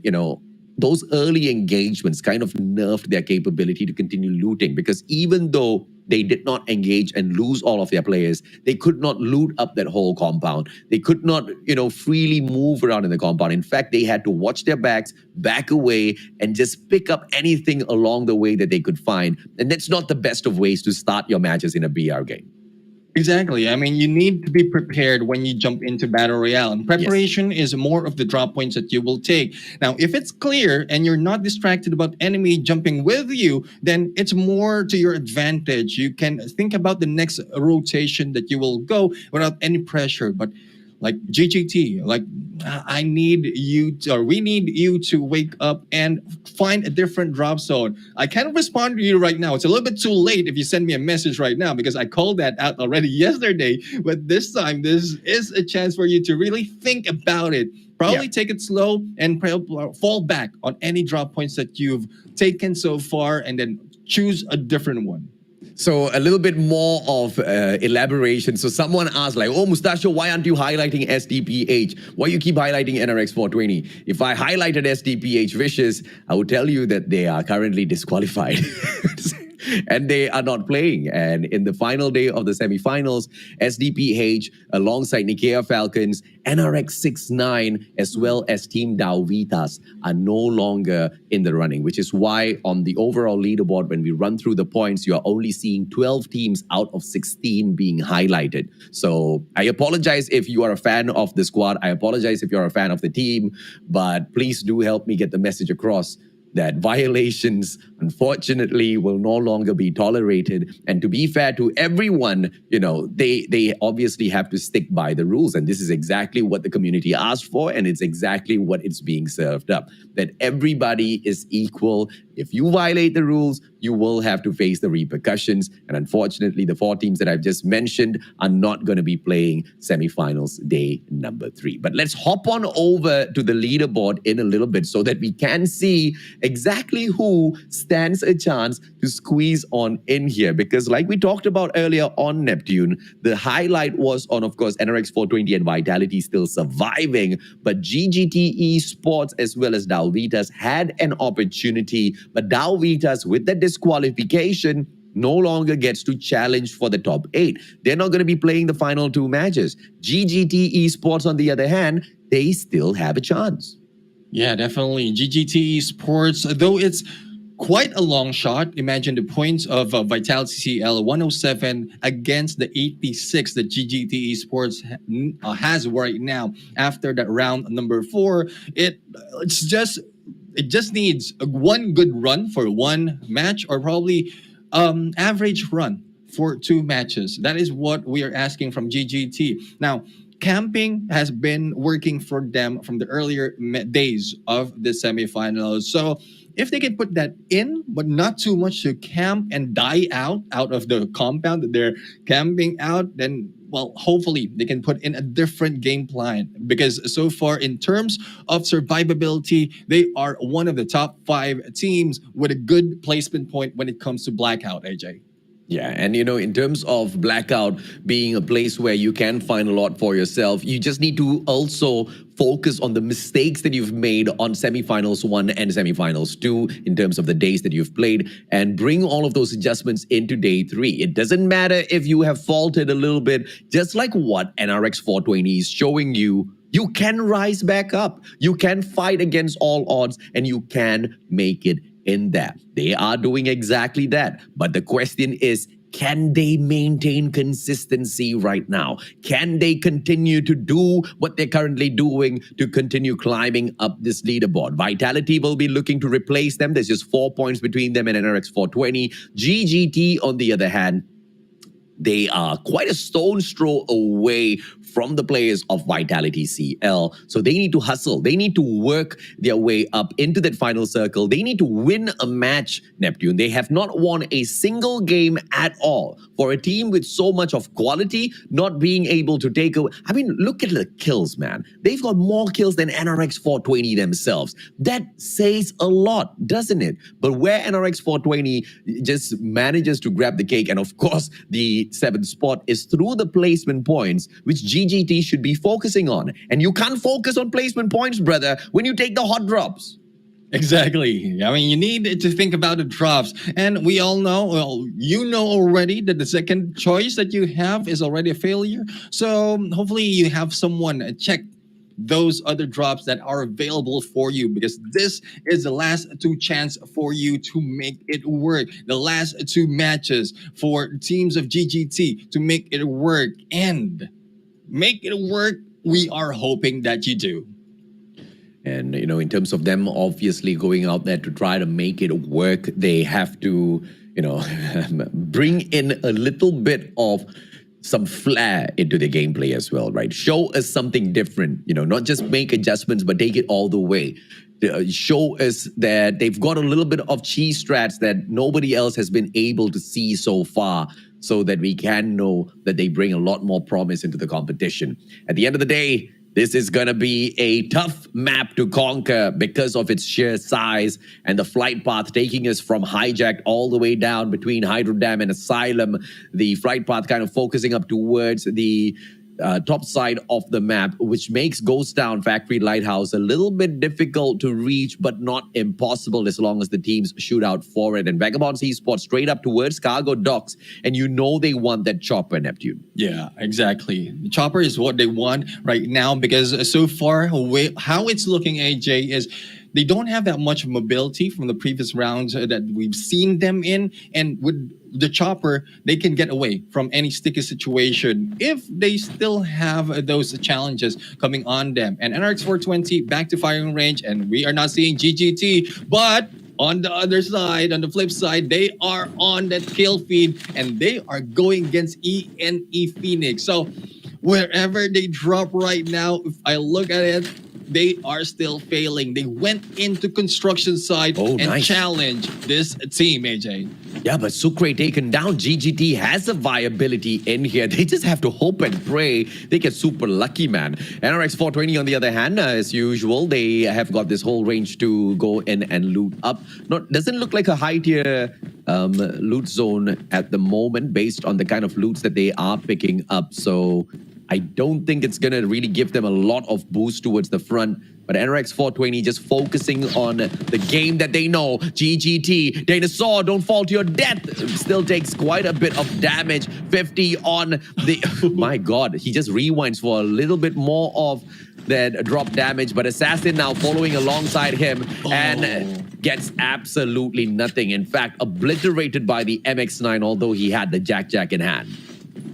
those early engagements kind of nerfed their capability to continue looting, because even though they did not engage and lose all of their players, they could not loot up that whole compound. They could not, freely move around in the compound. In fact, they had to watch their backs, back away, and just pick up anything along the way that they could find. And that's not the best of ways to start your matches in a BR game. Exactly. I mean, you need to be prepared when you jump into Battle Royale. And preparation is more of the drop points that you will take. Now, if it's clear and you're not distracted about enemy jumping with you, then it's more to your advantage. You can think about the next rotation that you will go without any pressure. But like GGT, I need you to, or we need you to wake up and find a different drop zone. I can't respond to you right now. It's a little bit too late if you send me a message right now, because I called that out already yesterday. But this time, this is a chance for you to really think about it. Probably take it slow and fall back on any drop points that you've taken so far, and then choose a different one. So a little bit more of elaboration. So someone asked oh, Mustachio, why aren't you highlighting SDPH? Why you keep highlighting NRX 420? If I highlighted SDPH Vicious, I would tell you that they are currently disqualified. And they are not playing. And in the final day of the semifinals, SDPH alongside Nikea Falcons, NRX 69, as well as Team Dow Vitas are no longer in the running, which is why on the overall leaderboard, when we run through the points, you are only seeing 12 teams out of 16 being highlighted. So I apologize if you are a fan of the squad. I apologize if you're a fan of the team, but please do help me get the message across that violations, unfortunately, will no longer be tolerated. And to be fair to everyone, they obviously have to stick by the rules. And this is exactly what the community asked for, and it's exactly what it's being served up. That everybody is equal. If you violate the rules, you will have to face the repercussions. And unfortunately, the 4 teams that I've just mentioned are not going to be playing semifinals day number 3. But let's hop on over to the leaderboard in a little bit so that we can see exactly who stands a chance to squeeze on in here. Because like we talked about earlier on Neptune, the highlight was on, of course, NRX 420 and Vitality still surviving. But GGT Esports as well as Dow Vitas had an opportunity. But Dow Vitas, with that disqualification, no longer gets to challenge for the top 8. They're not going to be playing the final 2 matches. GGT Esports, on the other hand, they still have a chance. Yeah, definitely. GGT Esports, though it's quite a long shot. Imagine the points of Vitality CL 107 against the 86 that GGT Esports has right now after that round number 4. It just needs one good run for one match, or probably average run for 2 matches. That is what we are asking from GGT. Now, camping has been working for them from the earlier days of the semifinals. So if they can put that in, but not too much to camp and die out of the compound that they're camping out, then, well, hopefully they can put in a different game plan. Because so far, in terms of survivability, they are one of the top 5 teams with a good placement point when it comes to Blackout, AJ. Yeah, and in terms of Blackout being a place where you can find a lot for yourself, you just need to also focus on the mistakes that you've made on semifinals 1 and semifinals 2 in terms of the days that you've played, and bring all of those adjustments into day 3. It doesn't matter if you have faltered a little bit, just like what NRX 420 is showing you. You can rise back up. You can fight against all odds, and you can make it in there. They are doing exactly that. But the question is, can they maintain consistency right now? Can they continue to do what they're currently doing to continue climbing up this leaderboard? Vitality will be looking to replace them. There's just 4 points between them and NRX 420. GGT, on the other hand, They are quite a stone's throw away from the players of Vitality CL. So they need to hustle. They need to work their way up into that final circle. They need to win a match, Neptune. They have not won a single game at all. For a team with so much of quality, not being able to take away. I mean, look at the kills, man. They've got more kills than NRX 420 themselves. That says a lot, doesn't it? But where NRX 420 just manages to grab the cake, and of course, the 7th spot is through the placement points, which GGT should be focusing on. And you can't focus on placement points, brother, when you take the hot drops. Exactly. I mean, you need to think about the drops. And we all know, well, you know already that the second choice that you have is already a failure. So hopefully you have someone check those other drops that are available for you, because this is the last 2 chance for you to make it work. The last 2 matches for teams of GGT to make it work. And make it work, we are hoping that you do. And, you know, in terms of them obviously going out there to try to make it work, they have to, you know, bring in a little bit of some flair into the gameplay as well, right? Show us something different, you know, not just make adjustments, but take it all the way. Show us that they've got a little bit of cheese strats that nobody else has been able to see so far, so that we can know that they bring a lot more promise into the competition. At the end of the day, this is going to be a tough map to conquer because of its sheer size and the flight path taking us from Hijacked all the way down between Hydro Dam and Asylum. The flight path kind of focusing up towards the top side of the map, which makes Ghost Town Factory Lighthouse a little bit difficult to reach, but not impossible as long as the teams shoot out for it. And Vagabonds Esports straight up towards Cargo Docks, and you know they want that chopper, Neptune. Yeah, exactly. The chopper is what they want right now, because so far, how it's looking, AJ, is they don't have that much mobility from the previous rounds that we've seen them in. And with the chopper, they can get away from any sticky situation if they still have those challenges coming on them. And NRX 420 back to firing range, and we are not seeing GGT, but on the other side, on the flip side, they are on that kill feed, and they are going against ENE Phoenix. So wherever they drop right now, if I look at it, they are still failing. They went into construction site and challenged this team, AJ. Yeah, but Sucre taken down. GGT has a viability in here. They just have to hope and pray they get super lucky, man. NRX 420, on the other hand, as usual, they have got this whole range to go in and loot up. Doesn't look like a high-tier loot zone at the moment based on the kind of loots that they are picking up. So I don't think it's going to really give them a lot of boost towards the front. But NRX 420 just focusing on the game that they know. GGT, Dinosaur, don't fall to your death. Still takes quite a bit of damage. 50 on the... Oh my God, he just rewinds for a little bit more of that drop damage. But Assassin now following alongside him and gets absolutely nothing. In fact, obliterated by the MX-9, although he had the Jack in hand.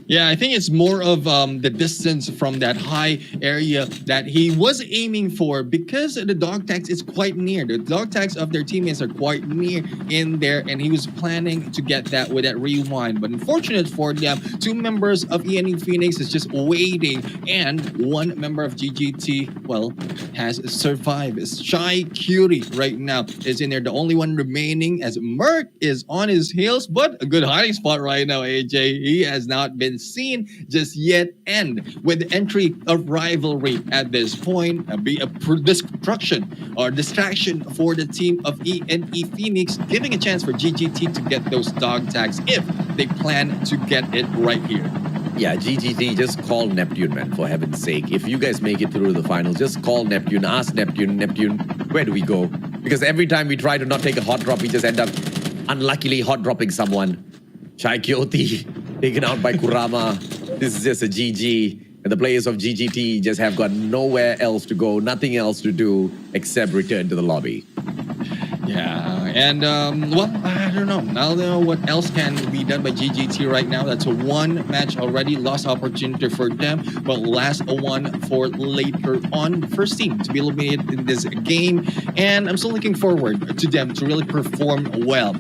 Yeah, I think it's more of the distance from that high area that he was aiming for, because the dog tags is quite near. The dog tags of their teammates are quite near in there, and he was planning to get that with that rewind. But unfortunate for them, 2 members of ENE Phoenix is just waiting, and 1 member of GGT, well, has survived. Shy Cutie right now is in there, the only one remaining, as Merc is on his heels, but a good hiding spot right now, AJ. He has not been seen just yet, and with the entry of rivalry at this point, be a destruction or distraction for the team of ENE Phoenix, giving a chance for GGT to get those dog tags if they plan to get it right here. Yeah, GGT, just call Neptune, man, for heaven's sake. If you guys make it through the finals, just call Neptune, ask Neptune, where do we go? Because every time we try to not take a hot drop, we just end up unluckily hot dropping someone. Chai Kyoti taken out by Kurama. This is just a GG. And the players of GGT just have got nowhere else to go, nothing else to do except return to the lobby. Yeah, and well, I don't know. I don't know what else can be done by GGT right now. That's a 1 match already, lost opportunity for them, but last one for later on. First team to be eliminated in this game, and I'm still looking forward to them to really perform well.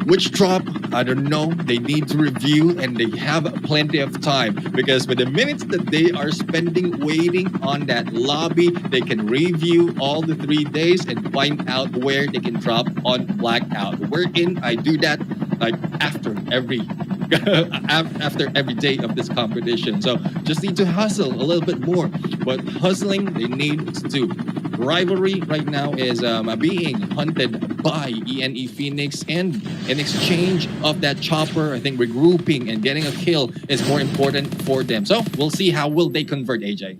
Which drop I don't know. They need to review and they have plenty of time because with the minutes that they are spending waiting on that lobby, they can review all the 3 days and find out where they can drop on Blackout. Wherein I do that like after every after every day of this competition. So just need to hustle a little bit more. But hustling, they need to do. Rivalry right now is being hunted by ENE Phoenix, and in exchange of that chopper, I think regrouping and getting a kill is more important for them. So we'll see how will they convert, AJ.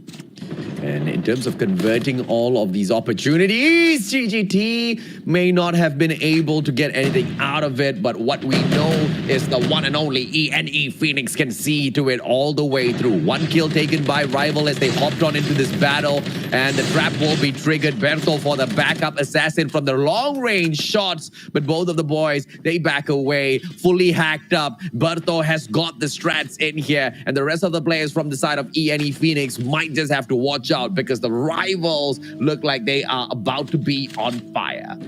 And in terms of converting all of these opportunities, GGT may not have been able to get anything out of it, but what we know is the one and only ENE Phoenix can see to it all the way through. One kill taken by Rival as they hopped on into this battle, and the trap will be triggered. Berto for the backup assassin from the long-range shots, but both of the boys, they back away, fully hacked up. Berto has got the strats in here, and the rest of the players from the side of ENE Phoenix might just have to watch out because the Rivals look like they are about to be on fire.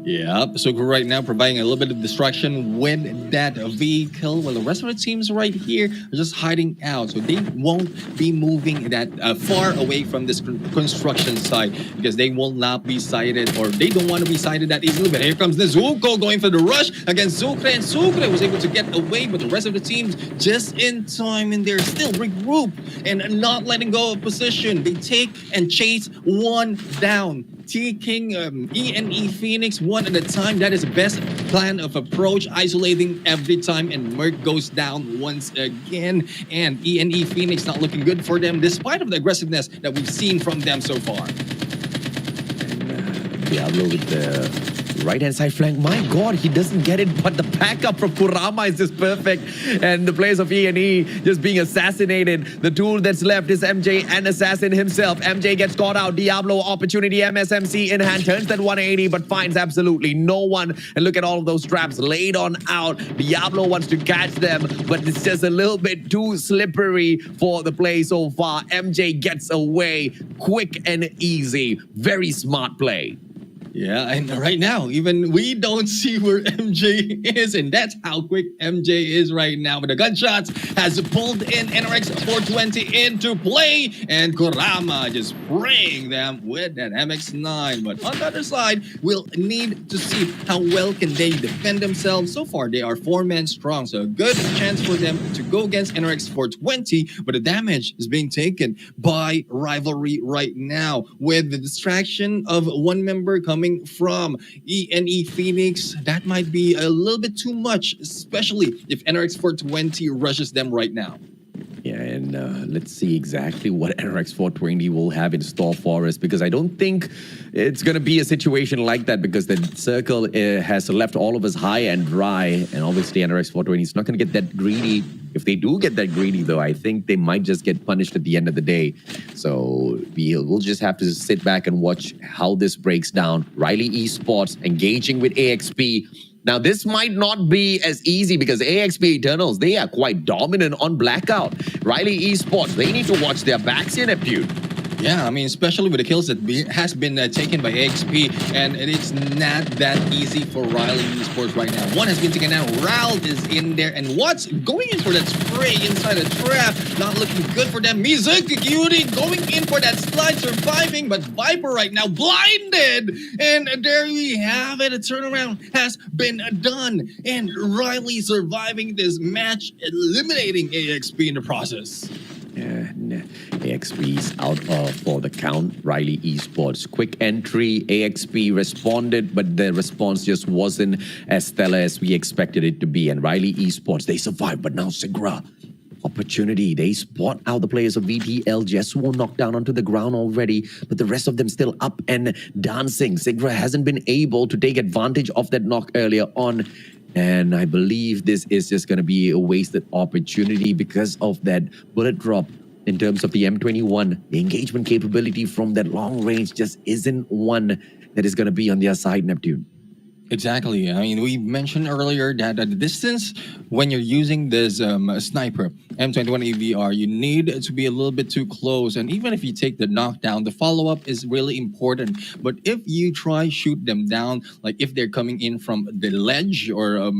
Yeah, so right now providing a little bit of distraction with that vehicle, while the rest of the teams right here are just hiding out. So they won't be moving that far away from this construction site because they will not be sighted, or they don't want to be sighted that easily. But here comes the Zuko going for the rush against Sucre, and Sucre was able to get away, but the rest of the teams just in time, and they're still regrouped and not letting go of position. They take and chase one down, taking ENE Phoenix one at a time. That is the best plan of approach, isolating every time, and Merc goes down once again. And ENE Phoenix not looking good for them, despite of the aggressiveness that we've seen from them so far. Diablo with the right-hand side flank. My God, he doesn't get it, but the backup from Kurama is just perfect. And the players of ENE just being assassinated. The tool that's left is MJ and Assassin himself. MJ gets caught out. Diablo opportunity, MSMC in hand, turns that 180, but finds absolutely no one. And look at all of those traps laid on out. Diablo wants to catch them, but it's just a little bit too slippery for the play so far. MJ gets away quick and easy. Very smart play. Yeah, and right now, even we don't see where MJ is, and that's how quick MJ is right now. But the gunshots has pulled in NRX 420 into play, and Kurama just spraying them with that MX-9. But on the other side, we'll need to see how well can they defend themselves. So far, they are 4-man strong, so a good chance for them to go against NRX 420, but the damage is being taken by Rivalry right now, with the distraction of one member coming from ENE Phoenix. That might be a little bit too much, especially if NRX 420 rushes them right now. Yeah, and let's see exactly what NRX 420 will have in store for us, because I don't think it's going to be a situation like that, because the circle has left all of us high and dry, and obviously NRX 420 is not going to get that greedy. If they do get that greedy, though, I think they might just get punished at the end of the day. So we'll just have to sit back and watch how this breaks down. Riley Esports engaging with AXP. Now, this might not be as easy because AXP Eternals, they are quite dominant on Blackout. Riley Esports, they need to watch their backs here, Neptune. Yeah, I mean, especially with the kills that has been taken by AXP, and it's not that easy for Riley Esports right now. One has been taken out, Rald is in there, and what's going in for that spray inside a trap, not looking good for them. Mizuki Cutie going in for that slide, surviving, but Viper right now blinded, and there we have it. A turnaround has been done, and Riley surviving this match, eliminating AXP in the process. AXP's out for the count. Riley Esports, quick entry. AXP responded, but the response just wasn't as stellar as we expected it to be. And Riley Esports, they survived, but now Sigra, opportunity. They spot out the players of VTL. Jesuo knocked down onto the ground already, but the rest of them still up and dancing. Sigra hasn't been able to take advantage of that knock earlier on. And I believe this is just going to be a wasted opportunity because of that bullet drop in terms of the M21. The engagement capability from that long range just isn't one that is going to be on their side, Neptune. Exactly. I mean, we mentioned earlier that the distance when you're using this sniper M21 AVR, you need to be a little bit too close. And even if you take the knockdown, the follow up is really important. But if you try shoot them down, like if they're coming in from the ledge or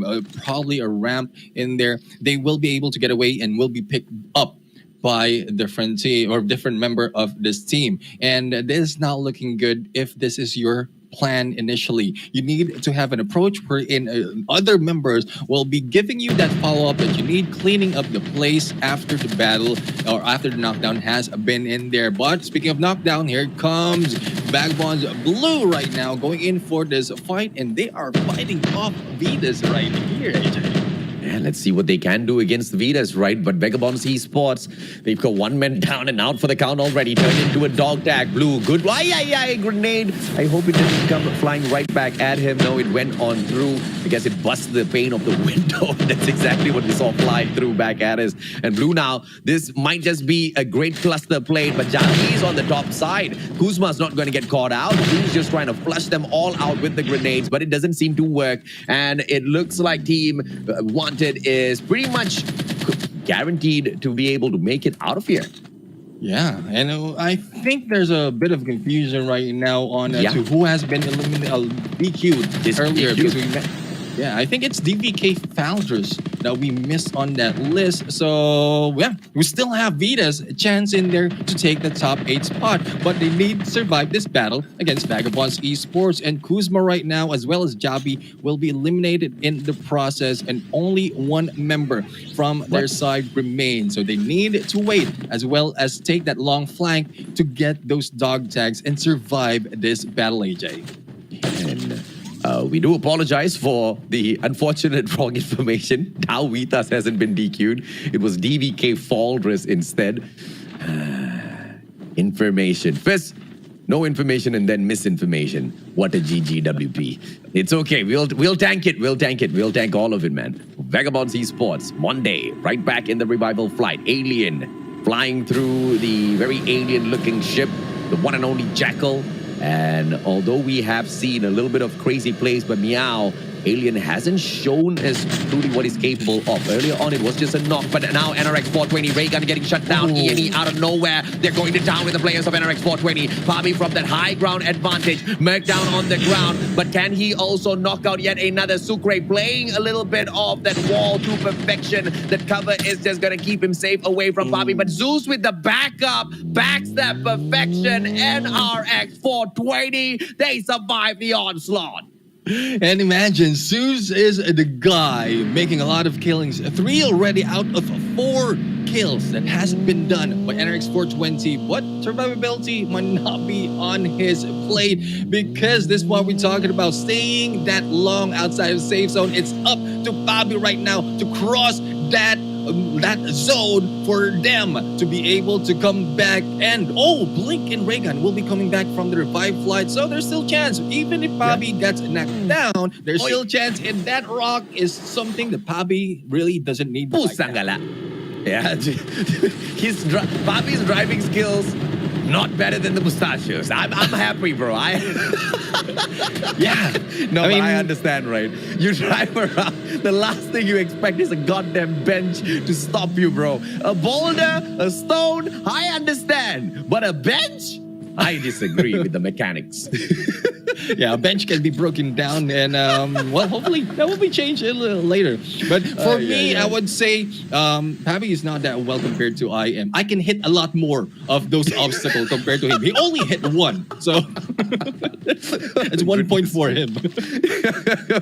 probably a ramp in there, they will be able to get away and will be picked up by different team or different member of this team. And this is not looking good if this is your plan initially. You need to have an approach wherein other members will be giving you that follow-up that you need, cleaning up the place after the battle or after the knockdown has been in there. But speaking of knockdown, here comes Vagabond's Blue right now going in for this fight, and they are fighting off Vidas right here, AJ. And let's see what they can do against Vidas, right? But Vagabonds Esports, they've got one man down and out for the count already. Turned into a dog tag. Blue, good. Grenade. I hope it didn't come flying right back at him. No, it went on through. I guess it busted the pane of the window. That's exactly what we saw flying through back at us. And Blue now, this might just be a great cluster play, but Javi's on the top side. Kuzma's not going to get caught out. Blue's just trying to flush them all out with the grenades, but it doesn't seem to work. And it looks like Team Wanted is pretty much guaranteed to be able to make it out of here. Yeah, and I think there's a bit of confusion right now on to who has been eliminated, DQ'd earlier. Because I think it's DVK Founders that we missed on that list. So, yeah, we still have Vidas a chance in there to take the top 8 spot. But they need to survive this battle against Vagabonds Esports. And Kuzma right now, as well as Jabi, will be eliminated in the process. And only one member from their side remains. So they need to wait, as well as take that long flank to get those dog tags and survive this battle, AJ. And we do apologize for the unfortunate wrong information. Now Vitas hasn't been DQ'd. It was DVK Faldress instead. Information. First, no information and then misinformation. What a GGWP. It's okay. We'll tank it. We'll tank all of it, man. Vagabonds Esports, Monday, right back in the revival flight. Alien, flying through the very alien-looking ship, the one and only Jackal. And although we have seen a little bit of crazy plays by Meow, Alien hasn't shown as truly what he's capable of. Earlier on, it was just a knock, but now NRX 420, Raygun getting shut down. ENE out of nowhere. They're going to town with the players of NRX 420. Fabi from that high ground advantage. Merc down on the ground, but can he also knock out yet another Sucre, playing a little bit of that wall to perfection? That cover is just going to keep him safe away from Fabi, but Zeus with the backup, backstab perfection. NRX 420, they survive the onslaught. And imagine, Zeus is the guy making a lot of killings. 3 already out of 4 kills that hasn't been done by NRX 420. But survivability might not be on his plate, because this is what we're talking about. Staying that long outside of the safe zone. It's up to Bobby right now to cross that zone for them to be able to come back. And Blink and Raygun will be coming back from the revive flight, so there's still chance. Even if Bobby gets knocked down, there's still chance. And that rock is something that Bobby really doesn't need. Yeah, Bobby's driving skills not better than the mustachios. I'm happy, bro. I understand, right? You drive around, the last thing you expect is a goddamn bench to stop you, bro. A boulder, a stone, I understand. But a bench? I disagree with the mechanics. Yeah, a bench can be broken down, and hopefully that will be changed a little later. But for me, I would say Pabi is not that well compared to I am. I can hit a lot more of those obstacles compared to him. He only hit 1, so it's 1 point for him.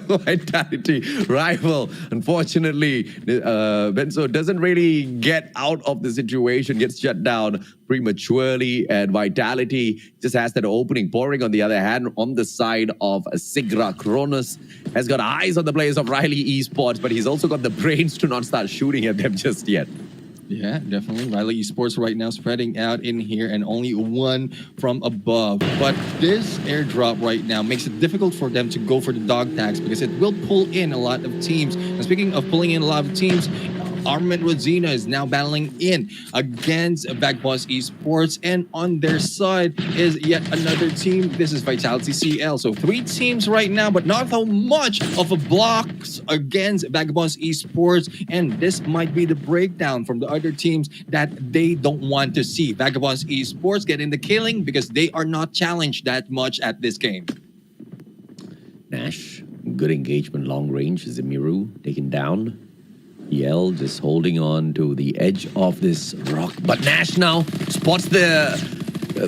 Vitality rival. Unfortunately, Benzo doesn't really get out of the situation, gets shut down prematurely, and Vitality just has that opening. Pouring, on the other hand, on the side of Sigra, Cronus has got eyes on the players of Riley Esports, but he's also got the brains to not start shooting at them just yet. Yeah, definitely. Riley Esports right now spreading out in here, and only 1 from above. But this airdrop right now makes it difficult for them to go for the dog tags, because it will pull in a lot of teams. And speaking of pulling in a lot of teams, Armament Rosina is now battling in against Vagabonds Esports, and on their side is yet another team. This is Vitality CL. So 3 teams right now, but not so much of a blocks against Vagabonds Esports, and this might be the breakdown from the other teams that they don't want to see Vagabonds Esports getting the killing because they are not challenged that much at this game. Nash, good engagement long range. Zimiru taken down. Yell just holding on to the edge of this rock. But Nash now spots the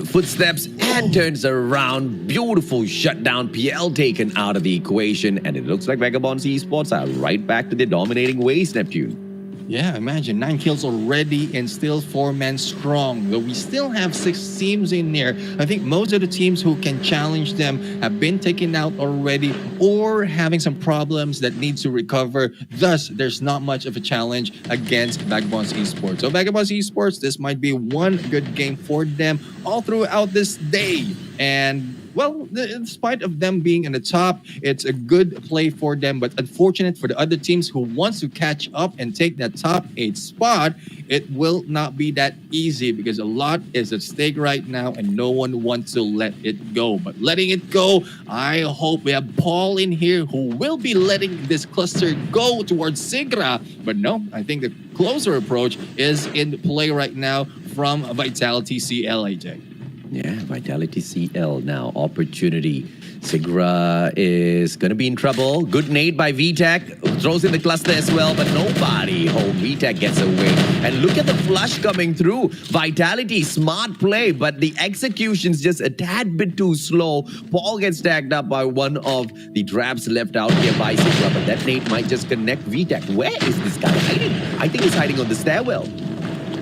footsteps and turns around. Beautiful shutdown. PL taken out of the equation. And it looks like Vagabonds Esports are right back to their dominating ways, Neptune. Yeah, imagine 9 kills already and still 4-man strong. Though we still have 6 teams in there. I think most of the teams who can challenge them have been taken out already or having some problems that need to recover. Thus, there's not much of a challenge against Vagabonds Esports. So Vagabonds Esports, this might be one good game for them all throughout this day. And well, in spite of them being in the top, it's a good play for them. But unfortunate for the other teams who wants to catch up and take that top 8 spot, it will not be that easy because a lot is at stake right now and no one wants to let it go. But letting it go, I hope we have Paul in here who will be letting this cluster go towards Sigra. But no, I think the closer approach is in play right now from Vitality CL, AJ. Yeah, Vitality CL now. Opportunity. Sigra is going to be in trouble. Good nade by VTech. Throws in the cluster as well, but nobody. Oh, VTech gets away. And look at the flush coming through. Vitality, smart play, but the execution's just a tad bit too slow. Paul gets tagged up by one of the traps left out here by Sigra, but that nade might just connect VTech. Where is this guy hiding? I think he's hiding on the stairwell.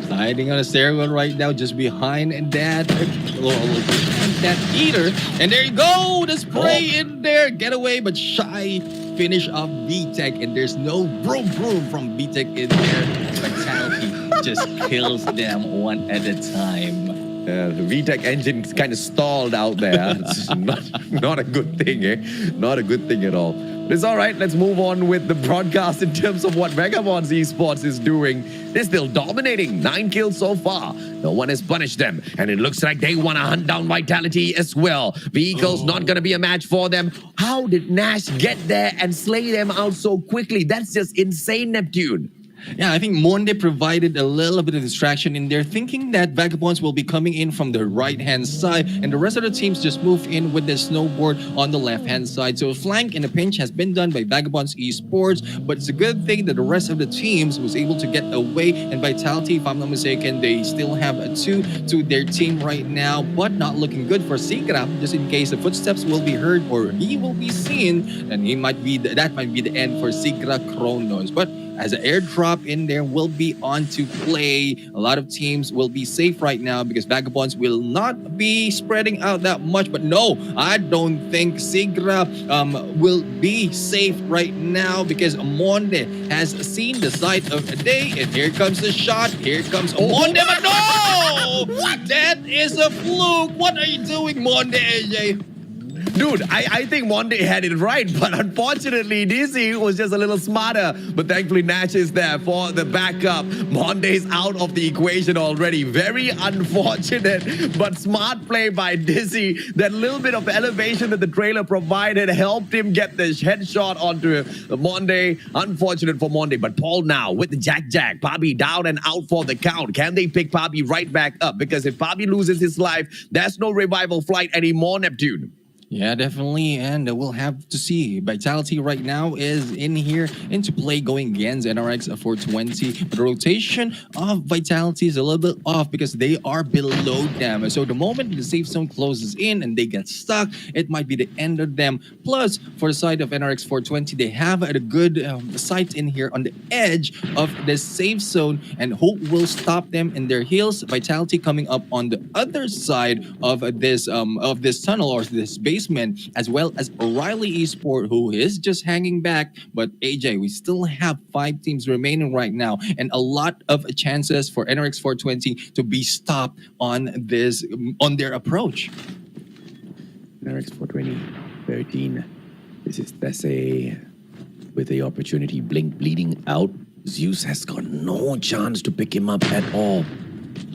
Hiding on a stairwell right now, just behind that eater. And there you go, the spray in there. Get away, but shy finish off VTech. And there's no broom from VTech in there. Vitality just kills them one at a time. The VTech engine kind of stalled out there. It's not a good thing, eh? Not a good thing at all. But it's all right. Let's move on with the broadcast in terms of what Vagabonds Esports is doing. They're still dominating. 9 kills so far. No one has punished them. And it looks like they want to hunt down Vitality as well. Vehicle's not going to be a match for them. How did Nash get there and slay them out so quickly? That's just insane, Neptune. Yeah, I think Monde provided a little bit of distraction in there, thinking that Vagabonds will be coming in from the right-hand side, and the rest of the teams just move in with the snowboard on the left-hand side. So a flank in a pinch has been done by Vagabonds Esports, but it's a good thing that the rest of the teams was able to get away, and Vitality, if I'm not mistaken, they still have a 2 to their team right now, but not looking good for Sigra, just in case the footsteps will be heard or he will be seen, and that might be the end for Sigra Kronos. But as an airdrop in there will be on to play. A lot of teams will be safe right now because Vagabonds will not be spreading out that much. But no, I don't think Sigra will be safe right now because Monde has seen the sight of the day. And here comes the shot. Here comes Monde. But no! What? That is a fluke. What are you doing, Monde, AJ? Dude, I think Monde had it right, but unfortunately, DC was just a little smarter. But thankfully, Nash is there for the backup. Monde's out of the equation already. Very unfortunate, but smart play by Dizzy. That little bit of elevation that the trailer provided helped him get the headshot onto Monde. Unfortunate for Monde, but Paul now with the Jack. Pabi down and out for the count. Can they pick Pabi right back up? Because if Pabi loses his life, there's no revival flight anymore, Neptune. Yeah, definitely, and we'll have to see. Vitality right now is in here into play going against NRX 420, but the rotation of Vitality is a little bit off because they are below them. So the moment the safe zone closes in and they get stuck, it might be the end of them. Plus, for the side of NRX 420, they have a good site in here on the edge of the safe zone, and hope will stop them in their heels. Vitality coming up on the other side of this tunnel or this basement, as well as O'Reilly Esport, who is just hanging back. But AJ, we still have 5 teams remaining right now, and a lot of chances for NRX 420 to be stopped on their approach. NRX 420, 13. This is Thesse with the opportunity. Blink bleeding out. Zeus has got no chance to pick him up at all.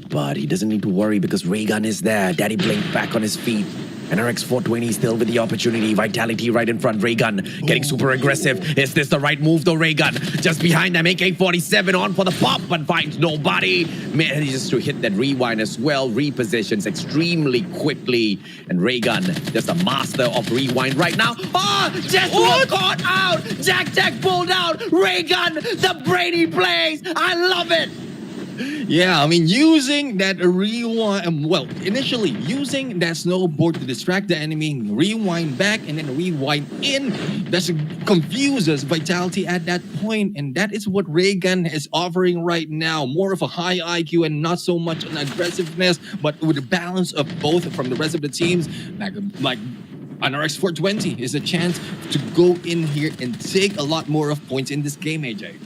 But he doesn't need to worry because Raygun is there. Daddy Blink back on his feet. NRX 420 still with the opportunity. Vitality right in front. Raygun getting super aggressive. Is this the right move though, Raygun? Just behind them, AK-47 on for the pop, but finds nobody. Manages to hit that rewind as well. Repositions extremely quickly. And Raygun, just a master of rewind right now. Oh, just caught out. Jack pulled out. Raygun, the Brady plays. I love it. Yeah, I mean, using that rewind, well, initially using that snowboard to distract the enemy, rewind back and then rewind in, that confuses Vitality at that point, and that is what Raygun is offering right now. More of a high IQ and not so much an aggressiveness, but with a balance of both from the rest of the teams, like NRX 420 is a chance to go in here and take a lot more of points in this game, AJ.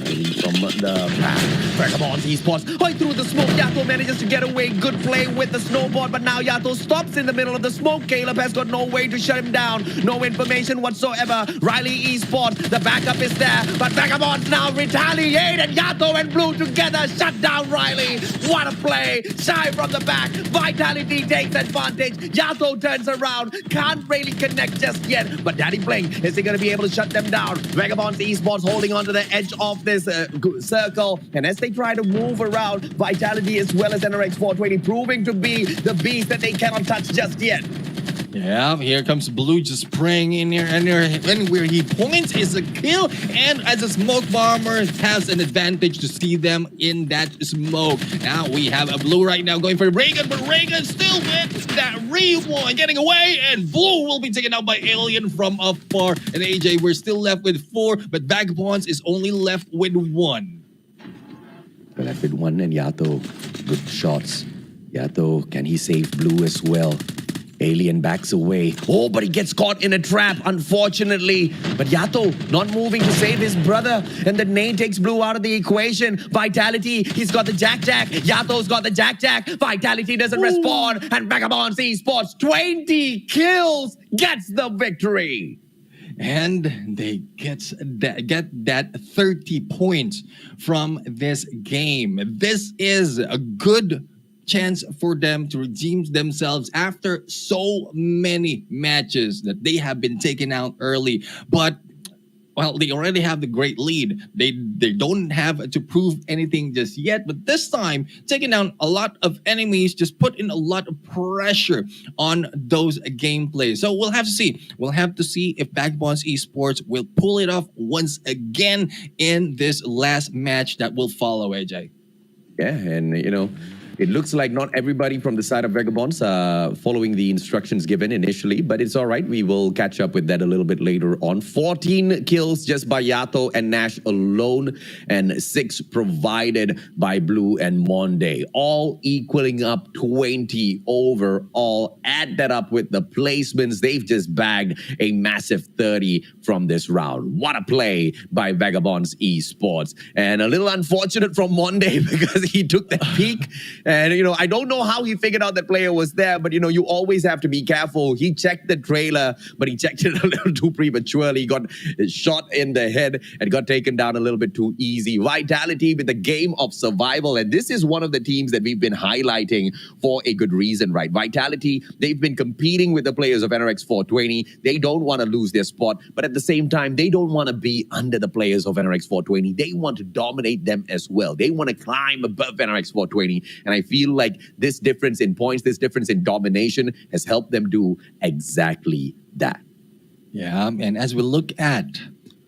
From the pack. Vagabonds esports. Right through the smoke. Yato manages to get away. Good play with the snowboard, but now Yato stops in the middle of the smoke. Caleb has got no way to shut him down. No information whatsoever. Riley esports. The backup is there, but Vagabonds now retaliate, and Yato and Blue together shut down Riley. What a play. Shy from the back. Vitality takes advantage. Yato turns around. Can't really connect just yet, but Daddy Blink, is he going to be able to shut them down? Vagabonds esports holding on to the edge of this circle, and as they try to move around, Vitality as well as NRX 420 proving to be the beast that they cannot touch just yet. Yeah, here comes Blue just spraying in here, and where he points is a kill, and as a smoke bomber has an advantage to see them in that smoke. Now we have a Blue right now going for Raygun, but Raygun still with that rewind, getting away, and Blue will be taken out by Alien from afar. And AJ, we're still left with 4, but Vagabonds is only left with 1. We're left with 1, and Yato, good shots. Yato, can he save Blue as well? Alien backs away. Oh, but he gets caught in a trap, unfortunately. But Yato not moving to save his brother. And the nade takes Blue out of the equation. Vitality, he's got the Jack. Yato's got the Jack. Vitality doesn't respond. And Vagabonds esports, 20 kills, gets the victory. And they get that 30 points from this game. This is a good chance for them to redeem themselves after so many matches that they have been taken out early. But well, they already have the great lead. They don't have to prove anything just yet, but this time taking down a lot of enemies just put in a lot of pressure on those gameplays. So we'll have to see. We'll have to see if Vagabonds esports will pull it off once again in this last match that will follow, AJ. Yeah, and you know, it looks like not everybody from the side of Vagabonds are following the instructions given initially, but it's all right. We will catch up with that a little bit later on. 14 kills just by Yato and Nash alone, and 6 provided by Blue and Monde, all equaling up 20 overall. Add that up with the placements. They've just bagged a massive 30 from this round. What a play by Vagabonds esports. And a little unfortunate from Monde because he took that peek. And, you know, I don't know how he figured out that player was there, but, you know, you always have to be careful. He checked the trailer, but he checked it a little too prematurely. He got shot in the head and got taken down a little bit too easy. Vitality with the game of survival. And this is one of the teams that we've been highlighting for a good reason, right? Vitality, they've been competing with the players of NRX 420. They don't want to lose their spot, but at the same time, they don't want to be under the players of NRX 420. They want to dominate them as well. They want to climb above NRX 420. And I feel like this difference in points, this difference in domination has helped them do exactly that. Yeah, and as we look at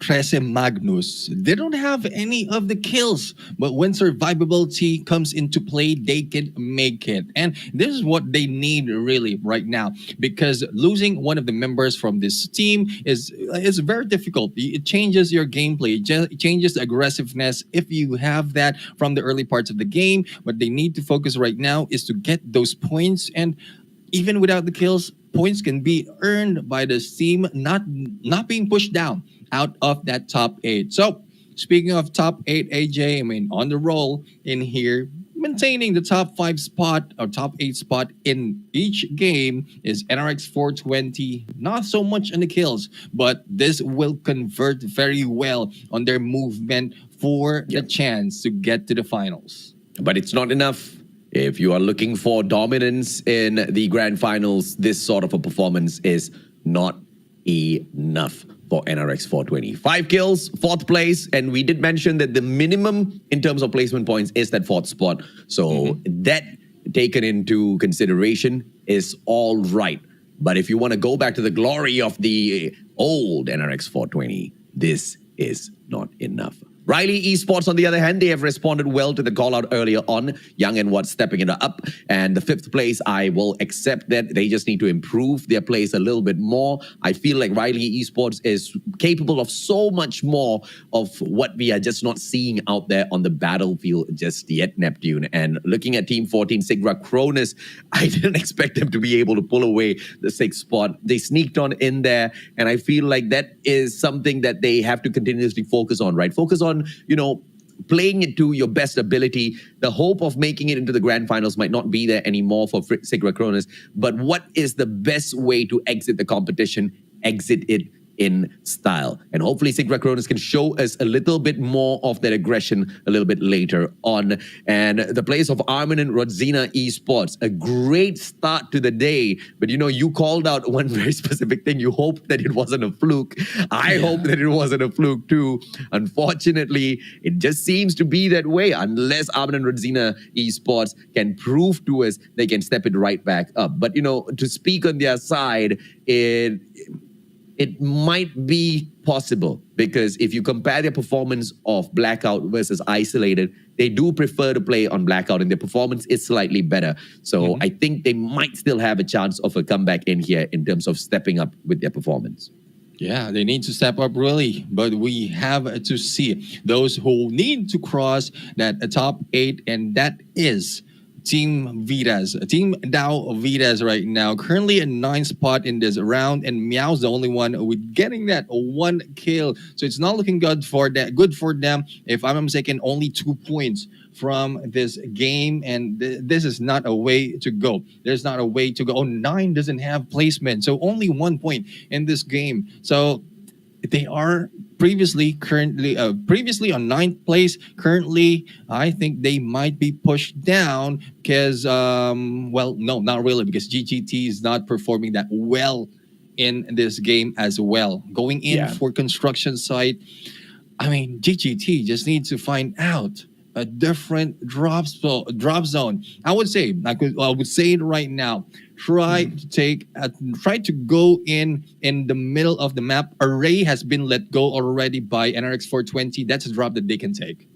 Trece Magnus, they don't have any of the kills, but when survivability comes into play, they can make it. And this is what they need really right now, because losing one of the members from this team is very difficult. It changes your gameplay, it changes the aggressiveness if you have that from the early parts of the game. What they need to focus right now is to get those points, and even without the kills, points can be earned by the team not being pushed down out of that top 8. So, speaking of top 8, AJ, I mean, on the roll in here, maintaining the top 5 spot or top 8 spot in each game is NRX 420. Not so much on the kills, but this will convert very well on their movement for the chance to get to the finals. But it's not enough. If you are looking for dominance in the grand finals, this sort of a performance is not enough for NRX 420. 5 kills, 4th place, and we did mention that the minimum in terms of placement points is that 4th spot. So that taken into consideration is all right. But if you want to go back to the glory of the old NRX 420, this is not enough. Riley Esports, on the other hand, they have responded well to the call out earlier on. Young and Watt stepping it up. And the 5th place, I will accept that. They just need to improve their plays a little bit more. I feel like Riley Esports is capable of so much more of what we are just not seeing out there on the battlefield just yet, Neptune. And looking at Team 14, Sigra Cronus, I didn't expect them to be able to pull away the 6th spot. They sneaked on in there. And I feel like that is something that they have to continuously focus on, right? Focus on, playing it to your best ability. The hope of making it into the grand finals might not be there anymore for Sigra Cronus, but what is the best way to exit the competition? Exit it in style. And hopefully Sigra Cronus can show us a little bit more of that aggression a little bit later on. And the players of Armin and Rodzina Esports, a great start to the day. But you called out one very specific thing. You hope that it wasn't a fluke. I hope that it wasn't a fluke too. Unfortunately, it just seems to be that way unless Armin and Rodzina Esports can prove to us they can step it right back up. But, to speak on their side, it might be possible because if you compare their performance of Blackout versus Isolated, they do prefer to play on Blackout and their performance is slightly better. So I think they might still have a chance of a comeback in here in terms of stepping up with their performance. Yeah, they need to step up really, but we have to see those who need to cross that top 8, and that is Team Vitas, Team Dow Vitas right now, currently in 9th spot in this round, and Meow's the only one with getting that 1 kill. So it's not looking good for that. Good for them. If I'm not mistaken, only 2 points from this game, and this is not a way to go. There's not a way to go. Oh, 9 doesn't have placement, so only 1 point in this game. So they are previously on 9th place. Currently, I think they might be pushed down because, well, no, not really, because GGT is not performing that well in this game as well. Going in for construction site, I mean, GGT just needs to find out a different drop zone. I would say it right now. Try to go in the middle of the map. Array has been let go already by NRX 420. That's a drop that they can take.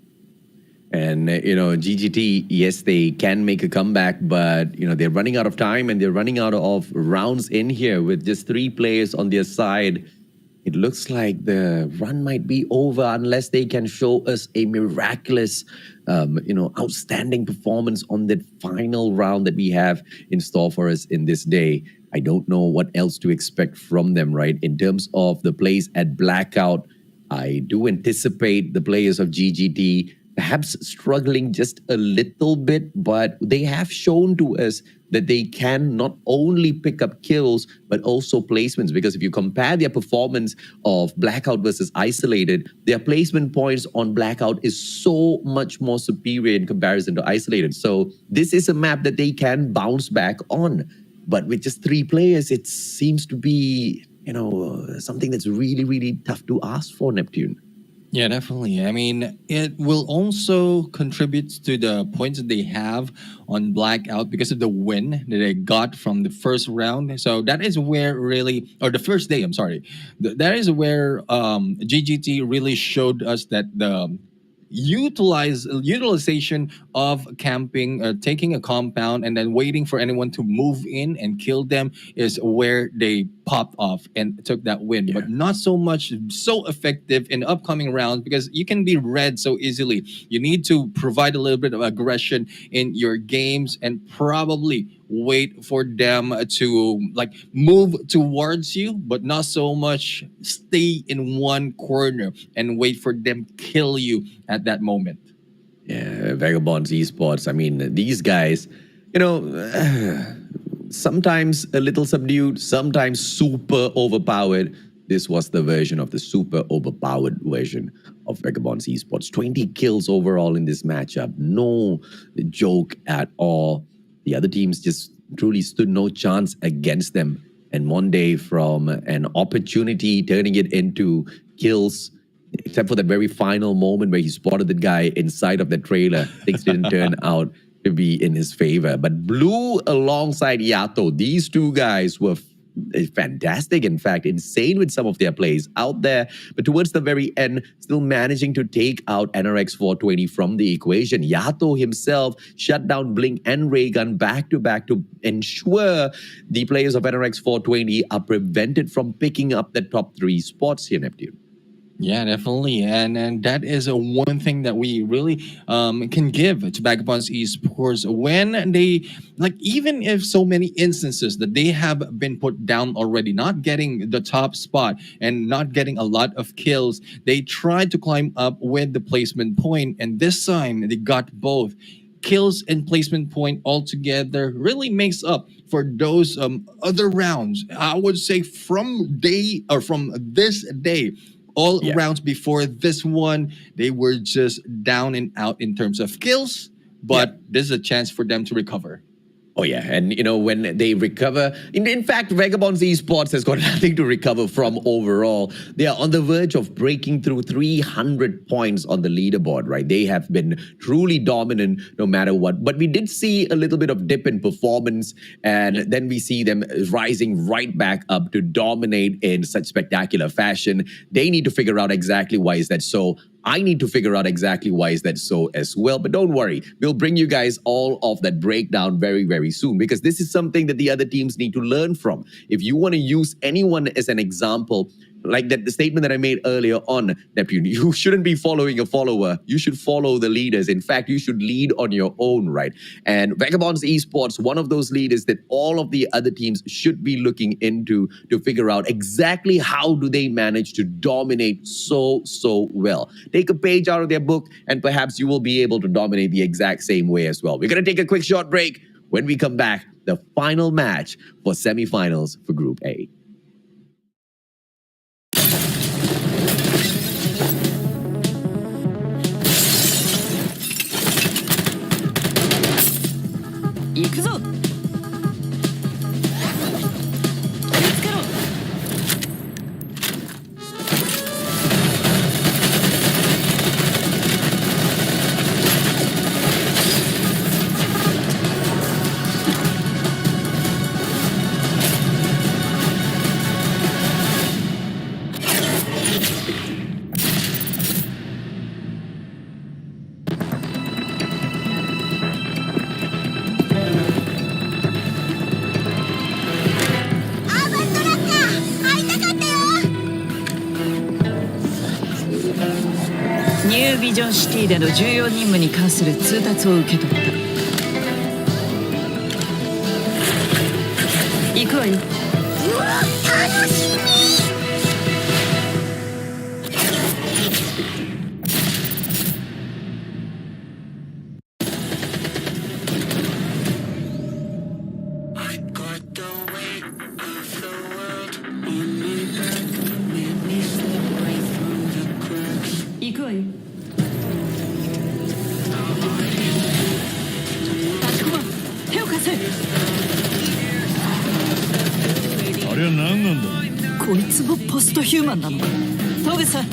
And, GGT, yes, they can make a comeback, but, they're running out of time and they're running out of rounds in here with just 3 players on their side. It looks like the run might be over unless they can show us a miraculous, outstanding performance on that final round that we have in store for us in this day. I don't know what else to expect from them, right? In terms of the plays at Blackout, I do anticipate the players of GGT perhaps struggling just a little bit, but they have shown to us that they can not only pick up kills, but also placements. Because if you compare their performance of Blackout versus Isolated, their placement points on Blackout is so much more superior in comparison to Isolated. So this is a map that they can bounce back on. But with just 3 players, it seems to be, something that's really, really tough to ask for, Neptune. Yeah, definitely. I mean, it will also contribute to the points that they have on Blackout because of the win that they got from the first round. So that is where the first day, I'm sorry. That is where GGT really showed us that the utilization of camping, taking a compound and then waiting for anyone to move in and kill them is where they popped off and took that win. But not so effective in upcoming rounds because you can be read so easily. You need to provide a little bit of aggression in your games and probably wait for them to move towards you, but not so much stay in one corner and wait for them kill you at that moment. Yeah, Vagabonds Esports. I mean, these guys, sometimes a little subdued, sometimes super overpowered. This was the version of the super overpowered version of Vagabonds Esports. 20 kills overall in this matchup. No joke at all. The other teams just truly stood no chance against them. And Monday, from an opportunity, turning it into kills, except for that very final moment where he spotted the guy inside of the trailer, things didn't turn out to be in his favor. But Blue alongside Yato, these two guys were fantastic, in fact, insane with some of their plays out there. But towards the very end, still managing to take out NRX 420 from the equation. Yato himself shut down Blink and Raygun back to back to ensure the players of NRX 420 are prevented from picking up the top 3 spots here, Neptune. Yeah, definitely, and that is one thing that we really can give to Vagabonds Esports when they, like, even if so many instances that they have been put down already, not getting the top spot and not getting a lot of kills, they tried to climb up with the placement point, and this time they got both. Kills and placement point altogether really makes up for those other rounds. I would say from this day. All rounds before this one, they were just down and out in terms of kills, but this is a chance for them to recover. Oh, yeah. And, when they recover, in fact, Vagabonds Esports has got nothing to recover from overall. They are on the verge of breaking through 300 points on the leaderboard, right? They have been truly dominant no matter what. But we did see a little bit of dip in performance, and then we see them rising right back up to dominate in such spectacular fashion. They need to figure out exactly why is that so. I need to figure out exactly why is that so as well. But don't worry, we'll bring you guys all of that breakdown very, very soon, because this is something that the other teams need to learn from. If you want to use anyone as an example, like the statement that I made earlier on, Neptune, you shouldn't be following a follower. You should follow the leaders. In fact, you should lead on your own, right? And Vagabonds Esports, one of those leaders that all of the other teams should be looking into to figure out exactly how do they manage to dominate so well. Take a page out of their book, and perhaps you will be able to dominate the exact same way as well. We're going to take a quick short break. When we come back, the final match for semifinals for Group A.ニュービジョンシティでの重要任務に関する通達を受け取った。行くわよ。うわ、楽しみ。行くわよ。立ちこま、手を貸せ。あれは何なんだ。こいつもポストヒューマンなのか。トゲさん。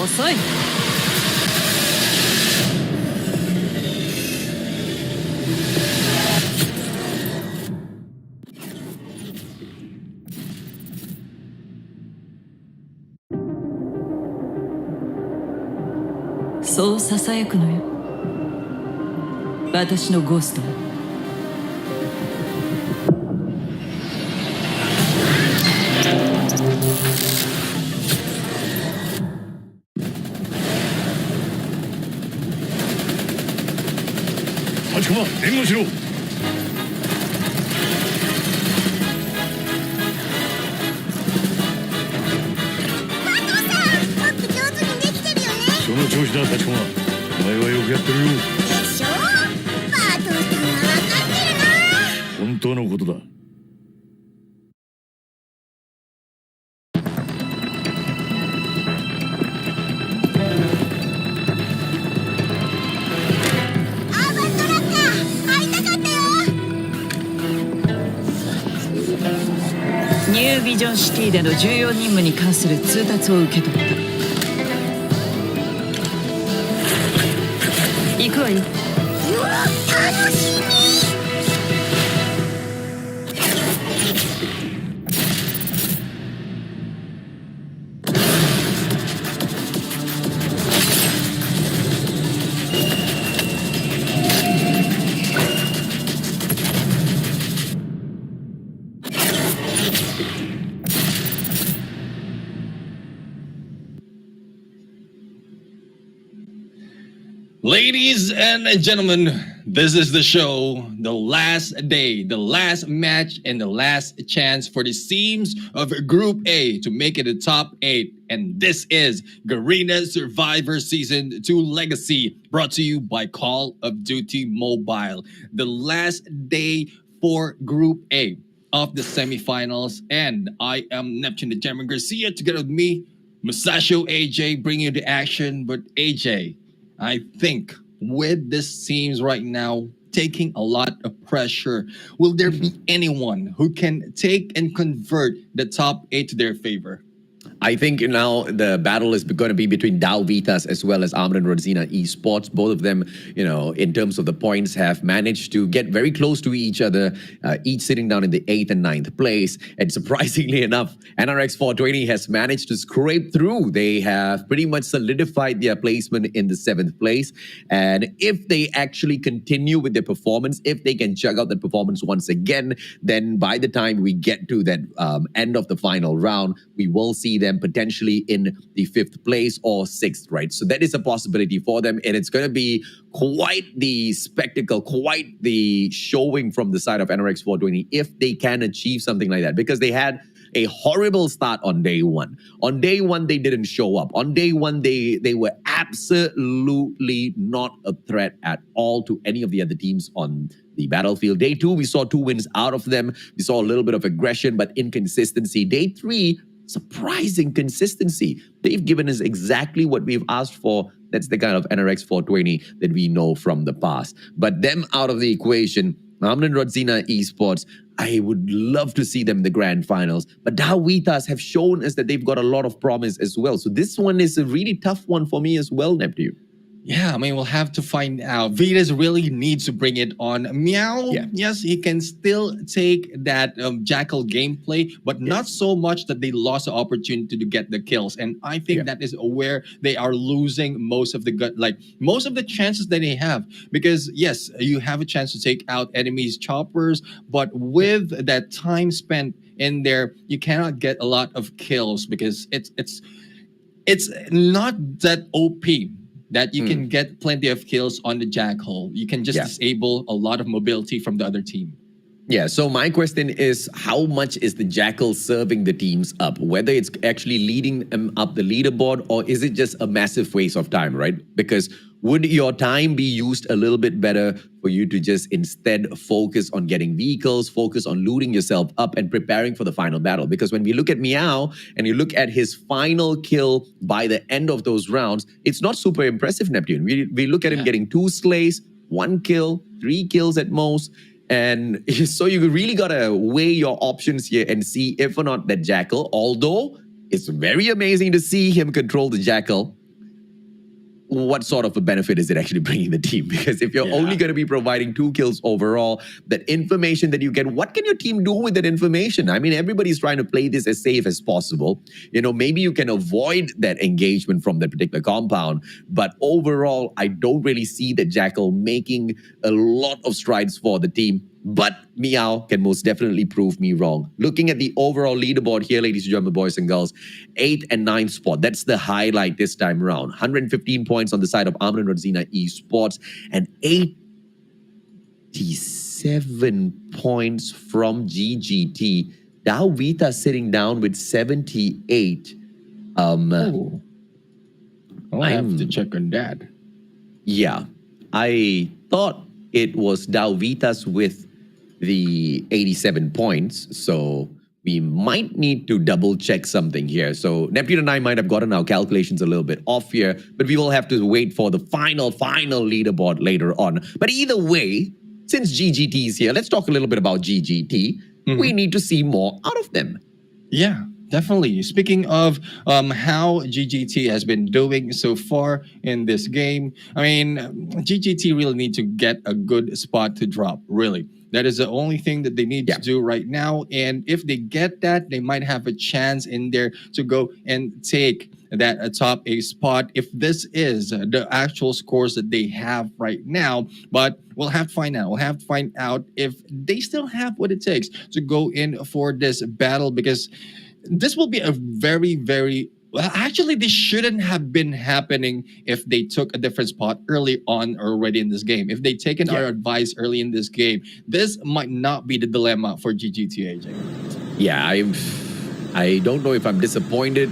遅い。そうささやくのよ、私のゴーストは。立駒援護しろ。もっと上手にできてるよね。その調子だ立駒、お前はよくやってるよ。でしょ。バトルさんは分かってるな。本当のことだ。アーバントラッカー会いたかったよ。ニュービジョンシティでの重要任務に関する通達を受け取った。行くわよ。楽しみ。Ladies and gentlemen, this is the show, the last day, the last match, and the last chance for the teams of Group A to make it the top 8. And this is Garena Survivors Season 2 Legacy, brought to you by Call of Duty Mobile. The last day for Group A of the semifinals. And I am Neptune the Gemini Garcia, together with me, Musashio AJ, bringing you the action. But AJ, I think with this teams right now taking a lot of pressure, will there be anyone who can take and convert the top 8 to their favor? I think now the battle is going to be between Dao Vitas as well as Armin and Rodzina Esports. Both of them, in terms of the points, have managed to get very close to each other, each sitting down in the 8th and 9th place. And surprisingly enough, NRX 420 has managed to scrape through. They have pretty much solidified their placement in the 7th place. And if they actually continue with their performance, if they can chug out the performance once again, then by the time we get to that end of the final round, we will see them potentially in the 5th place or 6th, right? So that is a possibility for them, and it's going to be quite the spectacle, quite the showing from the side of NRX 420 if they can achieve something like that, because they had a horrible start on day one. On day one, they didn't show up. On day one, they were absolutely not a threat at all to any of the other teams on the battlefield. Day two, we saw 2 wins out of them. We saw a little bit of aggression, but inconsistency. Day three, surprising consistency. They've given us exactly what we've asked for. That's the kind of NRX 420 that we know from the past. But them out of the equation, Armin and Rodzina Esports, I would love to see them in the grand finals. But Dao Vitas have shown us that they've got a lot of promise as well. So this one is a really tough one for me as well, Neptune. Yeah, I mean, we'll have to find out. Vitas really needs to bring it on. Meow, Yeah. yes, he can still take that Jackal gameplay, but not so much that they lost the opportunity to get the kills. And I think that is where they are losing most of the most of the chances that they have. Because yes, you have a chance to take out enemies' choppers, but with that time spent in there, you cannot get a lot of kills because it's not that OP. That you can get plenty of kills on the Jackal. You can just disable a lot of mobility from the other team. Yeah, so my question is, how much is the Jackal serving the teams up? Whether it's actually leading them up the leaderboard, or is it just a massive waste of time, right? Because would your time be used a little bit better for you to just instead focus on getting vehicles, focus on looting yourself up and preparing for the final battle? Because when we look at Meow and you look at his final kill by the end of those rounds, it's not super impressive, Neptune. We look at him getting 2 slays, 1 kill, 3 kills at most. And so you really got to weigh your options here and see if or not that Jackal, although it's very amazing to see him control the Jackal, what sort of a benefit is it actually bringing the team? Because if you're only going to be providing 2 kills overall, that information that you get, what can your team do with that information? I mean, everybody's trying to play this as safe as possible. You know, maybe you can avoid that engagement from that particular compound, but overall, I don't really see the Jackal making a lot of strides for the team. But Meow can most definitely prove me wrong. Looking at the overall leaderboard here, ladies and gentlemen, boys and girls, 8th and 9th spot. That's the highlight this time around. 115 points on the side of Armin and Rodzina Esports and 87 points from GGT. Dao Vita sitting down with 78. I'll have to check on that. Yeah, I thought it was Dao Vitas with the 87 points, so we might need to double check something here. So Neptune and I might have gotten our calculations a little bit off here, but we will have to wait for the final leaderboard later on. But either way, since GGT is here, let's talk a little bit about GGT. We need to see more out of them. Yeah, definitely. Speaking of how GGT has been doing so far in this game, I mean, GGT really need to get a good spot to drop, really. That is the only thing that they need to do right now. And if they get that, they might have a chance in there to go and take that top A spot if this is the actual scores that they have right now. But we'll have to find out. We'll have to find out if they still have what it takes to go in for this battle, because this will be a very well, actually, this shouldn't have been happening if they took a different spot early on already in this game. If they'd taken our advice early in this game, this might not be the dilemma for GGT, AJ. Yeah, I don't know if I'm disappointed,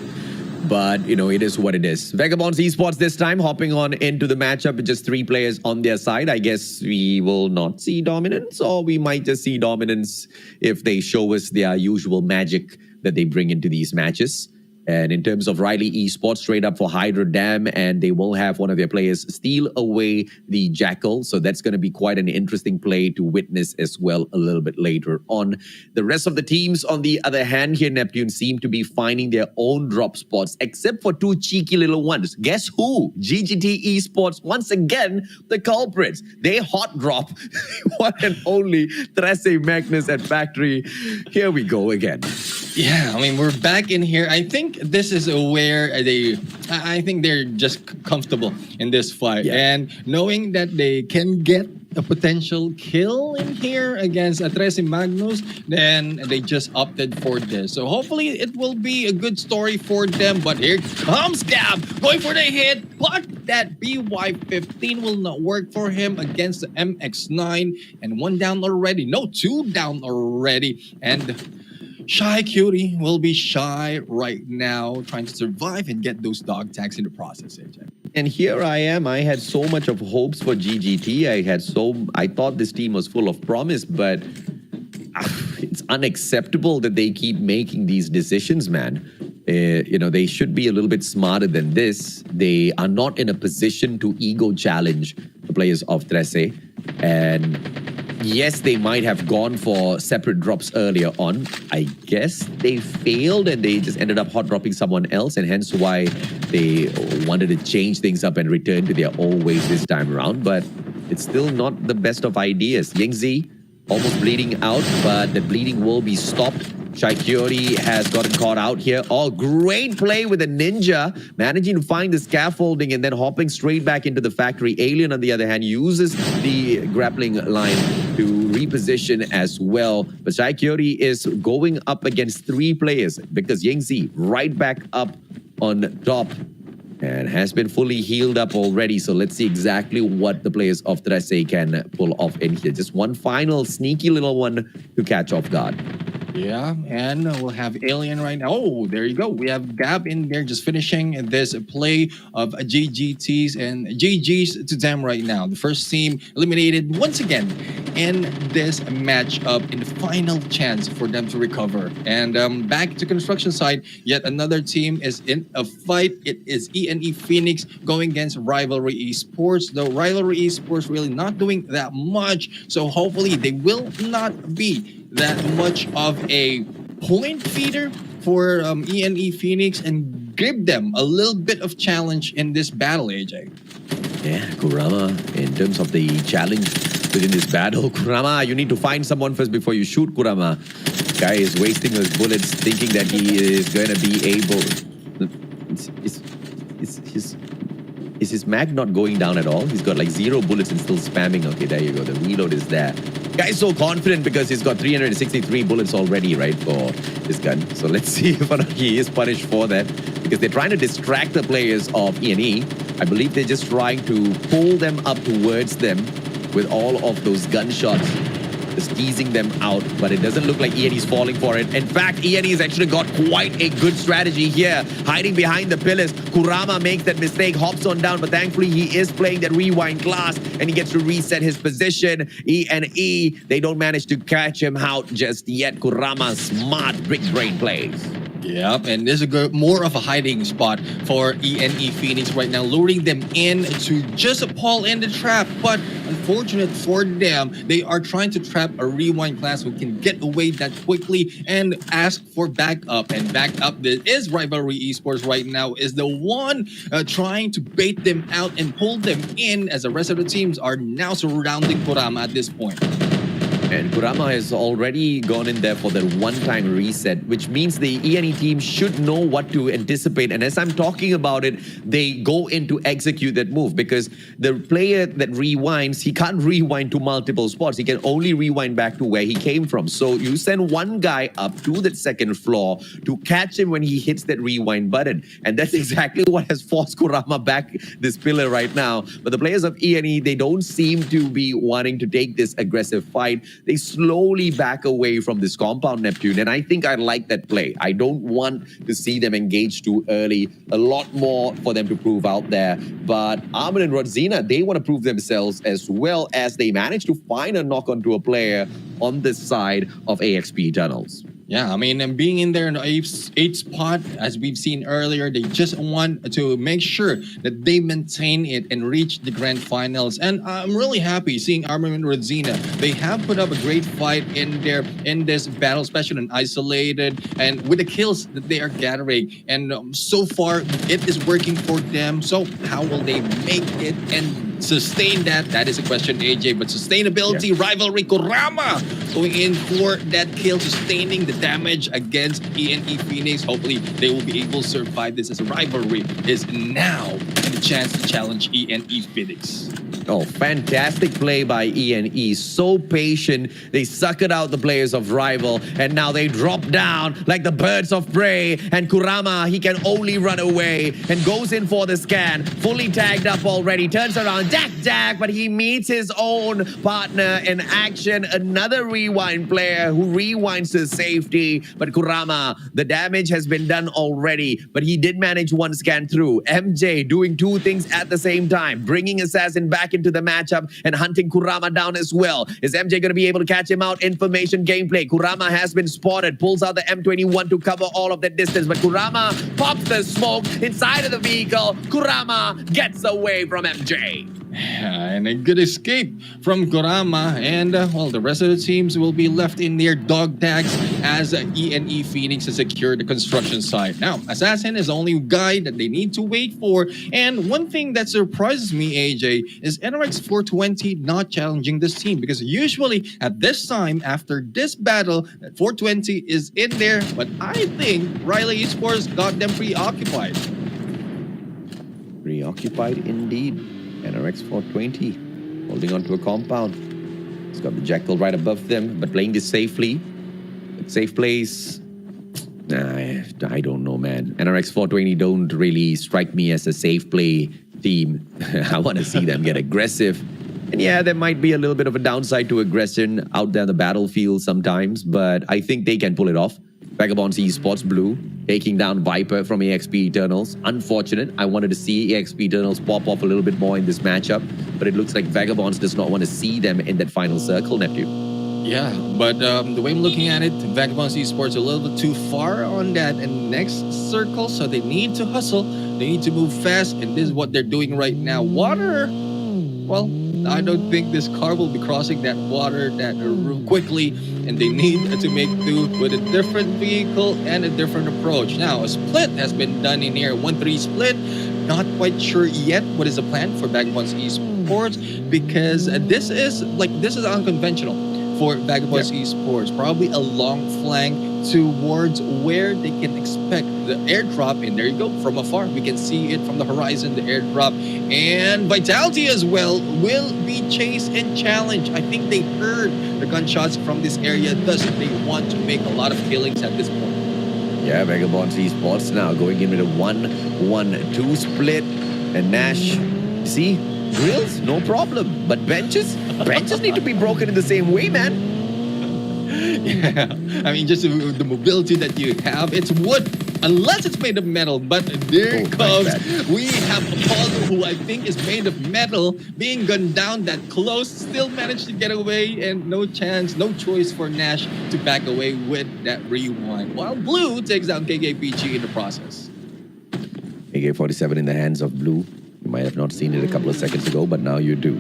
but, you know, it is what it is. Vagabonds Esports this time hopping on into the matchup with just 3 players on their side. I guess we will not see dominance, or we might just see dominance if they show us their usual magic that they bring into these matches. And in terms of Riley Esports, straight up for Hydra Dam, and they will have one of their players steal away the Jackal. So that's going to be quite an interesting play to witness as well a little bit later on. The rest of the teams, on the other hand, here, Neptune, seem to be finding their own drop spots, except for 2 cheeky little ones. Guess who? GGT Esports, once again, the culprits. They hot drop one and only Trece Magnus at Factory. Here we go again. Yeah, I mean, we're back in here. I think this is where I think they're just comfortable in this fight. And knowing that they can get a potential kill in here against Trece Magnus, then they just opted for this. So hopefully it will be a good story for them. But here comes Gab, going for the hit, but that BY-15 will not work for him against the MX-9. And 1 down already. No, 2 down already. And Shy Cutie will be shy right now, trying to survive and get those dog tags in the process, AJ. And here I am. I had so much of hopes for GGT. I thought this team was full of promise, but it's unacceptable that they keep making these decisions, man. You know, they should be a little bit smarter than this. They are not in a position to ego challenge the players of Trece. And yes, they might have gone for separate drops earlier on. I guess they failed and they just ended up hot dropping someone else, and hence why they wanted to change things up and return to their old ways this time around. But it's still not the best of ideas. Yingzi almost bleeding out, but the bleeding will be stopped. Shaikyori has gotten caught out here. Oh, great play with a ninja, managing to find the scaffolding and then hopping straight back into the factory. Alien, on the other hand, uses the grappling line to reposition as well. But Shaikyori is going up against 3 players because Yingzi right back up on top and has been fully healed up already. So let's see exactly what the players of Trece can pull off in here. Just one final sneaky little one to catch off guard. Yeah, and we'll have Alien right now. Oh, there you go. We have Gab in there just finishing this play of GGTs, and GG's to them right now. The first team eliminated once again in this matchup in the final chance for them to recover. And back to construction side, yet another team is in a fight. It is ENE Phoenix going against Rivalry Esports. Though Rivalry Esports really not doing that much, so hopefully they will not be that much of a point feeder for ENE Phoenix, and give them a little bit of challenge in this battle, AJ. Yeah, Kurama, in terms of the challenge within this battle, Kurama, you need to find someone first before you shoot Kurama. Guy is wasting his bullets thinking that he is going to be able... Is his mag not going down at all? He's got like 0 bullets and still spamming. Okay, there you go. The reload is there. Guy's so confident because he's got 363 bullets already, right, for his gun. So let's see if or not he is punished for that, because they're trying to distract the players of E&E. I believe they're just trying to pull them up towards them with all of those gunshots, just teasing them out, but it doesn't look like E&E's falling for it. In fact, E&E's actually got quite a good strategy here, hiding behind the pillars. Kurama makes that mistake, hops on down, but thankfully he is playing that rewind class and he gets to reset his position. E&E, they don't manage to catch him out just yet. Kurama, smart big brain plays. Yep, and this is more of a hiding spot for E&E Phoenix right now, luring them in to just fall in the trap. But unfortunate for them, they are trying to trap a rewind class who can get away that quickly and ask for backup. And backup, that is Rivalry Esports right now, is the one trying to bait them out and pull them in, as the rest of the teams are now surrounding Kurama at this point. And Kurama has already gone in there for the one-time reset, which means the E&E team should know what to anticipate. And as I'm talking about it, they go in to execute that move, because the player that rewinds, he can't rewind to multiple spots. He can only rewind back to where he came from. So you send one guy up to that second floor to catch him when he hits that rewind button. And that's exactly what has forced Kurama back this pillar right now. But the players of E&E, they don't seem to be wanting to take this aggressive fight. They slowly back away from this compound, Neptune, and I think I like that play. I don't want to see them engage too early. A lot more for them to prove out there. But Armin and Rodzina, they want to prove themselves, as well as they manage to find a knock onto a player on this side of AXP tunnels. Yeah, I mean, and being in there in the eighth spot, as we've seen earlier, they just want to make sure that they maintain it and reach the grand finals. And I'm really happy seeing Armin and Rodzina. They have put up a great fight in this battle, especially in isolated, and with the kills that they are gathering. And so far, it is working for them. So how will they make it and sustain that? That is a question, AJ. But sustainability, yeah. Rivalry, Kurama going in for that kill, sustaining the damage against E&E Phoenix. Hopefully, they will be able to survive this, as a rivalry is now the chance to challenge E&E Phoenix. Oh, fantastic play by E&E. So patient. They suckered out the players of Rival, and now they drop down like the birds of prey. And Kurama, he can only run away and goes in for the scan. Fully tagged up already. Turns around, Jack, but he meets his own partner in action. Another rewind player who rewinds to safety. But Kurama, the damage has been done already, but he did manage one scan through. MJ doing two things at the same time, bringing Assassin back into the matchup and hunting Kurama down as well. Is MJ going to be able to catch him out? Information gameplay. Kurama has been spotted, pulls out the M21 to cover all of that distance, but Kurama pops the smoke inside of the vehicle. Kurama gets away from MJ. And a good escape from Kurama, and well, the rest of the teams will be left in their dog tags as E&E Phoenix has secured the construction site. Now, Assassin is the only guy that they need to wait for, and one thing that surprises me, AJ, is NRX 420 not challenging this team, because usually at this time, after this battle, 420 is in there, but I think Riley Esports got them preoccupied. Preoccupied indeed. NRX 420 holding onto a compound. He's got the Jackal right above them, but playing this safely. Safe plays. I don't know, man. NRX 420 don't really strike me as a safe play team. I want to see them get aggressive. And yeah, there might be a little bit of a downside to aggression out there on the battlefield sometimes, but I think they can pull it off. Vagabonds Esports Blue taking down Viper from EXP Eternals. Unfortunate. I wanted to see EXP Eternals pop off a little bit more in this matchup, but it looks like Vagabonds does not want to see them in that final circle, Neptune. Yeah, but the way I'm looking at it, Vagabonds Esports a little bit too far on that and next circle, so they need to hustle. They need to move fast, and this is what they're doing right now. Water, well, I don't think this car will be crossing that water that quickly, and they need to make do with a different vehicle and a different approach. Now, a split has been done in here, 1-3 split. Not quite sure yet what is the plan for Vagabonds Esports, because this is unconventional for Vagabonds Esports. Probably a long flank towards where they can expect the airdrop. And there you go, from afar we can see it from the horizon, the airdrop. And Vitality as well will be chased and challenged. I think they heard the gunshots from this area, thus they want to make a lot of killings at this point. Yeah, Vagabonds Esports now going in with a 1-1-2 split. And Nash, see, grills, no problem. But benches need to be broken in the same way, man. Yeah, I mean, just the mobility that you have, it's wood, unless it's made of metal. But there comes, we have Apollo, who I think is made of metal, being gunned down that close, still managed to get away, and no chance, no choice for Nash to back away with that rewind. While Blue takes down KKPG in the process. AK-47 in the hands of Blue. You might have not seen it a couple of seconds ago, but now you do.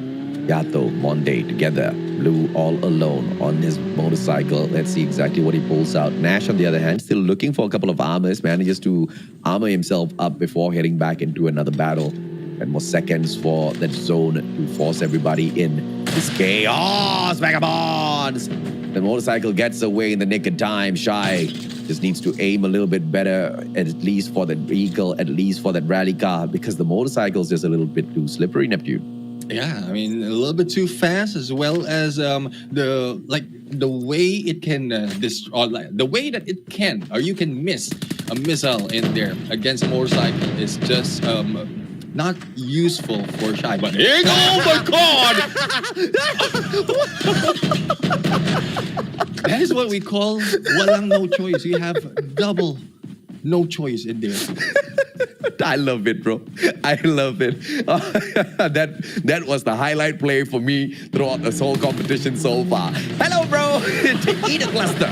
Yato, Monday together. Blue all alone on his motorcycle. Let's see exactly what he pulls out. Nash, on the other hand, still looking for a couple of armors. Manages to armor himself up before heading back into another battle. And more seconds for that zone to force everybody in. This chaos, Vagabonds! The motorcycle gets away in the nick of time. Shy just needs to aim a little bit better, at least for that vehicle, at least for that rally car, because the motorcycle is just a little bit too slippery, Neptune. Yeah, I mean, a little bit too fast, as well as the way it can the way that it can, or you can miss a missile in there against a motorcycle is just not useful for Shy. But here, oh my God! That is what we call walang no choice. You have double no choice in there. I love it, bro. I love it. That was the highlight play for me throughout this whole competition so far. Hello, bro. Eat a cluster.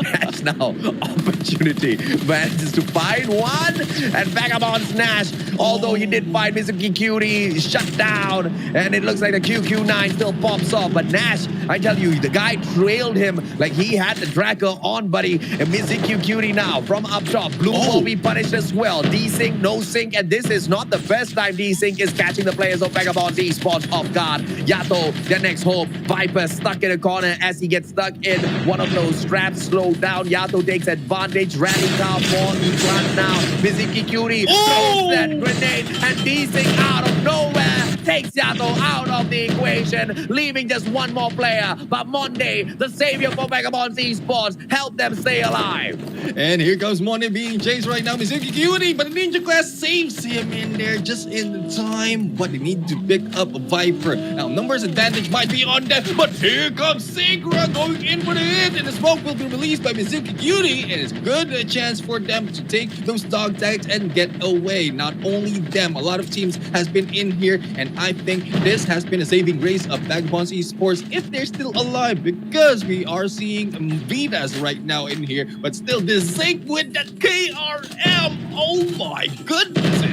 Nash now. Opportunity. Manages to find one. And Vagabonds Nash, although he did find Mizuki Cutie, shut down. And it looks like the QQ9 still pops off. But Nash, I tell you, the guy trailed him like he had the tracker on, buddy. And Mizuki Cutie now from up top. Blue will be punished as well. D-Sync, no sync, and this is not the first time D-Sync is catching the players of Vagabonds Esports off guard. Yato, their next hope. Viper stuck in a corner as he gets stuck in one of those straps. Slowed down. Yato takes advantage. Rally car for run now. Mizuki Cutie throws that grenade, and D-Sync out of nowhere takes Yato out of the equation, leaving just one more player. But Monday, the savior for Vagabonds Esports, helped them stay alive. And here comes Monday being chased right now. Mizuki Cutie, but the Ninja Class saves him in there just in time. But they need to pick up a Viper. Now, numbers advantage might be on them, but here comes Segra going in for the hit, and the smoke will be released by Mizuki Cutie, and it's good a chance for them to take those dog tags and get away. Not only them, a lot of teams has been in here, and I think this has been a saving grace of Vagabonds Esports if they're still alive, because we are seeing Vitas right now in here, but still this Zinc with the KRM. Oh my goodness.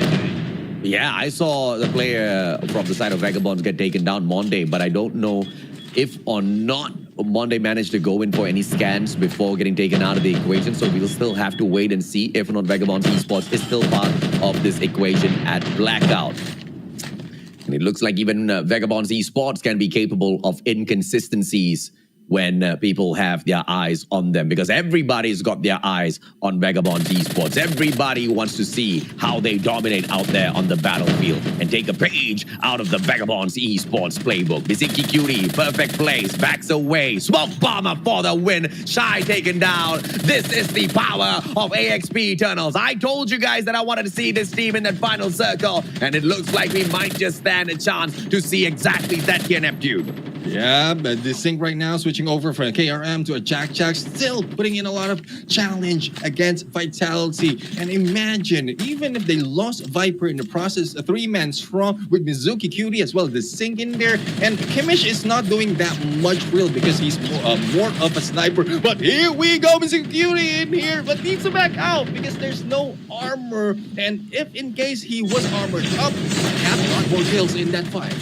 Yeah, I saw the player from the side of Vagabonds get taken down Monday, but I don't know if or not Monday managed to go in for any scans before getting taken out of the equation. So we'll still have to wait and see if or not Vagabonds Esports is still part of this equation at Blackout. And it looks like even Vagabonds Esports can be capable of inconsistencies when people have their eyes on them, because everybody's got their eyes on Vagabonds Esports. Everybody wants to see how they dominate out there on the battlefield and take a page out of the Vagabonds Esports playbook. Mizuki Cutie, perfect place, backs away, smoke bomber for the win, Shy taken down. This is the power of AXP Eternals. I told you guys that I wanted to see this team in that final circle, and it looks like we might just stand a chance to see exactly that here, Neptune. Yeah, but this Sync right now switching over from a KRM to a Jack, still putting in a lot of challenge against Vitality. And imagine, even if they lost Viper in the process, a three-man strong with Mizuki Cutie as well as the Sync in there. And Kimish is not doing that much real because he's more of a sniper. But here we go, Mizuki Cutie in here, but needs to back out because there's no armor. And if in case he was armored up, have a lot more kills in that fight.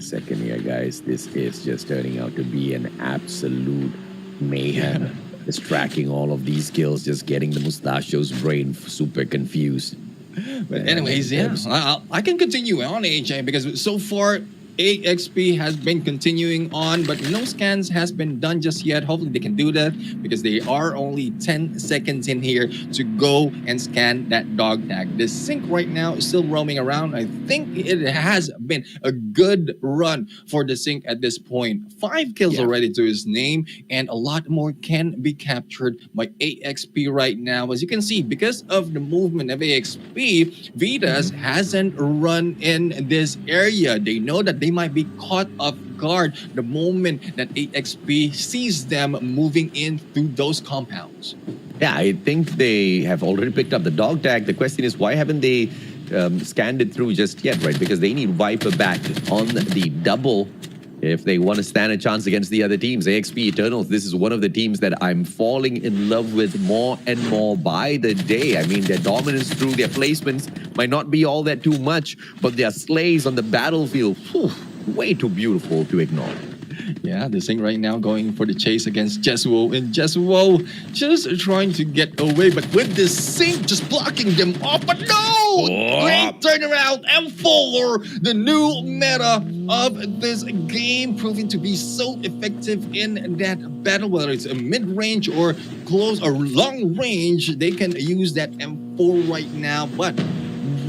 a second here, guys. This is just turning out to be an absolute mayhem. Just tracking all of these kills, just getting the Mustachio's brain super confused. But anyways, yeah, I can continue on, AJ, because so far AXP has been continuing on, but no scans has been done just yet. Hopefully they can do that because they are only 10 seconds in here to go and scan that dog tag. The sync right now is still roaming around. I think it has been a good run for the sync at this point. 5 kills already to his name, and a lot more can be captured by AXP right now. As you can see, because of the movement of AXP, Vitas hasn't run in this area. They know that they might be caught off guard the moment that AXP sees them moving in through those compounds. Yeah, I think they have already picked up the dog tag. The question is, why haven't they scanned it through just yet, right? Because they need Viper back on the double if they want to stand a chance against the other teams. AXP Eternals, this is one of the teams that I'm falling in love with more and more by the day. I mean, their dominance through their placements might not be all that too much, but their slays on the battlefield, way too beautiful to ignore. Yeah, this thing right now going for the chase against Jesuo, and Jesuo just trying to get away, but with this sync just blocking them off. But no! Great turnaround, M4, the new meta of this game, proving to be so effective in that battle, whether it's a mid-range or close or long range, they can use that M4 right now. But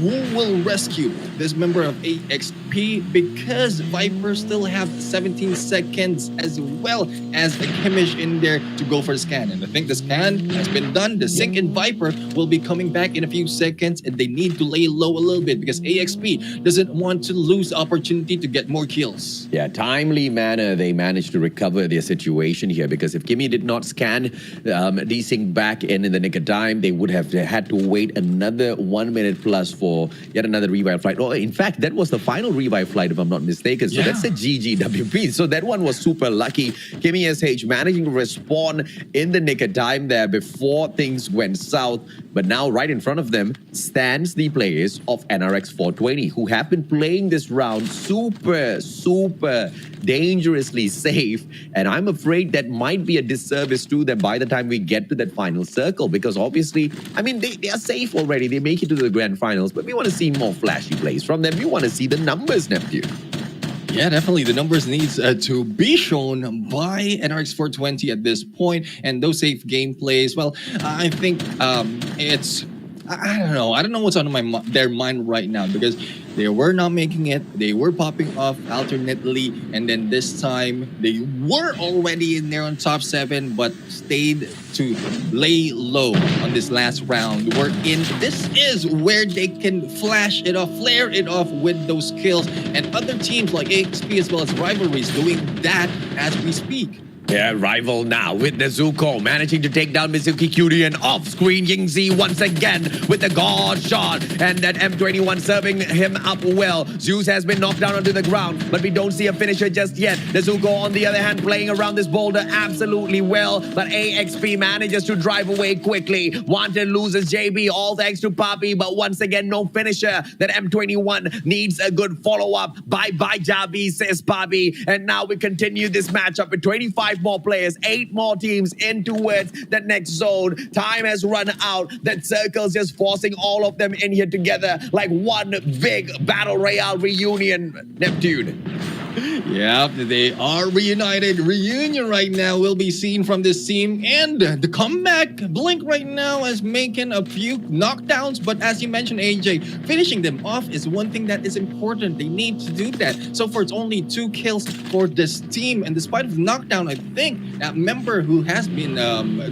who will rescue this member of AXP, because Viper still have 17 seconds as well as a Kimish in there to go for the scan. And I think the scan has been done. The sync in Viper will be coming back in a few seconds, and they need to lay low a little bit because AXP doesn't want to lose the opportunity to get more kills. Yeah, timely manner they managed to recover their situation here, because if Kimmy did not scan D-Sync back in the nick of time, they would have had to wait another 1 minute plus for yet another revive flight. Oh, in fact, that was the final revive flight, if I'm not mistaken. So that's a GGWP. So that one was super lucky. Kimmy SH managing to respawn in the nick of time there before things went south. But now right in front of them stands the players of NRX 420, who have been playing this round super dangerously safe. And I'm afraid that might be a disservice to them by the time we get to that final circle, because obviously, I mean, they are safe already. They make it to the grand finals, but we want to see more flashy plays from them. We want to see the numbers, Neptune. Yeah, definitely. The numbers needs to be shown by NRX 420 at this point, and those safe gameplays. Well, I think it's I don't know what's on their mind right now, because they were not making it. They were popping off alternately, and then this time they were already in there on top 7, but stayed to lay low on this last round. We're in. This is where they can flash it off, flare it off with those kills, and other teams like AXP as well as Rivalries doing that as we speak. Yeah, Rival now with Nezuko managing to take down Mizuki Cutie, and off-screen Yingzi once again with the God shot, and that M21 serving him up well. Zeus has been knocked down onto the ground, but we don't see a finisher just yet. Nezuko, on the other hand, playing around this boulder absolutely well, but AXP manages to drive away quickly. Wanted loses JB, all thanks to Papi, but once again, no finisher. That M21 needs a good follow-up. Bye-bye, Jabi, says Papi. And now we continue this matchup with 25 more players, 8 more teams in towards the next zone. Time has run out. That circle's just forcing all of them in here together like one big Battle Royale reunion, Neptune. Yeah, they are reunited. Reunion right now will be seen from this team, and the comeback. Blink right now is making a few knockdowns, but as you mentioned, AJ, finishing them off is one thing that is important. They need to do that. So far, it's only 2 kills for this team, and despite of the knockdown, I think that member who has been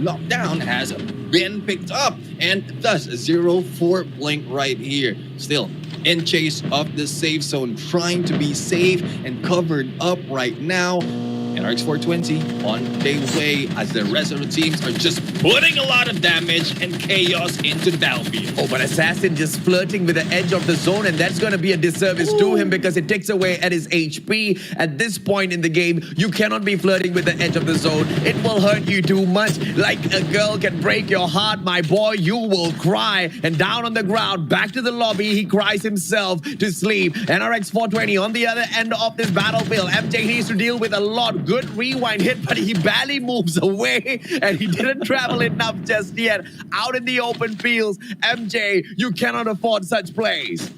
knocked down has been picked up, and thus 0 for Blink right here. Still in chase of the safe zone, trying to be safe and covered up right now. NRX 420 on their way as the rest of the teams are just putting a lot of damage and chaos into the battlefield. Oh, but Assassin just flirting with the edge of the zone, and that's going to be a disservice to him because it takes away at his HP. At this point in the game, you cannot be flirting with the edge of the zone. It will hurt you too much. Like a girl can break your heart, my boy, you will cry. And down on the ground, back to the lobby, he cries himself to sleep. NRX 420 on the other end of this battlefield. MJ needs to deal with a lot. Good rewind hit, but he barely moves away, and he didn't travel enough just yet. Out in the open fields, MJ, you cannot afford such plays.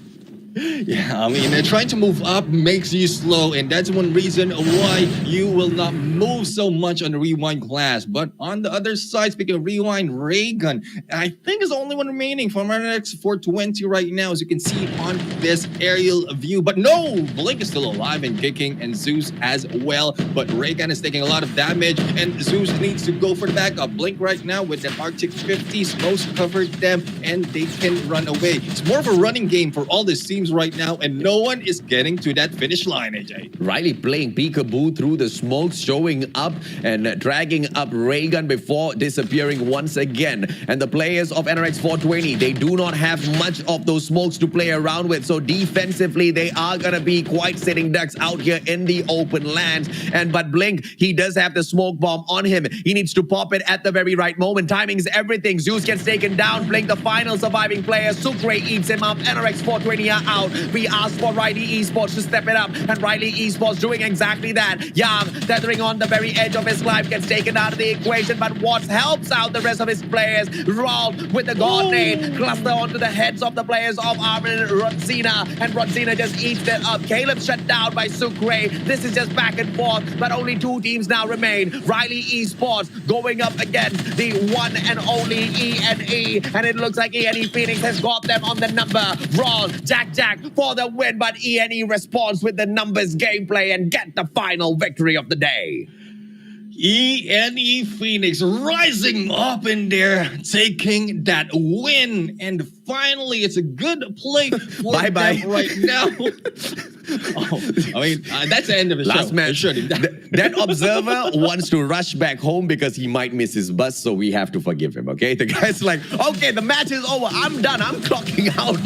Yeah, I mean, they're trying to move up makes you slow, and that's one reason why you will not move so much on the rewind class. But on the other side, speaking of rewind, Raygun, I think is the only one remaining from our next 420 right now, as you can see on this aerial view. But no, Blink is still alive and kicking, and Zeus as well. But Raygun is taking a lot of damage, and Zeus needs to go for the backup. Blink right now with an Arctic 50, Smokes covered them, and they can run away. It's more of a running game for all these teams right now, and no one is getting to that finish line, AJ. Riley playing peekaboo through the smoke, showing up and dragging up Raygun before disappearing once again. And the players of NRX 420, they do not have much of those smokes to play around with, so defensively they are gonna be quite sitting ducks out here in the open lands. But Blink, he does have the smoke bomb on him. He needs to pop it at the very right moment. Timing is everything. Zeus gets taken down. Blink, the final surviving player. Sucre eats him up. NRX 420 are out. We asked for Riley Esports to step it up, and Riley Esports doing exactly that. Young, tethering on the very edge of his life, gets taken out of the equation, but Watts helps out the rest of his players. Rolled with the God nade, cluster onto the heads of the players of Armin and Rodzina, and Rodzina just eats it up. Caleb shut down by Sucre. This is just back and forth, but only two teams now remain. Riley Esports going up against the one and only ENE, and it looks like ENE Phoenix has got them on the number. Roll, Jack for the win, but ENE responds with the numbers gameplay and get the final victory of the day. ENE Phoenix rising up in there, taking that win, and finally it's a good play for Bye-bye. them right now. I mean, that's the end of the Last show. match. That observer wants to rush back home because he might miss his bus, so we have to forgive him, okay? The guy's like, okay, the match is over. I'm done. I'm clocking out.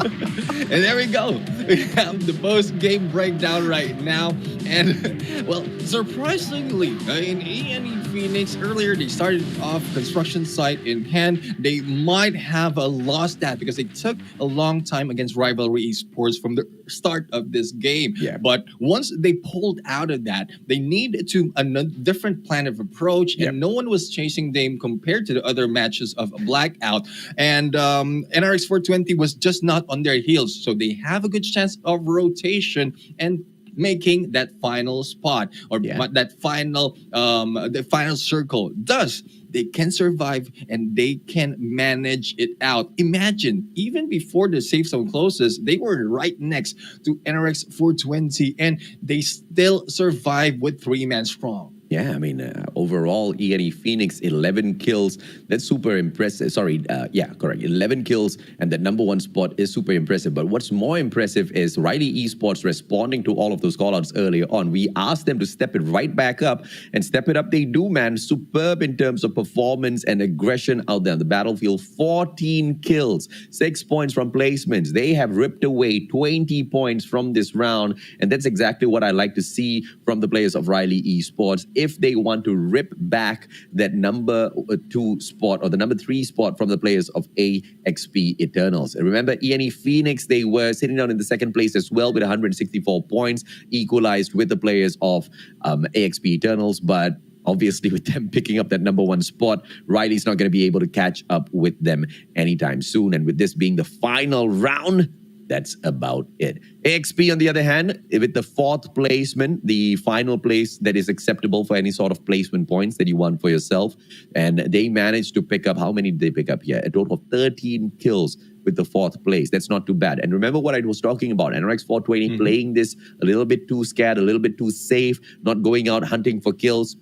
And there we go. We have the post-game breakdown right now. And, well, surprisingly, in ENE Phoenix, earlier they started off construction site in hand. They might have lost that because they took a long time against Rivalry Esports from the start of this game. Yeah. But once they pulled out of that, they need to a different plan of approach, and no one was chasing them compared to the other matches of Blackout. And NRX 420 was just not on their heels, so they have a good chance of rotation and making that final spot or that final the final circle. Thus, they can survive and they can manage it out. Imagine, even before the safe zone closes, they were right next to NRX 420 and they still survive with 3-man strong. Yeah, I mean, overall, ENE Phoenix, 11 kills. That's super impressive. Sorry, yeah, correct. 11 kills, and the #1 spot is super impressive. But what's more impressive is Riley Esports responding to all of those callouts earlier on. We asked them to step it right back up, and step it up they do, man. Superb in terms of performance and aggression out there on the battlefield. 14 kills, 6 points from placements. They have ripped away 20 points from this round, and that's exactly what I like to see from the players of Riley Esports. If they want to rip back that #2 spot or the #3 spot from the players of AXP Eternals. And remember, ENE Phoenix, they were sitting down in the second place as well with 164 points, equalized with the players of AXP Eternals, but obviously, with them picking up that #1 spot, Riley's not going to be able to catch up with them anytime soon. And with this being the final round, that's about it. AXP, on the other hand, with the 4th placement, the final place that is acceptable for any sort of placement points that you want for yourself. And they managed to pick up, how many did they pick up here? A total of 13 kills with the 4th place. That's not too bad. And remember what I was talking about, NRX 420 playing this a little bit too scared, a little bit too safe, not going out hunting for kills.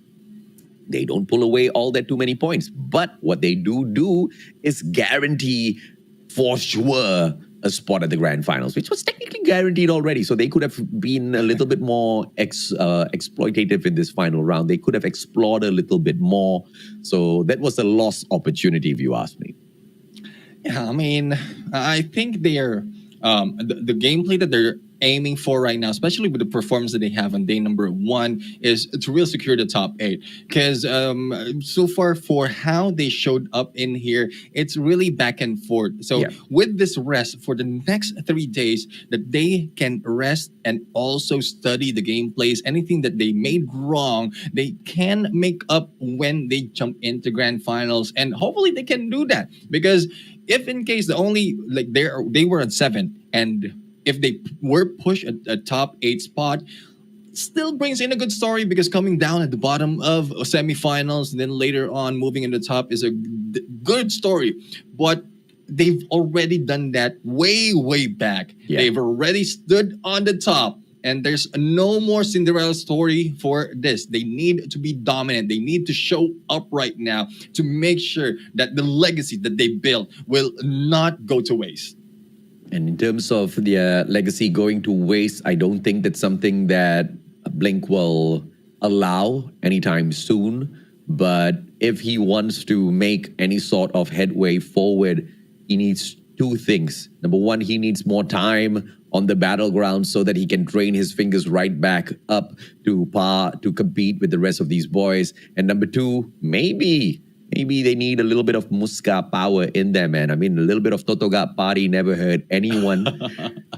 They don't pull away all that too many points. But what they do is guarantee for sure a spot at the grand finals, which was technically guaranteed already. So they could have been a little bit more exploitative in this final round. They could have explored a little bit more. So that was a lost opportunity, if you ask me. Yeah, I mean, I think they're the gameplay that they're aiming for right now, especially with the performance that they have on day number 1, is to really secure the top 8. Because so far, for how they showed up in here, it's really back and forth. So with this rest for the next 3 days, that they can rest and also study the gameplays, anything that they made wrong, they can make up when they jump into grand finals, and hopefully they can do that. Because if in case the only they were at 7, and if they were pushed at a top 8 spot, still brings in a good story, because coming down at the bottom of semifinals and then later on moving in the top is a good story. But they've already done that way back. They've already stood on the top, and there's no more Cinderella story for this. They need to be dominant. They need to show up right now to make sure that the legacy that they built will not go to waste. And in terms of their legacy going to waste, I don't think that's something that Blink will allow anytime soon. But if he wants to make any sort of headway forward, he needs 2 things. Number 1, he needs more time on the battleground so that he can train his fingers right back up to par to compete with the rest of these boys. And number 2, maybe they need a little bit of Muska power in there, man. I mean, a little bit of Totoga party never hurt anyone.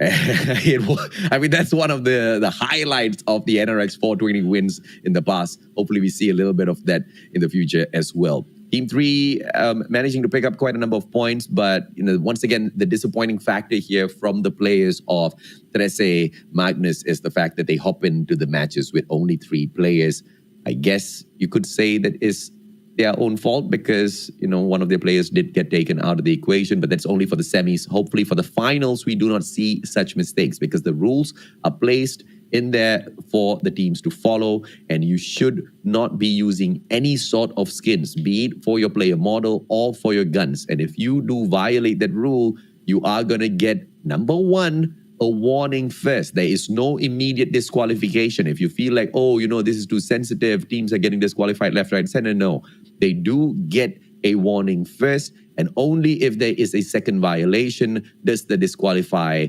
I mean, that's one of the highlights of the NRX 420 wins in the past. Hopefully, we see a little bit of that in the future as well. Team 3 managing to pick up quite a number of points, but once again, the disappointing factor here from the players of Trece Magnus is the fact that they hop into the matches with only 3 players. I guess you could say that is their own fault, because one of their players did get taken out of the equation, but that's only for the semis. Hopefully for the finals we do not see such mistakes, because the rules are placed in there for the teams to follow, and you should not be using any sort of skins, be it for your player model or for your guns. And if you do violate that rule, you are going to get, number 1, a warning first. There is no immediate disqualification. If you feel like, this is too sensitive, teams are getting disqualified left, right, center, no. They do get a warning first, and only if there is a second violation does the disqualify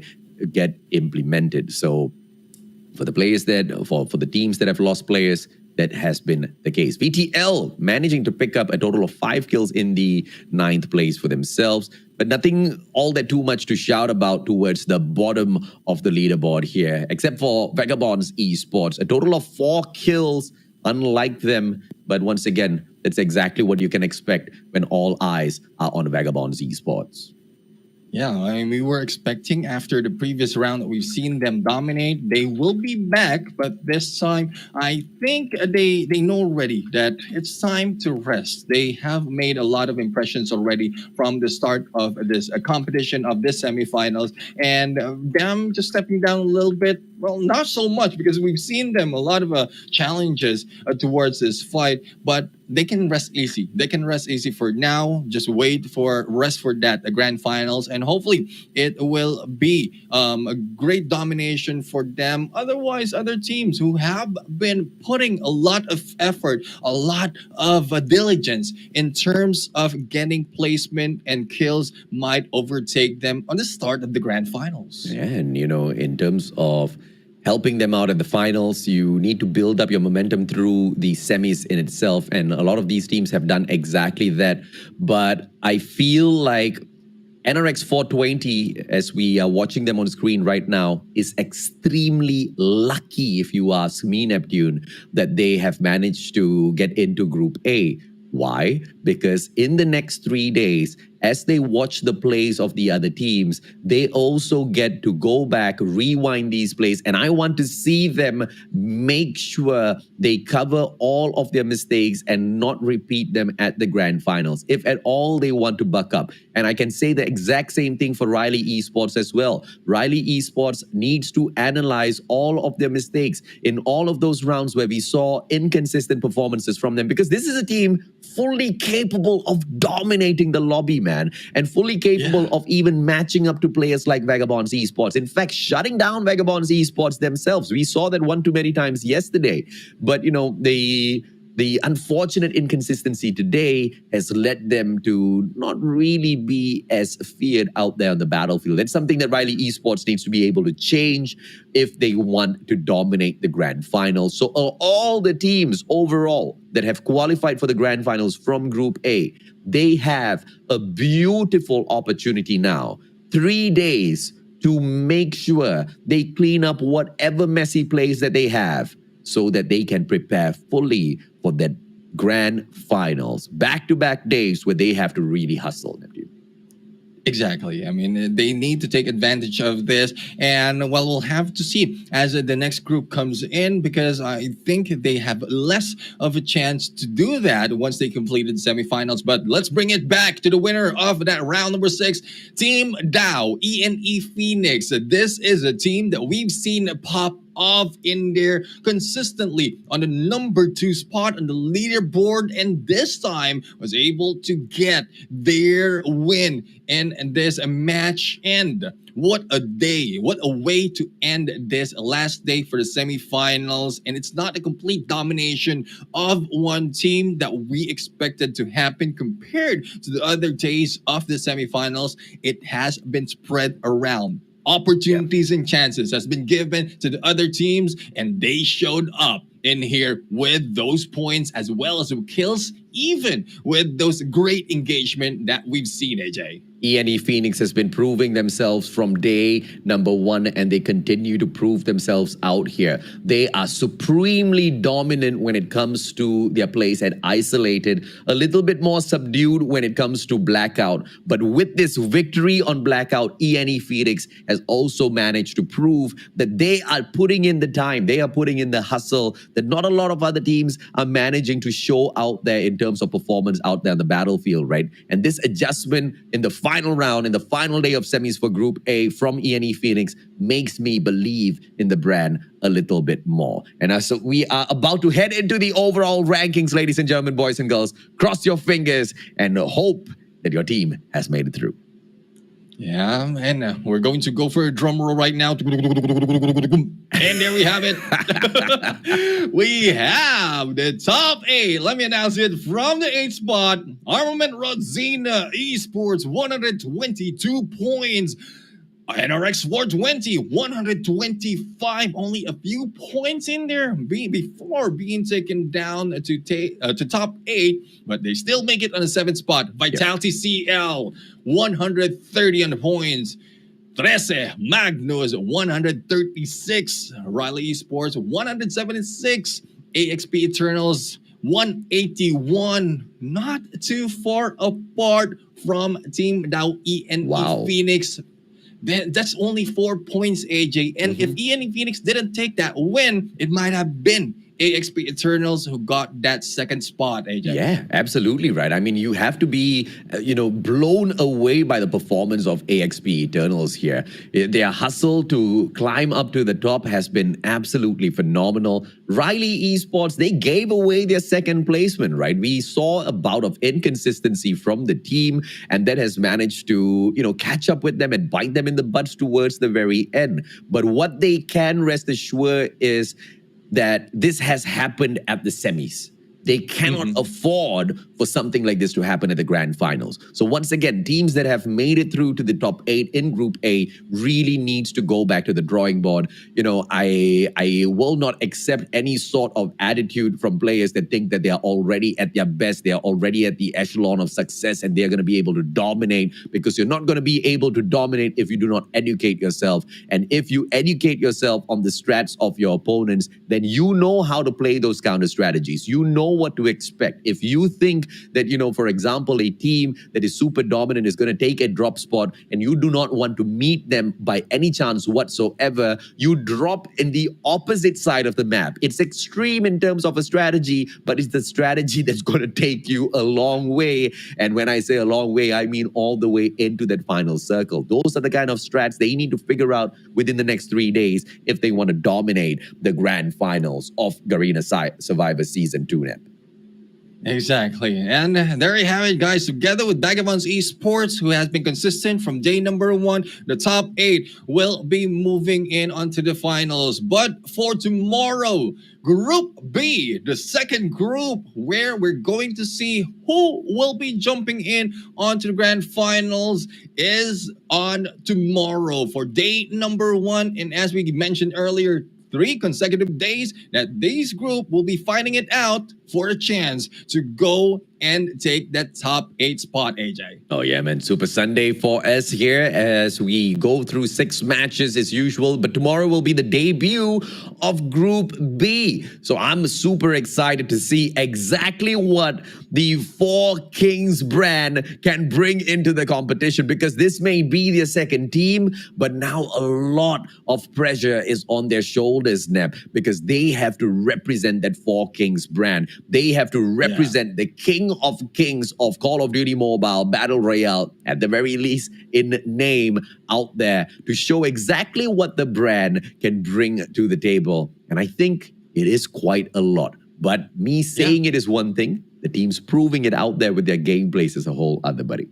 get implemented. So for the players for the teams that have lost players, that has been the case. VTL managing to pick up a total of 5 kills in the 9th place for themselves, but nothing all that too much to shout about towards the bottom of the leaderboard here, except for Vagabonds Esports, a total of 4 kills, unlike them. But once again, that's exactly what you can expect when all eyes are on Vagabonds Esports. Yeah, I mean, we were expecting after the previous round that we've seen them dominate. They will be back, but this time, I think they know already that it's time to rest. They have made a lot of impressions already from the start of this competition, of this semifinals, and them just stepping down a little bit. Well, not so much, because we've seen them a lot of challenges towards this fight, but they can rest easy. They can rest easy for now. Just wait for rest for that, the grand finals, and hopefully it will be a great domination for them. Otherwise, other teams who have been putting a lot of effort, a lot of diligence in terms of getting placement and kills might overtake them on the start of the grand finals. Yeah, and in terms of helping them out at the finals, you need to build up your momentum through the semis in itself. And a lot of these teams have done exactly that. But I feel like NRX 420, as we are watching them on screen right now, is extremely lucky, if you ask me, Neptune, that they have managed to get into Group A. Why? Because in the next 3 days, as they watch the plays of the other teams, they also get to go back, rewind these plays, and I want to see them make sure they cover all of their mistakes and not repeat them at the grand finals, if at all they want to buck up. And I can say the exact same thing for Riley Esports as well. Riley Esports needs to analyze all of their mistakes in all of those rounds where we saw inconsistent performances from them, because this is a team fully capable of dominating the lobby, man. man, and fully capable of even matching up to players like Vagabonds Esports. In fact, shutting down Vagabonds Esports themselves. We saw that one too many times yesterday. But, the unfortunate inconsistency today has led them to not really be as feared out there on the battlefield. That's something that Riley Esports needs to be able to change if they want to dominate the grand finals. So all the teams overall that have qualified for the grand finals from Group A, they have a beautiful opportunity now. 3 days to make sure they clean up whatever messy plays that they have so that they can prepare fully for that grand finals. Back-to-back days where they have to really hustle, Neptune. Exactly. I mean, they need to take advantage of this. And well, we'll have to see as the next group comes in, because I think they have less of a chance to do that once they completed semifinals. But let's bring it back to the winner of that round number 6, Team Dow, ENE Phoenix. This is a team that we've seen pop off in there consistently on the number 2 spot on the leaderboard, and this time was able to get their win in this match. And what a day, what a way to end this last day for the semifinals. And it's not a complete domination of one team that we expected to happen compared to the other days of the semifinals. It has been spread around. Opportunities and chances has been given to the other teams, and they showed up in here with those points as well as with kills, even with those great engagement that we've seen, AJ. ENE Phoenix has been proving themselves from day number 1, and they continue to prove themselves out here. They are supremely dominant when it comes to their plays at Isolated, a little bit more subdued when it comes to Blackout. But with this victory on Blackout, ENE Phoenix has also managed to prove that they are putting in the time, they are putting in the hustle that not a lot of other teams are managing to show out there in terms of performance out there on the battlefield, right? And this adjustment in the final round, in the final day of semis for Group A from ENE Phoenix makes me believe in the brand a little bit more. And so we are about to head into the overall rankings, ladies and gentlemen, boys and girls. Cross your fingers and hope that your team has made it through. Yeah, and we're going to go for a drum roll right now. And there we have it. We have the top 8. Let me announce it from the 8th spot. Armament Rodzina Esports, 122 points. NRX 420, 125, only a few points in there before being taken down to top 8, but they still make it on the 7th spot. Vitality CL, 130 on the points. 13, Magnus, 136. Riley Esports, 176. AXP Eternals, 181. Not too far apart from Team Dow ENE Phoenix. That's only 4 points, AJ. And if ENE Phoenix didn't take that win, it might have been AXP Eternals who got that 2nd spot, AJ. Yeah, absolutely right. I mean, you have to be, blown away by the performance of AXP Eternals here. Their hustle to climb up to the top has been absolutely phenomenal. Riley Esports, they gave away their 2nd placement, right? We saw a bout of inconsistency from the team, and that has managed to, catch up with them and bite them in the butts towards the very end. But what they can rest assured is that this has happened at the semis. They cannot afford for something like this to happen at the grand finals. So once again, teams that have made it through to the top 8 in Group A really needs to go back to the drawing board. I will not accept any sort of attitude from players that think that they are already at their best, they are already at the echelon of success, and they're going to be able to dominate, because you're not going to be able to dominate if you do not educate yourself. And if you educate yourself on the strats of your opponents, then you know how to play those counter strategies. You know what to expect. If you think that, for example, a team that is super dominant is going to take a drop spot and you do not want to meet them by any chance whatsoever, you drop in the opposite side of the map. It's extreme in terms of a strategy, but it's the strategy that's going to take you a long way. And when I say a long way, I mean all the way into that final circle. Those are the kind of strats they need to figure out within the next 3 days if they want to dominate the grand finals of Garena Survivors Season 2 NEP. Exactly. And there you have it, guys. Together with Vagabonds Esports, who has been consistent from day number one, the top 8 will be moving in onto the finals. But for tomorrow, Group B, the second group, where we're going to see who will be jumping in onto the grand finals, is on tomorrow for day number 1. And as we mentioned earlier, 3 consecutive days that this group will be fighting it out for a chance to go and take that top 8 spot, AJ. Oh yeah, man. Super Sunday for us here as we go through 6 matches as usual. But tomorrow will be the debut of Group B. So I'm super excited to see exactly what the Four Kings brand can bring into the competition, because this may be their second team, but now a lot of pressure is on their shoulders, Neb, because they have to represent that Four Kings brand. They have to represent the king of kings of Call of Duty Mobile Battle Royale, at the very least in name, out there to show exactly what the brand can bring to the table. And I think it is quite a lot. But me saying it is one thing, the team's proving it out there with their gameplays is a whole other, buddy.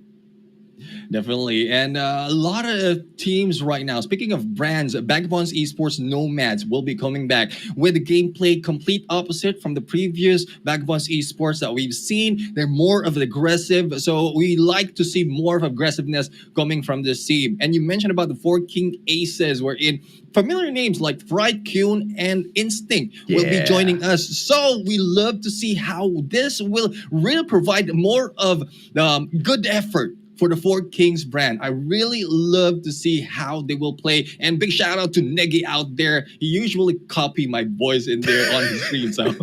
Definitely. And a lot of teams right now, speaking of brands, Vagabonds Esports Nomads will be coming back with a gameplay complete opposite from the previous Vagabonds Esports that we've seen. They're more of an aggressive. So we like to see more of aggressiveness coming from this team. And you mentioned about the Four King Aces, wherein familiar names like Fright Kyun and Instinct will be joining us. So we love to see how this will really provide more of good effort for the Four Kings brand. I really love to see how they will play. And big shout out to Negi out there. He usually copy my voice in there on his stream. So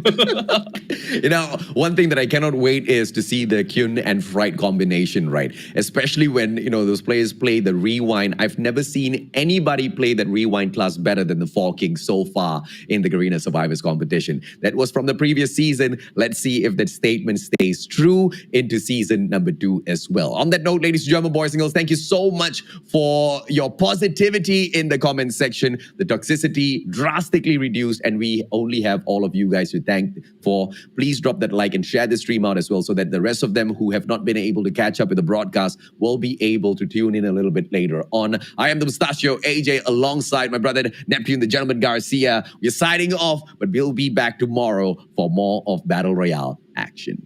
you know, one thing that I cannot wait is to see the Kyun and Fright combination, right? Especially when, you know, those players play the rewind. I've never seen anybody play that rewind class better than the Four Kings so far in the Garena Survivors competition. That was from the previous season. Let's see if that statement stays true into season number 2 as well. On that note, ladies and gentlemen, boys and girls, thank you so much for your positivity in the comment section. The toxicity drastically reduced, and we only have all of you guys to thank for. Please drop that like and share the stream out as well, so that the rest of them who have not been able to catch up with the broadcast will be able to tune in a little bit later on. I am the Mustachio AJ alongside my brother Neptune, the gentleman Garcia. We're signing off, but we'll be back tomorrow for more of Battle Royale action.